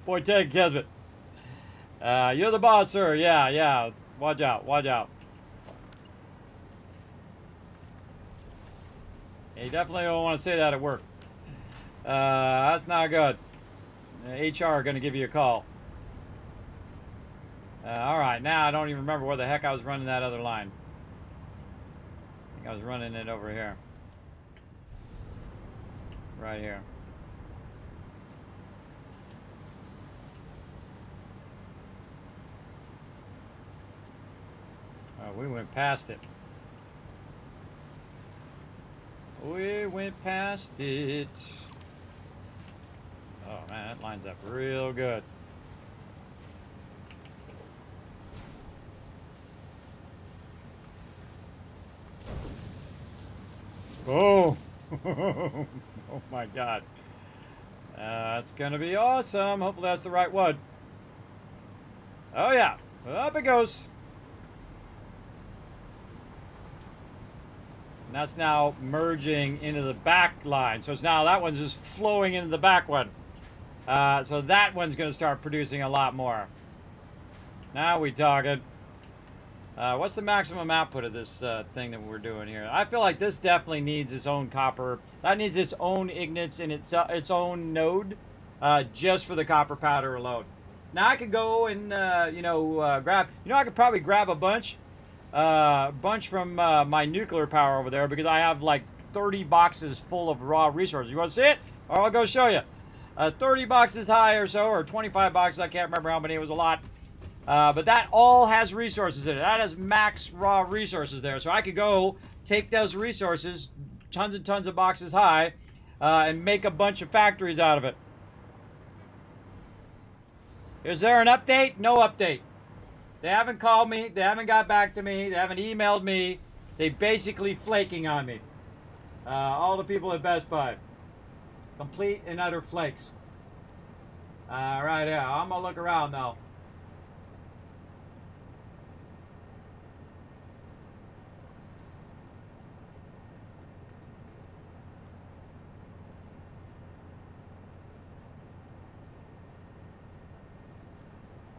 Boy, take Kismet. You're the boss, sir. Yeah. Watch out. You definitely don't want to say that at work. That's not good. HR are going to give you a call. Alright, now I don't even remember where the heck I was running that other line. I think I was running it over here. Right here. Oh, we went past it. We went past it. Oh man, that lines up real good. Oh! Oh my god. That's gonna be awesome. Hopefully that's the right one. Oh yeah. Up it goes. And that's now merging into the back line. So it's now that one's just flowing into the back one. So that one's gonna start producing a lot more. Now we talking. What's the maximum output of this thing that we're doing here? I feel like this definitely needs its own copper. That needs its own ignits and its own node, just for the copper powder alone. Now I could go and grab. I could probably grab a bunch from my nuclear power over there, because I have like 30 boxes full of raw resources. You want to see it? Or I'll go show you. 30 boxes high or so, or 25 boxes. I can't remember how many. It was a lot. But that all has resources in it. That has max raw resources there. So I could go take those resources, tons and tons of boxes high, and make a bunch of factories out of it. Is there an update? No update. They haven't called me. They haven't got back to me. They haven't emailed me. They basically flaking on me. All the people at Best Buy. Complete and utter flakes. Right, yeah. I'm going to look around now.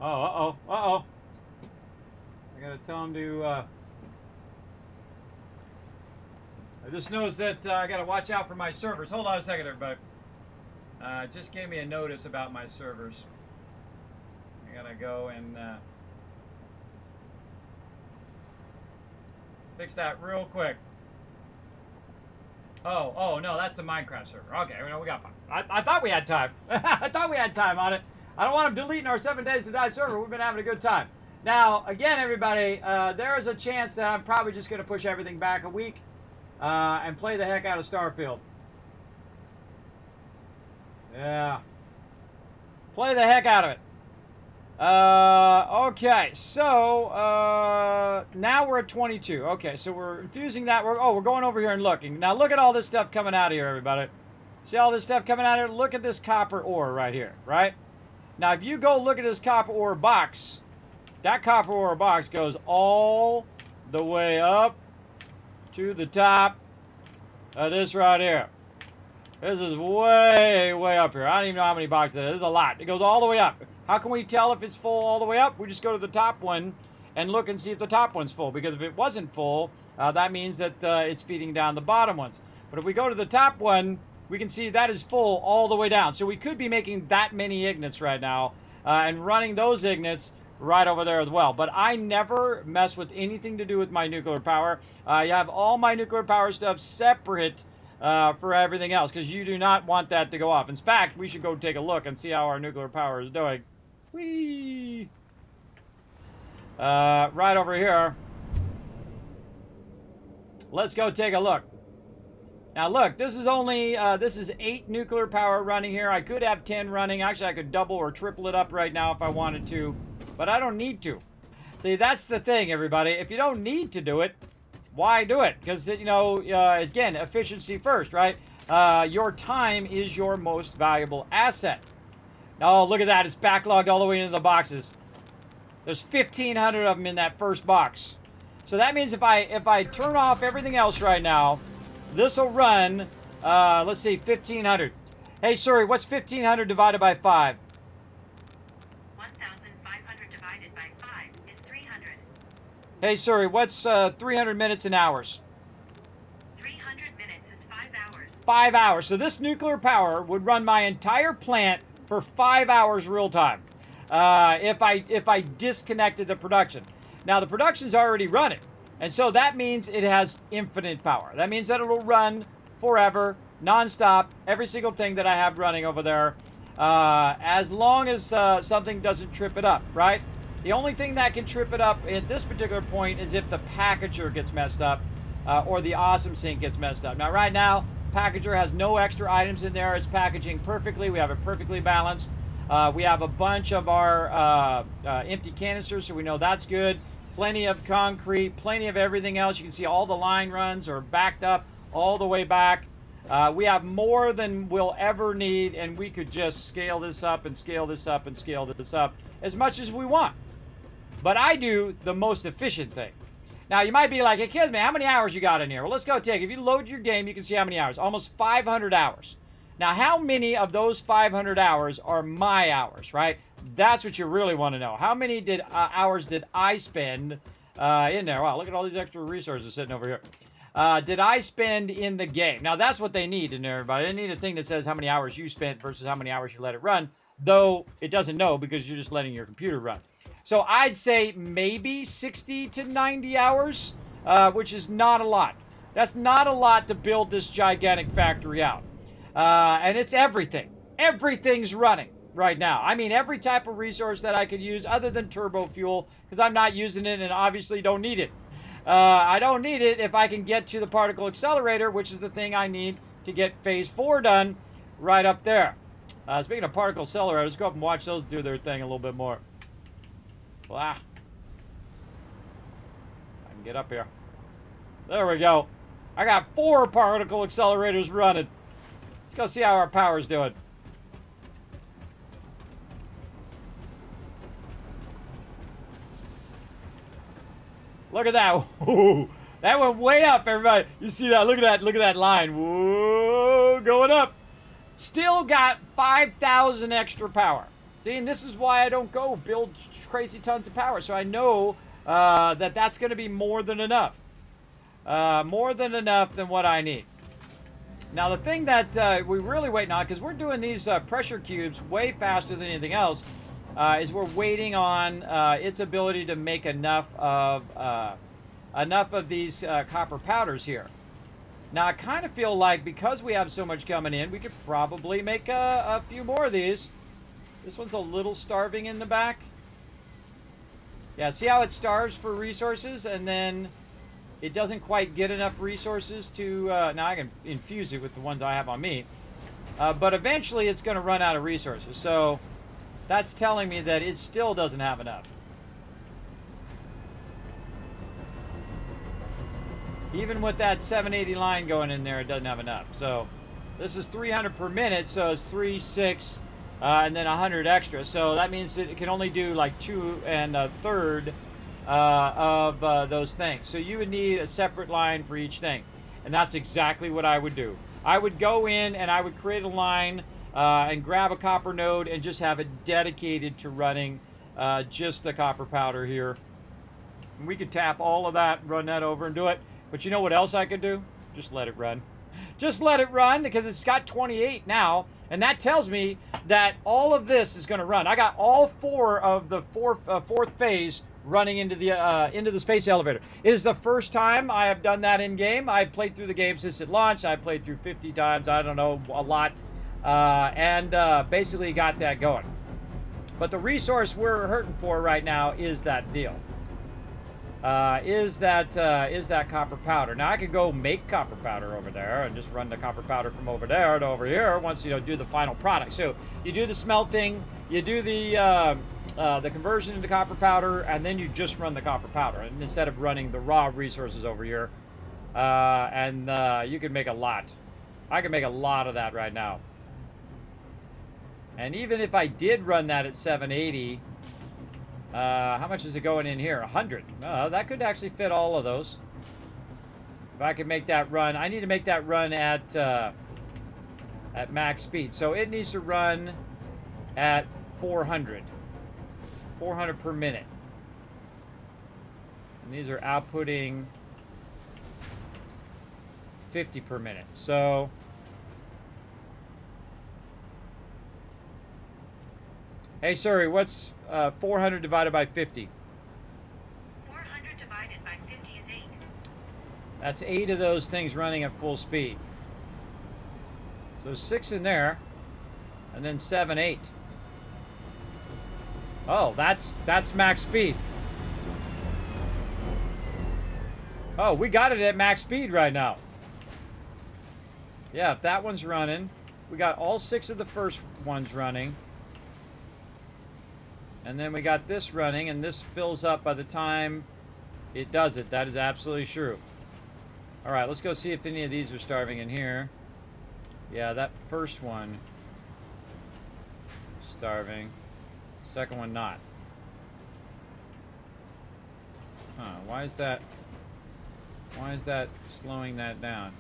Oh, uh-oh. I gotta tell him to, I just noticed that I gotta watch out for my servers. Hold on a second, everybody. Just gave me a notice about my servers. I gotta go and, Fix that real quick. Oh, no, that's the Minecraft server. Okay, we got fun. I thought we had time. I thought we had time on it. I don't want them deleting our 7 Days to Die server. We've been having a good time. Now, again, everybody, there is a chance that I'm probably just going to push everything back a week and play the heck out of Starfield. Yeah. Play the heck out of it. Okay, so now we're at 22. Okay, so we're infusing that. We're going over here and looking. Now look at all this stuff coming out of here, everybody. See all this stuff coming out of here? Look at this copper ore right here, right? Now, if you go look at this copper ore box, that copper ore box goes all the way up to the top of this right here. This is way, way up here. I don't even know how many boxes it is. There's a lot. It goes all the way up. How can we tell if it's full all the way up? We just go to the top one and look and see if the top one's full. Because if it wasn't full, that means that it's feeding down the bottom ones. But if we go to the top one, we can see that is full all the way down. So we could be making that many ignits right now and running those ignits right over there as well. But I never mess with anything to do with my nuclear power. I have all my nuclear power stuff separate for everything else, because you do not want that to go off. In fact, we should go take a look and see how our nuclear power is doing. Whee! Right over here. Let's go take a look. Now look, this is only, this is 8 nuclear power running here. I could have 10 running. Actually, I could double or triple it up right now if I wanted to, but I don't need to. See, that's the thing, everybody. If you don't need to do it, why do it? Because, you know, again, efficiency first, right? Your time is your most valuable asset. Oh, look at that. It's backlogged all the way into the boxes. There's 1,500 of them in that first box. So that means if I turn off everything else right now, this will run, let's see, 1,500. Hey, sorry, what's 1,500 divided by 5? 1,500 divided by 5 is 300. Hey, sorry, what's 300 minutes in hours? 300 minutes is 5 hours. 5 hours. So this nuclear power would run my entire plant for 5 hours real time if I disconnected the production. Now, the production's already running, and so that means it has infinite power. That means that it'll run forever, nonstop, every single thing that I have running over there, as long as something doesn't trip it up, right? The only thing that can trip it up at this particular point is if the packager gets messed up or the awesome sink gets messed up. Now, right now, packager has no extra items in there. It's packaging perfectly. We have it perfectly balanced. We have a bunch of our empty canisters, so we know that's good. Plenty of concrete, plenty of everything else. You can see all the line runs are backed up all the way back. We have more than we'll ever need, and we could just scale this up and scale this up and scale this up as much as we want. But I do the most efficient thing. Now, you might be like, hey, Kismet, how many hours you got in here? Well, let's go take it. If you load your game, you can see how many hours. Almost 500 hours. Now, how many of those 500 hours are my hours, right? That's what you really want to know. How many hours did I spend in there? Wow, look at all these extra resources sitting over here. Did I spend in the game? Now, that's what they need in there, everybody. They need a thing that says how many hours you spent versus how many hours you let it run, though it doesn't know because you're just letting your computer run. So I'd say maybe 60 to 90 hours, which is not a lot. That's not a lot to build this gigantic factory out. And it's everything. Everything's running right now. I mean, every type of resource that I could use other than turbo fuel, because I'm not using it and obviously don't need it. I don't need it if I can get to the particle accelerator, which is the thing I need to get phase 4 done right up there. Speaking of particle accelerators, let's go up and watch those do their thing a little bit more. Wow. I can get up here. There we go. I got 4 particle accelerators running. Let's go see how our power's doing. Look at that. Whoa. That went way up, everybody. You see that? Look at that. Look at that line. Whoa, going up. Still got 5,000 extra power. See, and this is why I don't go build crazy tons of power. So I know that that's going to be more than enough. More than enough than what I need. Now, the thing that we're really waiting on, because we're doing these pressure cubes way faster than anything else, is we're waiting on its ability to make enough of enough of these copper powders here. Now, I kind of feel like because we have so much coming in, we could probably make a few more of these. This one's a little starving in the back. Yeah, see how it starves for resources, and then it doesn't quite get enough resources to... now I can infuse it with the ones I have on me. But eventually it's going to run out of resources. So that's telling me that it still doesn't have enough. Even with that 780 line going in there, it doesn't have enough. So this is 300 per minute, so it's 3, 6, and then 100 extra. So that means that it can only do like 2 1/3 of those things. So you would need a separate line for each thing. And that's exactly what I would do. I would go in and I would create a line and grab a copper node and just have it dedicated to running just the copper powder here. And we could tap all of that, run that over and do it. But you know what else I could do? Just let it run. Just let it run, because it's got 28 now, and that tells me that all of this is going to run. I got all 4 of the fourth phase running into the space elevator. It is the first time I have done that in game. I've played through the game since it launched. I played through 50 times. I don't know, a lot, and basically got that going. But the resource we're hurting for right now is that deal. Is that copper powder. Now I could go make copper powder over there and just run the copper powder from over there to over here once you do the final product. So you do the smelting, you do the conversion into copper powder, and then you just run the copper powder, and instead of running the raw resources over here. You can make a lot. I can make a lot of that right now. And even if I did run that at 780, how much is it going in here? 100. That could actually fit all of those. If I could make that run, I need to make that run at max speed. So it needs to run at 400 per minute. And these are outputting 50 per minute. So hey, sorry, what's 400 divided by 50? 400 divided by 50 is 8. That's 8 of those things running at full speed. So 6 in there, and then 7, 8. Oh, that's max speed. Oh, we got it at max speed right now. Yeah, if that one's running, we got all 6 of the first ones running. And then we got this running, and this fills up by the time it does it. That is absolutely true. All right, let's go see if any of these are starving in here. Yeah, that first one, starving. Second one, not. Huh, why is that slowing that down?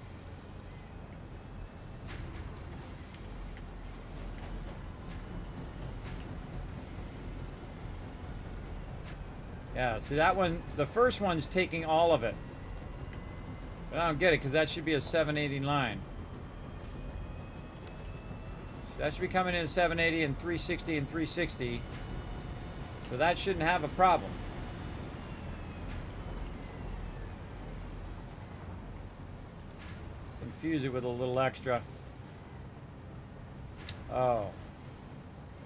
Yeah, see that one, the first one's taking all of it. But I don't get it, because that should be a 780 line. That should be coming in at 780 and 360 and 360. So that shouldn't have a problem. Confuse it with a little extra. Oh.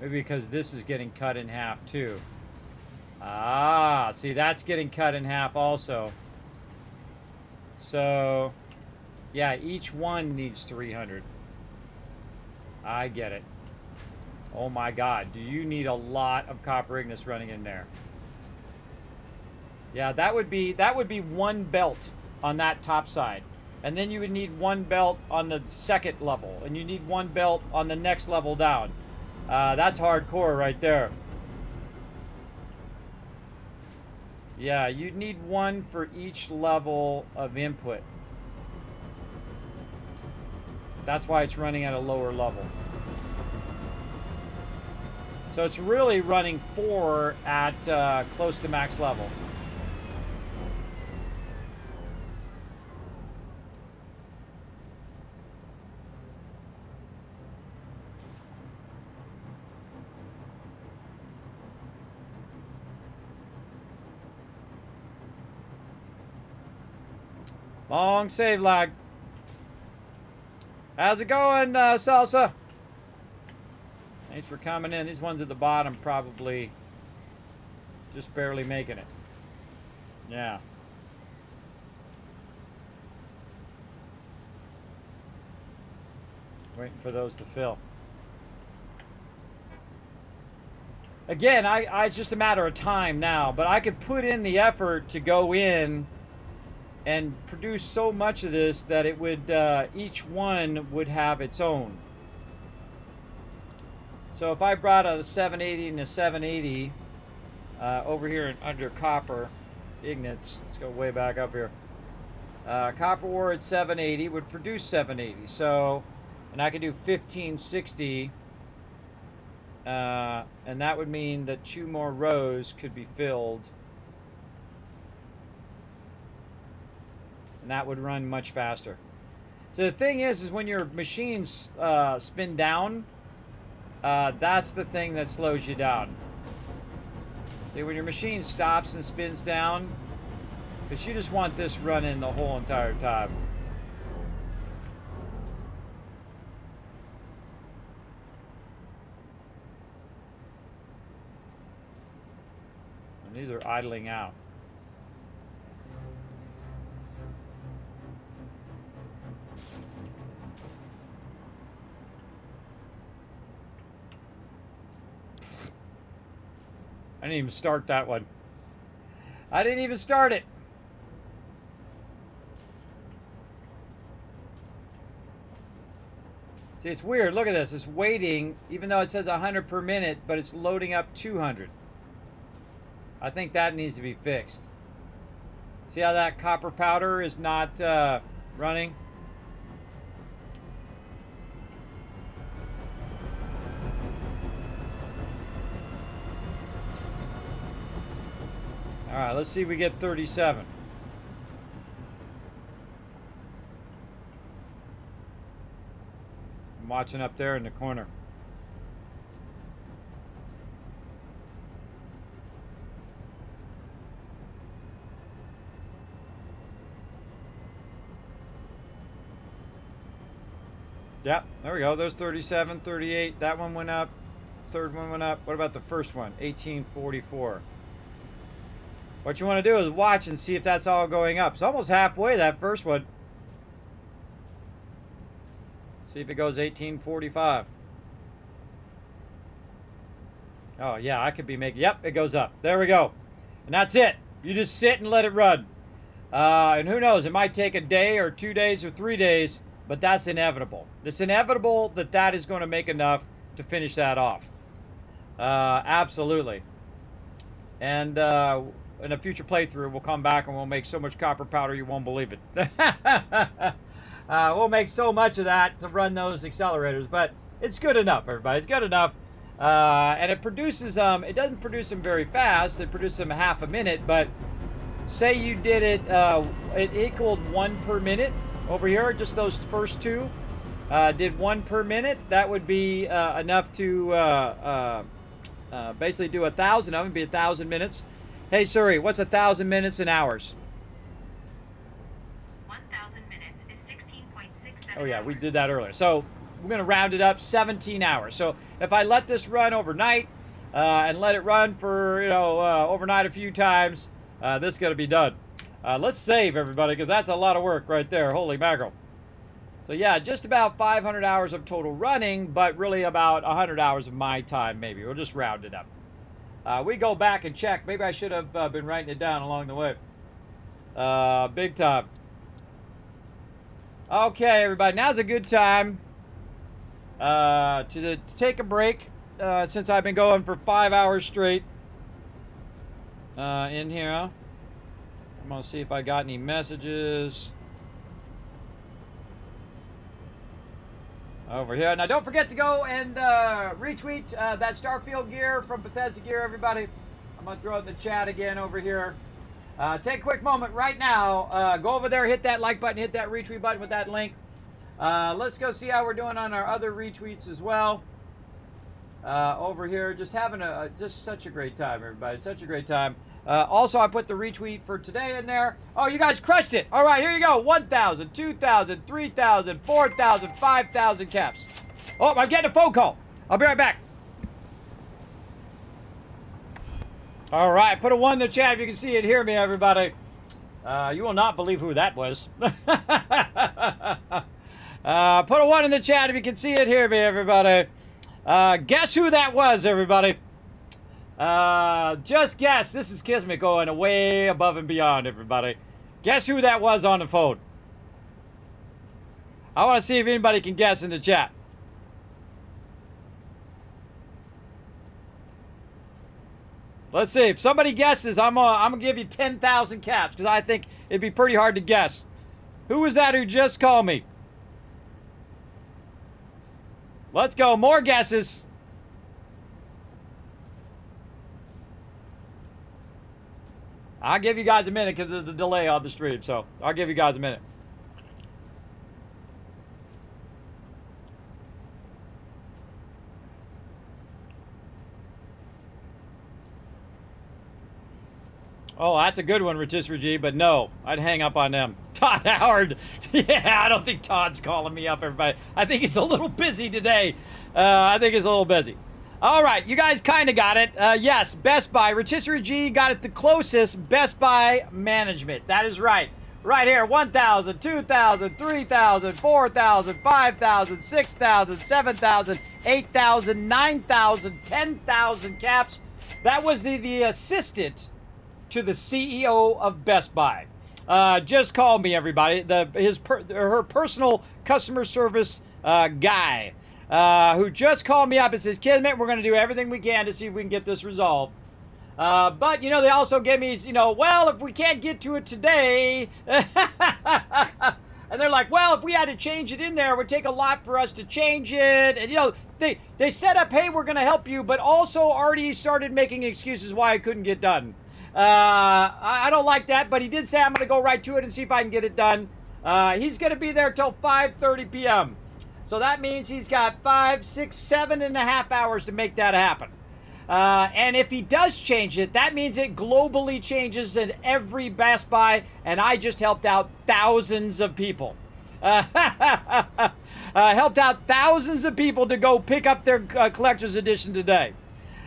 Maybe because this is getting cut in half too. Ah, see, that's getting cut in half also. So, yeah, each one needs 300. I get it. Oh my God, do you need a lot of copper ignis running in there? Yeah, that would be one belt on that top side. And then you would need one belt on the second level, and you need one belt on the next level down. That's hardcore right there. Yeah, you'd need one for each level of input. That's why it's running at a lower level. So it's really running 4 at close to max level. Long save lag. How's it going, Salsa? Thanks for coming in. These ones at the bottom probably just barely making it. Yeah. Waiting for those to fill. Again, it's just a matter of time now, but I could put in the effort to go in and produce so much of this that it would, each one would have its own. So if I brought a 780 and a 780 over here in under copper ignites, let's go way back up here. Copper ore at 780 would produce 780. So, and I could do 1560. And that would mean that 2 more rows could be filled. And that would run much faster. So the thing is when your machines spin down, that's the thing that slows you down. See, when your machine stops and spins down, because you just want this running the whole entire time. And these are idling out. I didn't even start that one. I didn't even start it. See, it's weird. Look at this. It's waiting, even though it says 100 per minute, but it's loading up 200. I think that needs to be fixed. See how that copper powder is not running? All right, let's see if we get 37. I'm watching up there in the corner. Yep, there we go. There's 37, 38. That one went up. Third one went up. What about the first one? 1844. What you want to do is watch and see if that's all going up. It's almost halfway, that first one. See if it goes 1845. Oh, yeah, I could be making... Yep, it goes up. There we go. And that's it. You just sit and let it run. And who knows, it might take a day or 2 days or 3 days, but that's inevitable. It's inevitable that that is going to make enough to finish that off. Absolutely. And in a future playthrough, we'll come back and we'll make so much copper powder you won't believe it. We'll make so much of that to run those accelerators, but it's good enough, everybody. It's good enough. And it produces it doesn't produce them very fast. It produces them half a minute, but say you did it, it equaled 1 per minute over here, just those first two. Did 1 per minute, that would be enough to basically do 1,000 of them, be 1,000 minutes. Hey Siri, what's 1,000 minutes in hours? 1,000 minutes is 16.67 Oh yeah, hours. we did that earlier. So we're going to round it up, 17 hours. So if I let this run overnight and let it run for, overnight a few times, this is going to be done. Let's save, everybody, because that's a lot of work right there. Holy mackerel. So yeah, just about 500 hours of total running, but really about 100 hours of my time, maybe. We'll just round it up. We go back and check. Maybe I should have been writing it down along the way. Big time. Okay, everybody, now's a good time to take a break since I've been going for 5 hours straight in here. I'm going to see if I got any messages over here. Now, don't forget to go and retweet that Starfield gear from Bethesda Gear, everybody. I'm going to throw it in the chat again over here. Take a quick moment right now. Go over there, hit that like button, hit that retweet button with that link. Let's go see how we're doing on our other retweets as well. Over here, just having just such a great time, everybody. Such a great time. Also, I put the retweet for today in there. Oh, you guys crushed it. All right, here you go. 1,000, 2,000, 3,000, 4,000, 5,000 caps. Oh, I'm getting a phone call. I'll be right back. All right, put a 1 in the chat if you can see it. Hear me, everybody. You will not believe who that was. Put a 1 in the chat if you can see it. Hear me, everybody. Guess who that was, everybody? Just guess. This is Kismet going way above and beyond, everybody. Guess who that was on the phone? I want to see if anybody can guess in the chat. Let's see. If somebody guesses, I'm gonna give you 10,000 caps because I think it'd be pretty hard to guess. Who was that who just called me? Let's go. More guesses. I'll give you guys a minute because there's a delay on the stream, so I'll give you guys a minute. Oh, that's a good one, Rotisserie G, but no, I'd hang up on them. Todd Howard. Yeah, I don't think Todd's calling me up, everybody. I think he's a little busy today. I think he's a little busy. All right, you guys kind of got it. Yes, Best Buy. Rotisserie G got it the closest. Best Buy management. That is right. Right here, 1,000, 2,000, 3,000, 4,000, 5,000, 6,000, 7,000, 8,000, 9,000, 10,000 caps. That was the assistant to the CEO of Best Buy. Just called me, everybody. Her personal customer service guy who just called me up and says, Kismet, we're going to do everything we can to see if we can get this resolved. But, you know, they also gave me, you know, well, if we can't get to it today, and they're like, well, if we had to change it in there, it would take a lot for us to change it. And, you know, they set up, hey, we're going to help you, but also already started making excuses why it couldn't get done. I don't like that, but he did say I'm going to go right to it and see if I can get it done. He's going to be there till 5:30 p.m. So that means he's got 5, 6, 7.5 hours to make that happen. And if he does change it, that means it globally changes in every Best Buy, and I just helped out thousands of people. Helped out thousands of people to go pick up their collector's edition today.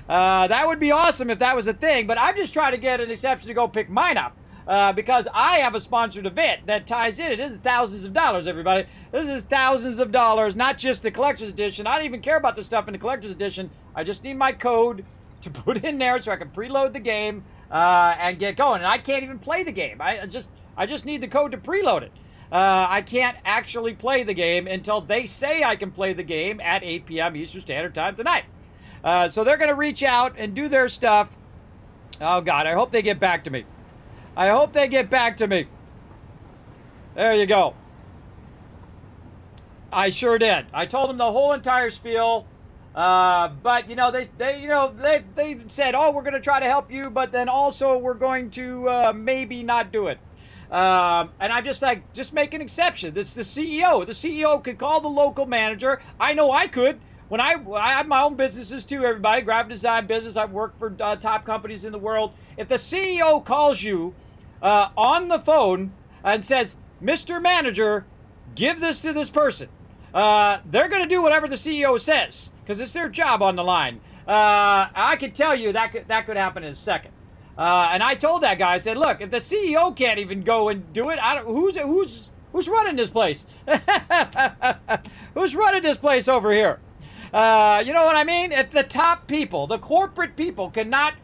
That would be awesome if that was a thing, but I'm just trying to get an exception to go pick mine up because I have a sponsored event that ties in it. This is thousands of dollars, everybody. This is thousands of dollars, not just the collector's edition. I don't even care about the stuff in the collector's edition. I just need my code to put in there so I can preload the game and get going. And I can't even play the game. I just need the code to preload it. I can't actually play the game until they say I can play the game at 8 p.m. Eastern Standard Time tonight. So they're going to reach out and do their stuff. Oh, God, I hope they get back to me. I hope they get back to me. There you go. I sure did. I told them the whole entire spiel. But, you know, they said, oh, we're going to try to help you, but then also we're going to maybe not do it. And I'm just like, just make an exception. This is the CEO. The CEO could call the local manager. I know I could. When I have my own businesses too, everybody, graphic design business. I've worked for top companies in the world. If the CEO calls you on the phone and says, Mr. Manager, give this to this person, they're going to do whatever the CEO says because it's their job on the line. I can tell you that could happen in a second. And I told that guy, I said, look, if the CEO can't even go and do it, who's running this place? Who's running this place over here? You know what I mean? If the top people, the corporate people cannot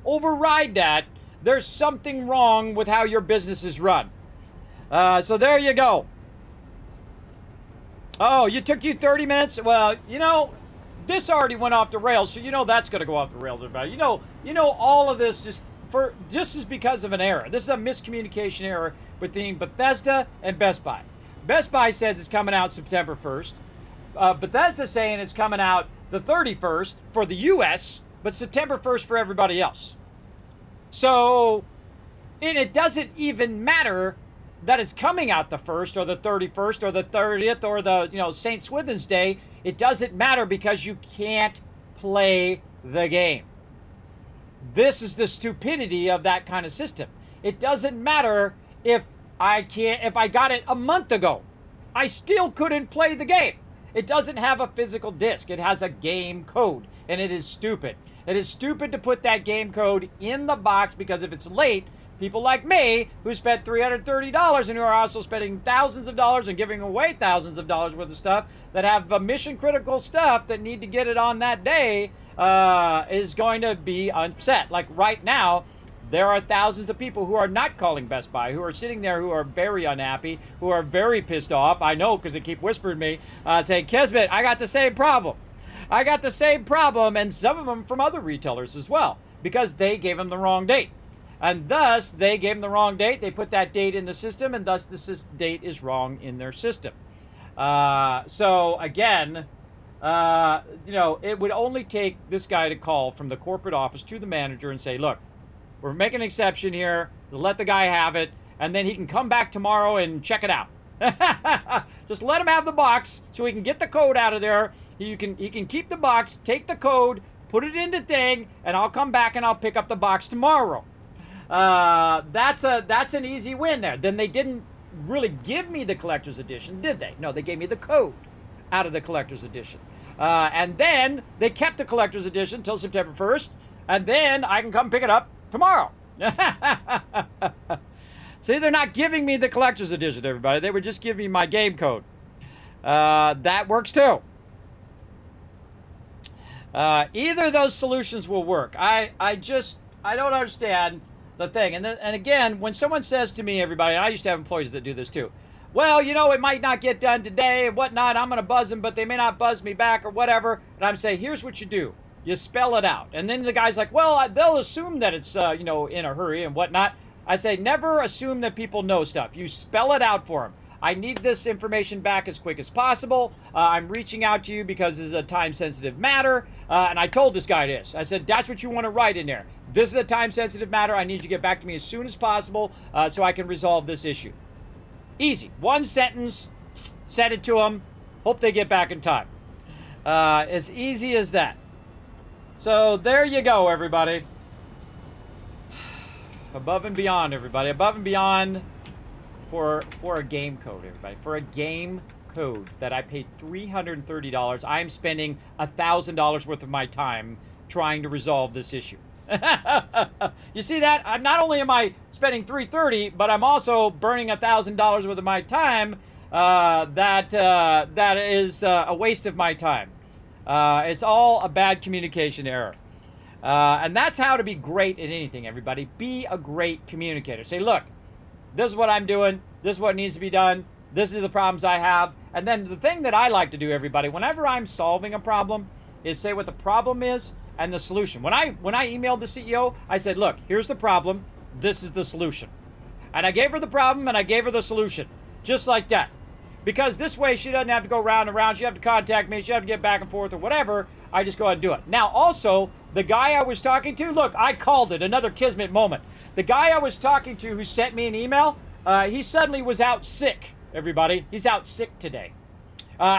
override that, there's something wrong with how your business is run. So there you go. Oh, it took you 30 minutes? Well, you know, this already went off the rails, so you know that's going to go off the rails, everybody. You know all of this just is because of an error. This is a miscommunication error between Bethesda and Best Buy. Best Buy says it's coming out September 1st. Bethesda's saying it's coming out the 31st for the U.S., but September 1st for everybody else. So, and it doesn't even matter that it's coming out the 1st or the 31st or the 30th or the, you know, St. Swithin's Day. It doesn't matter because you can't play the game. This is the stupidity of that kind of system. It doesn't matter if I got it a month ago. I still couldn't play the game. It doesn't have a physical disc. It has a game code, and it is stupid. It is stupid to put that game code in the box, because if it's late, people like me who spent $330 and who are also spending thousands of dollars and giving away thousands of dollars worth of stuff that have mission critical stuff that need to get it on that day is going to be upset. Like right now, there are thousands of people who are not calling Best Buy, who are sitting there, who are very unhappy, who are very pissed off. I know, because they keep whispering me, saying, Kismet, I got the same problem. I got the same problem, and some of them from other retailers as well, because they gave them the wrong date. And thus, they gave them the wrong date. They put that date in the system, and thus the date is wrong in their system. So, again, it would only take this guy to call from the corporate office to the manager and say, look, we're making an exception here. Let the guy have it, and then he can come back tomorrow and check it out. Just let him have the box so he can get the code out of there. He can keep the box, take the code, put it into thing, and I'll come back and I'll pick up the box tomorrow. That's an easy win there. Then they didn't really give me the collector's edition, did they? No, they gave me the code out of the collector's edition. And then they kept the collector's edition until September 1st, and then I can come pick it up tomorrow. See, they're not giving me the collector's edition, everybody. They would just give me my game code. That works too. Either of those solutions will work. I don't understand the thing. And again, when someone says to me, everybody, and I used to have employees that do this too, well, it might not get done today and whatnot. I'm going to buzz them, but they may not buzz me back or whatever. And I'm saying, here's what you do. You spell it out. And then the guy's like, well, they'll assume that it's, in a hurry and whatnot. I say, never assume that people know stuff. You spell it out for them. I need this information back as quick as possible. I'm reaching out to you because this is a time-sensitive matter. And I told this guy this. I said, that's what you want to write in there. This is a time-sensitive matter. I need you to get back to me as soon as possible so I can resolve this issue. Easy. One sentence. Send it to them. Hope they get back in time. As easy as that. So there you go, everybody. Above and beyond, everybody. Above and beyond for a game code, everybody. For a game code that I paid $330, I'm spending $1,000 worth of my time trying to resolve this issue. You see that? Not only am I spending $330, but I'm also burning $1,000 worth of my time. That is a waste of my time. It's all a bad communication error. And that's how to be great at anything, everybody. Be a great communicator. Say, look, this is what I'm doing. This is what needs to be done. This is the problems I have. And then the thing that I like to do, everybody, whenever I'm solving a problem, is say what the problem is and the solution. When I emailed the CEO, I said, look, here's the problem. This is the solution. And I gave her the problem and I gave her the solution. Just like that. Because this way she doesn't have to go round and round. She doesn't have to contact me. She doesn't have to get back and forth or whatever. I just go ahead and do it. Now, also, the guy I was talking to, look, I called it. Another Kismet moment. The guy I was talking to who sent me an email, he suddenly was out sick, everybody. He's out sick today.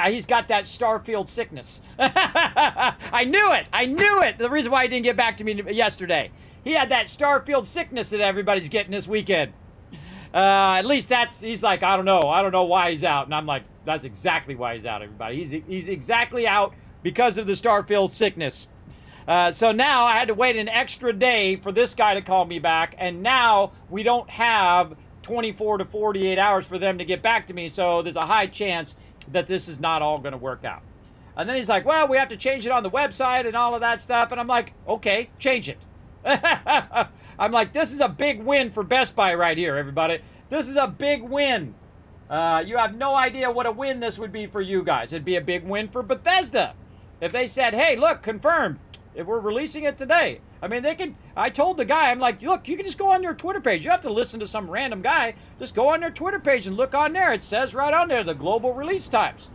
He's got that Starfield sickness. I knew it. I knew it. The reason why he didn't get back to me yesterday. He had that Starfield sickness that everybody's getting this weekend. At least he's like, I don't know why he's out. And I'm like, that's exactly why he's out, everybody. He's exactly out because of the Starfield sickness. So now I had to wait an extra day for this guy to call me back. And now we don't have 24 to 48 hours for them to get back to me. So there's a high chance that this is not all going to work out. And then he's like, well, we have to change it on the website and all of that stuff. And I'm like, okay, change it. I'm like, this is a big win for Best Buy right here, everybody. This is a big win. You have no idea what a win this would be for you guys. It'd be a big win for Bethesda. If they said, hey, look, confirmed. If we're releasing it today. I mean, I told the guy, I'm like, look, you can just go on their Twitter page. You have to listen to some random guy. Just go on their Twitter page and look on there. It says right on there, the global release times.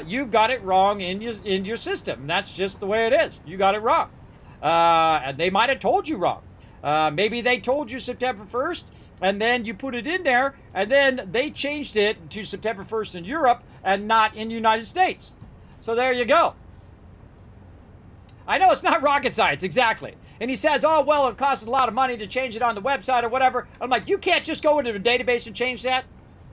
You've got it wrong in your system. That's just the way it is. You got it wrong. And they might have told you wrong. Maybe they told you September 1st, and then you put it in there, and then they changed it to September 1st in Europe and not in the United States. So there you go. I know it's not rocket science, exactly. And he says, oh, well, it costs a lot of money to change it on the website or whatever. I'm like, you can't just go into the database and change that?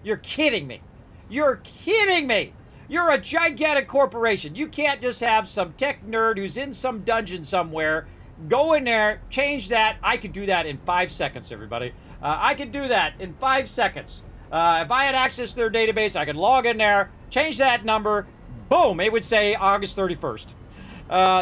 You're kidding me. You're kidding me. You're a gigantic corporation. You can't just have some tech nerd who's in some dungeon somewhere go in there, change that. I could do that in 5 seconds, everybody. I could do that in 5 seconds. If I had access to their database, I could log in there, change that number, boom, it would say August 31st.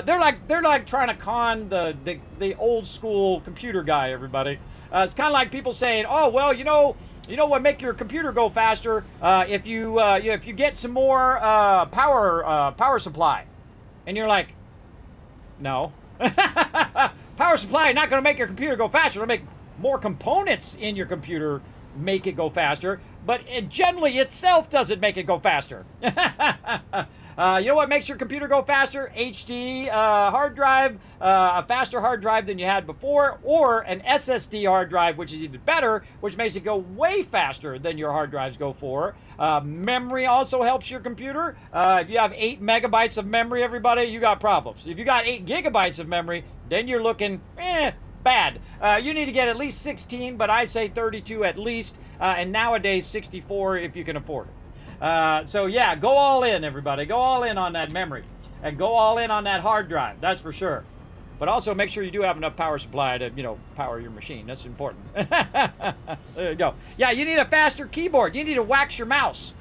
They're like trying to con the old school computer guy, everybody. It's kind of like people saying, "Oh, well, you know what make your computer go faster if you get some more power supply," and you're like, "No, power supply not going to make your computer go faster. It'll make more components in your computer make it go faster, but it generally itself doesn't make it go faster." You know what makes your computer go faster? HD hard drive, a faster hard drive than you had before, or an SSD hard drive, which is even better, which makes it go way faster than your hard drives go for. Memory also helps your computer. If you have 8 megabytes of memory, everybody, you got problems. If you got 8 gigabytes of memory, then you're looking, bad. You need to get at least 16, but I say 32 at least, and nowadays 64 if you can afford it. So yeah, go all in, everybody. Go all in on that memory, and go all in on that hard drive. That's for sure. But also make sure you do have enough power supply to, power your machine. That's important. There you go. Yeah, you need a faster keyboard. You need to wax your mouse,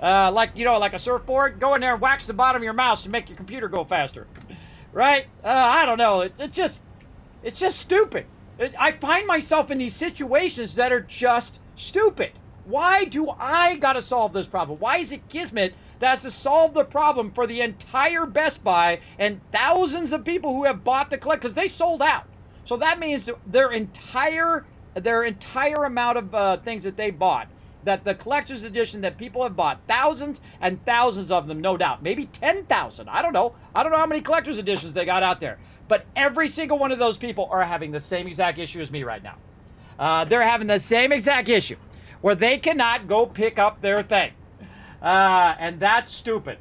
like a surfboard. Go in there and wax the bottom of your mouse to make your computer go faster. Right? I don't know. It's just stupid. I find myself in these situations that are just stupid. Why do I gotta solve this problem? Why is it Kismet that has to solve the problem for the entire Best Buy and thousands of people who have bought the collect? Because they sold out. So that means their entire amount of things that they bought, that the collector's edition that people have bought, thousands and thousands of them, no doubt, maybe 10,000. I don't know how many collector's editions they got out there. But every single one of those people are having the same exact issue as me right now. They're having the same exact issue, where they cannot go pick up their thing. And that's stupid.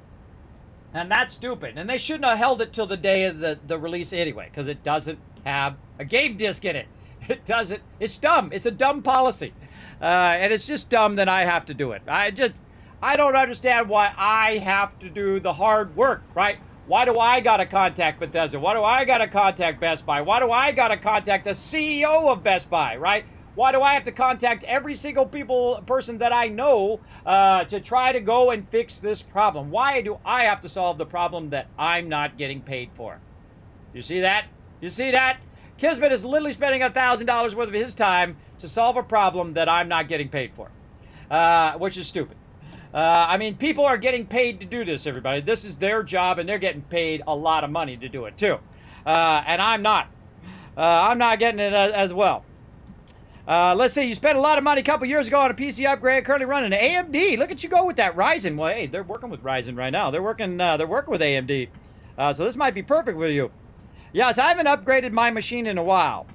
And they shouldn't have held it till the day of the release anyway, because it doesn't have a game disc in it. It doesn't. It's dumb. It's a dumb policy. And it's just dumb that I have to do it. I don't understand why I have to do the hard work, right? Why do I got to contact Bethesda? Why do I got to contact Best Buy? Why do I got to contact the CEO of Best Buy, right? Why do I have to contact every single person that I know to try to go and fix this problem? Why do I have to solve the problem that I'm not getting paid for? You see that? You see that? Kismet is literally spending $1,000 worth of his time to solve a problem that I'm not getting paid for, which is stupid. I mean, people are getting paid to do this, everybody. This is their job, and they're getting paid a lot of money to do it, too. And I'm not. I'm not getting it as well. Let's see, you spent a lot of money a couple years ago on a PC upgrade, currently running an AMD. Look at you go with that Ryzen. Well, hey, they're working with Ryzen right now. They're working with AMD. So this might be perfect for you. Yes, I haven't upgraded my machine in a while.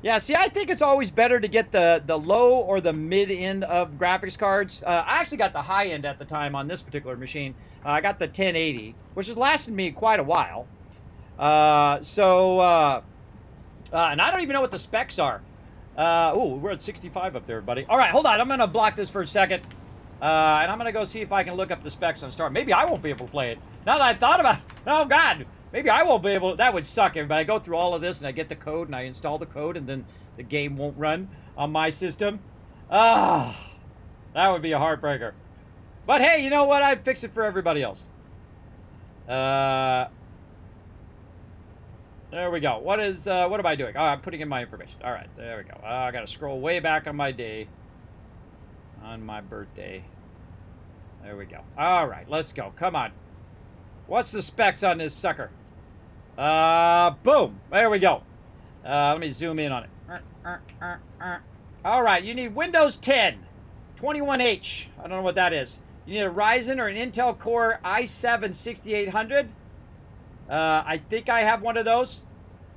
Yeah, see, I think it's always better to get the low or the mid end of graphics cards. I actually got the high end at the time on this particular machine. I got the 1080, which has lasted me quite a while. And I don't even know what the specs are. We're at 65 up there, buddy. All right, hold on. I'm going to block this for a second. And I'm going to go see if I can look up the specs on Start. Maybe I won't be able to play it. Now that I thought about it, oh, God. Maybe I won't be able to. That would suck, everybody. I go through all of this, and I get the code, and I install the code, and then the game won't run on my system. That would be a heartbreaker. But, hey, you know what? I'd fix it for everybody else. There we go. What am I doing? Oh, I'm putting in my information. All right, there we go. I got to scroll way back on my day. On my birthday. There we go. All right, let's go. Come on. What's the specs on this sucker? Boom. There we go. Let me zoom in on it. All right, you need Windows 10, 21H. I don't know what that is. You need a Ryzen or an Intel Core i7-6800. I think I have one of those.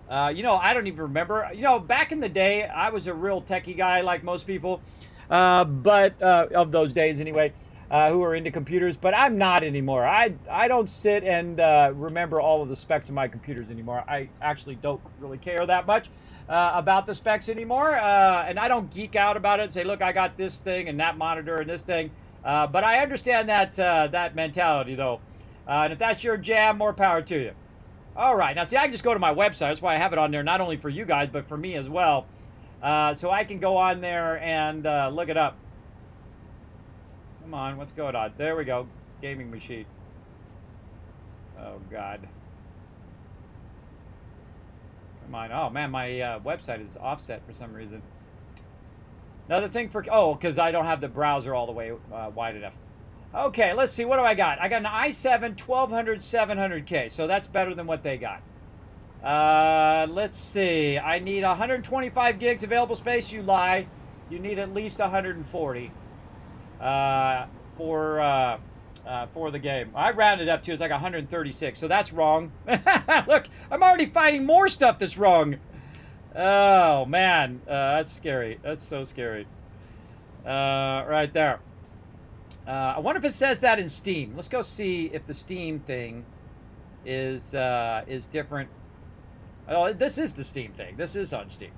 I don't even remember. Back in the day, I was a real techie guy like most people. But of those days anyway. who are into computers, but I'm not anymore. I don't sit and remember all of the specs of my computers anymore. I actually don't really care that much about the specs anymore, and I don't geek out about it and say, look, I got this thing and that monitor and this thing. But I understand that that mentality, though. And if that's your jam, more power to you. All right. Now, see, I can just go to my website. That's why I have it on there, not only for you guys, but for me as well. So I can go on there and look it up. Come on, what's going on? There we go. Gaming machine. Oh, God. Come on. Oh, man, my website is offset for some reason. Another thing for... Oh, because I don't have the browser all the way wide enough. Okay, let's see. What do I got? I got an i7 1200 700K, so that's better than what they got. Let's see. I need 125 gigs available space. You lie. You need at least 140 for the game. I rounded up to it's like 136, so that's wrong. Look, I'm already finding more stuff that's wrong. Oh man, that's scary. That's so scary. Right there. I wonder if it says that in Steam. Let's go see if the Steam thing is different. Oh, this is the Steam thing. This is on Steam.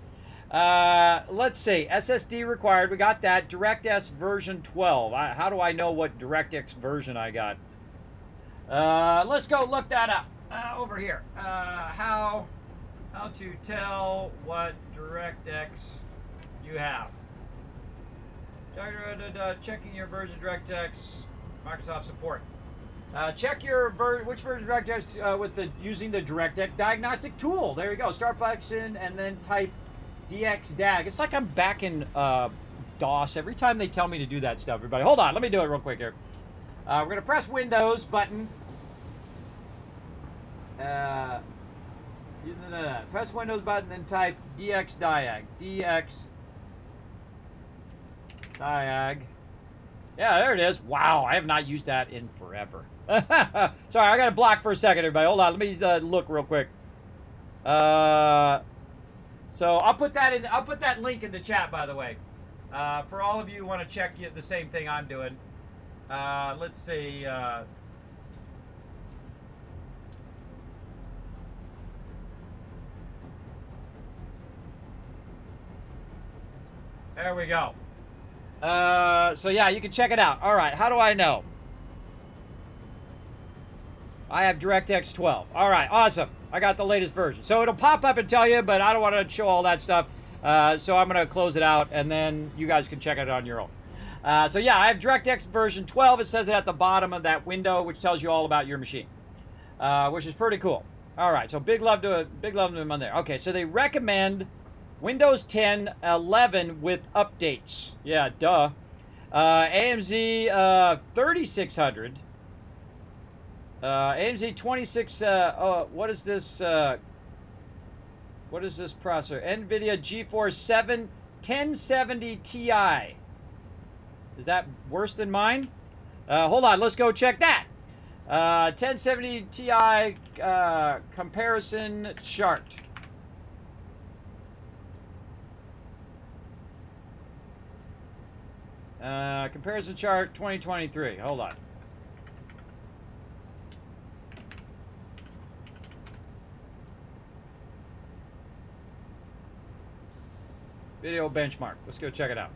Let's see. SSD required. We got that. DirectX version 12. How do I know what DirectX version I got? Let's go look that up over here. How to tell what DirectX you have. Checking your version of DirectX, Microsoft support. Check your which version of DirectX with using the DirectX diagnostic tool. There you go. Start function and then type DXDAG. It's like I'm back in DOS every time they tell me to do that stuff. Everybody, hold on. Let me do it real quick here. We're gonna press Windows button. Press Windows button, then type DXDiag. DXDiag. Yeah, there it is. Wow, I have not used that in forever. Sorry, I got to block for a second, everybody. Hold on, let me look real quick. So I'll put that in. I'll put that link in the chat, by the way, for all of you who want to check the same thing I'm doing. Let's see. There we go. So yeah, you can check it out. All right, how do I know? I have DirectX 12. All right, awesome. I got the latest version. So it'll pop up and tell you, but I don't want to show all that stuff. So I'm going to close it out, and then you guys can check it out on your own. So yeah, I have DirectX version 12. It says it at the bottom of that window, which tells you all about your machine, which is pretty cool. All right, so big love to them on there. Okay, so they recommend Windows 10 11 with updates. Yeah, duh. AMZ 3600. AMZ 26. What is this? What is this processor? NVIDIA GeForce 7 1070 Ti. Is that worse than mine? Hold on, let's go check that. 1070 Ti comparison chart. Comparison chart 2023. Hold on. Video benchmark. Let's go check it out.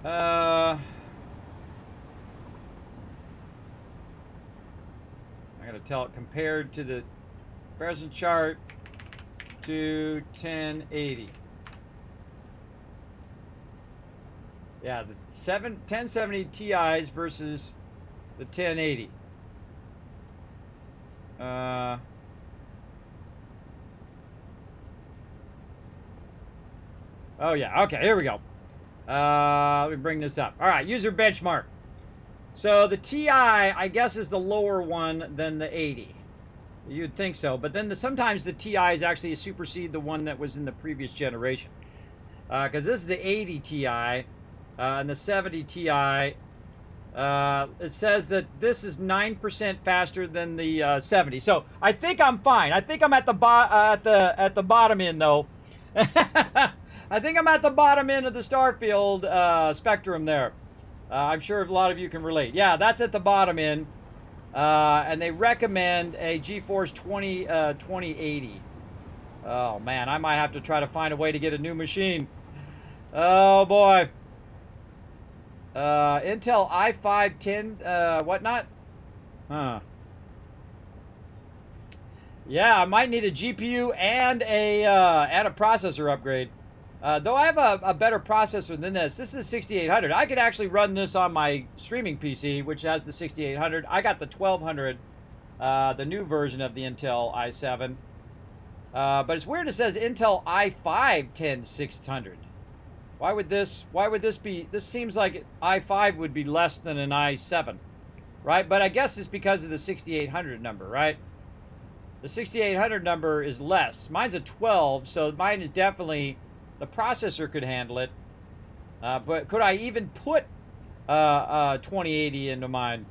I gotta tell it compared to the comparison chart to 1080. Yeah, the 1070 Ti's versus the 1080. Oh yeah, okay, here we go. Let me bring this up. All right, user benchmark. So the Ti, I guess, is the lower one than the 80. You'd think so, but then sometimes the Ti's actually supersede the one that was in the previous generation. Because this is the 80 Ti, and the 70 Ti. It says that this is 9% faster than the 70. So I think I'm fine. I think I'm at the bottom end though. I think I'm at the bottom end of the Starfield spectrum there. I'm sure a lot of you can relate. Yeah, that's at the bottom end. And they recommend a GeForce 2080. Oh, man, I might have to try to find a way to get a new machine. Oh, boy. Intel i5 10, whatnot? Huh. Yeah, I might need a GPU and a processor upgrade. Though I have a better processor than this. This is 6800. I could actually run this on my streaming PC, which has the 6800. I got the 1200, the new version of the Intel i7. But it's weird it says Intel i5 10600. Why would this be? This seems like i5 would be less than an i7, right? But I guess it's because of the 6800 number, right? The 6800 number is less. Mine's a 12, so mine is definitely, the processor could handle it. But could I even put 2080 into mine?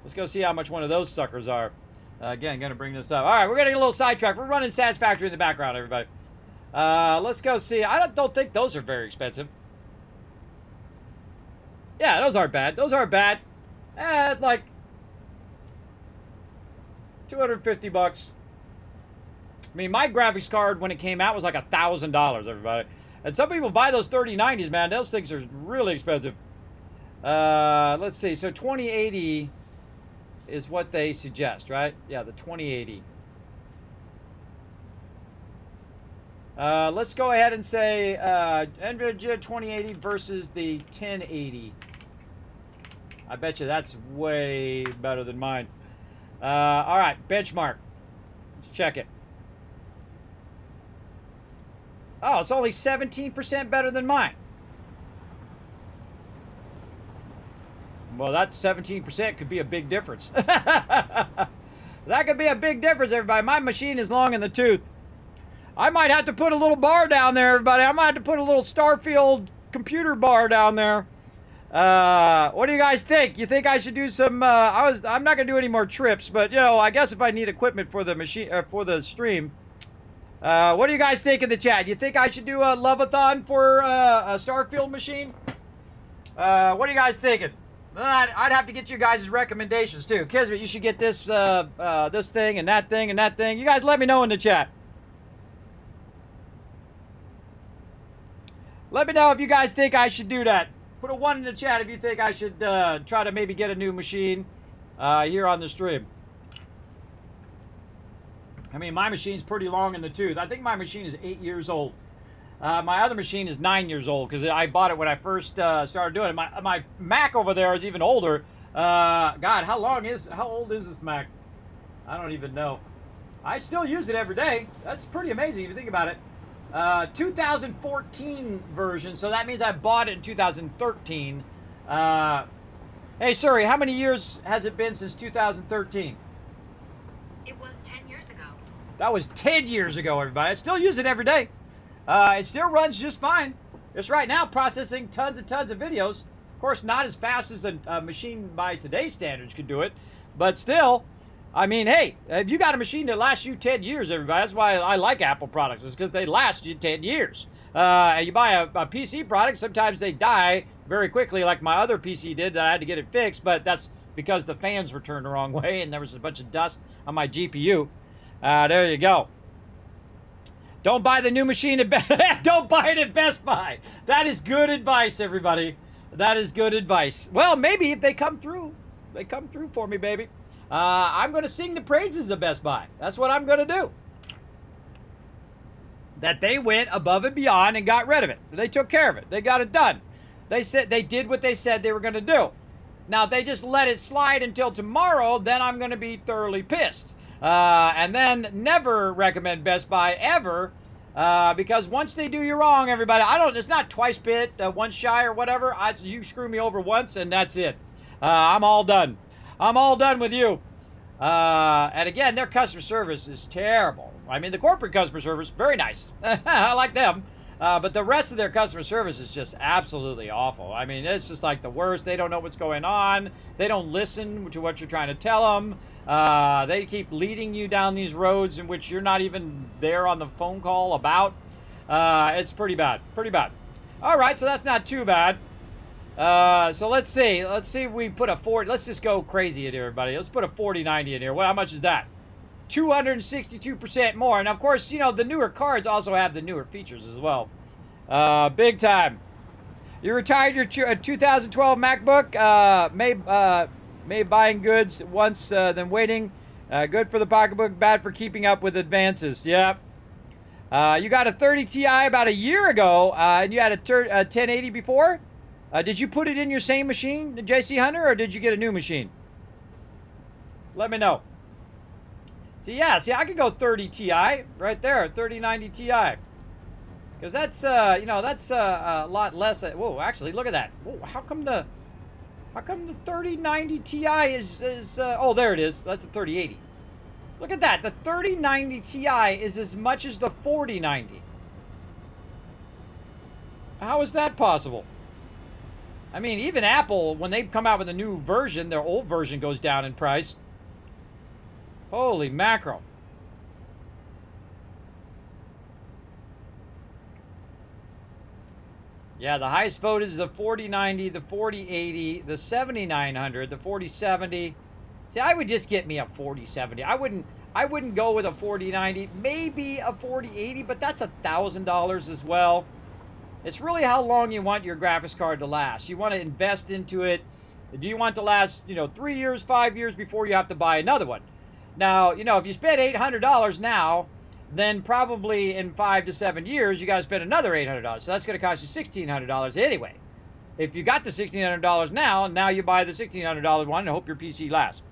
Let's go see how much one of those suckers are. Again, going to bring this up. All right, we're going to get a little sidetracked. We're running Satisfactory in the background, everybody. Let's go see. I don't think those are very expensive. Yeah, those aren't bad. Those aren't bad. Like 250 bucks. I mean, my graphics card when it came out was like $1,000, everybody. And some people buy those 3090s, man. Those things are really expensive. Let's see. So 2080 is what they suggest, right? Yeah, the 2080. Let's go ahead and say NVIDIA 2080 versus the 1080. I bet you that's way better than mine. All right, benchmark. Let's check it. Oh, it's only 17% better than mine. Well, that 17% could be a big difference. That could be a big difference, everybody. My machine is long in the tooth. I might have to put a little bar down there, everybody. I might have to put a little Starfield computer bar down there. What do you guys think? You think I should do some? I'm not gonna do any more trips, but you know, I guess if I need equipment for the machine for the stream, what do you guys think in the chat? You think I should do a love-a-thon for a Starfield machine? What are you guys thinking? I'd have to get you guys' recommendations too. Kismet, you should get this this thing and that thing and that thing. You guys let me know in the chat. Let me know if you guys think I should do that. Put a 1 in the chat if you think I should try to maybe get a new machine here on the stream. I mean, my machine's pretty long in the tooth. I think my machine is 8 years old. My other machine is 9 years old because I bought it when I first started doing it. My Mac over there is even older. God, how old is this Mac? I don't even know. I still use it every day. That's pretty amazing if you think about it. 2014 version, so that means I bought it in 2013. Hey, sorry, how many years has it been since 2013? It was 10 years ago. That was 10 years ago, everybody. I still use it every day. It still runs just fine. It's right now processing tons and tons of videos. Of course, not as fast as a machine by today's standards could do it, but still, I mean, hey, if you got a machine that lasts you 10 years, everybody, that's why I like Apple products, is because they last you 10 years. And you buy a PC product, sometimes they die very quickly, like my other PC did, that I had to get it fixed, but that's because the fans were turned the wrong way and there was a bunch of dust on my GPU. There you go. Don't buy the new machine at Don't buy it at Best Buy. That is good advice, everybody. That is good advice. Well, maybe if they come through. They come through for me, baby. I'm going to sing the praises of Best Buy. That's what I'm going to do. That they went above and beyond and got rid of it. They took care of it. They got it done. They said they did what they said they were going to do. Now, if they just let it slide until tomorrow, then I'm going to be thoroughly pissed. And then never recommend Best Buy ever, because once they do you wrong, everybody, it's not twice bit, once shy or whatever. You screw me over once and that's it. I'm all done. I'm all done with you. And again, their customer service is terrible. I mean, the corporate customer service, very nice. I like them. But the rest of their customer service is just absolutely awful. I mean, it's just like the worst. They don't know what's going on. They don't listen to what you're trying to tell them. They keep leading you down these roads in which you're not even there on the phone call about. It's pretty bad. Pretty bad. All right, so that's not too bad. So let's see. Let's see if we put a 40. Let's just go crazy in here, everybody. Let's put a 4090 in here. How much is that? 262% more. And of course, you know, the newer cards also have the newer features as well. Big time. You retired your 2012 MacBook. May buying goods once, then waiting. Good for the pocketbook, bad for keeping up with advances. Yep. You got a 30 Ti about a year ago, and you had a 1080 before. Did you put it in your same machine, the JC Hunter, or did you get a new machine? Let me know. So yeah, see, I could go 30 Ti right there, 3090 Ti, because that's you know, that's a lot less. Whoa, actually, look at that. Whoa, how come the 3090 Ti is oh, there it is. That's a 3080. Look at that. The 3090 Ti is as much as the 4090. How is that possible? I mean, even Apple, when they come out with a new version, their old version goes down in price. Holy mackerel. Yeah, the highest voted is the 4090, the 4080, the 7900, the 4070. See, I would just get me a 4070. I wouldn't go with a 4090, maybe a 4080, but that's $1,000 as well. It's really how long you want your graphics card to last. You want to invest into it. Do you want to last, you know, 3 years, 5 years before you have to buy another one? Now, you know, if you spend $800 now, then probably in 5 to 7 years, you got to spend another $800. So that's going to cost you $1,600 anyway. If you got the $1,600 now you buy the $1,600 one and hope your PC lasts.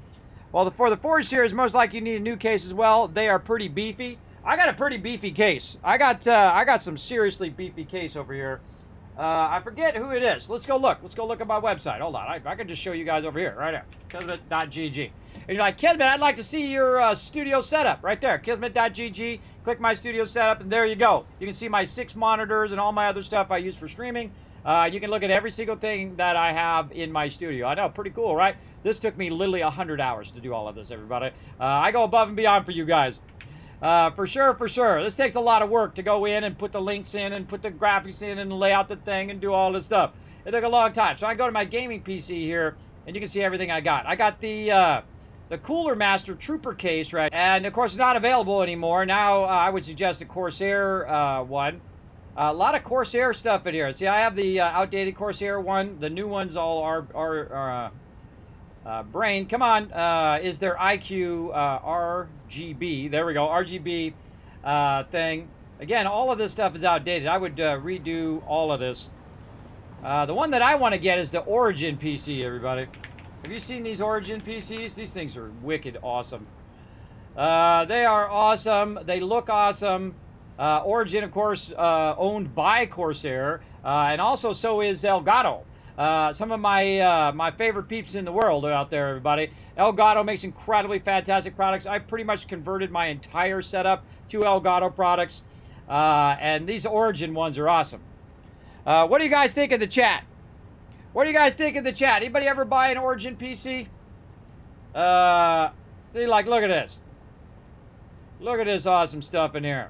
Well, for the 4 series, most likely you need a new case as well. They are pretty beefy. I got a pretty beefy case. I got some seriously beefy case over here. I forget who it is. Let's go look. Let's go look at my website. Hold on. I can just show you guys over here, right there. Kismet.gg. And you're like, Kismet, I'd like to see your studio setup. Right there, Kismet.gg. Click my studio setup, and there you go. You can see my 6 monitors and all my other stuff I use for streaming. You can look at every single thing that I have in my studio. I know, pretty cool, right? This took me literally 100 hours to do all of this, everybody. I go above and beyond for you guys. For sure, for sure. This takes a lot of work to go in and put the links in and put the graphics in and lay out the thing and do all this stuff. It took a long time. So I go to my gaming PC here, and you can see everything I got. I got the Cooler Master Trooper case, right? And, of course, it's not available anymore. Now, I would suggest the Corsair one. A lot of Corsair stuff in here. See, I have the outdated Corsair one. The new ones all are Brain. Come on. Is there IQ RGB? There we go. RGB thing. Again, all of this stuff is outdated. I would redo all of this. The one that I want to get is the Origin PC, everybody. Have you seen these Origin PCs? These things are wicked awesome. They are awesome. They look awesome. Origin, of course, owned by Corsair, and also so is Elgato. Some of my favorite peeps in the world are out there, everybody. Elgato makes incredibly fantastic products. I pretty much converted my entire setup to Elgato products, and these Origin ones are awesome. What do you guys think of the chat? What do you guys think of the chat? Anybody ever buy an Origin PC? See, like, look at this. Look at this awesome stuff in here.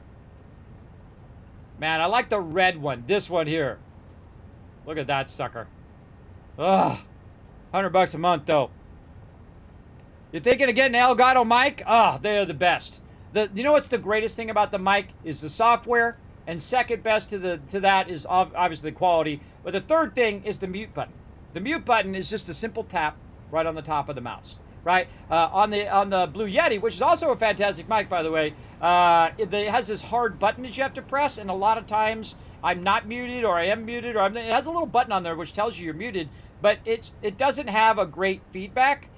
Man, I like the red one. This one here. Look at that sucker. Ugh. $100 a month, though. You're thinking of getting an Elgato mic? Oh, they are the best. You know what's the greatest thing about the mic is the software, and second best to that is obviously quality. But the third thing is the mute button. The mute button is just a simple tap right on the top of the mouse, right? On the Blue Yeti, which is also a fantastic mic, by the way, it has this hard button that you have to press, and a lot of times I'm not muted or I am muted, or it has a little button on there which tells you you're muted, but it doesn't have a great feedback.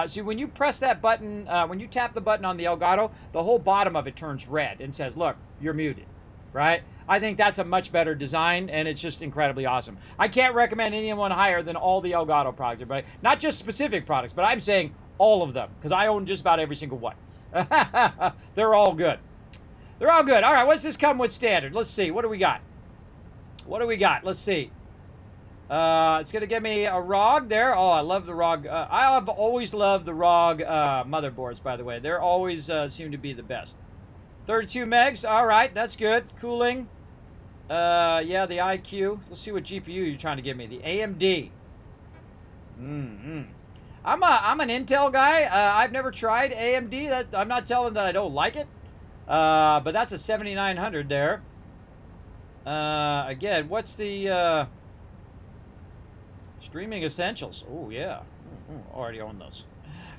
So when you press that button, when you tap the button on the Elgato, the whole bottom of it turns red and says, look, you're muted, right? I think that's a much better design, and it's just incredibly awesome. I can't recommend anyone higher than all the Elgato products, right? Not just specific products, but I'm saying all of them, because I own just about every single one. They're all good. They're all good. All right, what's this come with standard? Let's see. What do we got? What do we got? Let's see. It's going to give me a ROG there. Oh, I love the ROG. I have always loved the ROG motherboards, by the way. They're always seem to be the best. 32 megs. All right, that's good. Cooling. Yeah, the IQ. Let's see what GPU you're trying to give me. The AMD. I'm an Intel guy. I've never tried AMD. I'm not telling that I don't like it. But that's a 7900 there. Again, what's the streaming essentials? Oh yeah, already own those.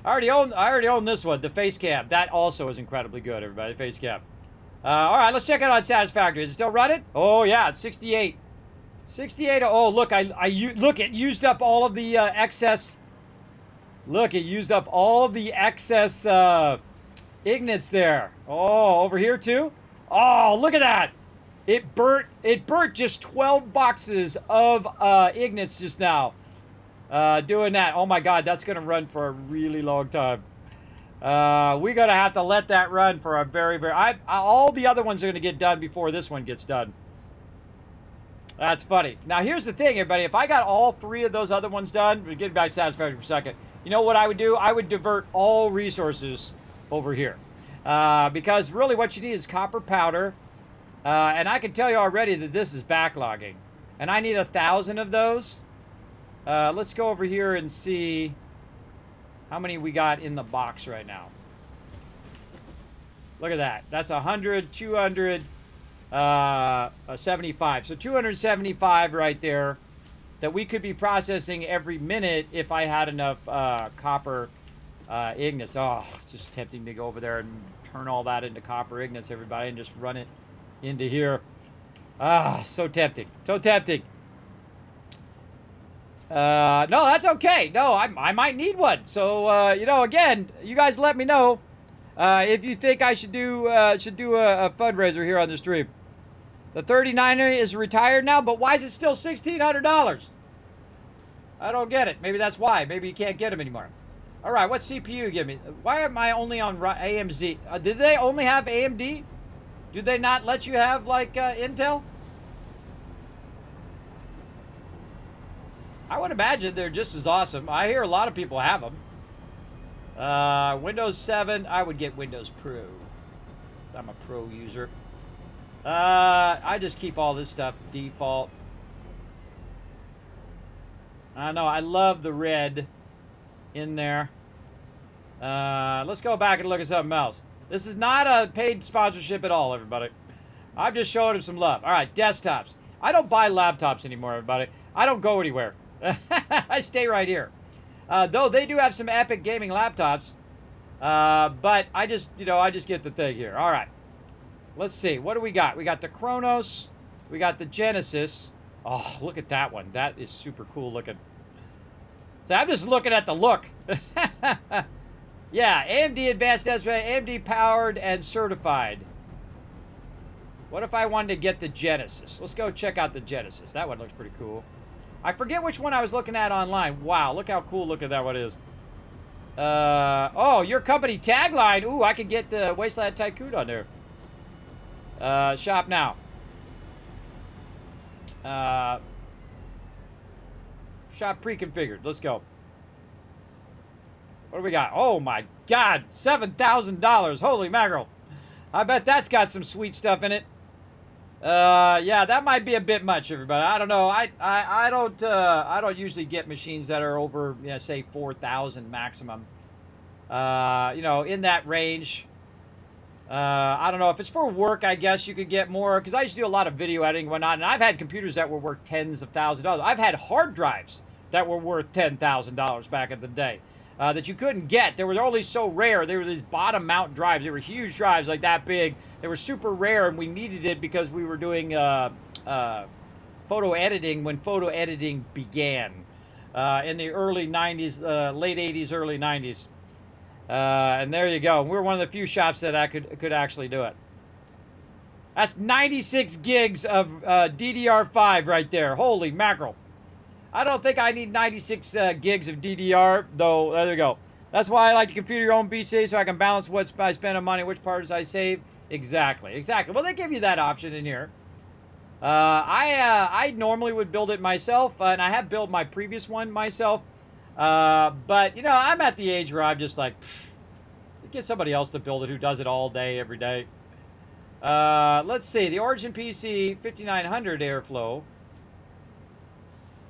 I already own this one, the face cam. That also is incredibly good, everybody. Face cam. All right, let's check it out on Satisfactory. Is it still running? Oh yeah, it's 68. 68. Oh look, look, it used up all of the excess. Look, it used up all of the excess ignits there. Oh, over here too. Oh, look at that. It burnt just 12 boxes of ignits just now. Doing that. Oh my God, that's gonna run for a really long time. We're gonna have to let that run for a very, all the other ones are gonna get done before this one gets done. That's funny. Now here's the thing, everybody. If I got all 3 of those other ones done, we'll get back to Satisfactory for a second. You know what I would do? I would divert all resources over here. Because really what you need is copper powder. And I can tell you already that this is backlogging. And I need 1,000 of those. Let's go over here and see how many we got in the box right now. Look at that. That's 100, 200, 75. So 275 right there that we could be processing every minute if I had enough copper ignits. Oh, it's just tempting to go over there and turn all that into copper ignits, everybody, and just run it into here. Ah, so tempting. So tempting. No, that's okay. No, I might need one. So, you know, again, you guys let me know if you think I should do a fundraiser here on the stream. The 39er is retired now, but why is it still $1,600? I don't get it. Maybe that's why. Maybe you can't get them anymore. All right, what CPU give me? Why am I only on AMZ? Did they only have AMD? Do they not let you have, like, Intel? I would imagine they're just as awesome. I hear a lot of people have them. Windows 7, I would get Windows Pro. I'm a Pro user. I just keep all this stuff default. I know, I love the red in there. Let's go back and look at something else. This is not a paid sponsorship at all, everybody. I'm just showing them some love. All right, desktops. I don't buy laptops anymore, everybody. I don't go anywhere. I stay right here. Though they do have some epic gaming laptops. But I just, you know, I just get the thing here. All right. Let's see. What do we got? We got the Kronos. We got the Genesis. Oh, look at that one. That is super cool looking. So I'm just looking at the look. Yeah, AMD Advanced AMD powered and certified. What if I wanted to get the Genesis? Let's go check out the Genesis. That one looks pretty cool. I forget which one I was looking at online. Wow, look how cool looking that one is. Oh, your company tagline. Ooh, I could get the Wasteland Tycoon on there. Shop now. Shop pre-configured. Let's go. What do we got? Oh my God, $7,000. Holy mackerel. I bet that's got some sweet stuff in it. Yeah, that might be a bit much, everybody. I don't know. I don't usually get machines that are over, you know, say 4,000 maximum. You know, in that range. I don't know if it's for work. I guess you could get more because I used to do a lot of video editing and whatnot, and I've had computers that were worth tens of thousands of dollars. I've had hard drives that were worth $10,000 back in the day. That you couldn't get. They were only so rare. They were these bottom mount drives. They were huge drives, like that big. They were super rare, and we needed it because we were doing photo editing when photo editing began in the early 90s, late 80s, early 90s. And there you go. We're one of the few shops that I could actually do it. That's 96 gigs of DDR5 right there. Holy mackerel. I don't think I need 96 gigs of DDR, though. There you go. That's why I like to configure your own BSE so I can balance what I spend on money, which parts I save. Exactly, exactly. Well, they give you that option in here. I normally would build it myself, and I have built my previous one myself. But you know, I'm at the age where I'm just like, get somebody else to build it who does it all day, every day. Let's see, the Origin PC 5900 airflow.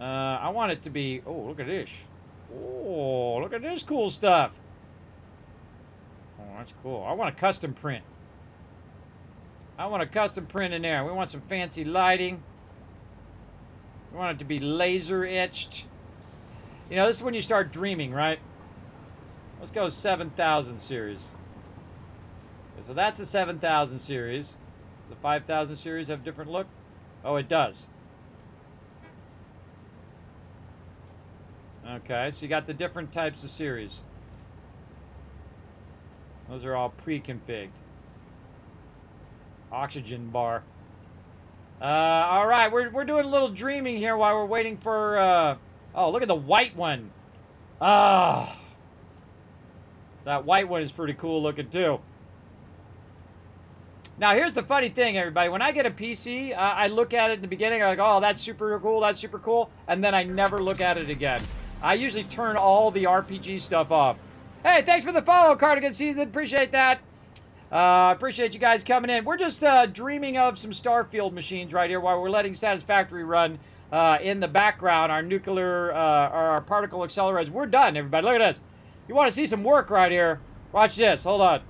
I want it to be. Oh, look at this. Oh, look at this cool stuff. Oh, that's cool. I want a custom print. I want a custom print in there. We want some fancy lighting. We want it to be laser etched. You know, this is when you start dreaming, right? Let's go 7000 series. Okay, so that's a 7000 series. Does the 5000 series have a different look? Oh, it does. Okay, so you got the different types of series. Those are all pre-configured. Oxygen bar. All right, we're doing a little dreaming here while we're waiting for. Oh, look at the white one. Ah, that white one is pretty cool looking too. Now, here's the funny thing, everybody. When I get a PC, I look at it in the beginning. I'm like, oh, that's super cool. That's super cool. And then I never look at it again. I usually turn all the RPG stuff off. Hey, thanks for the follow, Cardigan Season. Appreciate that. Appreciate you guys coming in. We're just dreaming of some Starfield machines right here while we're letting Satisfactory run in the background. Our nuclear, our particle accelerators. We're done, everybody. Look at this. You want to see some work right here? Watch this. Hold on.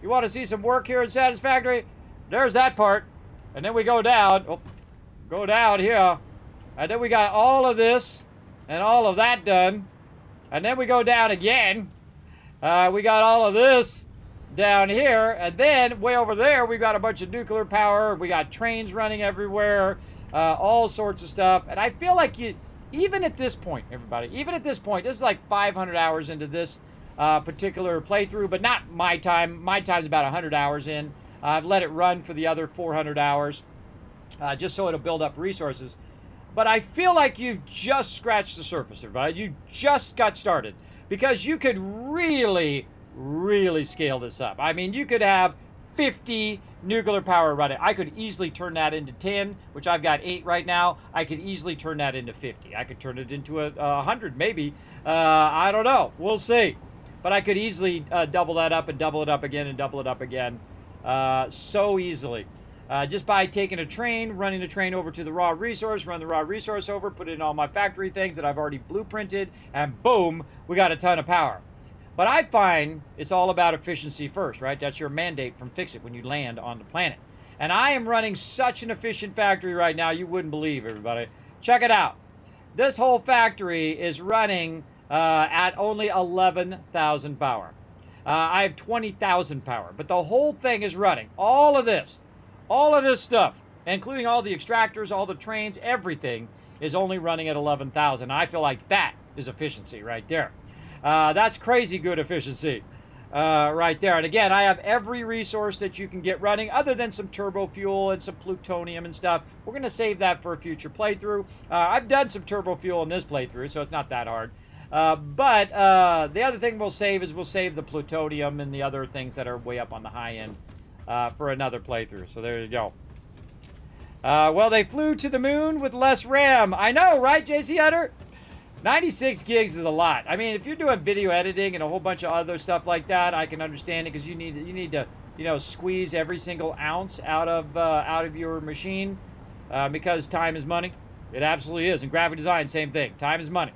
You want to see some work here in Satisfactory? There's that part. And then we go down. Oh, go down here. And then we got all of this and all of that done. And then we go down again. We got all of this down here. And then way over there, we got a bunch of nuclear power. We got trains running everywhere. All sorts of stuff. And I feel like even at this point, everybody, even at this point, this is like 500 hours into this particular playthrough, but not my time. My time's about 100 hours in. I've let it run for the other 400 hours, just so it'll build up resources. But I feel like you've just scratched the surface, everybody. You just got started. Because you could really, really scale this up. I mean, you could have 50 nuclear power running. I could easily turn that into 10, which I've got 8 right now. I could easily turn that into 50. I could turn it into 100, maybe. I don't know. We'll see. But I could easily double that up and double it up again and double it up again so easily. Just by taking a train, running the train over to the raw resource, run the raw resource over, put it in all my factory things that I've already blueprinted, and boom, we got a ton of power. But I find it's all about efficiency first, right? That's your mandate from Fix-It when you land on the planet. And I am running such an efficient factory right now, you wouldn't believe, everybody. Check it out. This whole factory is running at only 11,000 power. I have 20,000 power, but the whole thing is running. All of this stuff, including all the extractors, all the trains, everything is only running at 11,000. I feel like that is efficiency right there. That's crazy good efficiency right there. And again, I have every resource that you can get running other than some turbo fuel and some plutonium and stuff. We're going to save that for a future playthrough. I've done some turbo fuel in this playthrough, so it's not that hard. But the other thing we'll save is we'll save the plutonium and the other things that are way up on the high end for another playthrough. So there you go. Well, they flew to the moon with less RAM. I know, right, JC Hunter? 96 gigs is a lot. I mean, if you're doing video editing and a whole bunch of other stuff like that, I can understand it because you need to, you know, squeeze every single ounce out of your machine because time is money. It absolutely is. In graphic design, same thing. Time is money,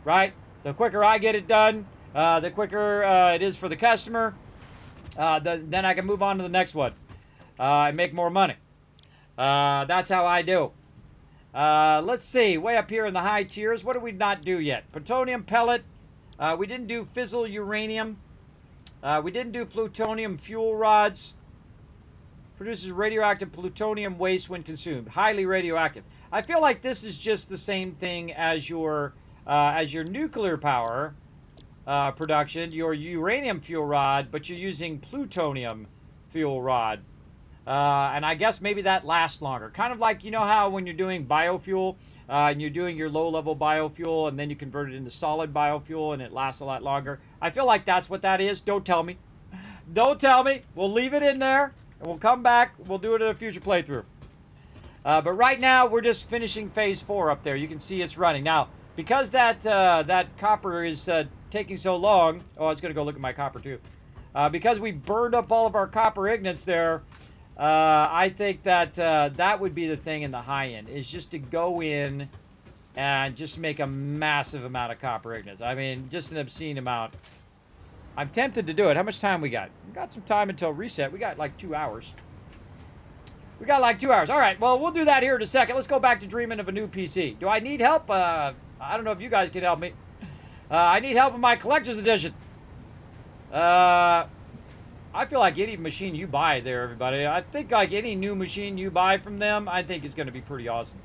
right? The quicker I get it done, the quicker it is for the customer. Then I can move on to the next one and make more money. That's how I do. Let's see. Way up here in the high tiers, what did we not do yet? Plutonium pellet. We didn't do fissile uranium. We didn't do plutonium fuel rods. Produces radioactive plutonium waste when consumed. Highly radioactive. I feel like this is just the same thing as your nuclear power production, your uranium fuel rod, but you're using plutonium fuel rod. And I guess maybe that lasts longer. Kind of like, you know how when you're doing biofuel, and you're doing your low-level biofuel, and then you convert it into solid biofuel, and it lasts a lot longer. I feel like that's what that is. Don't tell me. Don't tell me. We'll leave it in there, and we'll come back. We'll do it in a future playthrough. But right now, we're just finishing phase 4 up there. You can see it's running. Now, because that copper is taking so long... Oh, I was going to go look at my copper, too. Because we burned up all of our copper ignits there, I think that that would be the thing in the high end, is just to go in and just make a massive amount of copper ignits. I mean, just an obscene amount. I'm tempted to do it. How much time we got? We got some time until reset. We got like 2 hours. We got like 2 hours. All right, well, we'll do that here in a second. Let's go back to dreaming of a new PC. Do I need help? I don't know if you guys can help me. I need help with my collector's edition. I feel like any machine you buy there, everybody, I think like any new machine you buy from them, I think it's going to be pretty awesome.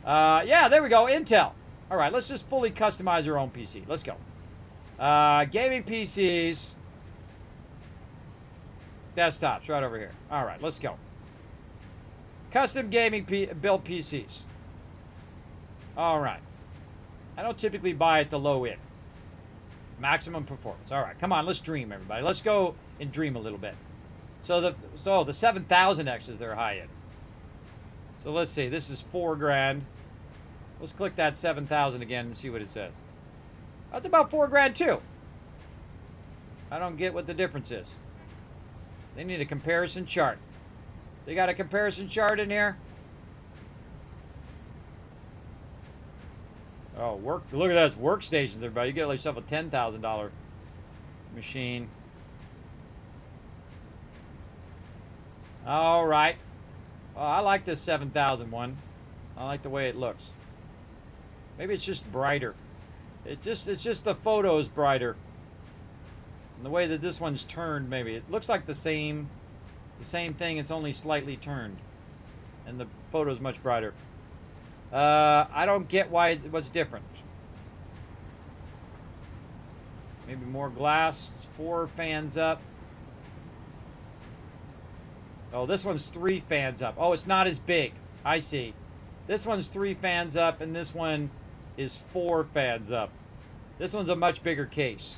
Yeah, there we go, Intel. All right, let's just fully customize our own PC. Let's go. Gaming PCs. Desktops, right over here. All right, let's go. Custom gaming built PCs. All right. I don't typically buy at the low end. Maximum performance. All right, come on, let's dream, everybody. Let's go and dream a little bit. So the 7000X is their high end. So let's see, this is $4,000. Let's click that 7000 again and see what it says. That's about $4,000 too. I don't get what the difference is. They need a comparison chart. They got a comparison chart in here. Oh, look at those workstations, everybody. You get yourself a $10,000 machine. All right. Well, I like this 7000 one. I like the way it looks. Maybe it's just brighter. It's just the photo's brighter. And the way that this one's turned, maybe it looks like the same thing. It's only slightly turned, and the photo's much brighter. I don't get what's different. Maybe more glass. It's 4 fans up. Oh, this one's 3 fans up. Oh, it's not as big. I see. This one's 3 fans up, and this one is 4 fans up. This one's a much bigger case.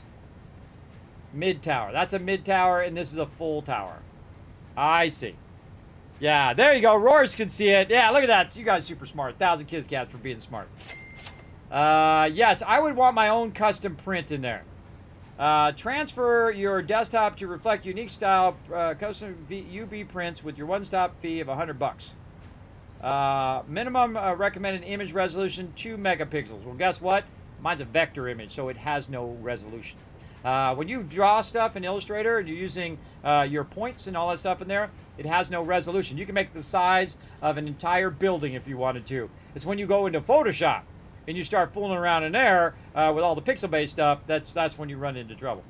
Mid tower. That's a mid tower, and this is a full tower. I see. Yeah, there you go. Roars can see it. Yeah, look at that. You guys super smart. 1,000 kids cats for being smart. Yes, I would want my own custom print in there. Transfer your desktop to reflect unique style custom UV prints with your one-stop fee of $100. Minimum recommended image resolution 2 megapixels. Well, guess what? Mine's a vector image, so it has no resolution. When you draw stuff in Illustrator and you're using your points and all that stuff in there, it has no resolution. You can make the size of an entire building if you wanted to. It's when you go into Photoshop and you start fooling around in there with all the pixel-based stuff, that's when you run into trouble.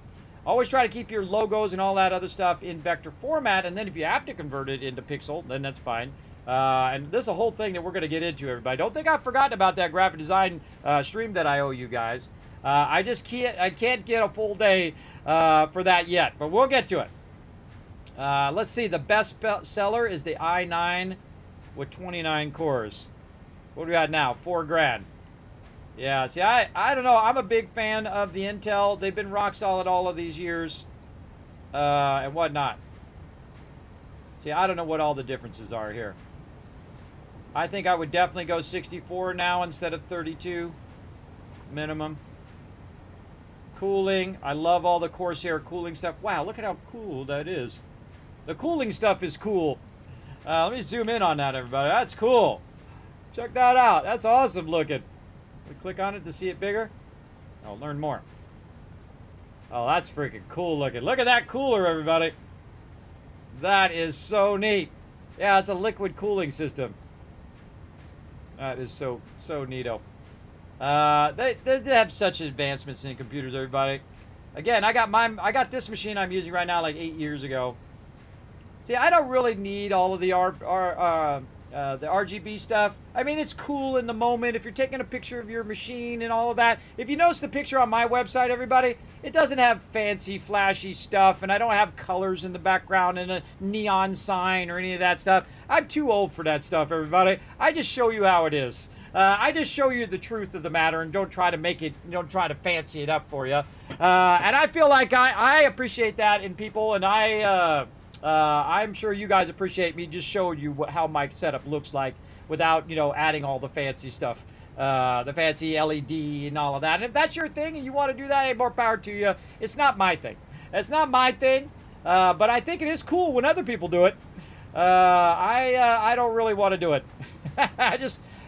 Always try to keep your logos and all that other stuff in vector format, and then if you have to convert it into pixel, then that's fine. And this is a whole thing that we're going to get into, everybody. Don't think I've forgotten about that graphic design stream that I owe you guys. I can't get a full day for that yet, but we'll get to it. Let's see, the best seller is the i9 with 29 cores. What do we got now? $4,000. Yeah, see, I don't know. I'm a big fan of the Intel. They've been rock solid all of these years and whatnot. See, I don't know what all the differences are here. I think I would definitely go 64 now instead of 32 minimum. Cooling. I love all the Corsair cooling stuff. Wow, look at how cool that is. The cooling stuff is cool. Let me zoom in on that, everybody. That's cool. Check that out. That's awesome looking. We click on it to see it bigger. Oh, learn more. Oh, that's freaking cool looking. Look at that cooler, everybody. That is so neat. Yeah, it's a liquid cooling system. That is so neato. They have such advancements in computers, everybody. Again, I got this machine I'm using right now like 8 years ago. See, I don't really need all of the RGB stuff. I mean, it's cool in the moment if you're taking a picture of your machine and all of that. If you notice the picture on my website, everybody, it doesn't have fancy, flashy stuff, and I don't have colors in the background and a neon sign or any of that stuff. I'm too old for that stuff, everybody. I just show you how it is. I just show you the truth of the matter and don't try to fancy it up for you. And I feel like I appreciate that in people, and I I'm sure you guys appreciate me just showing you how my setup looks like without, adding all the fancy stuff. The fancy LED and all of that. And if that's your thing and you want to do that, hey, more power to you. It's not my thing. It's not my thing, but I think it is cool when other people do it. I don't really want to do it.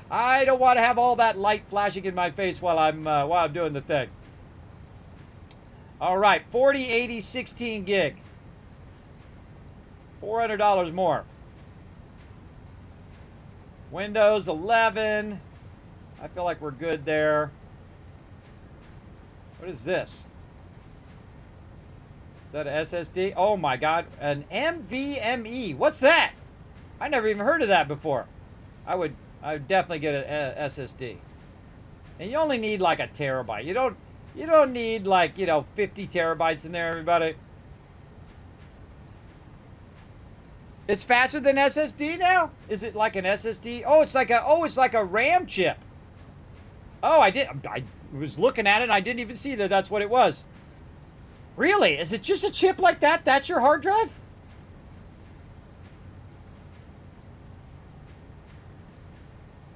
I don't want to have all that light flashing in my face while I'm doing the thing. All right, 40, 80, 16 gig. $400 more. Windows 11. I feel like we're good there. What is this? Is that an SSD? Oh my God, an NVMe. What's that? I never even heard of that before. I would definitely get an SSD. And you only need like a terabyte. You don't need like, 50 terabytes in there, everybody. It's faster than SSD now? Is it like an SSD? Oh, it's like a RAM chip. Oh, I was looking at it and I didn't even see that that's what it was. Really? Is it just a chip like that? That's your hard drive?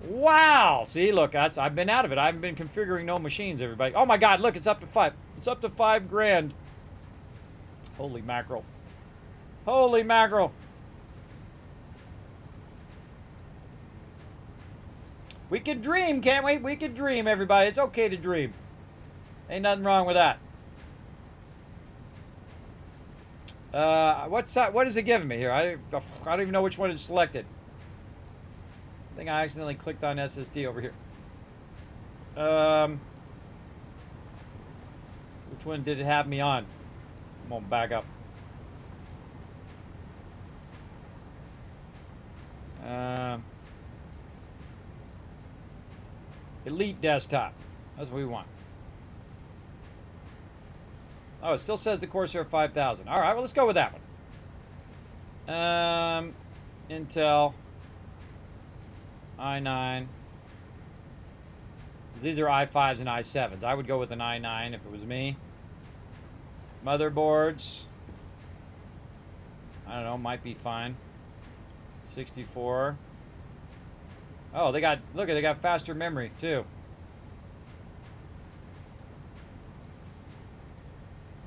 Wow. See, look, I've been out of it. I haven't been configuring no machines, everybody. Oh my God, look, it's up to 5. It's up to $5,000. Holy mackerel. Holy mackerel. We can dream, can't we? We can dream, everybody. It's okay to dream. Ain't nothing wrong with that. What is it giving me here? I don't even know which one is selected. I think I accidentally clicked on SSD over here. Which one did it have me on? I'm gonna back up. Elite desktop. That's what we want. Oh, it still says the Corsair 5000. All right, well, let's go with that one. Intel i9. These are i5s and i7s. I would go with an i9 if it was me. Motherboards. I don't know, might be fine. 64. Oh, they got faster memory too.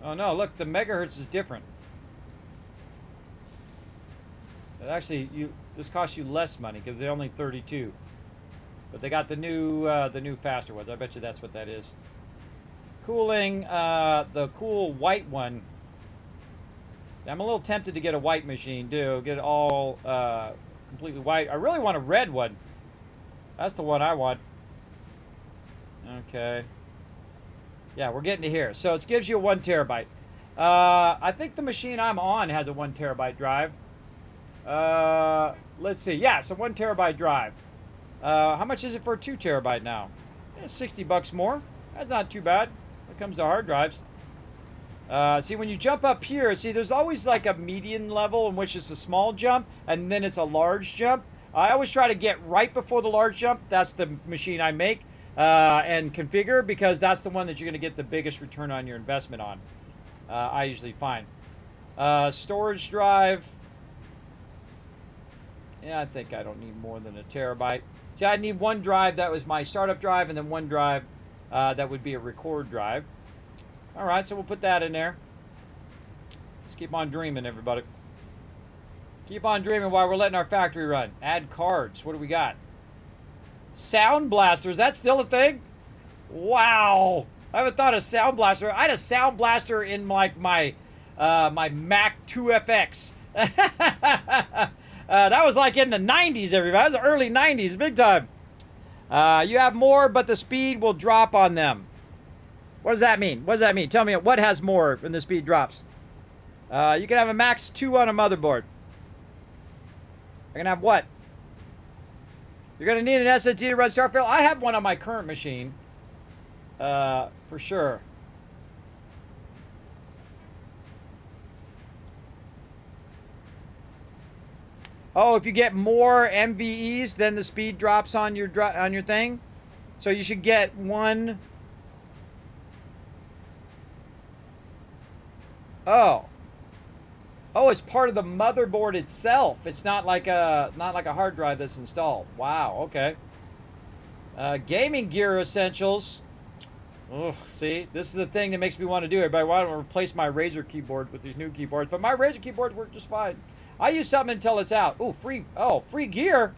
Oh no, look, the megahertz is different. It actually, this costs you less money because they're only 32. But they got the new faster ones. I bet you that's what that is. Cooling, the cool white one. I'm a little tempted to get a white machine too. Get it all completely white. I really want a red one. That's the one I want. Okay. Yeah, we're getting to here. So it gives you a 1 terabyte. I think the machine I'm on has a 1 terabyte drive. Let's see. Yeah, it's a 1 terabyte drive. How much is it for a 2 terabyte now? $60 more. That's not too bad when it comes to hard drives. See, when you jump up here, see, there's always like a median level in which it's a small jump, and then it's a large jump. I always try to get right before the large jump. That's the machine I make and configure because that's the one that you're going to get the biggest return on your investment on. I usually find. Storage drive. Yeah, I think I don't need more than a terabyte. See, I need 1 drive that was my startup drive and then 1 drive that would be a record drive. All right, so we'll put that in there. Let's keep on dreaming, everybody. Keep on dreaming while we're letting our factory run. Add cards. What do we got? Sound blaster. Is that still a thing? Wow. I haven't thought of sound blaster. I had a sound blaster in like my Mac 2FX. That was like in the 90s, everybody. That was the early 90s, big time. You have more, but the speed will drop on them. What does that mean? What does that mean? Tell me what has more when the speed drops. You can have a max 2 on a motherboard. You're going to have what? You're going to need an SSD to run Starfield. I have one on my current machine. For sure. Oh, if you get more MVEs, then the speed drops on your thing. So you should get 1. Oh. Oh, it's part of the motherboard itself. It's not like a hard drive that's installed. Wow. Okay. Gaming gear essentials. Oh, see, this is the thing that makes me want to do it. But I want to replace my Razer keyboard with these new keyboards. But my Razer keyboards work just fine. I use something until it's out. Oh, free. Oh, free gear.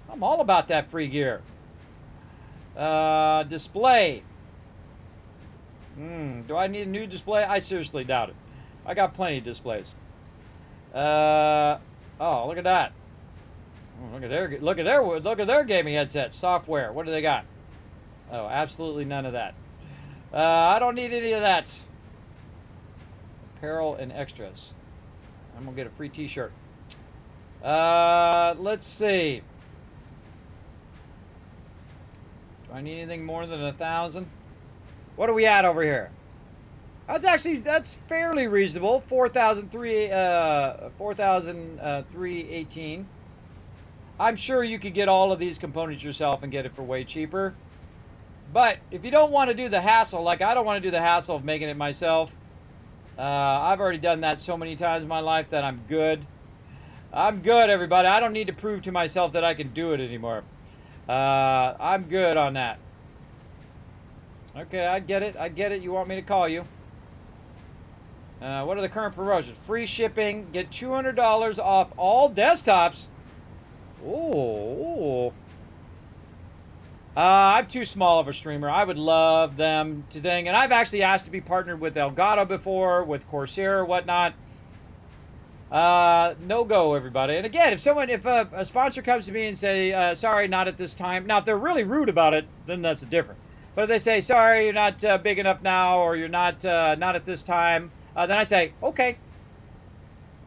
I'm all about that free gear. Display. Do I need a new display? I seriously doubt it. I got plenty of displays. Oh, look at that. Oh, look at their gaming headset software. What do they got? Oh, absolutely none of that. I don't need any of that. Apparel and extras. I'm gonna get a free T-shirt. Let's see. Do I need anything more than 1,000? What are we at over here? That's fairly reasonable. 4,318. I'm sure you could get all of these components yourself and get it for way cheaper. But if you don't want to do the hassle, like I don't want to do the hassle of making it myself, I've already done that so many times in my life that I'm good. I'm good, everybody. I don't need to prove to myself that I can do it anymore. I'm good on that. Okay, I get it. I get it. You want me to call you. What are the current promotions? Free shipping. Get $200 off all desktops. Ooh. I'm too small of a streamer. I would love them to thing. And I've actually asked to be partnered with Elgato before, with Corsair or whatnot. No go, everybody. And again, if a sponsor comes to me and say, sorry, not at this time. Now, if they're really rude about it, then that's different. But if they say, sorry, you're not big enough now, or you're not at this time, then I say, okay.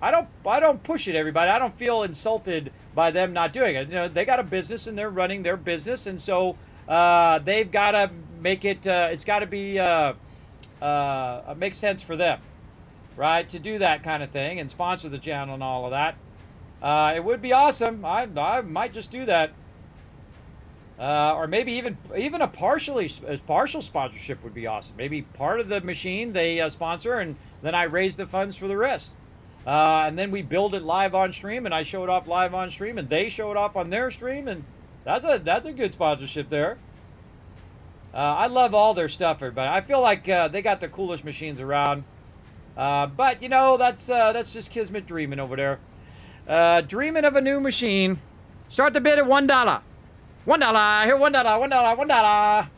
I don't push it, everybody. I don't feel insulted by them not doing it. You know, they got a business and they're running their business, and so they've got to make it. It's got to be make sense for them, right? To do that kind of thing and sponsor the channel and all of that. It would be awesome. I might just do that, or maybe even a partial sponsorship would be awesome. Maybe part of the machine they sponsor, and then I raise the funds for the rest. And then we build it live on stream, and I show it off live on stream, and they show it off on their stream, and that's a good sponsorship there. I love all their stuff, everybody. I feel like they got the coolest machines around. But you know, that's just Kismet dreaming over there. Dreaming of a new machine. Start the bid at $1. $1 here, $1.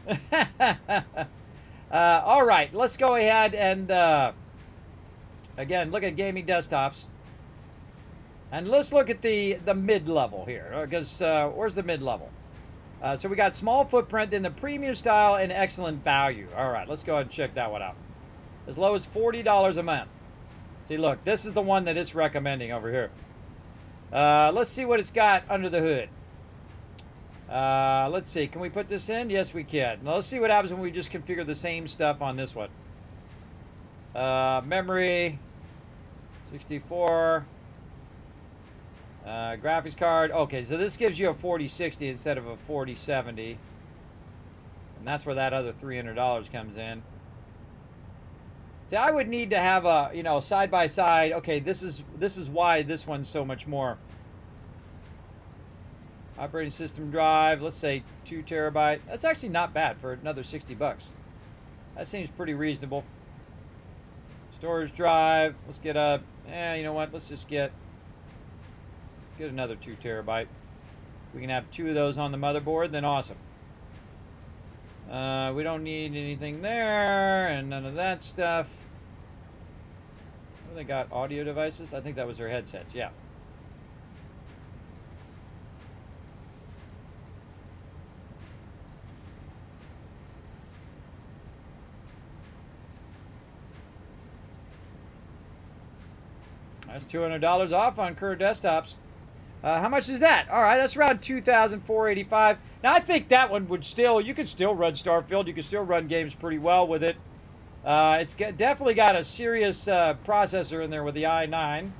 All right, let's go ahead and. Again, look at gaming desktops. And let's look at the mid-level here. Because where's the mid-level? So we got small footprint in the premium style and excellent value. All right, let's go ahead and check that one out. As low as $40 a month. See, look, this is the one that it's recommending over here. Let's see what it's got under the hood. Let's see. Can we put this in? Yes, we can. Now, let's see what happens when we just configure the same stuff on this one. Memory 64, graphics card. Okay, so this gives you a 4060 instead of a 4070, and that's where that other $300 comes in. See, I would need to have a, you know, side by side. Okay, this is why this one's so much more. Operating system drive, let's say 2 terabyte. That's actually not bad for another $60. That seems pretty reasonable. Storage drive, let's get a, you know what, let's just get another 2 terabyte. We can have 2 of those on the motherboard, then awesome. We don't need anything there, and none of that stuff. Oh, they got audio devices? I think that was their headsets, yeah. That's $200 off on current desktops. How much is that? All right, that's around $2,485. Now, I think that one would still, you could still run Starfield. You could still run games pretty well with it. It's definitely got a serious processor in there with the i9.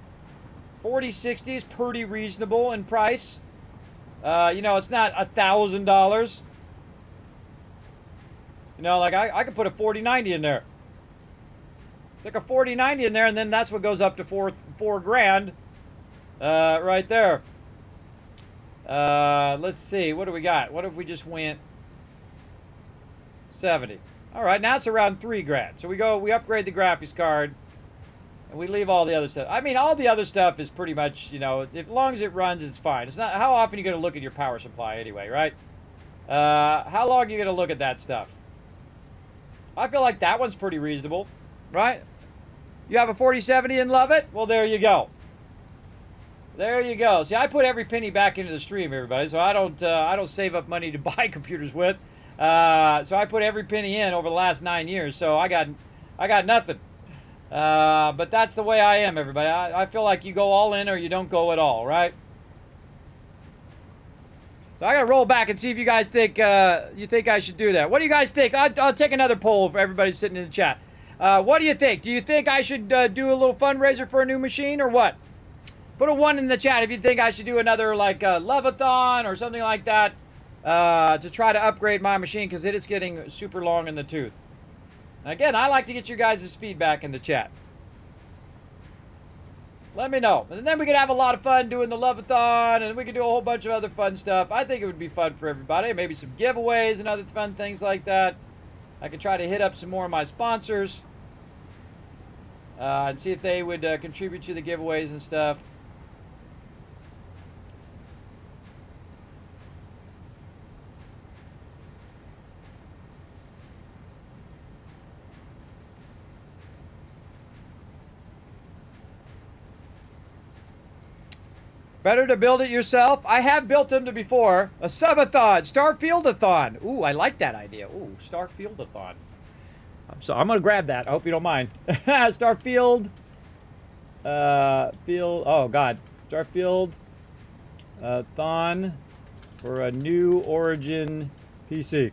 4060 is pretty reasonable in price. You know, it's not $1,000. You know, like I could put a 4090 in there. Stick a 4090 in there, and then that's what goes up to four grand. Right there. Let's see. What do we got? What if we just went 70? All right, now it's around 3 grand. So we upgrade the graphics card, and we leave all the other stuff. I mean, all the other stuff is pretty much, you know, as long as it runs, it's fine. It's not, how often are you going to look at your power supply anyway, right? How long are you going to look at that stuff? I feel like that one's pretty reasonable, right? You have a 4070 and love it? Well, there you go. There you go. See, I put every penny back into the stream, everybody, so I don't save up money to buy computers with. So I put every penny in over the last 9 years, so I got nothing. But that's the way I am, everybody. I feel like you go all in or you don't go at all, right? So I gotta roll back and see if you guys think you think I should do that. What do you guys think? I'll take another poll for everybody sitting in the chat. What do you think? Do you think I should do a little fundraiser for a new machine or what? Put a 1 in the chat if you think I should do another like love-a-thon or something like that to try to upgrade my machine because it is getting super long in the tooth. Again, I like to get your guys' feedback in the chat. Let me know. And then we could have a lot of fun doing the love-a-thon, and we could do a whole bunch of other fun stuff. I think it would be fun for everybody. Maybe some giveaways and other fun things like that. I could try to hit up some more of my sponsors and see if they would contribute to the giveaways and stuff. Better to build it yourself. I have built them before. A subathon, Starfield-a-thon. Ooh, I like that idea. Ooh, Starfield-a-thon. I'm gonna grab that. I hope you don't mind. Starfield. Oh God. Starfield-a-thon for a new Origin PC.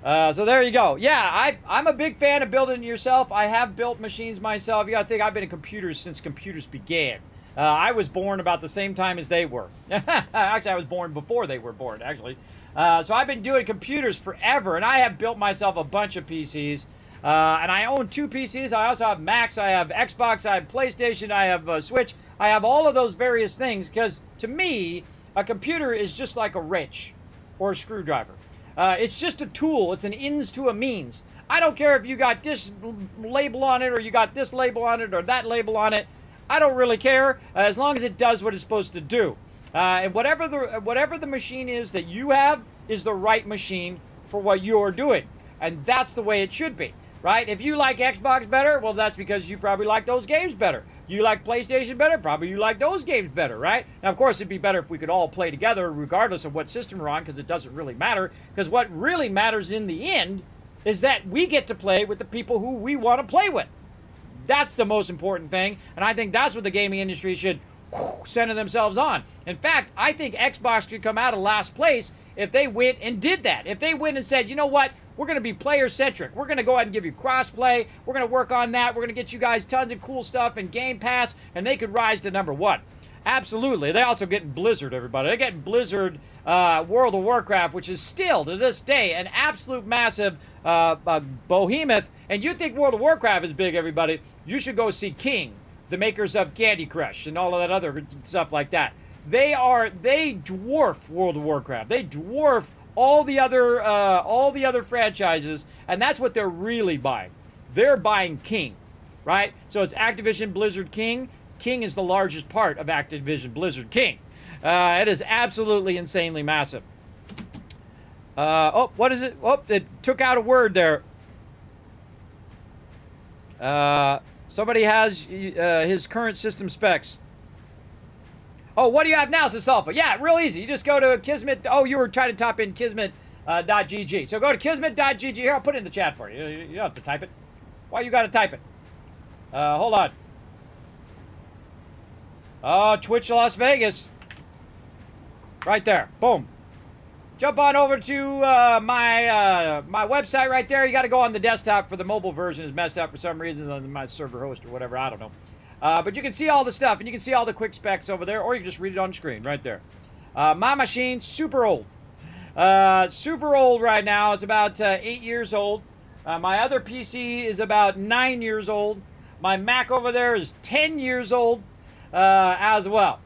So there you go. Yeah, I'm a big fan of building it yourself. I have built machines myself. You gotta think I've been in computers since computers began. I was born about the same time as they were. Actually, I was born before they were born, actually. So I've been doing computers forever, and I have built myself a bunch of PCs. And I own 2 PCs. I also have Macs, I have Xbox, I have PlayStation, I have Switch. I have all of those various things because, to me, a computer is just like a wrench or a screwdriver. It's just a tool. It's an ends to a means. I don't care if you got this label on it or you got this label on it or that label on it. I don't really care as long as it does what it's supposed to do. And whatever the machine is that you have is the right machine for what you're doing. And that's the way it should be, right? If you like Xbox better, well, that's because you probably like those games better. You like PlayStation better, probably you like those games better, right? Now, of course, it'd be better if we could all play together regardless of what system we're on because it doesn't really matter. Because what really matters in the end is that we get to play with the people who we want to play with. That's the most important thing, and I think that's what the gaming industry should center themselves on. In fact, I think Xbox could come out of last place if they went and did that. If they went and said, you know what, we're going to be player-centric. We're going to go ahead and give you cross-play. We're going to work on that. We're going to get you guys tons of cool stuff in Game Pass, and they could rise to number 1. Absolutely. They also get Blizzard, everybody. They get Blizzard World of Warcraft, which is still, to this day, an absolute massive behemoth. And you think World of Warcraft is big, everybody, you should go see King, the makers of Candy Crush and all of that other stuff like that. They dwarf World of Warcraft. They dwarf all the other franchises, and that's what they're really buying. They're buying King, right? So it's Activision Blizzard King. King is the largest part of Activision Blizzard King. It is absolutely insanely massive. What is it? Oh, it took out a word there. Somebody has his current system specs. Oh, what do you have now, Sasalfa? Yeah, real easy. You just go to Kismet. Oh, you were trying to type in Kismet.gg. So go to Kismet.gg. Here, I'll put it in the chat for you. You don't have to type it. Why you got to type it? Hold on. Oh, Twitch Las Vegas. Right there. Boom. Jump on over to my website right there. You got to go on the desktop for the mobile version is messed up for some reason on my server host or whatever. I don't know. But you can see all the stuff, and you can see all the quick specs over there, or you can just read it on the screen right there. My machine, super old. Super old right now. It's about 8 years old. My other PC is about 9 years old. My Mac over there is 10 years old as well.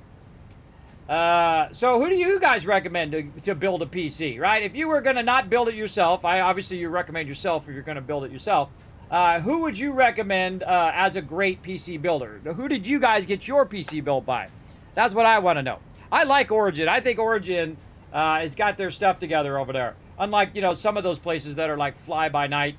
So who do you guys recommend to build a PC, right? If you were going to not build it yourself, obviously you recommend yourself if you're going to build it yourself. Who would you recommend as a great PC builder? Who did you guys get your PC built by? That's what I want to know. I like Origin. I think Origin has got their stuff together over there. Unlike, some of those places that are like fly by night.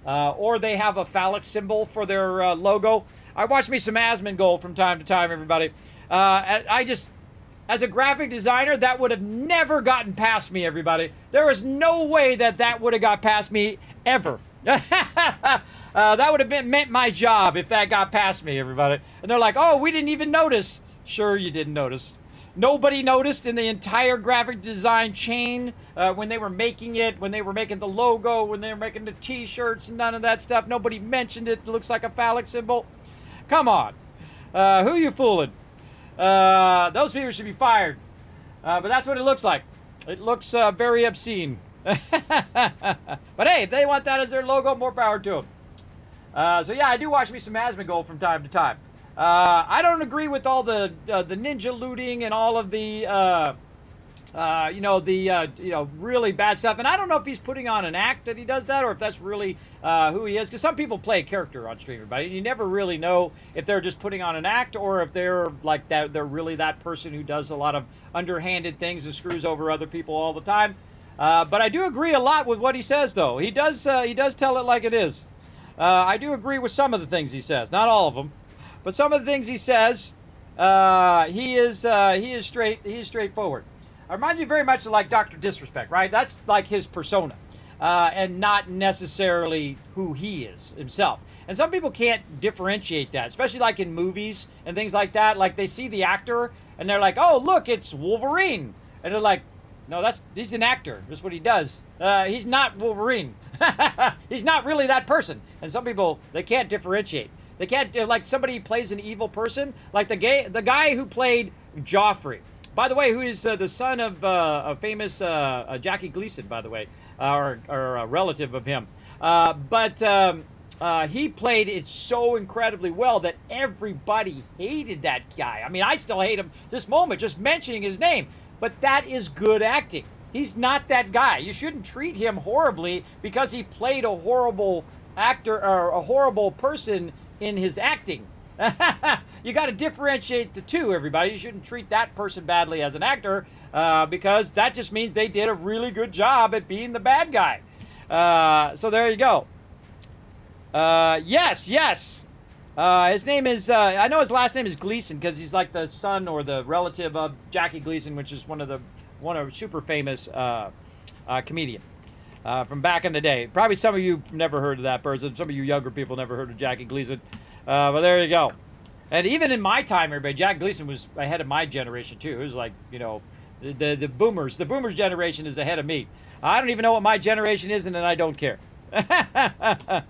Or they have a phallic symbol for their logo. I watch me some Asmongold from time to time, everybody. As a graphic designer, that would have never gotten past me, everybody. There is no way that would have got past me ever. That would have meant my job if that got past me, everybody. And they're like, oh, we didn't even notice. Sure, you didn't notice. Nobody noticed in the entire graphic design chain when they were making it, when they were making the logo, when they were making the t-shirts and none of that stuff. Nobody mentioned it. It looks like a phallic symbol. Come on. Who you fooling? Those people should be fired. But that's what it looks like. It looks very obscene. But hey, if they want that as their logo, more power to them. So yeah, I do watch me some Asmongold from time to time. I don't agree with all the ninja looting and all of the really bad stuff. And I don't know if he's putting on an act that he does that, or if that's really who he is. Because some people play a character on stream, everybody. And you never really know if they're just putting on an act, or if they're like that. They're really that person who does a lot of underhanded things and screws over other people all the time. But I do agree a lot with what he says, though. He does tell it like it is. I do agree with some of the things he says, not all of them. But some of the things he says, he is straightforward. I remind me very much of like Dr. Disrespect, right? That's like his persona, and not necessarily who he is himself. And some people can't differentiate that, especially like in movies and things like that. Like they see the actor and they're like, "Oh, look, it's Wolverine," and they're like, "No, he's an actor. That's what he does. He's not Wolverine. He's not really that person." And some people, they can't differentiate. They can't, like somebody plays an evil person, like the guy who played Joffrey. By the way, who is the son of a famous Jackie Gleason, by the way, or a relative of him. But he played it so incredibly well that everybody hated that guy. I mean, I still hate him this moment, just mentioning his name. But that is good acting. He's not that guy. You shouldn't treat him horribly because he played a horrible actor or a horrible person in his acting. You got to differentiate the two, everybody. You shouldn't treat that person badly as an actor because that just means they did a really good job at being the bad guy. So there you go. Yes. His name is, I know his last name is Gleason because he's like the son or the relative of Jackie Gleason, which is one of super famous comedian. From back in the day. Probably some of you never heard of that person. Some of you younger people never heard of Jackie Gleason. But there you go. And even in my time, everybody, Jack Gleason was ahead of my generation, too. It was like, the boomers. The boomers generation is ahead of me. I don't even know what my generation is, and then I don't care. Well,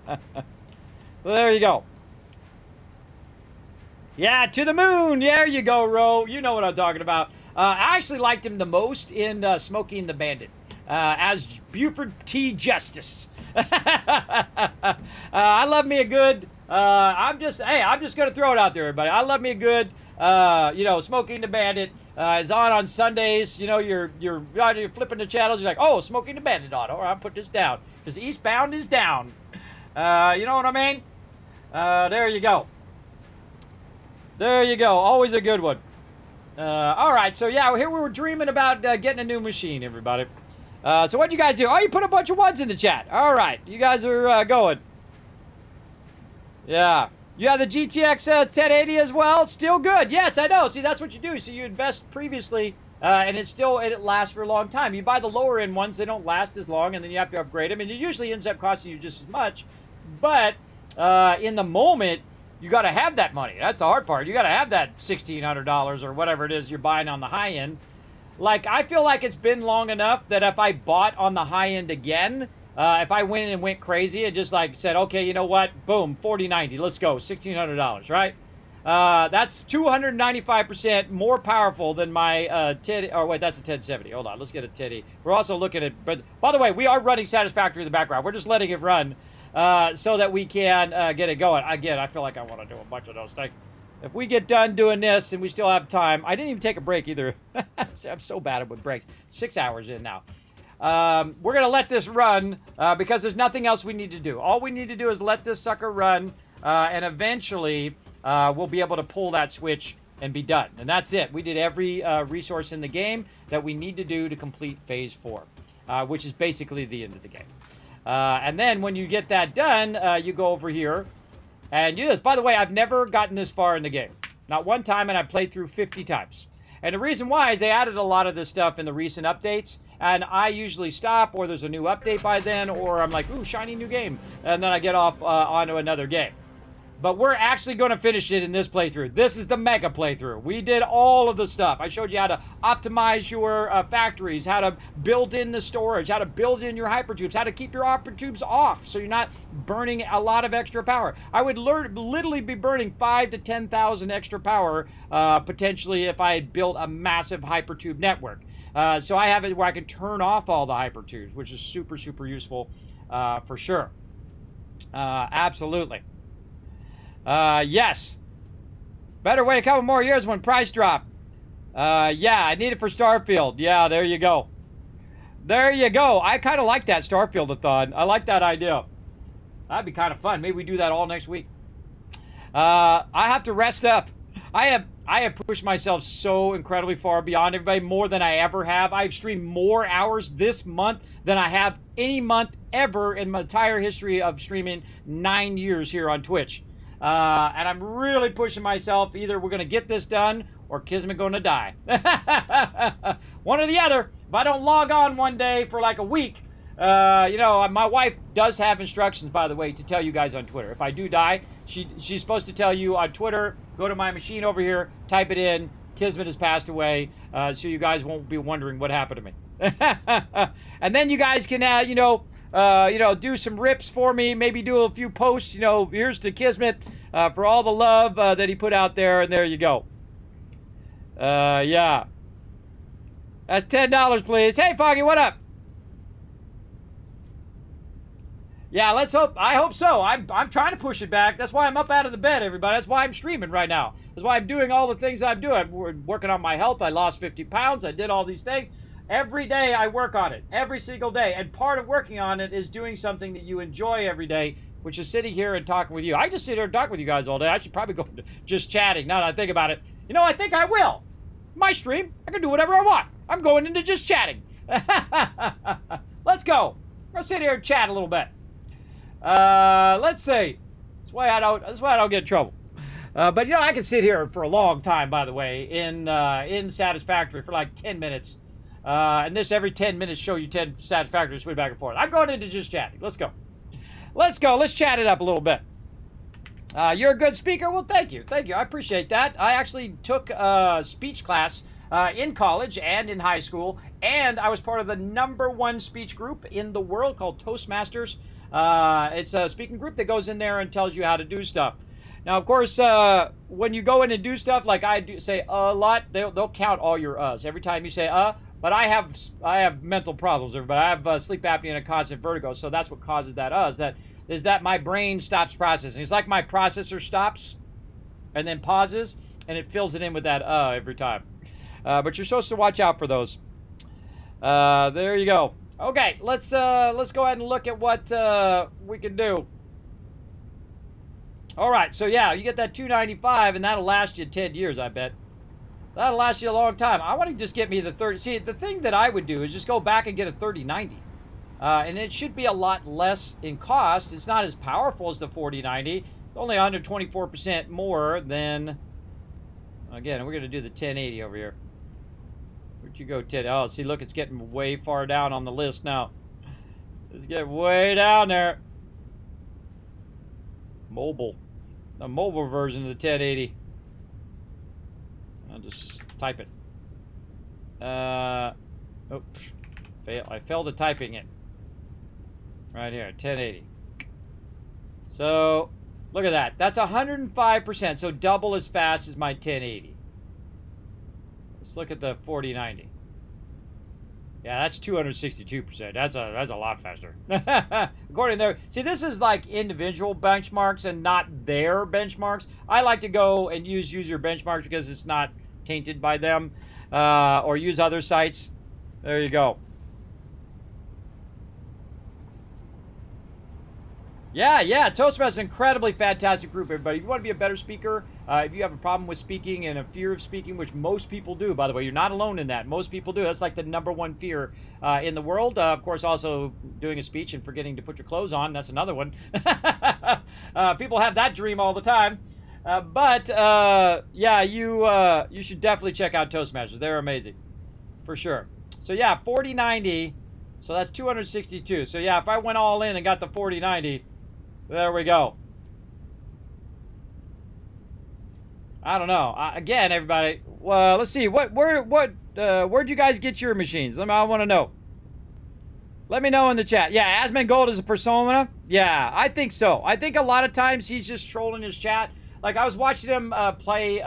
there you go. Yeah, to the moon. There you go, Ro. You know what I'm talking about. I actually liked him the most in Smokey and the Bandit. As Buford T. Justice. I love me a good, I'm just going to throw it out there, everybody. I love me a good, Smokey and the Bandit is on Sundays. You're flipping the channels. You're like, oh, Smokey and the Bandit on. All right, I'll put this down. Because Eastbound is down. You know what I mean? There you go. There you go. Always a good one. All right, so yeah, here we were dreaming about getting a new machine, everybody. So what'd you guys do? Oh, you put a bunch of ones in the chat. All right, you guys are going. Yeah. You have the GTX 1080 as well? Still good. Yes, I know. See, that's what you do. So you invest previously, and it lasts for a long time. You buy the lower end ones, they don't last as long, and then you have to upgrade them, and it usually ends up costing you just as much. But in the moment, you got to have that money. That's the hard part. You got to have that $1,600 or whatever it is you're buying on the high end. Like, I feel like it's been long enough that if I bought on the high end again, if I went in and went crazy and just like said, okay, you know what? Boom, 4090, let's go, $1,600, right? That's 295% more powerful than my TED. Oh wait, that's a 1070. Hold on, let's get a TED. We're also looking at. But by the way, we are running Satisfactory in the background. We're just letting it run so that we can get it going. Again, I feel like I want to do a bunch of those things. If we get done doing this and we still have time, I didn't even take a break either. I'm so bad with breaks. 6 hours in now. We're going to let this run because there's nothing else we need to do. All we need to do is let this sucker run, and eventually we'll be able to pull that switch and be done. And that's it. We did every resource in the game that we need to do to complete Phase 4, which is basically the end of the game. And then when you get that done, you go over here and do this. By the way, I've never gotten this far in the game. Not one time, and I've played through 50 times. And the reason why is they added a lot of this stuff in the recent updates, and I usually stop, or there's a new update by then, or I'm like, ooh, shiny new game, and then I get off onto another game. But we're actually going to finish it in this playthrough. This is the mega playthrough. We did all of the stuff. I showed you how to optimize your factories, how to build in the storage, how to build in your hypertubes, how to keep your hypertubes off so you're not burning a lot of extra power. I would literally be burning 5,000 to 10,000 extra power potentially if I had built a massive hypertube network. So I have it where I can turn off all the hypertubes, which is super, super useful for sure. Absolutely. Yes. Better wait a couple more years when price drop. Yeah, I need it for Starfield. Yeah, there you go. There you go. I kind of like that Starfield-a-thon. I like that idea. That'd be kind of fun. Maybe we do that all next week. I have to rest up. I have pushed myself so incredibly far beyond everybody, more than I ever have. I've streamed more hours this month than I have any month ever in my entire history of streaming 9 years here on Twitch. And I'm really pushing myself. Either we're going to get this done or Kismet going to die. One or the other. If I don't log on one day for like a week, my wife does have instructions, by the way, to tell you guys on Twitter. If I do die, she's supposed to tell you on Twitter, go to my machine over here, type it in, Kismet has passed away, so you guys won't be wondering what happened to me. And then you guys can, do some rips for me, maybe do a few posts, here's to Kismet for all the love that he put out there, and there you go. Yeah. That's $10, please. Hey, Foggy, what up? Yeah, let's hope. I hope so. I'm trying to push it back. That's why I'm up out of the bed, everybody. That's why I'm streaming right now. That's why I'm doing all the things I'm doing. I'm working on my health. I lost 50 pounds. I did all these things. Every day I work on it. Every single day. And part of working on it is doing something that you enjoy every day, which is sitting here and talking with you. I just sit here and talk with you guys all day. I should probably go just chatting now that I think about it. I think I will. My stream, I can do whatever I want. I'm going into just chatting. Let's go. I'll sit here and chat a little bit. Let's see. That's why I don't get in trouble. But I can sit here for a long time, by the way, in Satisfactory for like 10 minutes. And this every 10 minutes show you 10 Satisfactory swing back and forth. I'm going into just chatting. Let's go. Let's go. Let's chat it up a little bit. You're a good speaker. Well, thank you. Thank you. I appreciate that. I actually took a speech class in college and in high school, and I was part of the #1 speech group in the world called Toastmasters. It's a speaking group that goes in there and tells you how to do stuff. Now, of course, when you go in and do stuff like I do, say a lot, they'll count all your uhs every time you say But I have mental problems, everybody. I have sleep apnea and a constant vertigo, so that's what causes that is that my brain stops processing. It's like my processor stops and then pauses, and it fills it in with that every time. But you're supposed to watch out for those. There you go. Okay, let's go ahead and look at what we can do. All right, so yeah, you get that 295, and that'll last you 10 years, I bet. That'll last you a long time. I want to just get me the 30. See, the thing that I would do is just go back and get a 3090. And it should be a lot less in cost. It's not as powerful as the 4090. It's only 124% more than... Again, we're going to do the 1080 over here. Where'd you go, 10? Oh, see, look, it's getting way far down on the list now. It's getting way down there. Mobile. The mobile version of the 1080. I'll just type it. Oops. I failed at typing it. Right here, 1080. So, look at that. That's 105%, so double as fast as my 1080. Let's look at the 4090. Yeah, that's 262%. That's a lot faster. According to their, see, this is like individual benchmarks and not their benchmarks. I like to go and use user benchmarks because it's not tainted by them, or use other sites. There you go. Yeah, Toastmasters is an incredibly fantastic group, everybody. If you want to be a better speaker, if you have a problem with speaking and a fear of speaking, which most people do, by the way, you're not alone in that. Most people do. That's like the #1 fear in the world. Of course, also doing a speech and forgetting to put your clothes on. That's another one. People have that dream all the time. Yeah, you should definitely check out Toastmasters. They're amazing, for sure. So yeah, 4090. So that's 262. So yeah, if I went all in and got the 4090, there we go. I don't know. Again, everybody. Well, let's see. Where'd you guys get your machines? I want to know. Let me know in the chat. Yeah, Asmongold is a persona. Yeah, I think so. I think a lot of times he's just trolling his chat. Like I was watching him play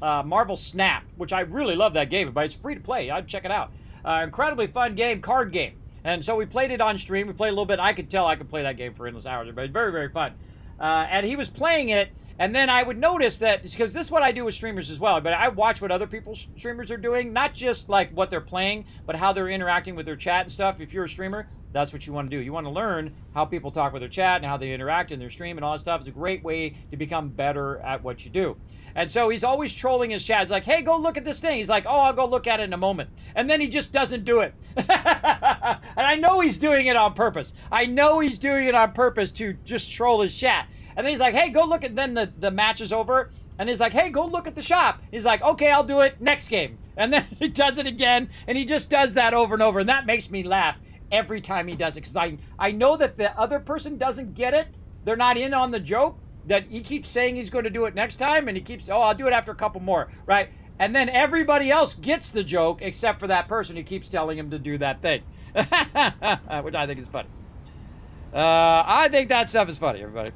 Marvel Snap, which I really love that game. But it's free to play. I'd check it out. Incredibly fun game, card game. And so we played it on stream. We played a little bit. I could tell I could play that game for endless hours. But it's very, very fun. And he was playing it. And then I would notice that, because this is what I do with streamers as well, but I watch what other people's streamers are doing, not just like what they're playing, but how they're interacting with their chat and stuff. If you're a streamer, that's what you want to do. You want to learn how people talk with their chat and how they interact in their stream and all that stuff. It's a great way to become better at what you do. And so he's always trolling his chat. He's like, hey, go look at this thing. He's like, oh, I'll go look at it in a moment. And then he just doesn't do it. And I know he's doing it on purpose. I know he's doing it on purpose to just troll his chat. And then he's like, hey, go look at, then the match is over. And he's like, hey, go look at the shop. He's like, okay, I'll do it next game. And then he does it again. And he just does that over and over. And that makes me laugh every time he does it. Because I know that the other person doesn't get it. They're not in on the joke. That he keeps saying he's going to do it next time. And he keeps, oh, I'll do it after a couple more. Right? And then everybody else gets the joke except for that person who keeps telling him to do that thing. Which I think is funny. I think that stuff is funny, everybody.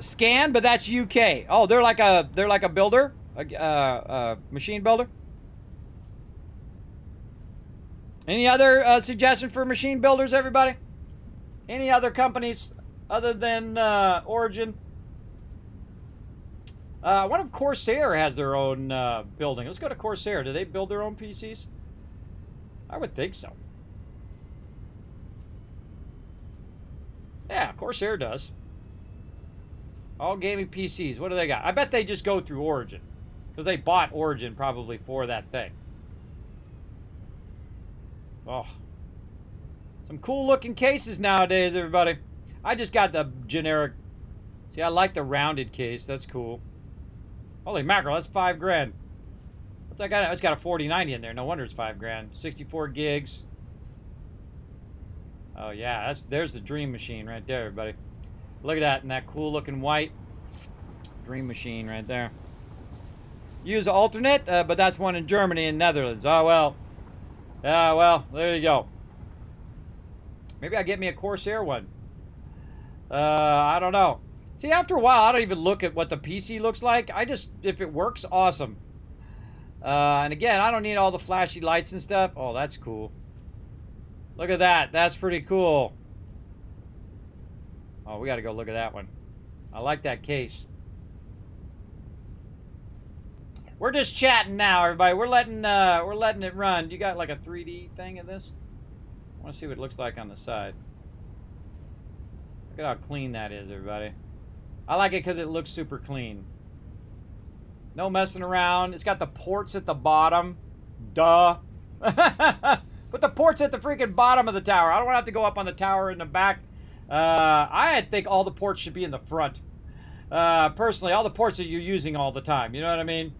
Scan, but that's UK. Oh, they're like a builder, a machine builder. Any other suggestion for machine builders, everybody? Any other companies other than Origin? What if Corsair has their own building? Let's go to Corsair. Do they build their own PCs? I would think so. Yeah, Corsair does. All gaming PCs. What do they got? I bet they just go through Origin. Because they bought Origin probably for that thing. Oh. Some cool looking cases nowadays, everybody. I just got the generic. See, I like the rounded case. That's cool. Holy mackerel, that's $5,000. What's that got? It's got a 4090 in there. No wonder it's $5,000. 64 gigs. Oh yeah, there's the dream machine right there, everybody. Look at that, and that cool looking white dream machine right there. Use alternate, but that's one in Germany and Netherlands. Oh well. Yeah, well, there you go. Maybe I'll get me a Corsair one. I don't know. See, after a while, I don't even look at what the PC looks like. I just, if it works, awesome. And again, I don't need all the flashy lights and stuff. Oh, that's cool. Look at that. That's pretty cool. Oh, we got to go look at that one. I like that case. We're just chatting now, everybody. We're letting it run. You got like a 3D thing of this? I want to see what it looks like on the side. Look at how clean that is, everybody. I like it because it looks super clean. No messing around. It's got the ports at the bottom. Duh. Put the ports at the freaking bottom of the tower. I don't want to have to go up on the tower in the back. I think all the ports should be in the front. Personally, all the ports that you're using all the time. You know what I mean?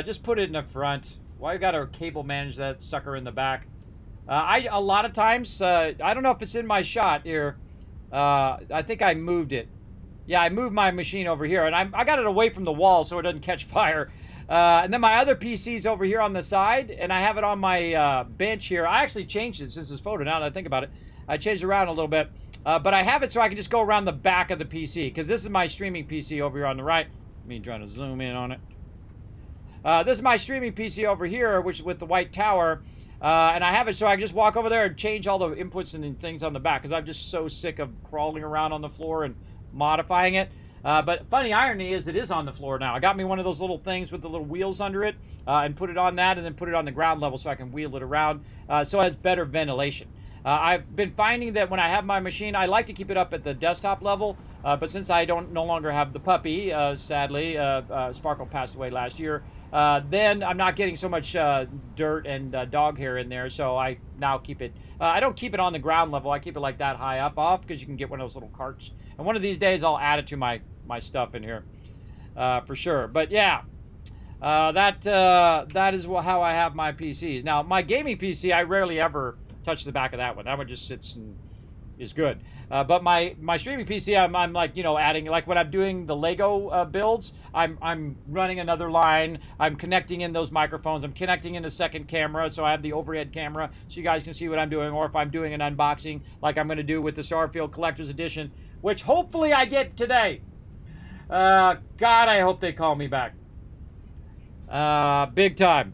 Just put it in the front. Why you got to cable manage that sucker in the back? A lot of times, I don't know if it's in my shot here. I think I moved it. Yeah, I moved my machine over here, and I got it away from the wall so it doesn't catch fire. And then my other PC's over here on the side, and I have it on my bench here. I actually changed it since this photo, now that I think about it. I changed it around a little bit. But I have it so I can just go around the back of the PC, because this is my streaming PC over here on the right. Me trying to zoom in on it. This is my streaming PC over here, which is with the white tower. And I have it so I can just walk over there and change all the inputs and things on the back because I'm just so sick of crawling around on the floor and modifying it. But funny irony is it is on the floor now. I got me one of those little things with the little wheels under it and put it on that and then put it on the ground level so I can wheel it around so it has better ventilation. I've been finding that when I have my machine, I like to keep it up at the desktop level, but since I no longer have the puppy, sadly, Sparkle passed away last year, then I'm not getting so much dirt and dog hair in there, so I now keep it, I don't keep it on the ground level, I keep it like that high up off, because you can get one of those little carts, and one of these days I'll add it to my stuff in here, for sure, but yeah. That is how I have my PCs. Now, my gaming PC, I rarely ever touch the back of that one. That one just sits and is good. But my streaming PC, I'm like, you know, adding, like when I'm doing the Lego builds, I'm running another line. I'm connecting in those microphones. I'm connecting in a second camera, so I have the overhead camera, so you guys can see what I'm doing. Or if I'm doing an unboxing, like I'm going to do with the Starfield Collector's Edition, which hopefully I get today. God, I hope they call me back. Big time.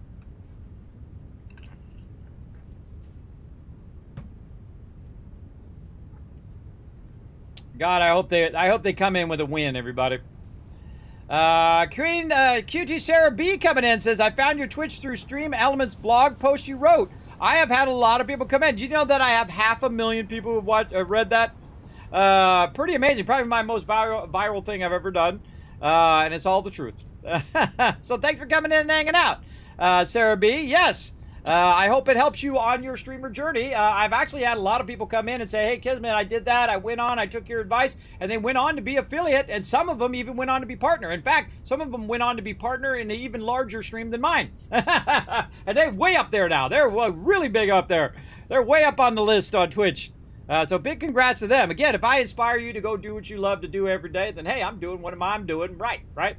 God, I hope they come in with a win, everybody. QT Sarah B coming in says, I found your Twitch through Stream Elements blog post you wrote. I have had a lot of people come in. Do you know that I have 500,000 people who've read that? Pretty amazing. Probably my most viral thing I've ever done. And it's all the truth. So thanks for coming in and hanging out. Sarah B, yes. I hope it helps you on your streamer journey. I've actually had a lot of people come in and say, hey, Kismet, I did that. I went on, I took your advice, and they went on to be affiliate, and some of them even went on to be partner. In fact, some of them went on to be partner in an even larger stream than mine. And they're way up there now. They're really big up there. They're way up on the list on Twitch. So big congrats to them. Again, if I inspire you to go do what you love to do every day, then hey, I'm doing what I'm doing right?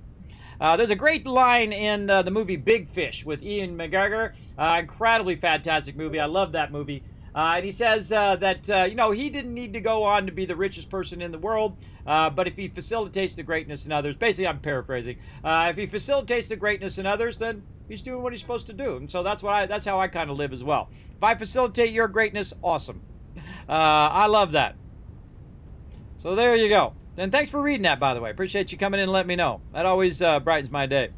There's a great line in the movie Big Fish with Ian McGregor. Incredibly fantastic movie. I love that movie. And he says that, you know, he didn't need to go on to be the richest person in the world, but if he facilitates the greatness in others, basically I'm paraphrasing, if he facilitates the greatness in others, then he's doing what he's supposed to do. And so that's how I kind of live as well. If I facilitate your greatness, awesome. I love that. So there you go. And thanks for reading that, by the way. Appreciate you coming in and letting me know. That always brightens my day.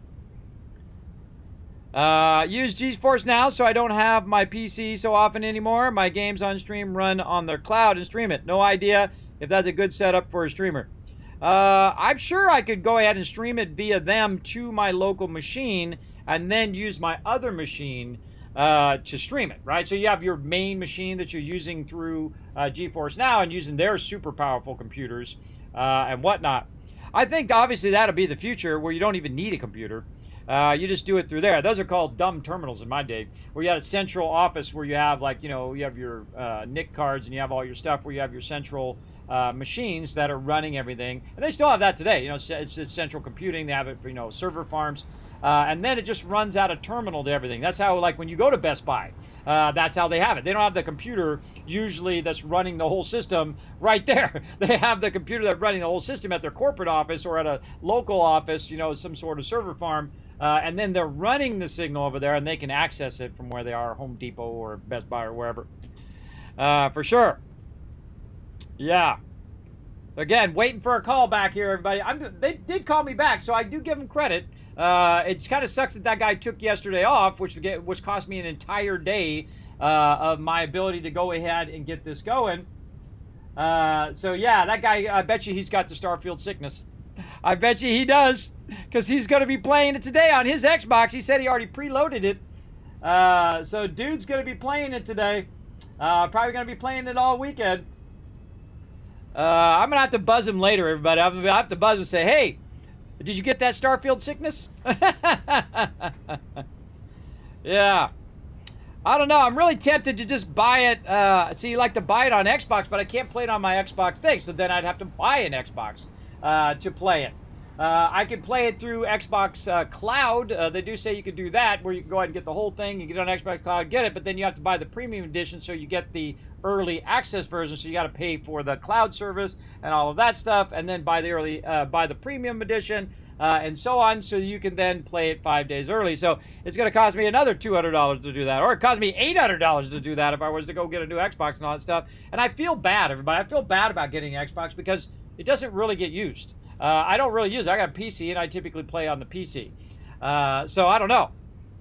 Use GeForce Now so I don't have my PC so often anymore. My games on stream run on their cloud and stream it. No idea if that's a good setup for a streamer. I'm sure I could go ahead and stream it via them to my local machine and then use my other machine to stream it, right? So you have your main machine that you're using through GeForce Now and using their super powerful computers and whatnot. I think obviously that'll be the future where you don't even need a computer. You just do it through there. Those are called dumb terminals in my day, where you had a central office where you have, like, you know, you have your NIC cards and you have all your stuff, where you have your central machines that are running everything. And they still have that today. You know, it's central computing. They have it for, you know, server farms. And then it just runs out a terminal to everything. That's how, like, when you go to Best Buy, that's how they have it. They don't have the computer usually that's running the whole system right there. They have the computer that's running the whole system at their corporate office or at a local office, you know, some sort of server farm. And then they're running the signal over there, and they can access it from where they are, Home Depot or Best Buy or wherever. For sure. Yeah. Again, waiting for a call back here, everybody. They did call me back, so I do give them credit. It kind of sucks that guy took yesterday off, which cost me an entire day of my ability to go ahead and get this going. So yeah, that guy, I bet you he's got the Starfield sickness. I bet you he does, because he's going to be playing it today on his Xbox. He said he already preloaded it. So dude's going to be playing it today. Probably going to be playing it all weekend. I'm going to have to buzz him later, everybody. I'm going to have to buzz him and say, hey, did you get that Starfield sickness? Yeah. I don't know. I'm really tempted to just buy it. See, you like to buy it on Xbox, but I can't play it on my Xbox thing. So then I'd have to buy an Xbox to play it. I can play it through Xbox Cloud. They do say you can do that, where you can go ahead and get the whole thing. You get on Xbox Cloud, get it, but then you have to buy the premium edition, so you get the early access version. So you got to pay for the cloud service and all of that stuff, and then buy the premium edition. and so on, so you can then play it 5 days early. So it's going to cost me another $200 to do that, or it cost me $800 to do that if I was to go get a new Xbox and all that stuff. And I feel bad, everybody. I feel bad about getting an Xbox because it doesn't really get used. I don't really use it. I got a PC, and I typically play on the PC. So I don't know.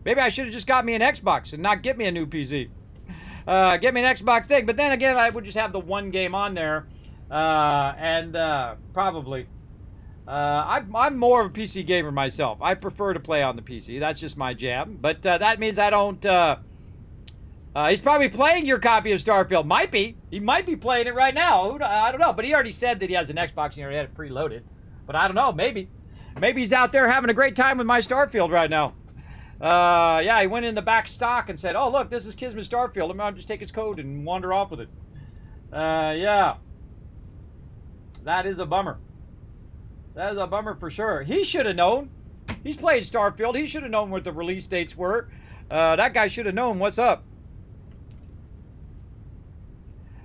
Maybe I should have just got me an Xbox and not get me a new PC. Get me an Xbox thing. But then again, I would just have the one game on there. Probably. I'm more of a PC gamer myself. I prefer to play on the PC. That's just my jam. But that means I don't... he's probably playing your copy of Starfield. Might be. He might be playing it right now. I don't know. But he already said that he has an Xbox and he already had it preloaded. But I don't know. Maybe. Maybe he's out there having a great time with my Starfield right now. Yeah, he went in the back stock and said, oh, look, this is Kismet Starfield. I'll just take his code and wander off with it. Yeah. That is a bummer. That is a bummer for sure. He should have known. He's played Starfield. He should have known what the release dates were. That guy should have known what's up.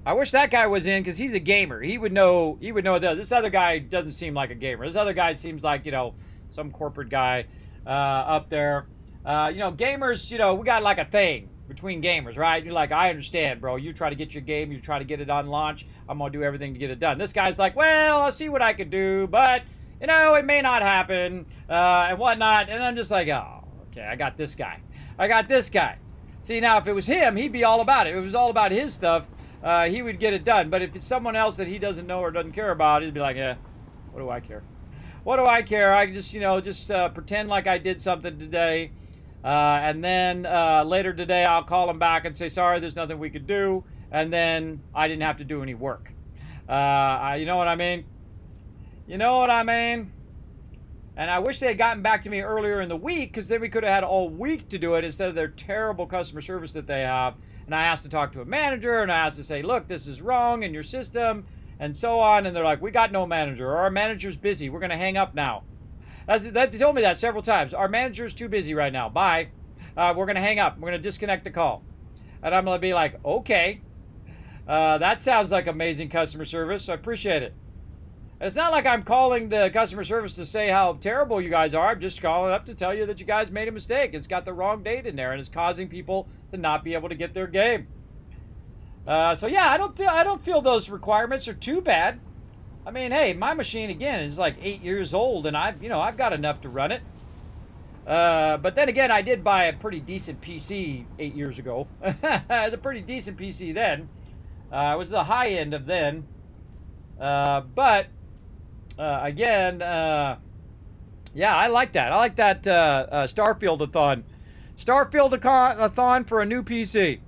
I wish that guy was in because he's a gamer. He would know. He would know that. This other guy doesn't seem like a gamer. This other guy seems like, you know, some corporate guy up there. You know, gamers, you know, we got like a thing between gamers, right? You're like, I understand, bro. You try to get your game. You try to get it on launch. I'm going to do everything to get it done. This guy's like, well, I'll see what I can do, but, you know, it may not happen and whatnot. And I'm just like, oh, okay, I got this guy. I got this guy. See, now, if it was him, he'd be all about it. If it was all about his stuff, he would get it done. But if it's someone else that he doesn't know or doesn't care about, he'd be like, yeah, what do I care? What do I care? I just, you know, just pretend like I did something today. And then later today, I'll call him back and say, sorry, there's nothing we could do. And then I didn't have to do any work. You know what I mean? You know what I mean? And I wish they had gotten back to me earlier in the week, because then we could have had all week to do it instead of their terrible customer service that they have. And I asked to talk to a manager, and I asked to say, look, this is wrong in your system, and so on. And they're like, we got no manager, or our manager's busy. We're going to hang up now. They told me that several times. Our manager's too busy right now. Bye. We're going to hang up. We're going to disconnect the call. And I'm going to be like, okay. That sounds like amazing customer service. I appreciate it. It's not like I'm calling the customer service to say how terrible you guys are. I'm just calling up to tell you that you guys made a mistake. It's got the wrong date in there, and it's causing people to not be able to get their game. So yeah, I don't feel those requirements are too bad. I mean, hey, my machine again is like 8 years old, and I've got enough to run it. But then again, I did buy a pretty decent PC 8 years ago. It was a pretty decent PC then. It was the high end of then. But again, yeah, I like that. I like that Starfield-a-thon. Starfield-a-thon for a new PC.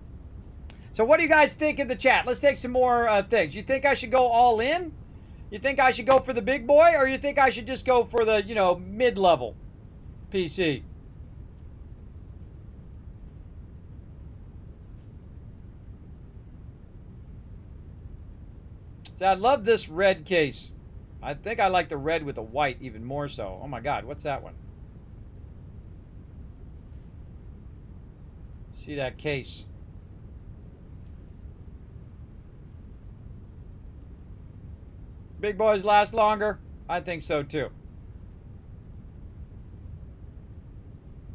So what do you guys think in the chat? Let's take some more things. You think I should go all in? You think I should go for the big boy, or you think I should just go for the, you know, mid-level PC? So I love this red case. I think I like the red with the white even more so. Oh my God, what's that one? See that case? Big boys last longer? I think so too.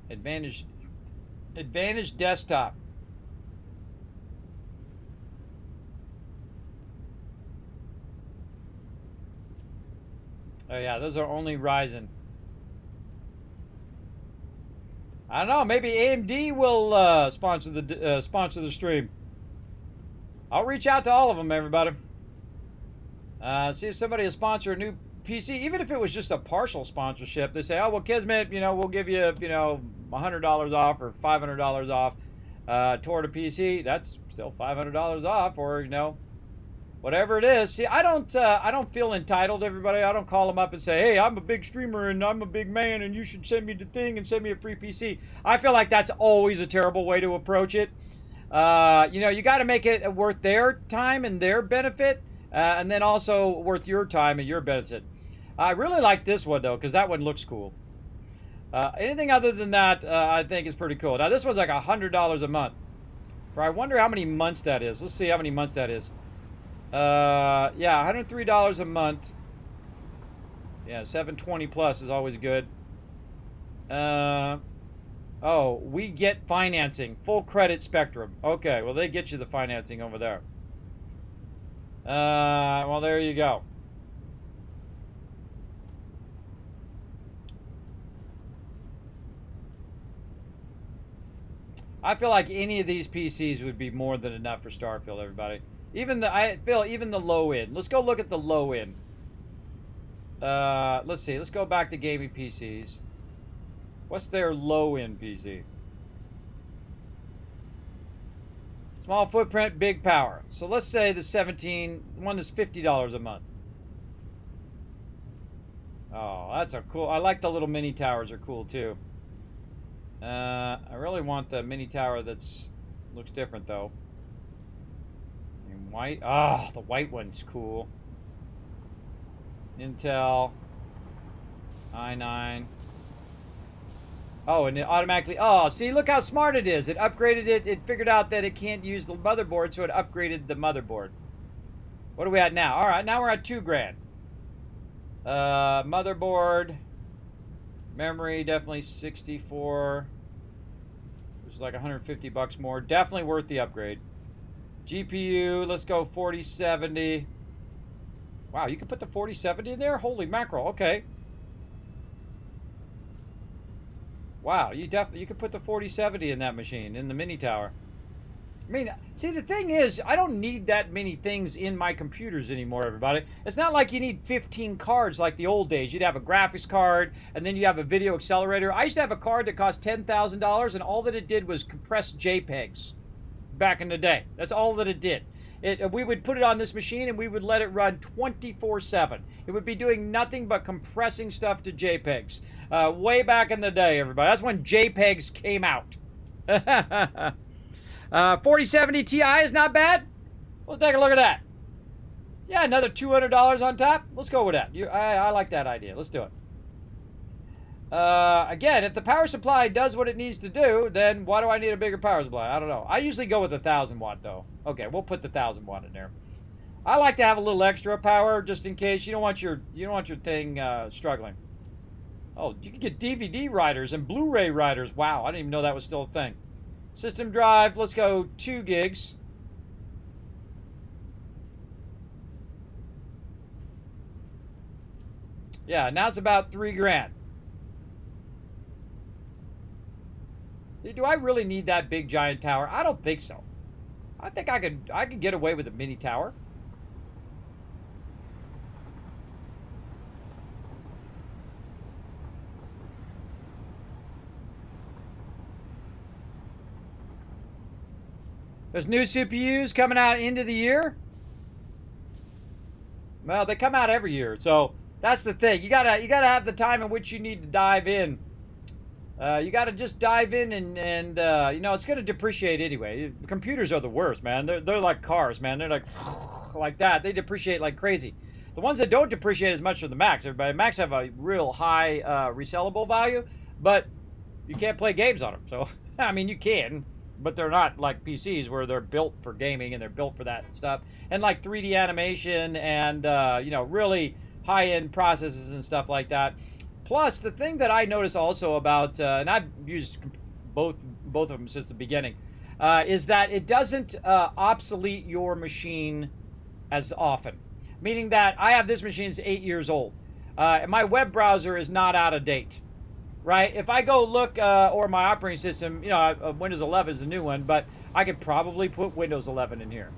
Advantage desktop. Oh yeah, those are only Ryzen. I don't know. Maybe AMD will sponsor the stream. I'll reach out to all of them, everybody. See if somebody will sponsor a new PC, even if it was just a partial sponsorship. They say, oh, well, Kismet, you know, we'll give you, you know, $100 off or $500 off toward a PC. That's still $500 off, or, you know, whatever it is. See, I don't feel entitled, everybody. I don't call them up and say, hey, I'm a big streamer and I'm a big man and you should send me the thing and send me a free PC. I feel like that's always a terrible way to approach it. You know, you got to make it worth their time and their benefit. And then also worth your time and your benefit. I really like this one, though, because that one looks cool. Anything other than that, I think is pretty cool. Now, this one's like $100 a month. I wonder how many months that is. Let's see how many months that is. Yeah, $103 a month. Yeah, 720 plus is always good. Oh, we get financing. Full credit spectrum. Okay, well, they get you the financing over there. Well, there you go. I feel like any of these PCs would be more than enough for Starfield, everybody. I feel even the low end. Let's go look at the low end. Let's see. Let's go back to gaming PCs. What's their low end PC? Small footprint, big power. So let's say the 17 one is $50 a month. Oh, that's a cool. I like the little mini towers are cool too. I really want the mini tower that's looks different though. In white. Oh, the white one's cool. Intel i9. Oh, and it automatically. Oh, see, look how smart it is. It upgraded it. It figured out that it can't use the motherboard, so it upgraded the motherboard. What are we at now? All right, now we're at $2,000. Motherboard. Memory, definitely 64. Which is like 150 bucks more. Definitely worth the upgrade. GPU, let's go 4070. Wow, you can put the 4070 in there? Holy mackerel, okay. Wow, you could put the 4070 in that machine, in the mini tower. I mean, see, the thing is, I don't need that many things in my computers anymore, everybody. It's not like you need 15 cards like the old days. You'd have a graphics card, and then you'd have a video accelerator. I used to have a card that cost $10,000, and all that it did was compress JPEGs back in the day. That's all that it did. We would put it on this machine, and we would let it run 24/7. It would be doing nothing but compressing stuff to JPEGs. Way back in the day, everybody. That's when JPEGs came out. 4070 Ti is not bad. Let's take a look at that. Yeah, another $200 on top. Let's go with that. I like that idea. Let's do it. Again, if the power supply does what it needs to do, then why do I need a bigger power supply? I don't know. I usually go with 1,000 watt though. Okay, we'll put the 1,000 watt in there. I like to have a little extra power just in case you don't want your thing struggling. Oh, you can get DVD writers and Blu-ray writers. Wow, I didn't even know that was still a thing. System drive, let's go 2 gigs. Yeah, now it's about $3,000. Do I really need that big giant tower? I don't think so. I think I could get away with a mini tower. There's new CPUs coming out into the year. Well, they come out every year, so that's the thing. You gotta have the time in which you need to dive in. You got to just dive in and you know, it's going to depreciate anyway. Computers are the worst, man. They're like cars, man. They're like that. They depreciate like crazy. The ones that don't depreciate as much are the Macs. Everybody, Macs have a real high resellable value, but you can't play games on them. So, I mean, you can, but they're not like PCs where they're built for gaming and they're built for that stuff. And like 3D animation and you know, really high-end processes and stuff like that. Plus, the thing that I notice also about, and I've used both of them since the beginning, is that it doesn't obsolete your machine as often. Meaning that I have this machine that's 8 years old. And my web browser is not out of date, right? If I go look, or my operating system, you know, Windows 11 is the new one, but I could probably put Windows 11 in here.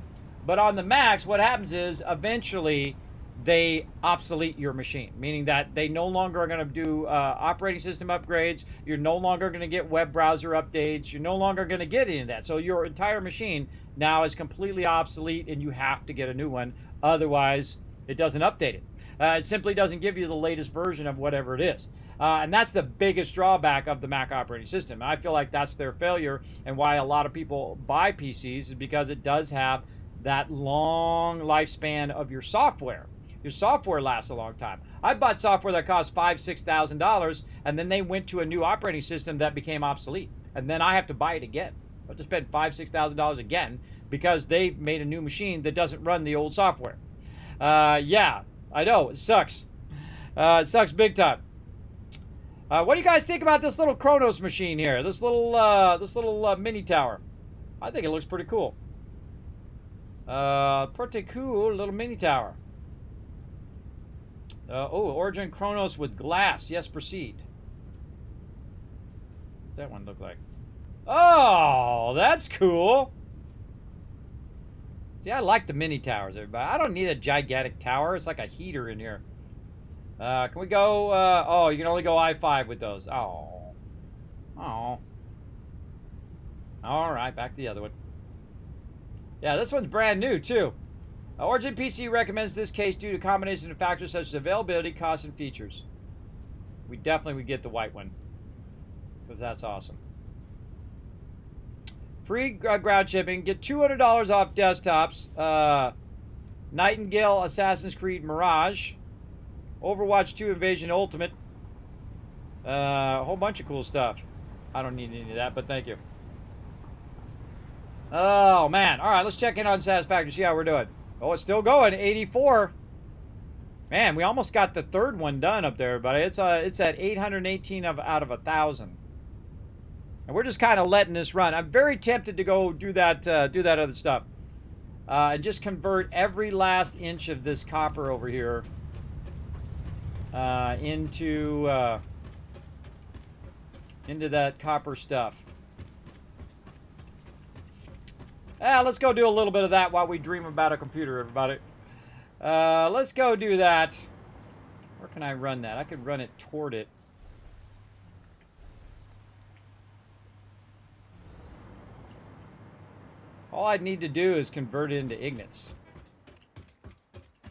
But on the Macs, what happens is eventually they obsolete your machine, meaning that they no longer are going to do operating system upgrades. You're no longer going to get web browser updates. You're no longer going to get any of that. So your entire machine now is completely obsolete and you have to get a new one. Otherwise, it doesn't update it. It simply doesn't give you the latest version of whatever it is. And that's the biggest drawback of the Mac operating system. I feel like that's their failure, and why a lot of people buy PCs is because it does have that long lifespan of your software. Your software lasts a long time. I bought software that cost $5,000, $6,000, and then they went to a new operating system that became obsolete, and then I have to buy it again. I have to spend $5,000, $6,000 again because they made a new machine that doesn't run the old software. Yeah, I know, it sucks. It sucks big time. What do you guys think about this little Kronos machine here? This little mini tower. I think it looks pretty cool. Pretty cool little mini tower. Oh, Origin Kronos with glass. Yes, proceed. What's that one look like? Oh, that's cool. See, I like the mini towers, everybody. I don't need a gigantic tower. It's like a heater in here. Can we go? Oh, you can only go I-5 with those. Oh. Oh. All right, back to the other one. Yeah, this one's brand new, too. Origin PC recommends this case due to a combination of factors such as availability, cost, and features. We definitely would get the white one, because that's awesome. Free ground shipping. Get $200 off desktops. Nightingale Assassin's Creed Mirage. Overwatch 2 Invasion Ultimate. A whole bunch of cool stuff. I don't need any of that, but thank you. Oh, man. All right, let's check in on Satisfactory, see how we're doing. Oh, it's still going. 84. Man, we almost got the third one done up there, everybody. It's at 818 out of 1,000. And we're just kind of letting this run. I'm very tempted to go do that other stuff. And just convert every last inch of this copper over here into that copper stuff. Let's go do a little bit of that while we dream about a computer, everybody. Let's go do that. Where can I run that? I could run it toward it. All I'd need to do is convert it into ignits.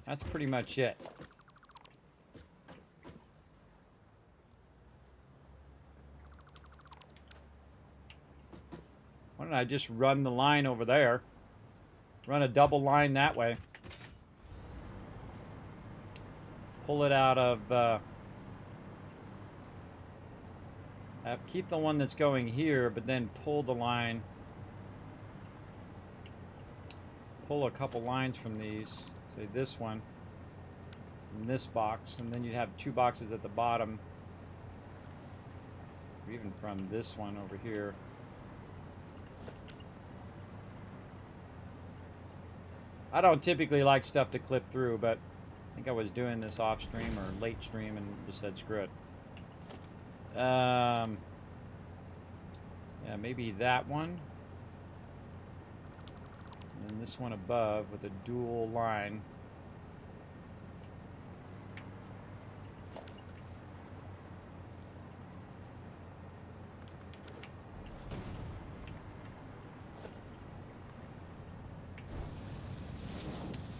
That's pretty much it. Why don't I just run the line over there? Run a double line that way. Pull it out of... keep the one that's going here, but then pull the line. Pull a couple lines from these. Say this one. From this box. And then you'd have two boxes at the bottom. Or even from this one over here. I don't typically like stuff to clip through, but I think I was doing this off stream or late stream and just said screw it. Yeah, maybe that one. And then this one above with a dual line.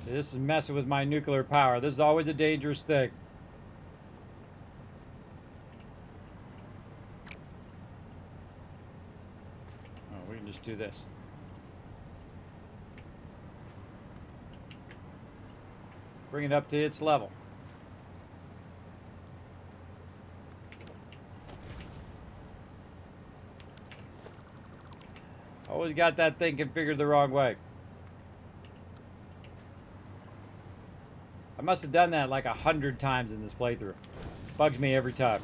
This is messing with my nuclear power. This is always a dangerous thing. Oh, we can just do this. Bring it up to its level. Always got that thing configured the wrong way. I must have done that like 100 times in this playthrough. Bugs me every time.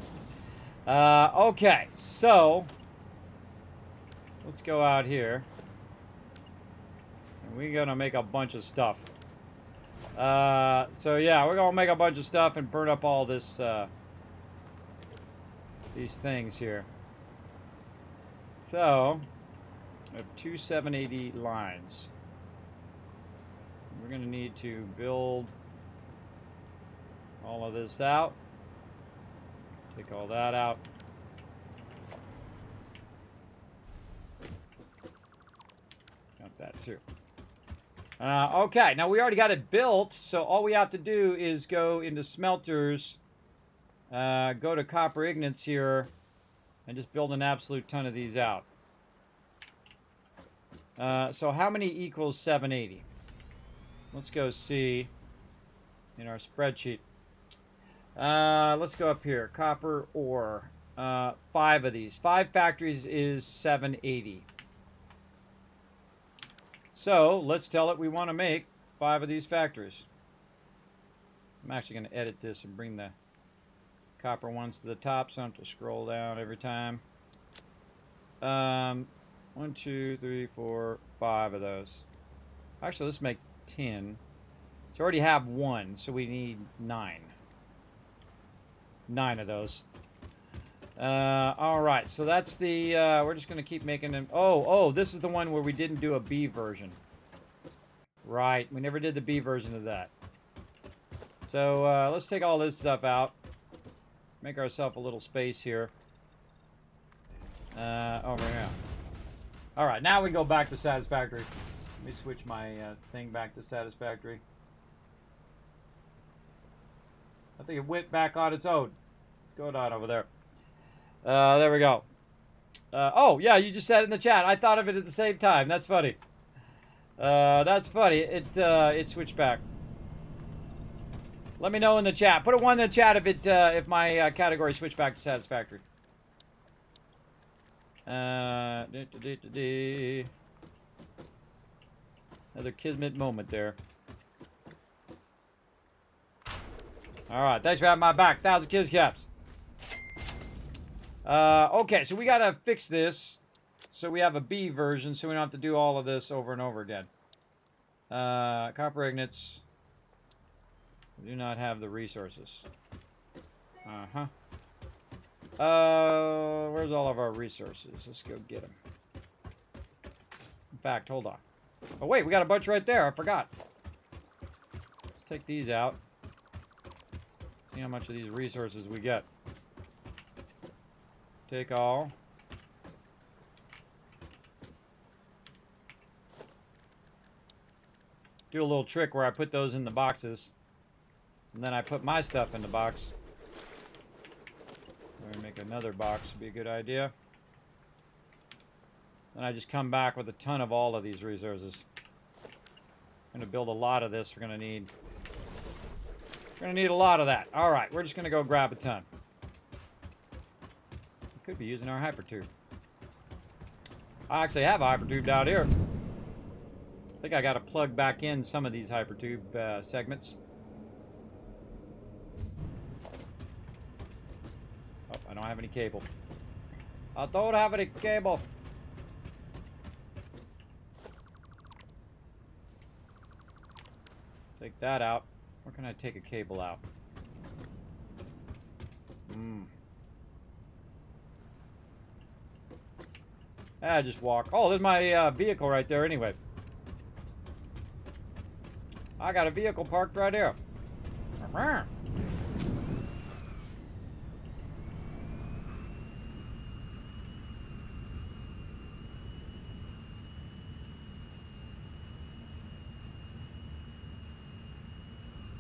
Okay, so let's go out here. And we're gonna make a bunch of stuff. So yeah, we're gonna make a bunch of stuff and burn up all this these things here. So I have two 780 lines. We're gonna need to build all of this out. Take all that out. Got that too. Okay, now we already got it built, so all we have to do is go into smelters, go to copper ignits here, and just build an absolute ton of these out. So how many equals 780? Let's go see in our spreadsheet. Let's go up here. Copper ore. 5 of these. 5 factories is 780. So let's tell it we want to make 5 of these factories. I'm actually going to edit this and bring the copper ones to the top, so I don't have to scroll down every time. 1, 2, 3, 4, 5 of those. Actually, let's make 10. So I already have 1, so we need 9. 9 of those. All right, so that's the. We're just gonna keep making them. Oh, this is the one where we didn't do a B version. Right, we never did the B version of that. So let's take all this stuff out. Make ourselves a little space here. Over here. All right, now we go back to Satisfactory. Let me switch my thing back to Satisfactory. I think it went back on its own. What's going on over there? There we go. Oh, yeah, you just said it in the chat. I thought of it at the same time. That's funny. That's funny. It switched back. Let me know in the chat. Put a 1 in the chat if my category switched back to Satisfactory. Another Kismet moment there. Alright, thanks for having my back. 1,000 Kiz Caps. Okay, so we gotta fix this. So we have a B version, so we don't have to do all of this over and over again. Copper ignits. We do not have the resources. Where's all of our resources? Let's go get them. In fact, hold on. Oh, wait, we got a bunch right there. I forgot. Let's take these out. See how much of these resources we get. Take all. Do a little trick where I put those in the boxes. And then I put my stuff in the box. Maybe make another box would be a good idea. Then I just come back with a ton of all of these resources. I'm going to build a lot of this. We're going to need a lot of that. All right, we're just going to go grab a ton. We could be using our hypertube. I actually have a hypertube down here. I think I got to plug back in some of these hypertube segments. Oh, I don't have any cable. I don't have any cable. Take that out. Where can I take a cable out? I just walk. Oh, there's my vehicle right there anyway. I got a vehicle parked right here.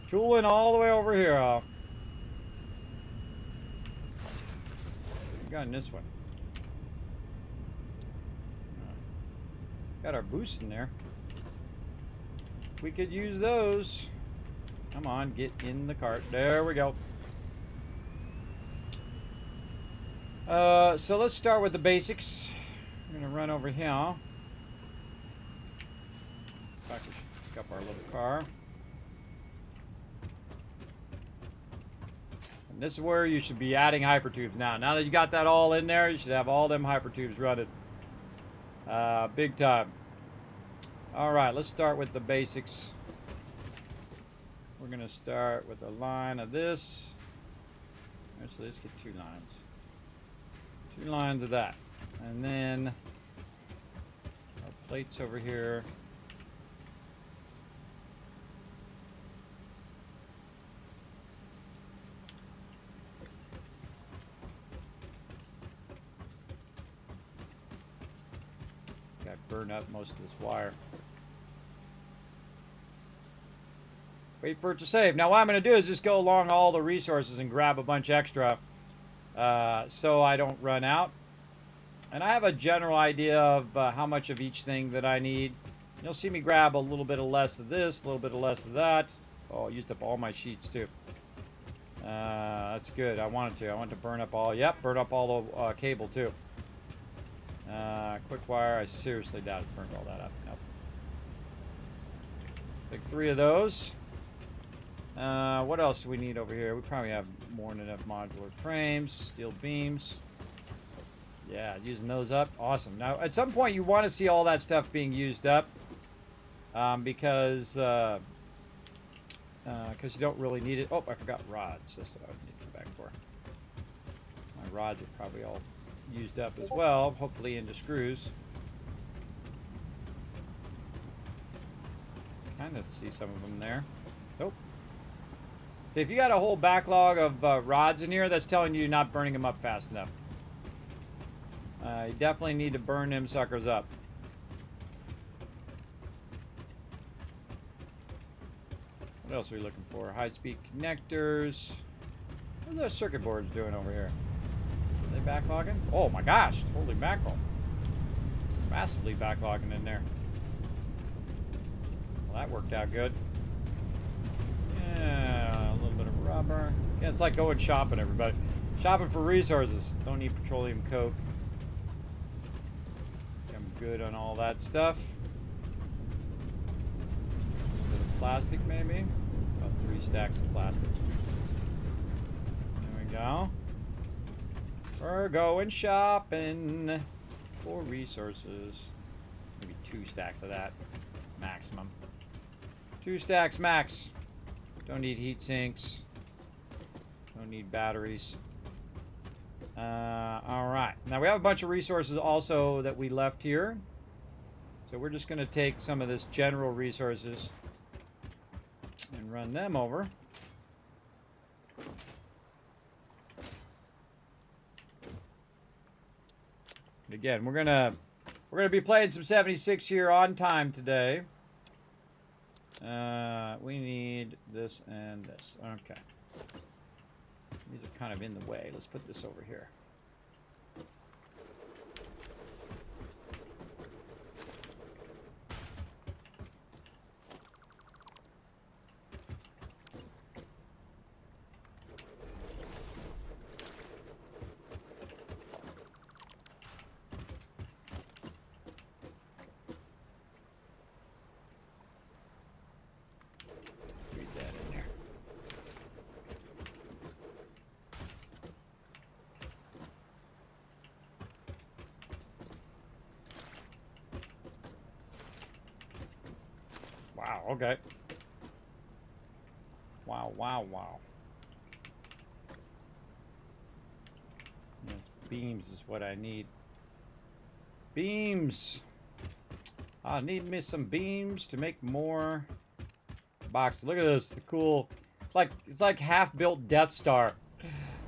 Tooling all the way over here. What we got in this one? Got our boosts in there. We could use those. Come on, get in the cart. There we go. So let's start with the basics. I'm gonna run over here. In fact, we should pick up our little car. And this is where you should be adding hypertubes now. Now that you got that all in there, you should have all them hypertubes running. Big time. Alright, let's start with the basics. We're going to start with a line of this. Actually, let's get 2 lines. 2 lines of that. And then our plates over here. Got burned up most of this wire. Wait for it to save. Now what I'm going to do is just go along all the resources and grab a bunch extra so I don't run out. And I have a general idea of how much of each thing that I need. You'll see me grab a little bit of less of this, a little bit of less of that. Oh, I used up all my sheets too. That's good. I wanted to. I want to burn up all. Yep, burn up all the cable too. Quick wire. I seriously doubt it burned all that up. Nope. Take 3 of those. What else do we need over here? We probably have more than enough modular frames, steel beams. Yeah, using those up. Awesome. Now, at some point, you want to see all that stuff being used up because you don't really need it. Oh, I forgot rods. That's what I need to come back for. My rods are probably all used up as well, hopefully into screws. Kind of see some of them there. Nope. If you got a whole backlog of rods in here, that's telling you you're not burning them up fast enough. You definitely need to burn them suckers up. What else are we looking for? High-speed connectors. What are those circuit boards doing over here? Are they backlogging? Oh my gosh! Holy mackerel! Massively backlogging in there. Well, that worked out good. Yeah, a little bit of rubber. Yeah, it's like going shopping, everybody. Shopping for resources. Don't need petroleum coke. I'm good on all that stuff. A bit of plastic, maybe. About 3 stacks of plastic. There we go. We're going shopping for resources. Maybe 2 stacks of that. Maximum. 2 stacks max. Don't need heat sinks. Don't need batteries. Alright. Now we have a bunch of resources also that we left here. So we're just going to take some of this general resources and run them over. Again, we're gonna be playing some 76 here on time today. We need this and this. Okay. These are kind of in the way. Let's put this over here. Wow, okay. Wow, wow, wow. Yes, beams is what I need. Beams! I need me some beams to make more boxes. Look at this, the cool... It's like half-built Death Star.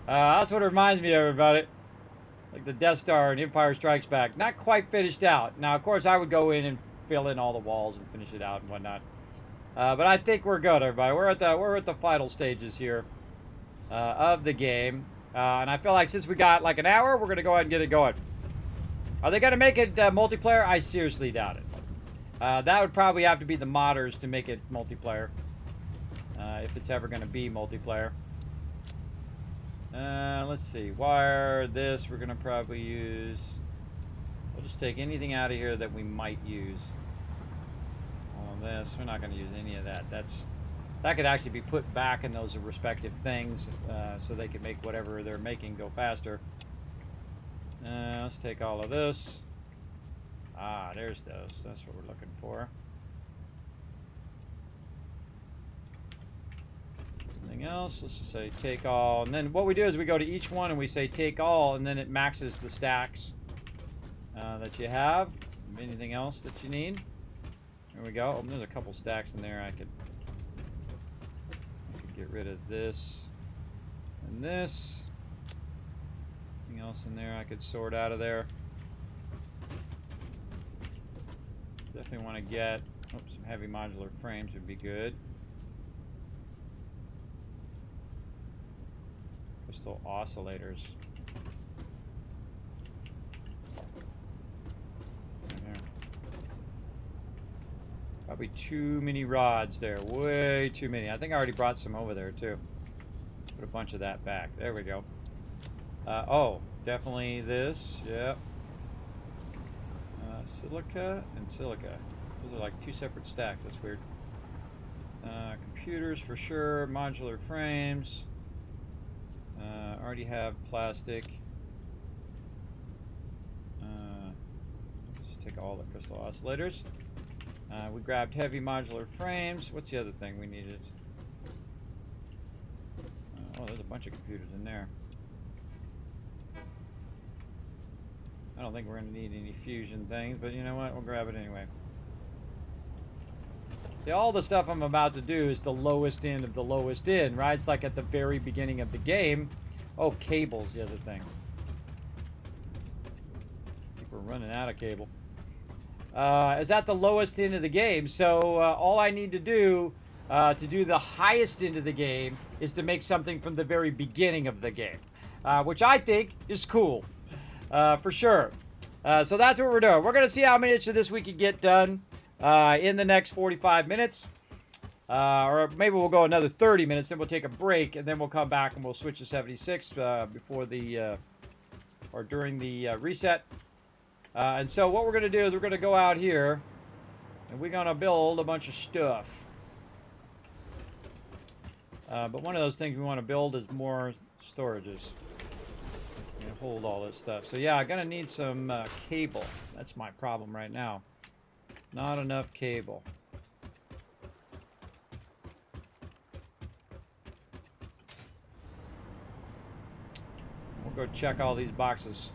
That's what it reminds me of, everybody. Like the Death Star in Empire Strikes Back. Not quite finished out. Now, of course, I would go in and fill in all the walls and finish it out and whatnot. But I think we're good, everybody. We're at the final stages here of the game, and I feel like since we got like an hour, we're gonna go ahead and get it going. Are they gonna make it multiplayer? I seriously doubt it. That would probably have to be the modders to make it multiplayer, if it's ever gonna be multiplayer. Let's see. Wire this. We're gonna probably use. We'll just take anything out of here that we might use. All of this, we're not going to use any of that. That could actually be put back in those respective things, so they can make whatever they're making go faster. Let's take all of this. Ah, there's those. That's what we're looking for. Anything else? Let's just say take all, and then what we do is we go to each one and we say take all, and then it maxes the stacks that you have. Anything else that you need? There we go. Oh, there's a couple stacks in there. I could get rid of this and this. Anything else in there I could sort out of there? Definitely want to get some heavy modular frames would be good. Crystal oscillators. Probably too many rods there. Way too many. I think I already brought some over there too. Put a bunch of that back. There we go. Oh, definitely this. Yep. Silica and silica. Those are like 2 separate stacks. That's weird. Computers for sure. Modular frames. Already have plastic. Just take all the crystal oscillators. We grabbed heavy modular frames. What's the other thing we needed? Oh, there's a bunch of computers in there. I don't think we're going to need any fusion things, but you know what? We'll grab it anyway. See, all the stuff I'm about to do is the lowest end of the lowest end, right? It's like at the very beginning of the game. Oh, cable's the other thing. I think we're running out of cable. Is at the lowest end of the game, so all I need to do the highest end of the game is to make something from the very beginning of the game, which I think is cool, for sure. So that's what we're doing. We're going to see how much of this we can get done in the next 45 minutes. Or maybe we'll go another 30 minutes, then we'll take a break, and then we'll come back and we'll switch to 76 before the, or during the reset. And so what we're going to do is we're going to go out here, and we're going to build a bunch of stuff. But one of those things we want to build is more storages. And hold all this stuff. So yeah, I'm going to need some cable. That's my problem right now. Not enough cable. We'll go check all these boxes.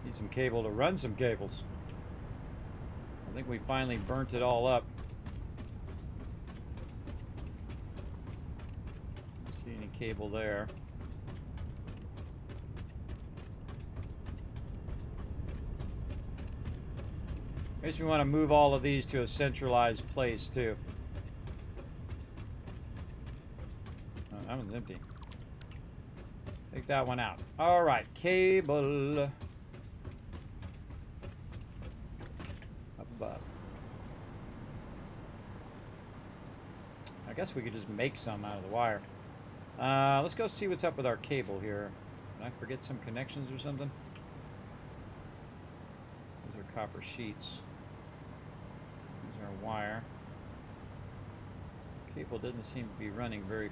Need some cable to run some cables. I think we finally burnt it all up. Don't see any cable there. Makes me want to move all of these to a centralized place too. Oh, that one's empty. Take that one out. All right, cable. Up above. I guess we could just make some out of the wire. Let's go see what's up with our cable here. Did I forget some connections or something? Those are copper sheets. These are wire. Cable doesn't seem to be running very...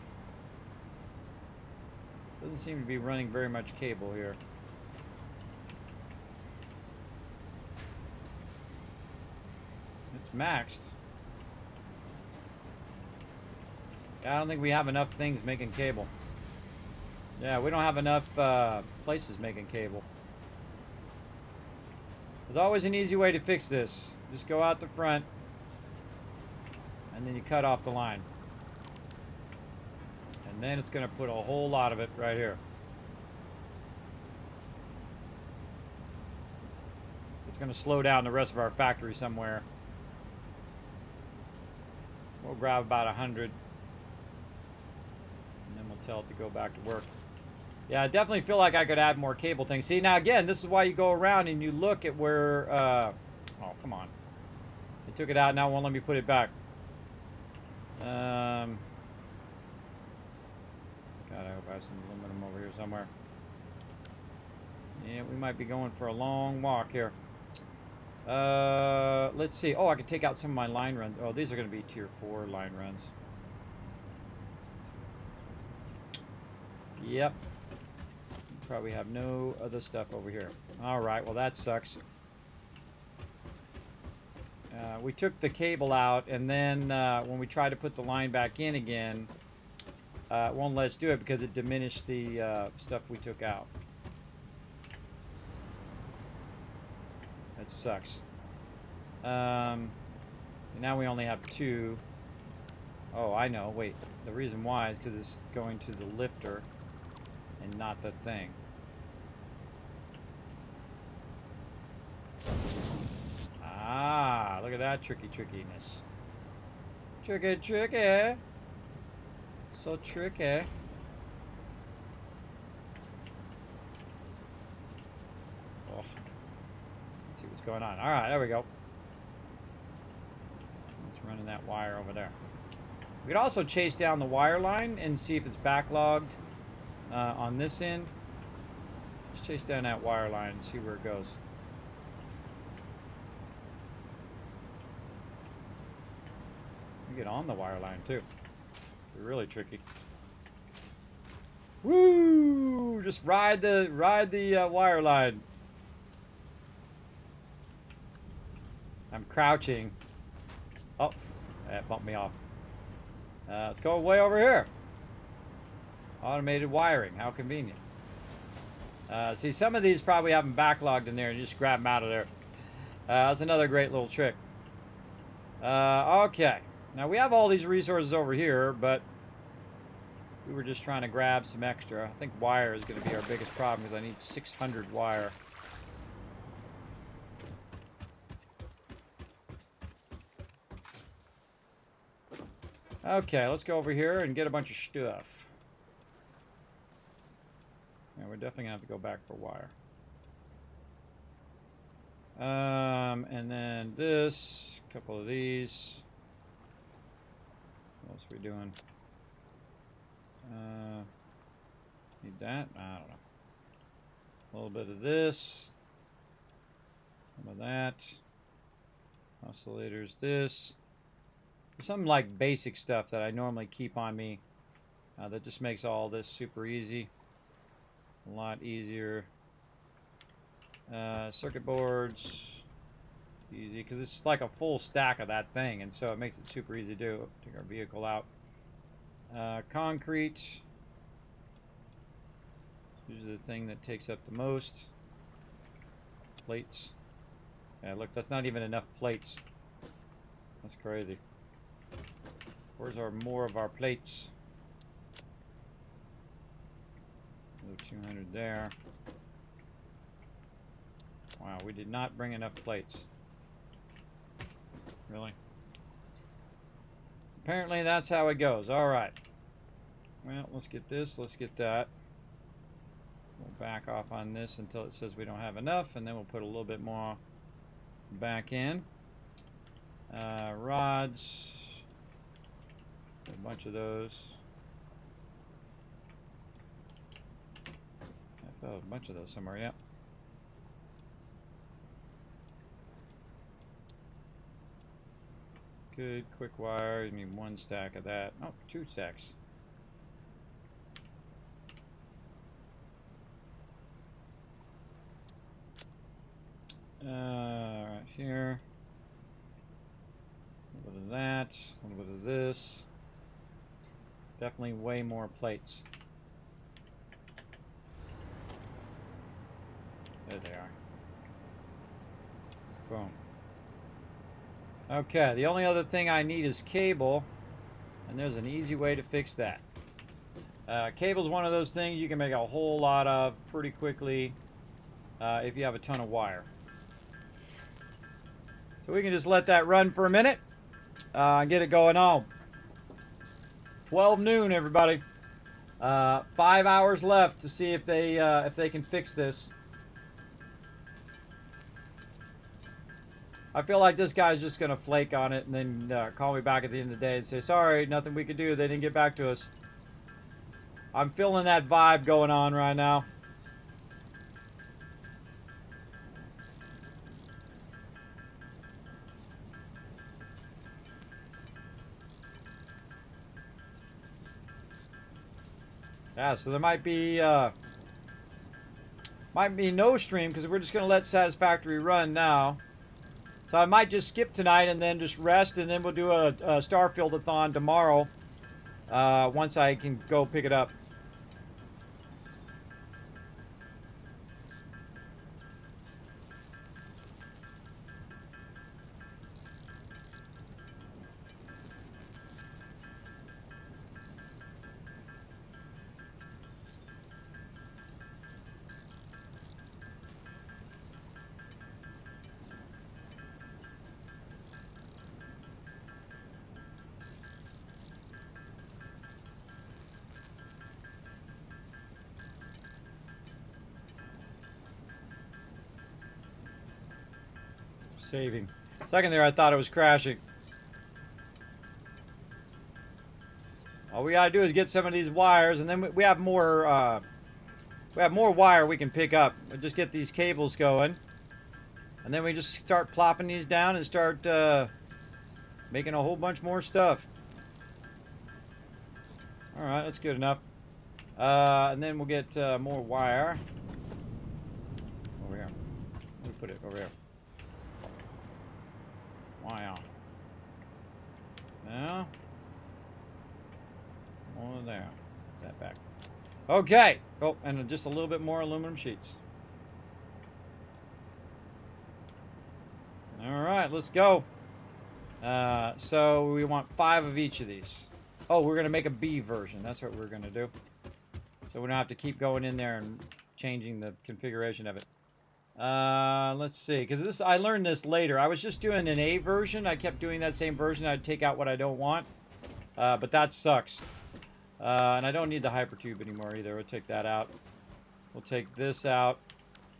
Doesn't seem to be running very much cable here. It's maxed. Yeah, I don't think we have enough things making cable. Yeah, we don't have enough places making cable. There's always an easy way to fix this. Just go out the front, and then you cut off the line. And then it's going to put a whole lot of it right here. It's going to slow down the rest of our factory somewhere. We'll grab about 100. And then we'll tell it to go back to work. Yeah, I definitely feel like I could add more cable things. See, now again, this is why you go around and you look at where... oh, come on. They took it out, now it won't let me put it back. God, I hope I have some aluminum over here somewhere. Yeah, we might be going for a long walk here. Let's see. Oh, I can take out some of my line runs. Oh, these are going to be tier 4 line runs. Yep. Probably have no other stuff over here. Alright, well that sucks. We took the cable out, and then when we try to put the line back in again, it won't let us do it because it diminished the stuff we took out. That sucks. Now we only have 2. Oh, I know. Wait. The reason why is because it's going to the lifter and not the thing. Ah, look at that trickiness. Tricky. So tricky. Oh. Let's see what's going on. Alright, there we go. It's running that wire over there. We could also chase down the wire line and see if it's backlogged on this end. Let's chase down that wire line and see where it goes. You get on the wire line too. They're really tricky. Woo! Just ride the wire line. I'm crouching. Oh, that bumped me off. Let's go way over here. Automated wiring. How convenient. See, some of these probably have them backlogged in there, and you just grab them out of there. That's another great little trick. Okay. Now, we have all these resources over here, but we were just trying to grab some extra. I think wire is going to be our biggest problem because I need 600 wire. Okay, let's go over here and get a bunch of stuff. Yeah, we're definitely going to have to go back for wire. And then this, a couple of these. What else are we doing? Need that? I don't know. A little bit of this. Some of that. Oscillators, this. Some like basic stuff that I normally keep on me that just makes all this super easy. A lot easier. Circuit boards. Easy, because it's like a full stack of that thing, and so it makes it super easy to do. Take our vehicle out. Concrete. Usually the thing that takes up the most. Plates. Yeah, look, that's not even enough plates. That's crazy. Where's more of our plates? Another 200 there. Wow, we did not bring enough plates. Really? Apparently that's how it goes. Alright. Well, let's get this, let's get that. We'll back off on this until it says we don't have enough, and then we'll put a little bit more back in. Rods. A bunch of those. I felt a bunch of those somewhere, yep. Good, quick wire. You need one stack of that. Oh, 2 stacks. Right here. A little bit of that. A little bit of this. Definitely way more plates. There they are. Boom. Okay, the only other thing I need is cable, and there's an easy way to fix that. Cable is one of those things you can make a whole lot of pretty quickly if you have a ton of wire. So we can just let that run for a minute and get it going on. 12 noon, everybody. 5 hours left to see if they can fix this. I feel like this guy's just gonna flake on it and then call me back at the end of the day and say, sorry, nothing we could do. They didn't get back to us. I'm feeling that vibe going on right now. Yeah, so there might be no stream because we're just gonna let Satisfactory run now. So I might just skip tonight and then just rest, and then we'll do a Starfield-a-thon tomorrow once I can go pick it up. Saving. Second there, I thought it was crashing. All we gotta do is get some of these wires, and then we have more. We have more wire we can pick up. We just get these cables going, and then we just start plopping these down and start Making a whole bunch more stuff. Alright, that's good enough. And then we'll get more wire. Over here. Let me put it over here. Wire. Now. More there. Put that back. Okay. Oh, and just a little bit more aluminum sheets. Alright, let's go. So we want 5 of each of these. Oh, we're going to make a B version. That's what we're going to do. So we don't have to keep going in there and changing the configuration of it. Let's see. Because I learned this later. I was just doing an A version. I kept doing that same version. I'd take out what I don't want. But that sucks. And I don't need the hypertube anymore either. We'll take that out. We'll take this out.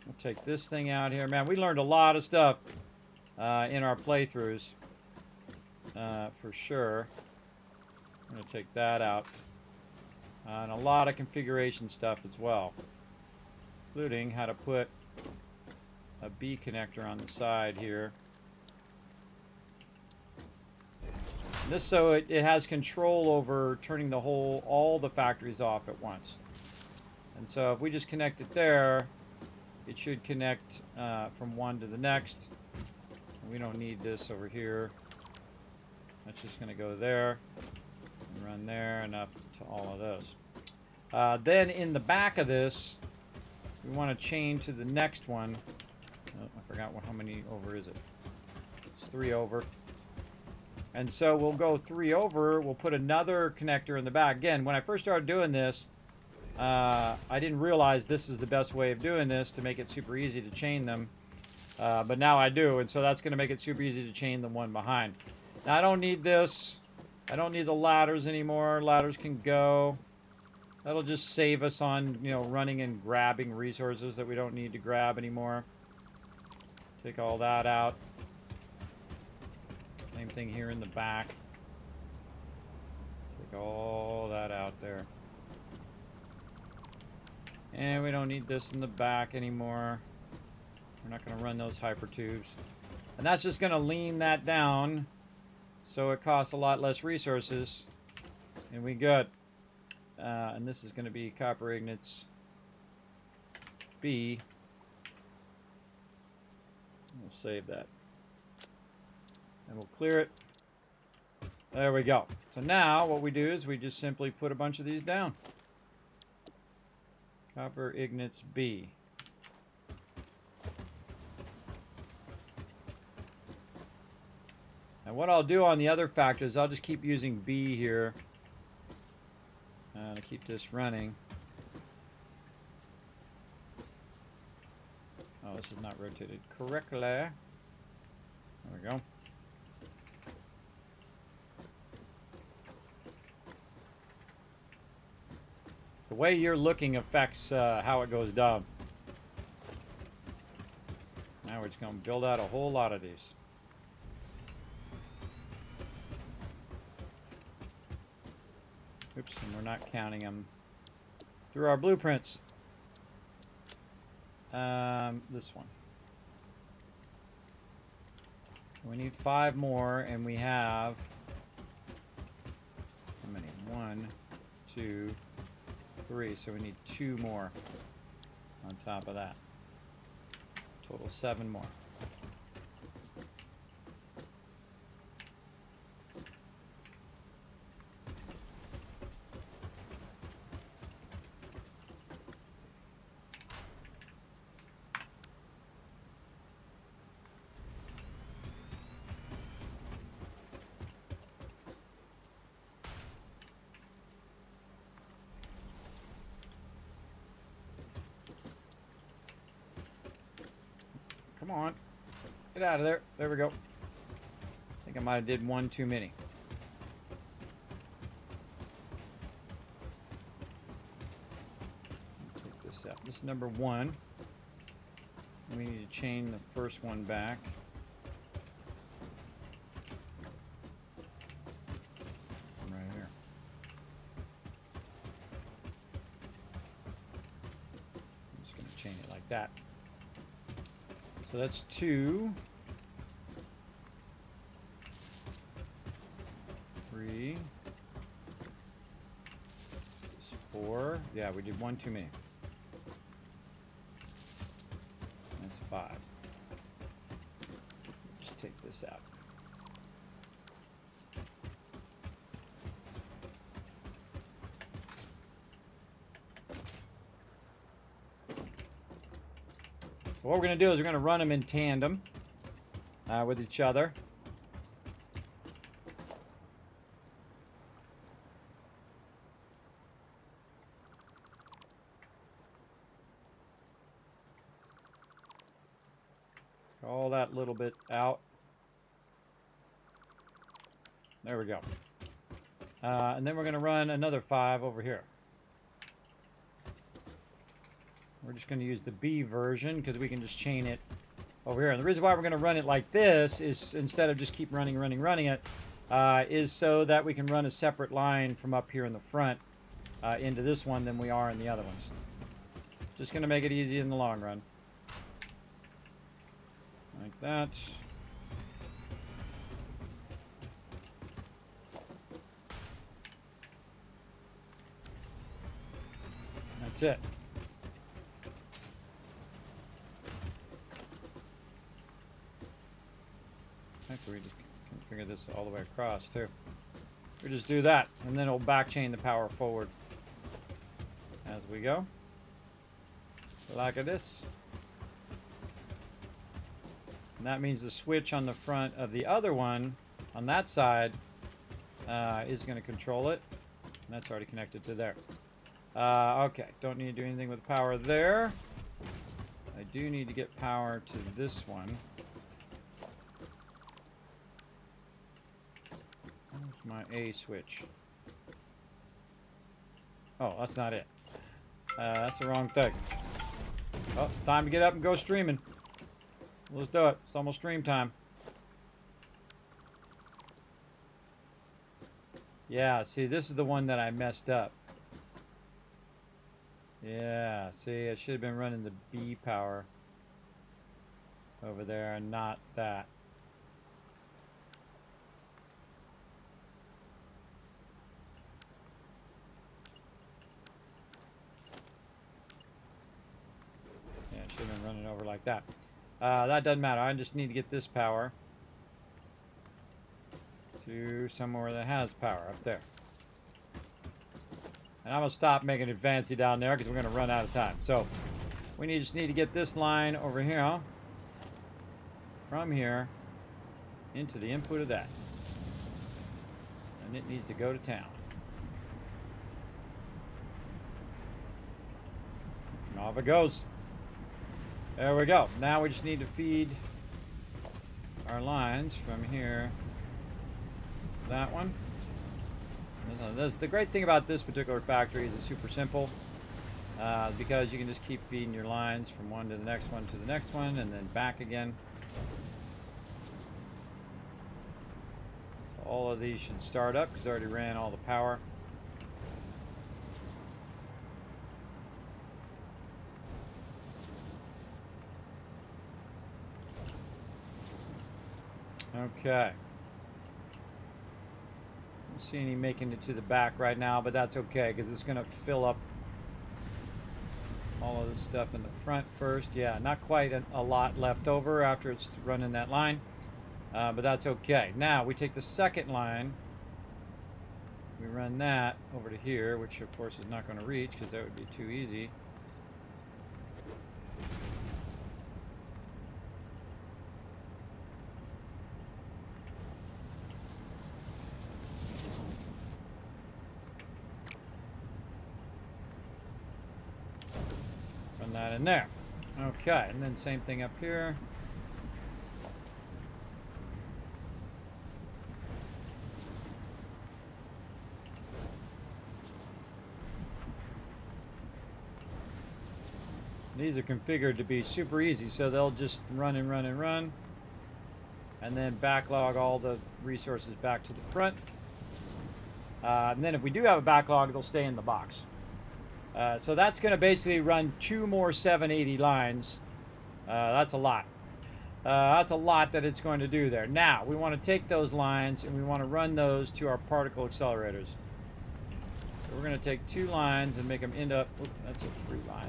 We'll take this thing out here. Man, we learned a lot of stuff in our playthroughs. For sure. I'm going to take that out. And a lot of configuration stuff as well. Including how to put a B connector on the side here. And this so it has control over turning all the factories off at once. And so if we just connect it there, it should connect from one to the next. And we don't need this over here. That's just going to go there, and run there, and up to all of those. Then in the back of this, we want to chain to the next one. Oh, I forgot how many over is it. It's 3 over. And so we'll go 3 over. We'll put another connector in the back. Again, when I first started doing this, I didn't realize this is the best way of doing this to make it super easy to chain them. But now I do, and so that's going to make it super easy to chain the one behind. Now, I don't need this. I don't need the ladders anymore. Ladders can go. That'll just save us on, running and grabbing resources that we don't need to grab anymore. Take all that out. Same thing here in the back. Take all that out there. And we don't need this in the back anymore. We're not going to run those hypertubes. And that's just going to lean that down. So it costs a lot less resources, and we good. And this is going to be copper ignits B. We'll save that. And we'll clear it. There we go. So now what we do is we just simply put a bunch of these down. Copper ignits B. And what I'll do on the other factors, I'll just keep using B here to keep this running. Oh, this is not rotated correctly. There we go. The way you're looking affects how it goes down. Now we're just going to build out a whole lot of these. Oops, and we're not counting them through our blueprints. This one. We need 5 more, and we have how many? 1, 2, 3. So we need 2 more on top of that. Total 7 more. Come on. Get out of there. There we go. I think I might have did 1 too many. Take this out. This is number 1. We need to chain the first one back. Right here. I'm just going to chain it like that. So that's 2. 3. 4. Yeah, we did 1 too many. That's 5. Just take this out. What we're going to do is we're going to run them in tandem with each other. All that little bit out. There we go. And then we're going to run another 5 over here. We're just going to use the B version because we can just chain it over here. And the reason why we're going to run it like this is instead of just keep running it, is so that we can run a separate line from up here in the front into this one than we are in the other ones. Just going to make it easy in the long run. Like that. That's it. Actually, we just configure this all the way across too. We just do that, and then it'll backchain the power forward as we go, like this. And that means the switch on the front of the other one, on that side, is going to control it. And that's already connected to there. Okay, don't need to do anything with power there. I do need to get power to this one. Where's my A switch? Oh, that's not it. That's the wrong thing. Oh, time to get up and go streaming. Let's do it. It's almost stream time. Yeah, see, this is the one that I messed up. Yeah, see, I should have been running the B power over there and not that. Yeah, I should have been running over like that. That doesn't matter. I just need to get this power to somewhere that has power up there. And I'm going to stop making it fancy down there because we're going to run out of time. So we just need to get this line over here from here into the input of that. And it needs to go to town. And off it goes. There we go. Now we just need to feed our lines from here. That one. The great thing about this particular factory is it's super simple because you can just keep feeding your lines from one to the next one to the next one and then back again. So all of these should start up because I already ran all the power. Okay. Don't see any making it to the back right now, but that's okay because it's going to fill up all of this stuff in the front first. Yeah, not quite a lot left over after it's running that line, but that's okay. Now we take the second line, we run that over to here, which of course is not going to reach because that would be too easy. That in there. Okay, and then same thing up here. These are configured to be super easy, so they'll just run and run and run, and then backlog all the resources back to the front. And then if we do have a backlog, they'll stay in the box. So that's going to basically run 2 more 780 lines. That's a lot. That's a lot that it's going to do there. Now, we want to take those lines and we want to run those to our particle accelerators. So we're going to take 2 lines and make them end up... Oops, that's a 3 line.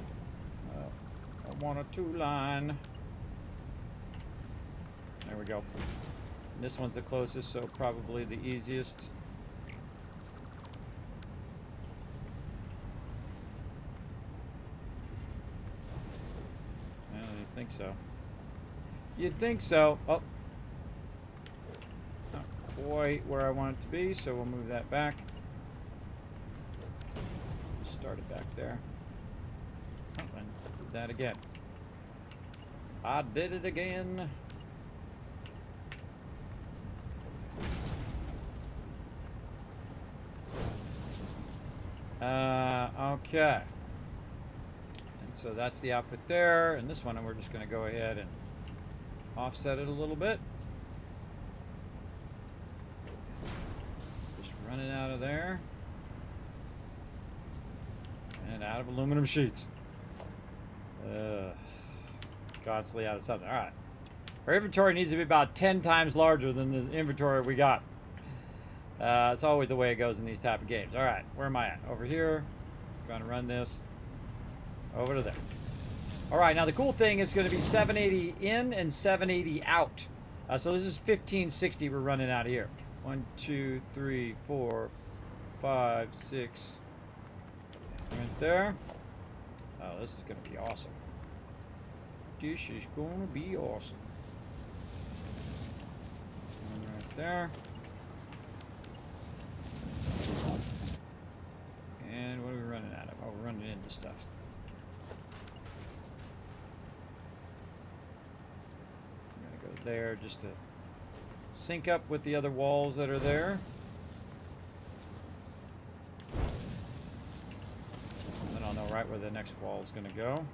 I want a 2 line. There we go. And this one's the closest, so probably the easiest. I don't think so. You'd think so. Oh. Not quite where I want it to be, so we'll move that back. Start it back there. Oh, and did that again. I did it again. Okay. And so that's the output there, and this one we're just going to go ahead and offset it a little bit. Just run it out of there. And out of aluminum sheets. Constantly out of something. Alright. Our inventory needs to be about 10 times larger than the inventory we got. It's always the way it goes in these type of games. Alright, where am I at? Over here. I'm going to run this over to there. Alright, now the cool thing is going to be 780 in and 780 out. So this is 1560 we're running out of here. 1, 2, 3, 4, 5, 6. Right there. Oh, this is going to be awesome. This is going to be awesome. One right there. And what are we running out of? Oh, we're running into stuff. I'm going to go there just to sync up with the other walls that are there. And then I'll know right where the next wall is going to go.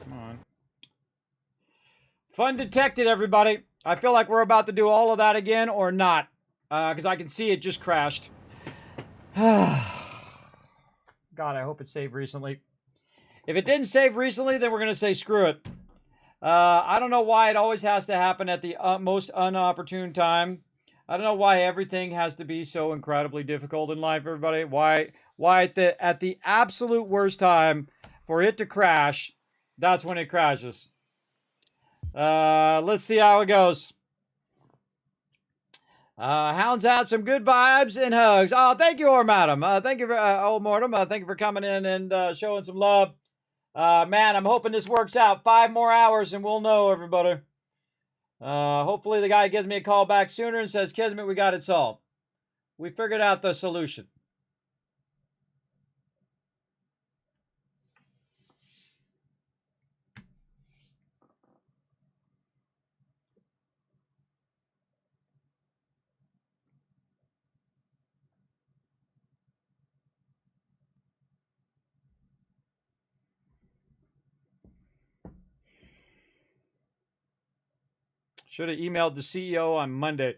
Come on. Fun detected, everybody. I feel like we're about to do all of that again or not. Because I can see it just crashed. God, I hope it saved recently. If it didn't save recently, then we're going to say screw it. I don't know why it always has to happen at the most unopportune time. I don't know why everything has to be so incredibly difficult in life, everybody. Why at the absolute worst time for it to crash, that's when it crashes. Let's see how it goes. Hounds out some good vibes and hugs. Oh, thank you, Madam. Thank you for old Mortem. Thank you for coming in and showing some love. Man, I'm hoping this works out. 5 more hours and we'll know, everybody. Hopefully the guy gives me a call back sooner and says, Kismet, we got it solved. We figured out the solution. Should have emailed the CEO on Monday.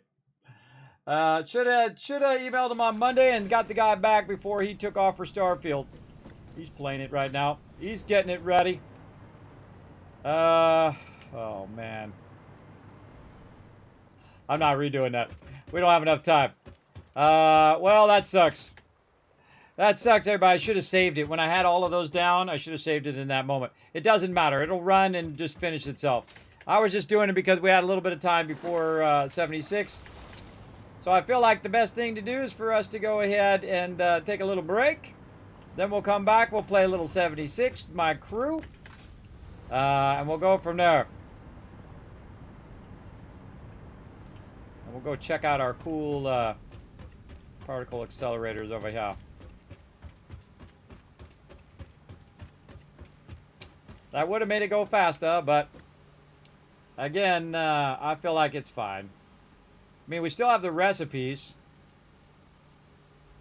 Should have emailed him on Monday and got the guy back before he took off for Starfield. He's playing it right now. He's getting it ready. Oh man. I'm not redoing that. We don't have enough time. Well, that sucks. That sucks, everybody. I should have saved it. When I had all of those down, I should have saved it in that moment. It doesn't matter. It'll run and just finish itself. I was just doing it because we had a little bit of time before 76. So I feel like the best thing to do is for us to go ahead and take a little break. Then we'll come back. We'll play a little 76, my crew. And we'll go from there. And we'll go check out our cool particle accelerators over here. That would have made it go faster, but again, I feel like it's fine. I mean, we still have the recipes.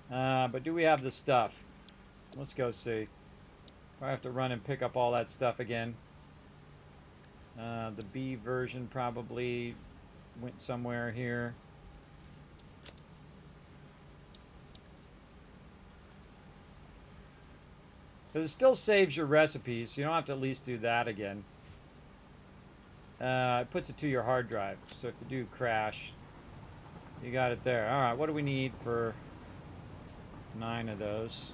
But do we have the stuff? Let's go see. I have to run and pick up all that stuff again. The B version probably went somewhere here. Because it still saves your recipes. So you don't have to at least do that again. It puts it to your hard drive. So if you do crash, you got it there. All right, what do we need for 9 of those?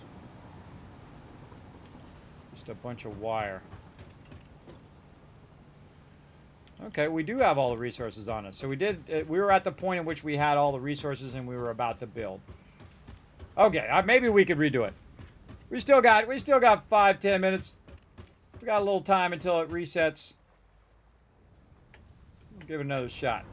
Just a bunch of wire. Okay, we do have all the resources on it. So we were at the point in which we had all the resources and we were about to build. Okay, maybe we could redo it. We still got 5-10 minutes. We got a little time until it resets. We'll give it another shot.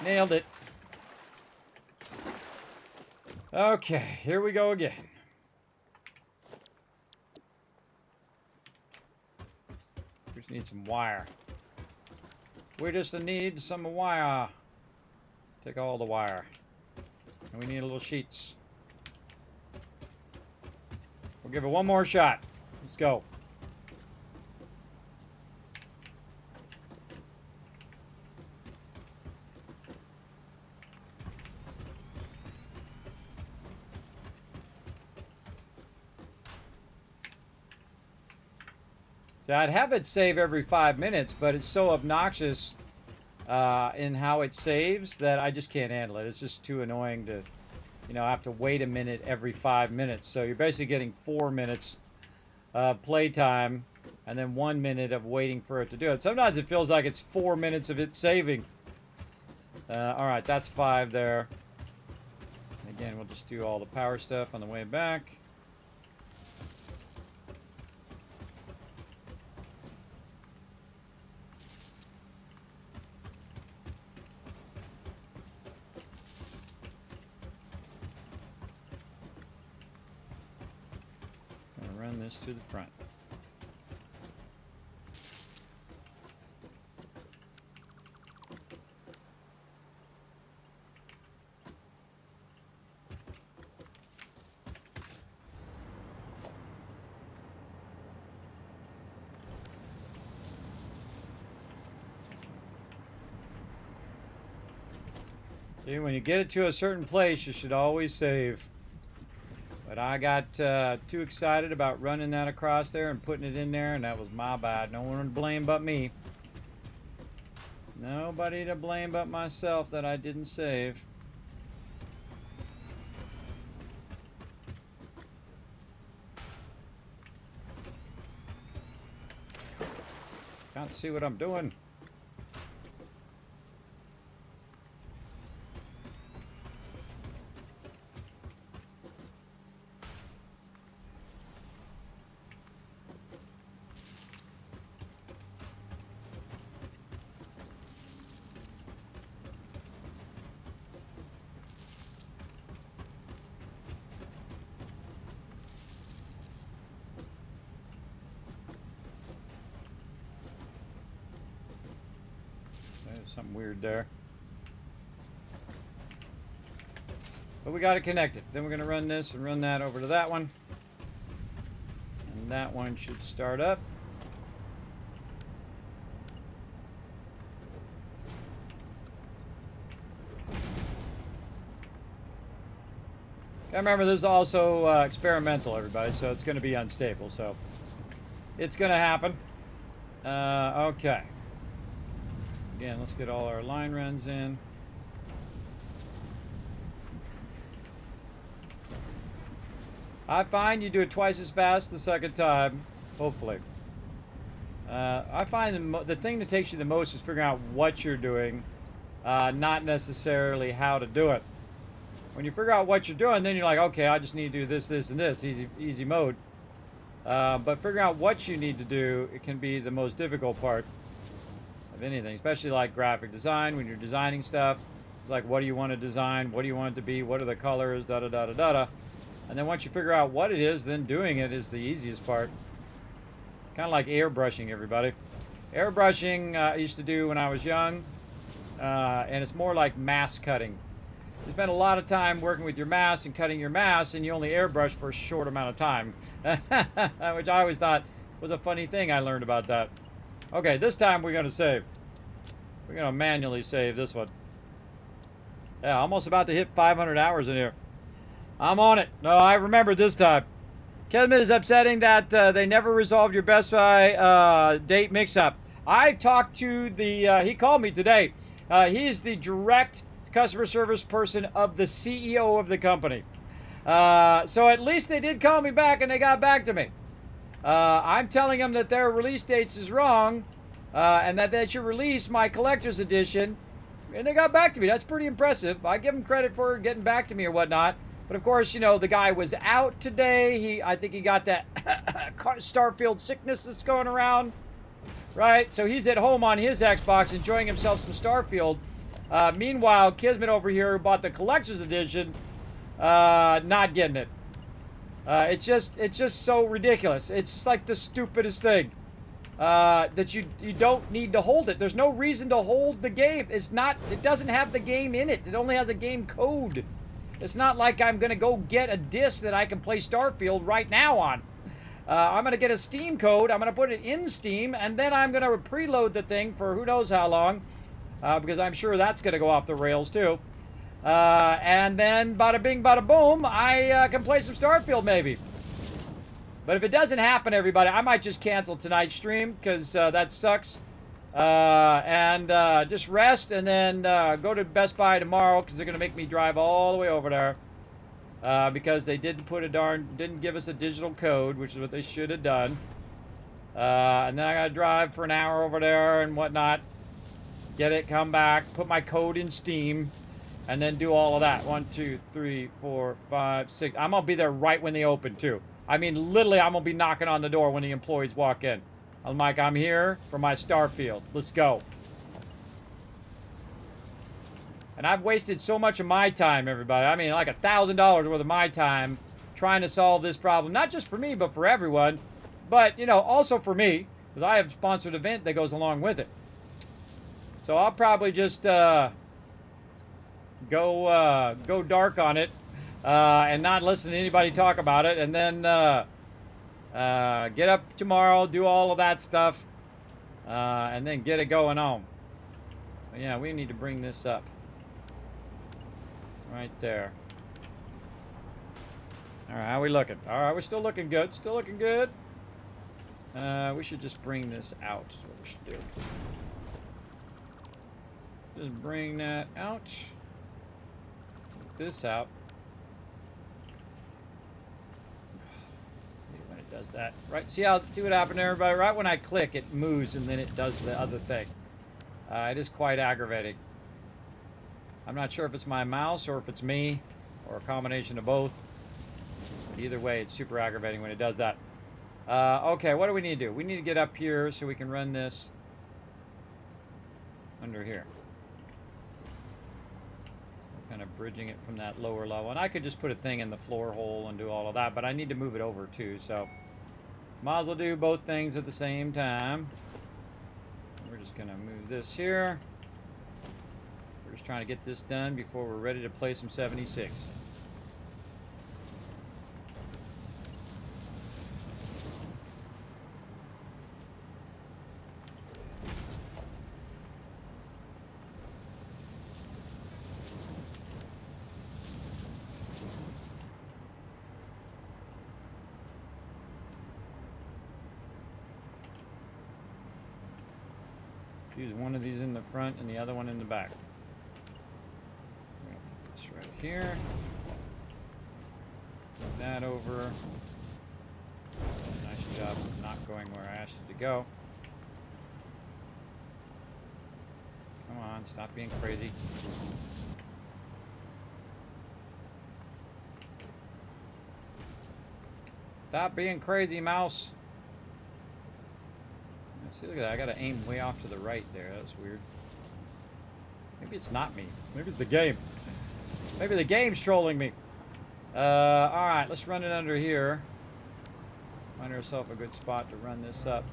Nailed it. Okay, here we go again. We just need some wire. We just need some wire. Take all the wire. And we need little sheets. We'll give it one more shot. Let's go. So I'd have it save every 5 minutes, but it's so obnoxious in how it saves that I just can't handle it. It's just too annoying to, have to wait a minute every 5 minutes. So you're basically getting 4 minutes playtime and then 1 minute of waiting for it to do it. Sometimes it feels like it's 4 minutes of it saving. All right, that's 5 there. And again, we'll just do all the power stuff on the way back. Run this to the front. See, when you get it to a certain place, you should always save. But I got too excited about running that across there and putting it in there, and that was my bad. No one to blame but me. Nobody to blame but myself that I didn't save. Can't see what I'm doing. Something weird there. But we got it connected. Then we're going to run this and run that over to that one. And that one should start up. Remember, this is also experimental, everybody, so it's going to be unstable. So it's going to happen. Okay. Again, let's get all our line runs in. I find you do it twice as fast the second time, hopefully. I find the thing that takes you the most is figuring out what you're doing, not necessarily how to do it. When you figure out what you're doing, then you're like, okay, I just need to do this, this, and this, easy mode. But figuring out what you need to do, it can be the most difficult part of anything, especially like graphic design. When you're designing stuff, it's like, what do you want to design? What do you want it to be? What are the colors? Da-da-da-da-da-da. And then once you figure out what it is, then doing it is the easiest part. Kind of like airbrushing, everybody. Airbrushing I used to do when I was young, and it's more like mask cutting. You spend a lot of time working with your mask and cutting your mask, and you only airbrush for a short amount of time, which I always thought was a funny thing I learned about that. Okay, this time we're going to save. We're going to manually save this one. Yeah, almost about to hit 500 hours in here. I'm on it. No, I remember this time. Kismet is upsetting that they never resolved your Best Buy date mix-up. I talked to the, he called me today. He's the direct customer service person of the CEO of the company. So at least they did call me back and they got back to me. I'm telling them that their release dates is wrong and that they should release my collector's edition. And they got back to me. That's pretty impressive. I give them credit for getting back to me or whatnot. But of course, you know, the guy was out today. I think he got that Starfield sickness that's going around. Right? So he's at home on his Xbox enjoying himself some Starfield. Meanwhile, Kismet over here who bought the collector's edition, not getting it. It's just so ridiculous. It's just like the stupidest thing. That you don't need to hold it. There's no reason to hold the game. It doesn't have the game in it. It only has a game code. It's not like I'm going to go get a disc that I can play Starfield right now on. I'm going to get a Steam code. I'm going to put it in Steam, and then I'm going to preload the thing for who knows how long, because I'm sure that's going to go off the rails too. And then bada bing, bada boom, I can play some Starfield maybe. But if it doesn't happen, everybody, I might just cancel tonight's stream because that sucks. And just rest and then go to Best Buy tomorrow because they're going to make me drive all the way over there. Because they didn't give us a digital code, which is what they should have done. And then I got to drive for an hour over there and whatnot. Get it, come back, put my code in Steam, and then do all of that. 1, 2, 3, 4, 5, 6. I'm going to be there right when they open, too. I mean, literally, I'm going to be knocking on the door when the employees walk in. I'm like, I'm here for my Starfield. Let's go. And I've wasted so much of my time, everybody. I mean, like $1,000 worth of my time trying to solve this problem. Not just for me, but for everyone. But, you know, also for me. Because I have a sponsored event that goes along with it. So I'll probably just go dark on it. And not listen to anybody talk about it, and then get up tomorrow, do all of that stuff, and then get it going on. But yeah, we need to bring this up. Right there. Alright, how are we looking? Alright, we're still looking good. Still looking good. We should just bring this out. Is what we should do. Just bring that out. Get this out. Does that right? See what happened there, everybody? Right when I click, it moves and then it does the other thing. It is quite aggravating. I'm not sure if it's my mouse or if it's me or a combination of both. But either way, it's super aggravating when it does that. Okay, what do we need to do? We need to get up here so we can run this under here. So kind of bridging it from that lower level. And I could just put a thing in the floor hole and do all of that, but I need to move it over too, so might as well do both things at the same time. We're just going to move this here. We're just trying to get this done before we're ready to play some 76. Use one of these in the front and the other one in the back. We're going to put this right here. Put that over. Nice job of not going where I asked you to go. Come on, stop being crazy. Stop being crazy, mouse. See, look at that. I gotta aim way off to the right there. That was weird. Maybe it's not me. Maybe it's the game. Maybe the game's trolling me. Alright, let's run it under here. Find ourselves a good spot to run this up.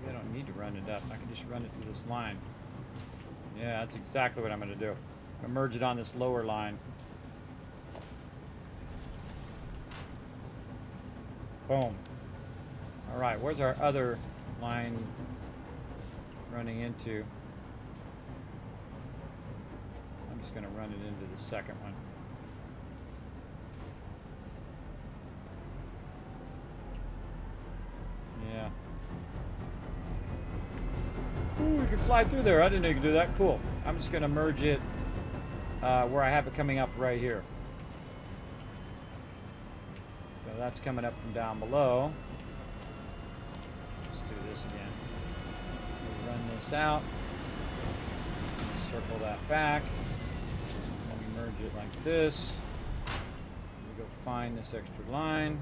Maybe I don't need to run it up. I can just run it to this line. Yeah, that's exactly what I'm gonna do. I'm gonna merge it on this lower line. Boom. All right, where's our other line running into? I'm just going to run it into the second one. Yeah. Ooh, we can fly through there. I didn't know you could do that. Cool. I'm just going to merge it where I have it coming up right here. So that's coming up from down below. Let's do this again. We'll run this out. Circle that back. Let me merge it like this. We go find this extra line.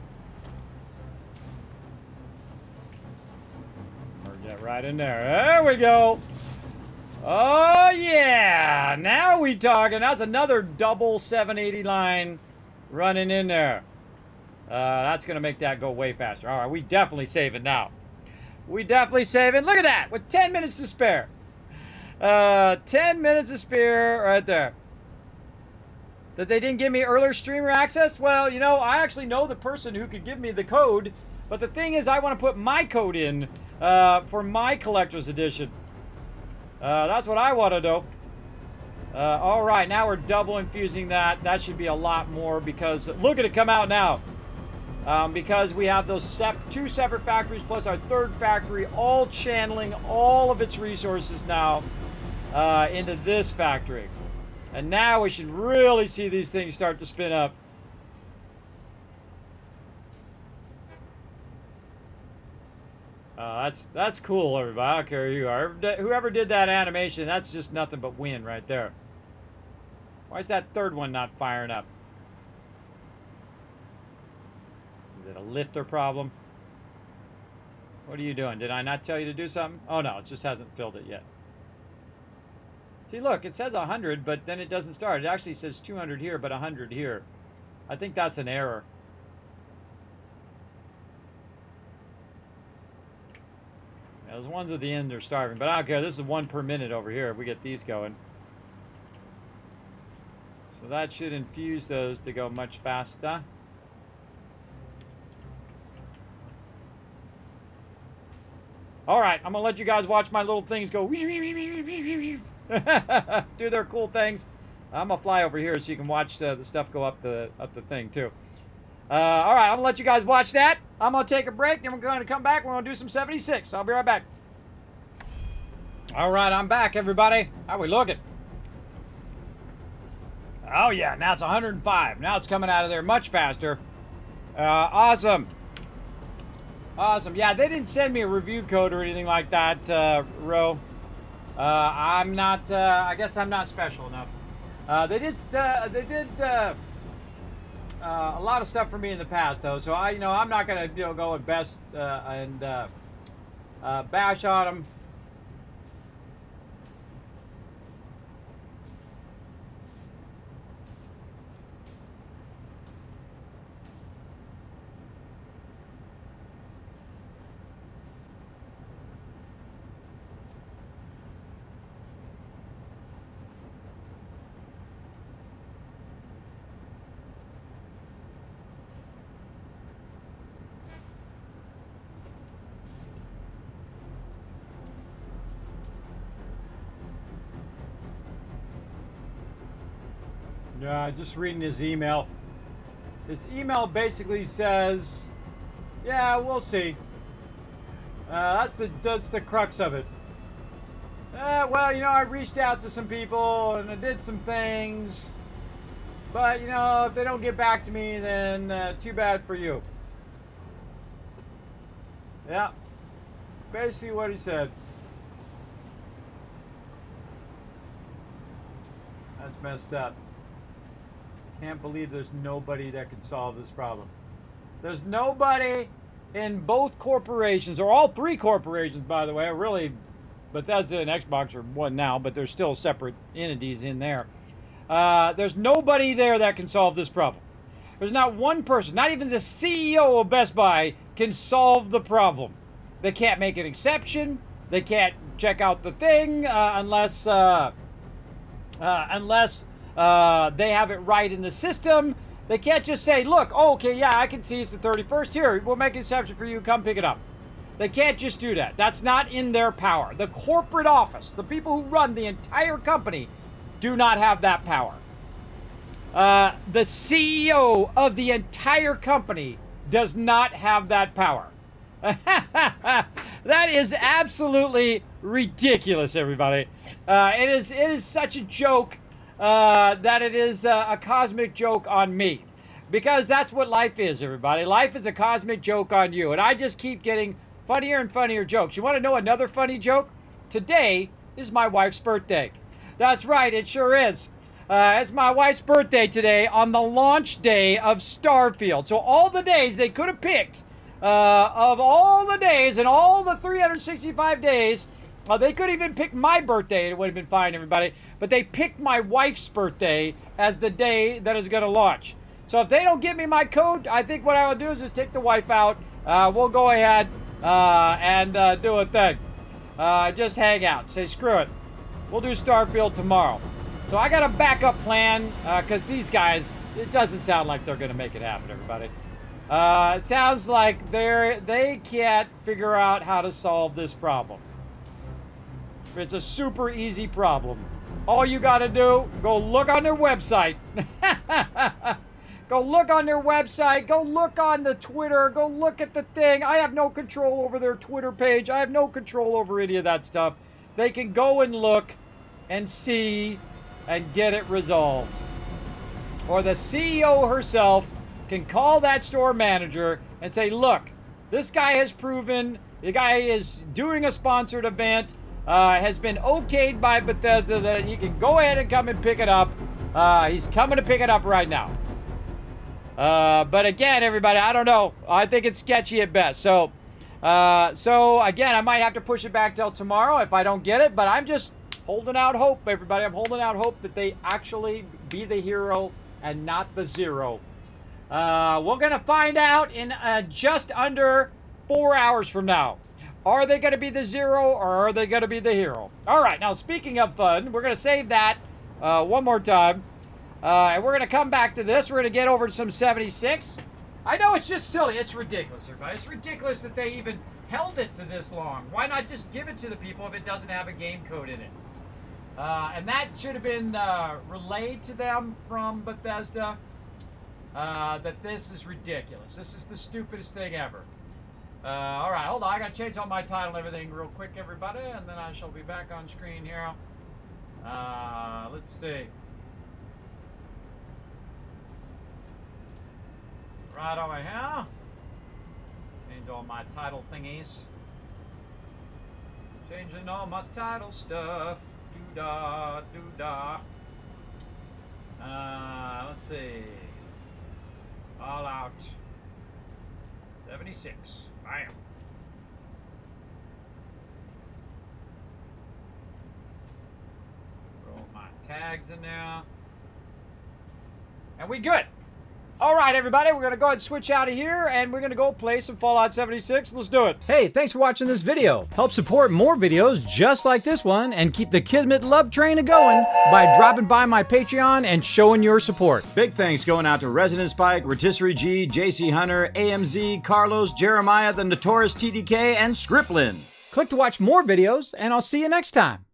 Merge that right in there. There we go. Oh yeah! Now we talking. That's another double 780 line running in there. That's gonna make that go way faster. All right, we definitely saving now. We definitely saving. Look at that, with 10 minutes to spare. 10 minutes to spare right there. That they didn't give me earlier streamer access? Well, you know, I actually know the person who could give me the code, but the thing is, I want to put my code in for my collector's edition. That's what I want to do. All right, now we're double infusing that. That should be a lot more because look at it come out now. Because we have those two separate factories plus our third factory all channeling all of its resources now into this factory. And now we should really see these things start to spin up. That's cool, everybody. I don't care who you are. Whoever did that animation, that's just nothing but win right there. Why is that third one not firing up? Is it a lifter problem? What are you doing? Did I not tell you to do something? Oh no, it just hasn't filled it yet. See, look, it says 100, but then it doesn't start. It actually says 200 here, but 100 here. I think that's an error. Yeah, those ones at the end are starving, but I don't care. This is 1 per minute over here if we get these going. So that should infuse those to go much faster. All right, I'm gonna let you guys watch my little things go. Do their cool things. I'm gonna fly over here so you can watch the stuff go up the thing too. All right, I'm gonna let you guys watch that. I'm gonna take a break, then we're gonna come back. We're gonna do some 76. I'll be right back. All right, I'm back, everybody. How we looking? Oh yeah, now it's 105. Now it's coming out of there much faster. Awesome. Awesome. Yeah, they didn't send me a review code or anything like that, Ro. I'm not, I guess I'm not special enough. They did a lot of stuff for me in the past, though, so I'm not gonna, go and bash on them. Yeah, just reading his email. His email basically says, "Yeah, we'll see." That's the crux of it. Well, I reached out to some people and I did some things, but if they don't get back to me, then too bad for you. Yeah, basically what he said. That's messed up. Can't believe there's nobody that can solve this problem. There's nobody in both corporations, or all three corporations, by the way. Really, Bethesda and Xbox are one now, but there's still separate entities in there. There's nobody there that can solve this problem. There's not one person, not even the CEO of Best Buy, can solve the problem. They can't make an exception. They can't check out the thing unless they have it right in the system. They can't just say, look, okay, yeah, I can see it's the 31st. Here, we'll make an exception for you. Come pick it up. They can't just do that. That's not in their power. The corporate office, the people who run the entire company, do not have that power. The CEO of the entire company does not have that power. That is absolutely ridiculous, everybody. It is such a joke that it is a cosmic joke on me. Because that's what life is, everybody. Life is a cosmic joke on you. And I just keep getting funnier and funnier jokes. You want to know another funny joke? Today is my wife's birthday. That's right, it sure is. It's my wife's birthday today on the launch day of Starfield. So all the days they could have picked, of all the days and all the 365 days, they could even pick my birthday. It would have been fine, everybody. But they picked my wife's birthday as the day that is going to launch. So if they don't give me my code, I think what I will do is just take the wife out. We'll go ahead and do a thing. Just hang out. Say, screw it. We'll do Starfield tomorrow. So I got a backup plan because these guys, it doesn't sound like they're going to make it happen, everybody. It sounds like they can't figure out how to solve this problem. It's a super easy problem. All you got to do, go look on their website. Go look on their website. Go look on the Twitter. Go look at the thing. I have no control over their Twitter page. I have no control over any of that stuff. They can go and look and see and get it resolved. Or the CEO herself can call that store manager and say, look, this guy has proven, the guy is doing a sponsored event, has been okayed by Bethesda, that he can go ahead and come and pick it up. He's coming to pick it up right now. But again, everybody, I don't know. I think it's sketchy at best. So again, I might have to push it back till tomorrow if I don't get it. But I'm just holding out hope, everybody. I'm holding out hope that they actually be the hero and not the zero. We're going to find out in just under 4 hours from now. Are they going to be the zero or are they going to be the hero? All right, now speaking of fun, we're going to save that one more time. And we're going to come back to this. We're going to get over to some 76. I know it's just silly. It's ridiculous, everybody. It's ridiculous that they even held it to this long. Why not just give it to the people if it doesn't have a game code in it? And that should have been relayed to them from Bethesda, that this is ridiculous. This is the stupidest thing ever. All right, hold on. I got to change all my title and everything real quick, everybody, and then I shall be back on screen here. Let's see. Right over here. Change all my title thingies. Changing all my title stuff. Doo-dah, doo-dah. Let's see. All out. 76. Bam. Throw my tags in there. And we good. All right, everybody, we're going to go ahead and switch out of here, and we're going to go play some Fallout 76. Let's do it. Hey, thanks for watching this video. Help support more videos just like this one, and keep the Kismet love train a-going by dropping by my Patreon and showing your support. Big thanks going out to Resident Spike, Rotisserie G, JC Hunter, AMZ, Carlos, Jeremiah, the Notorious TDK, and Scriptlin. Click to watch more videos, and I'll see you next time.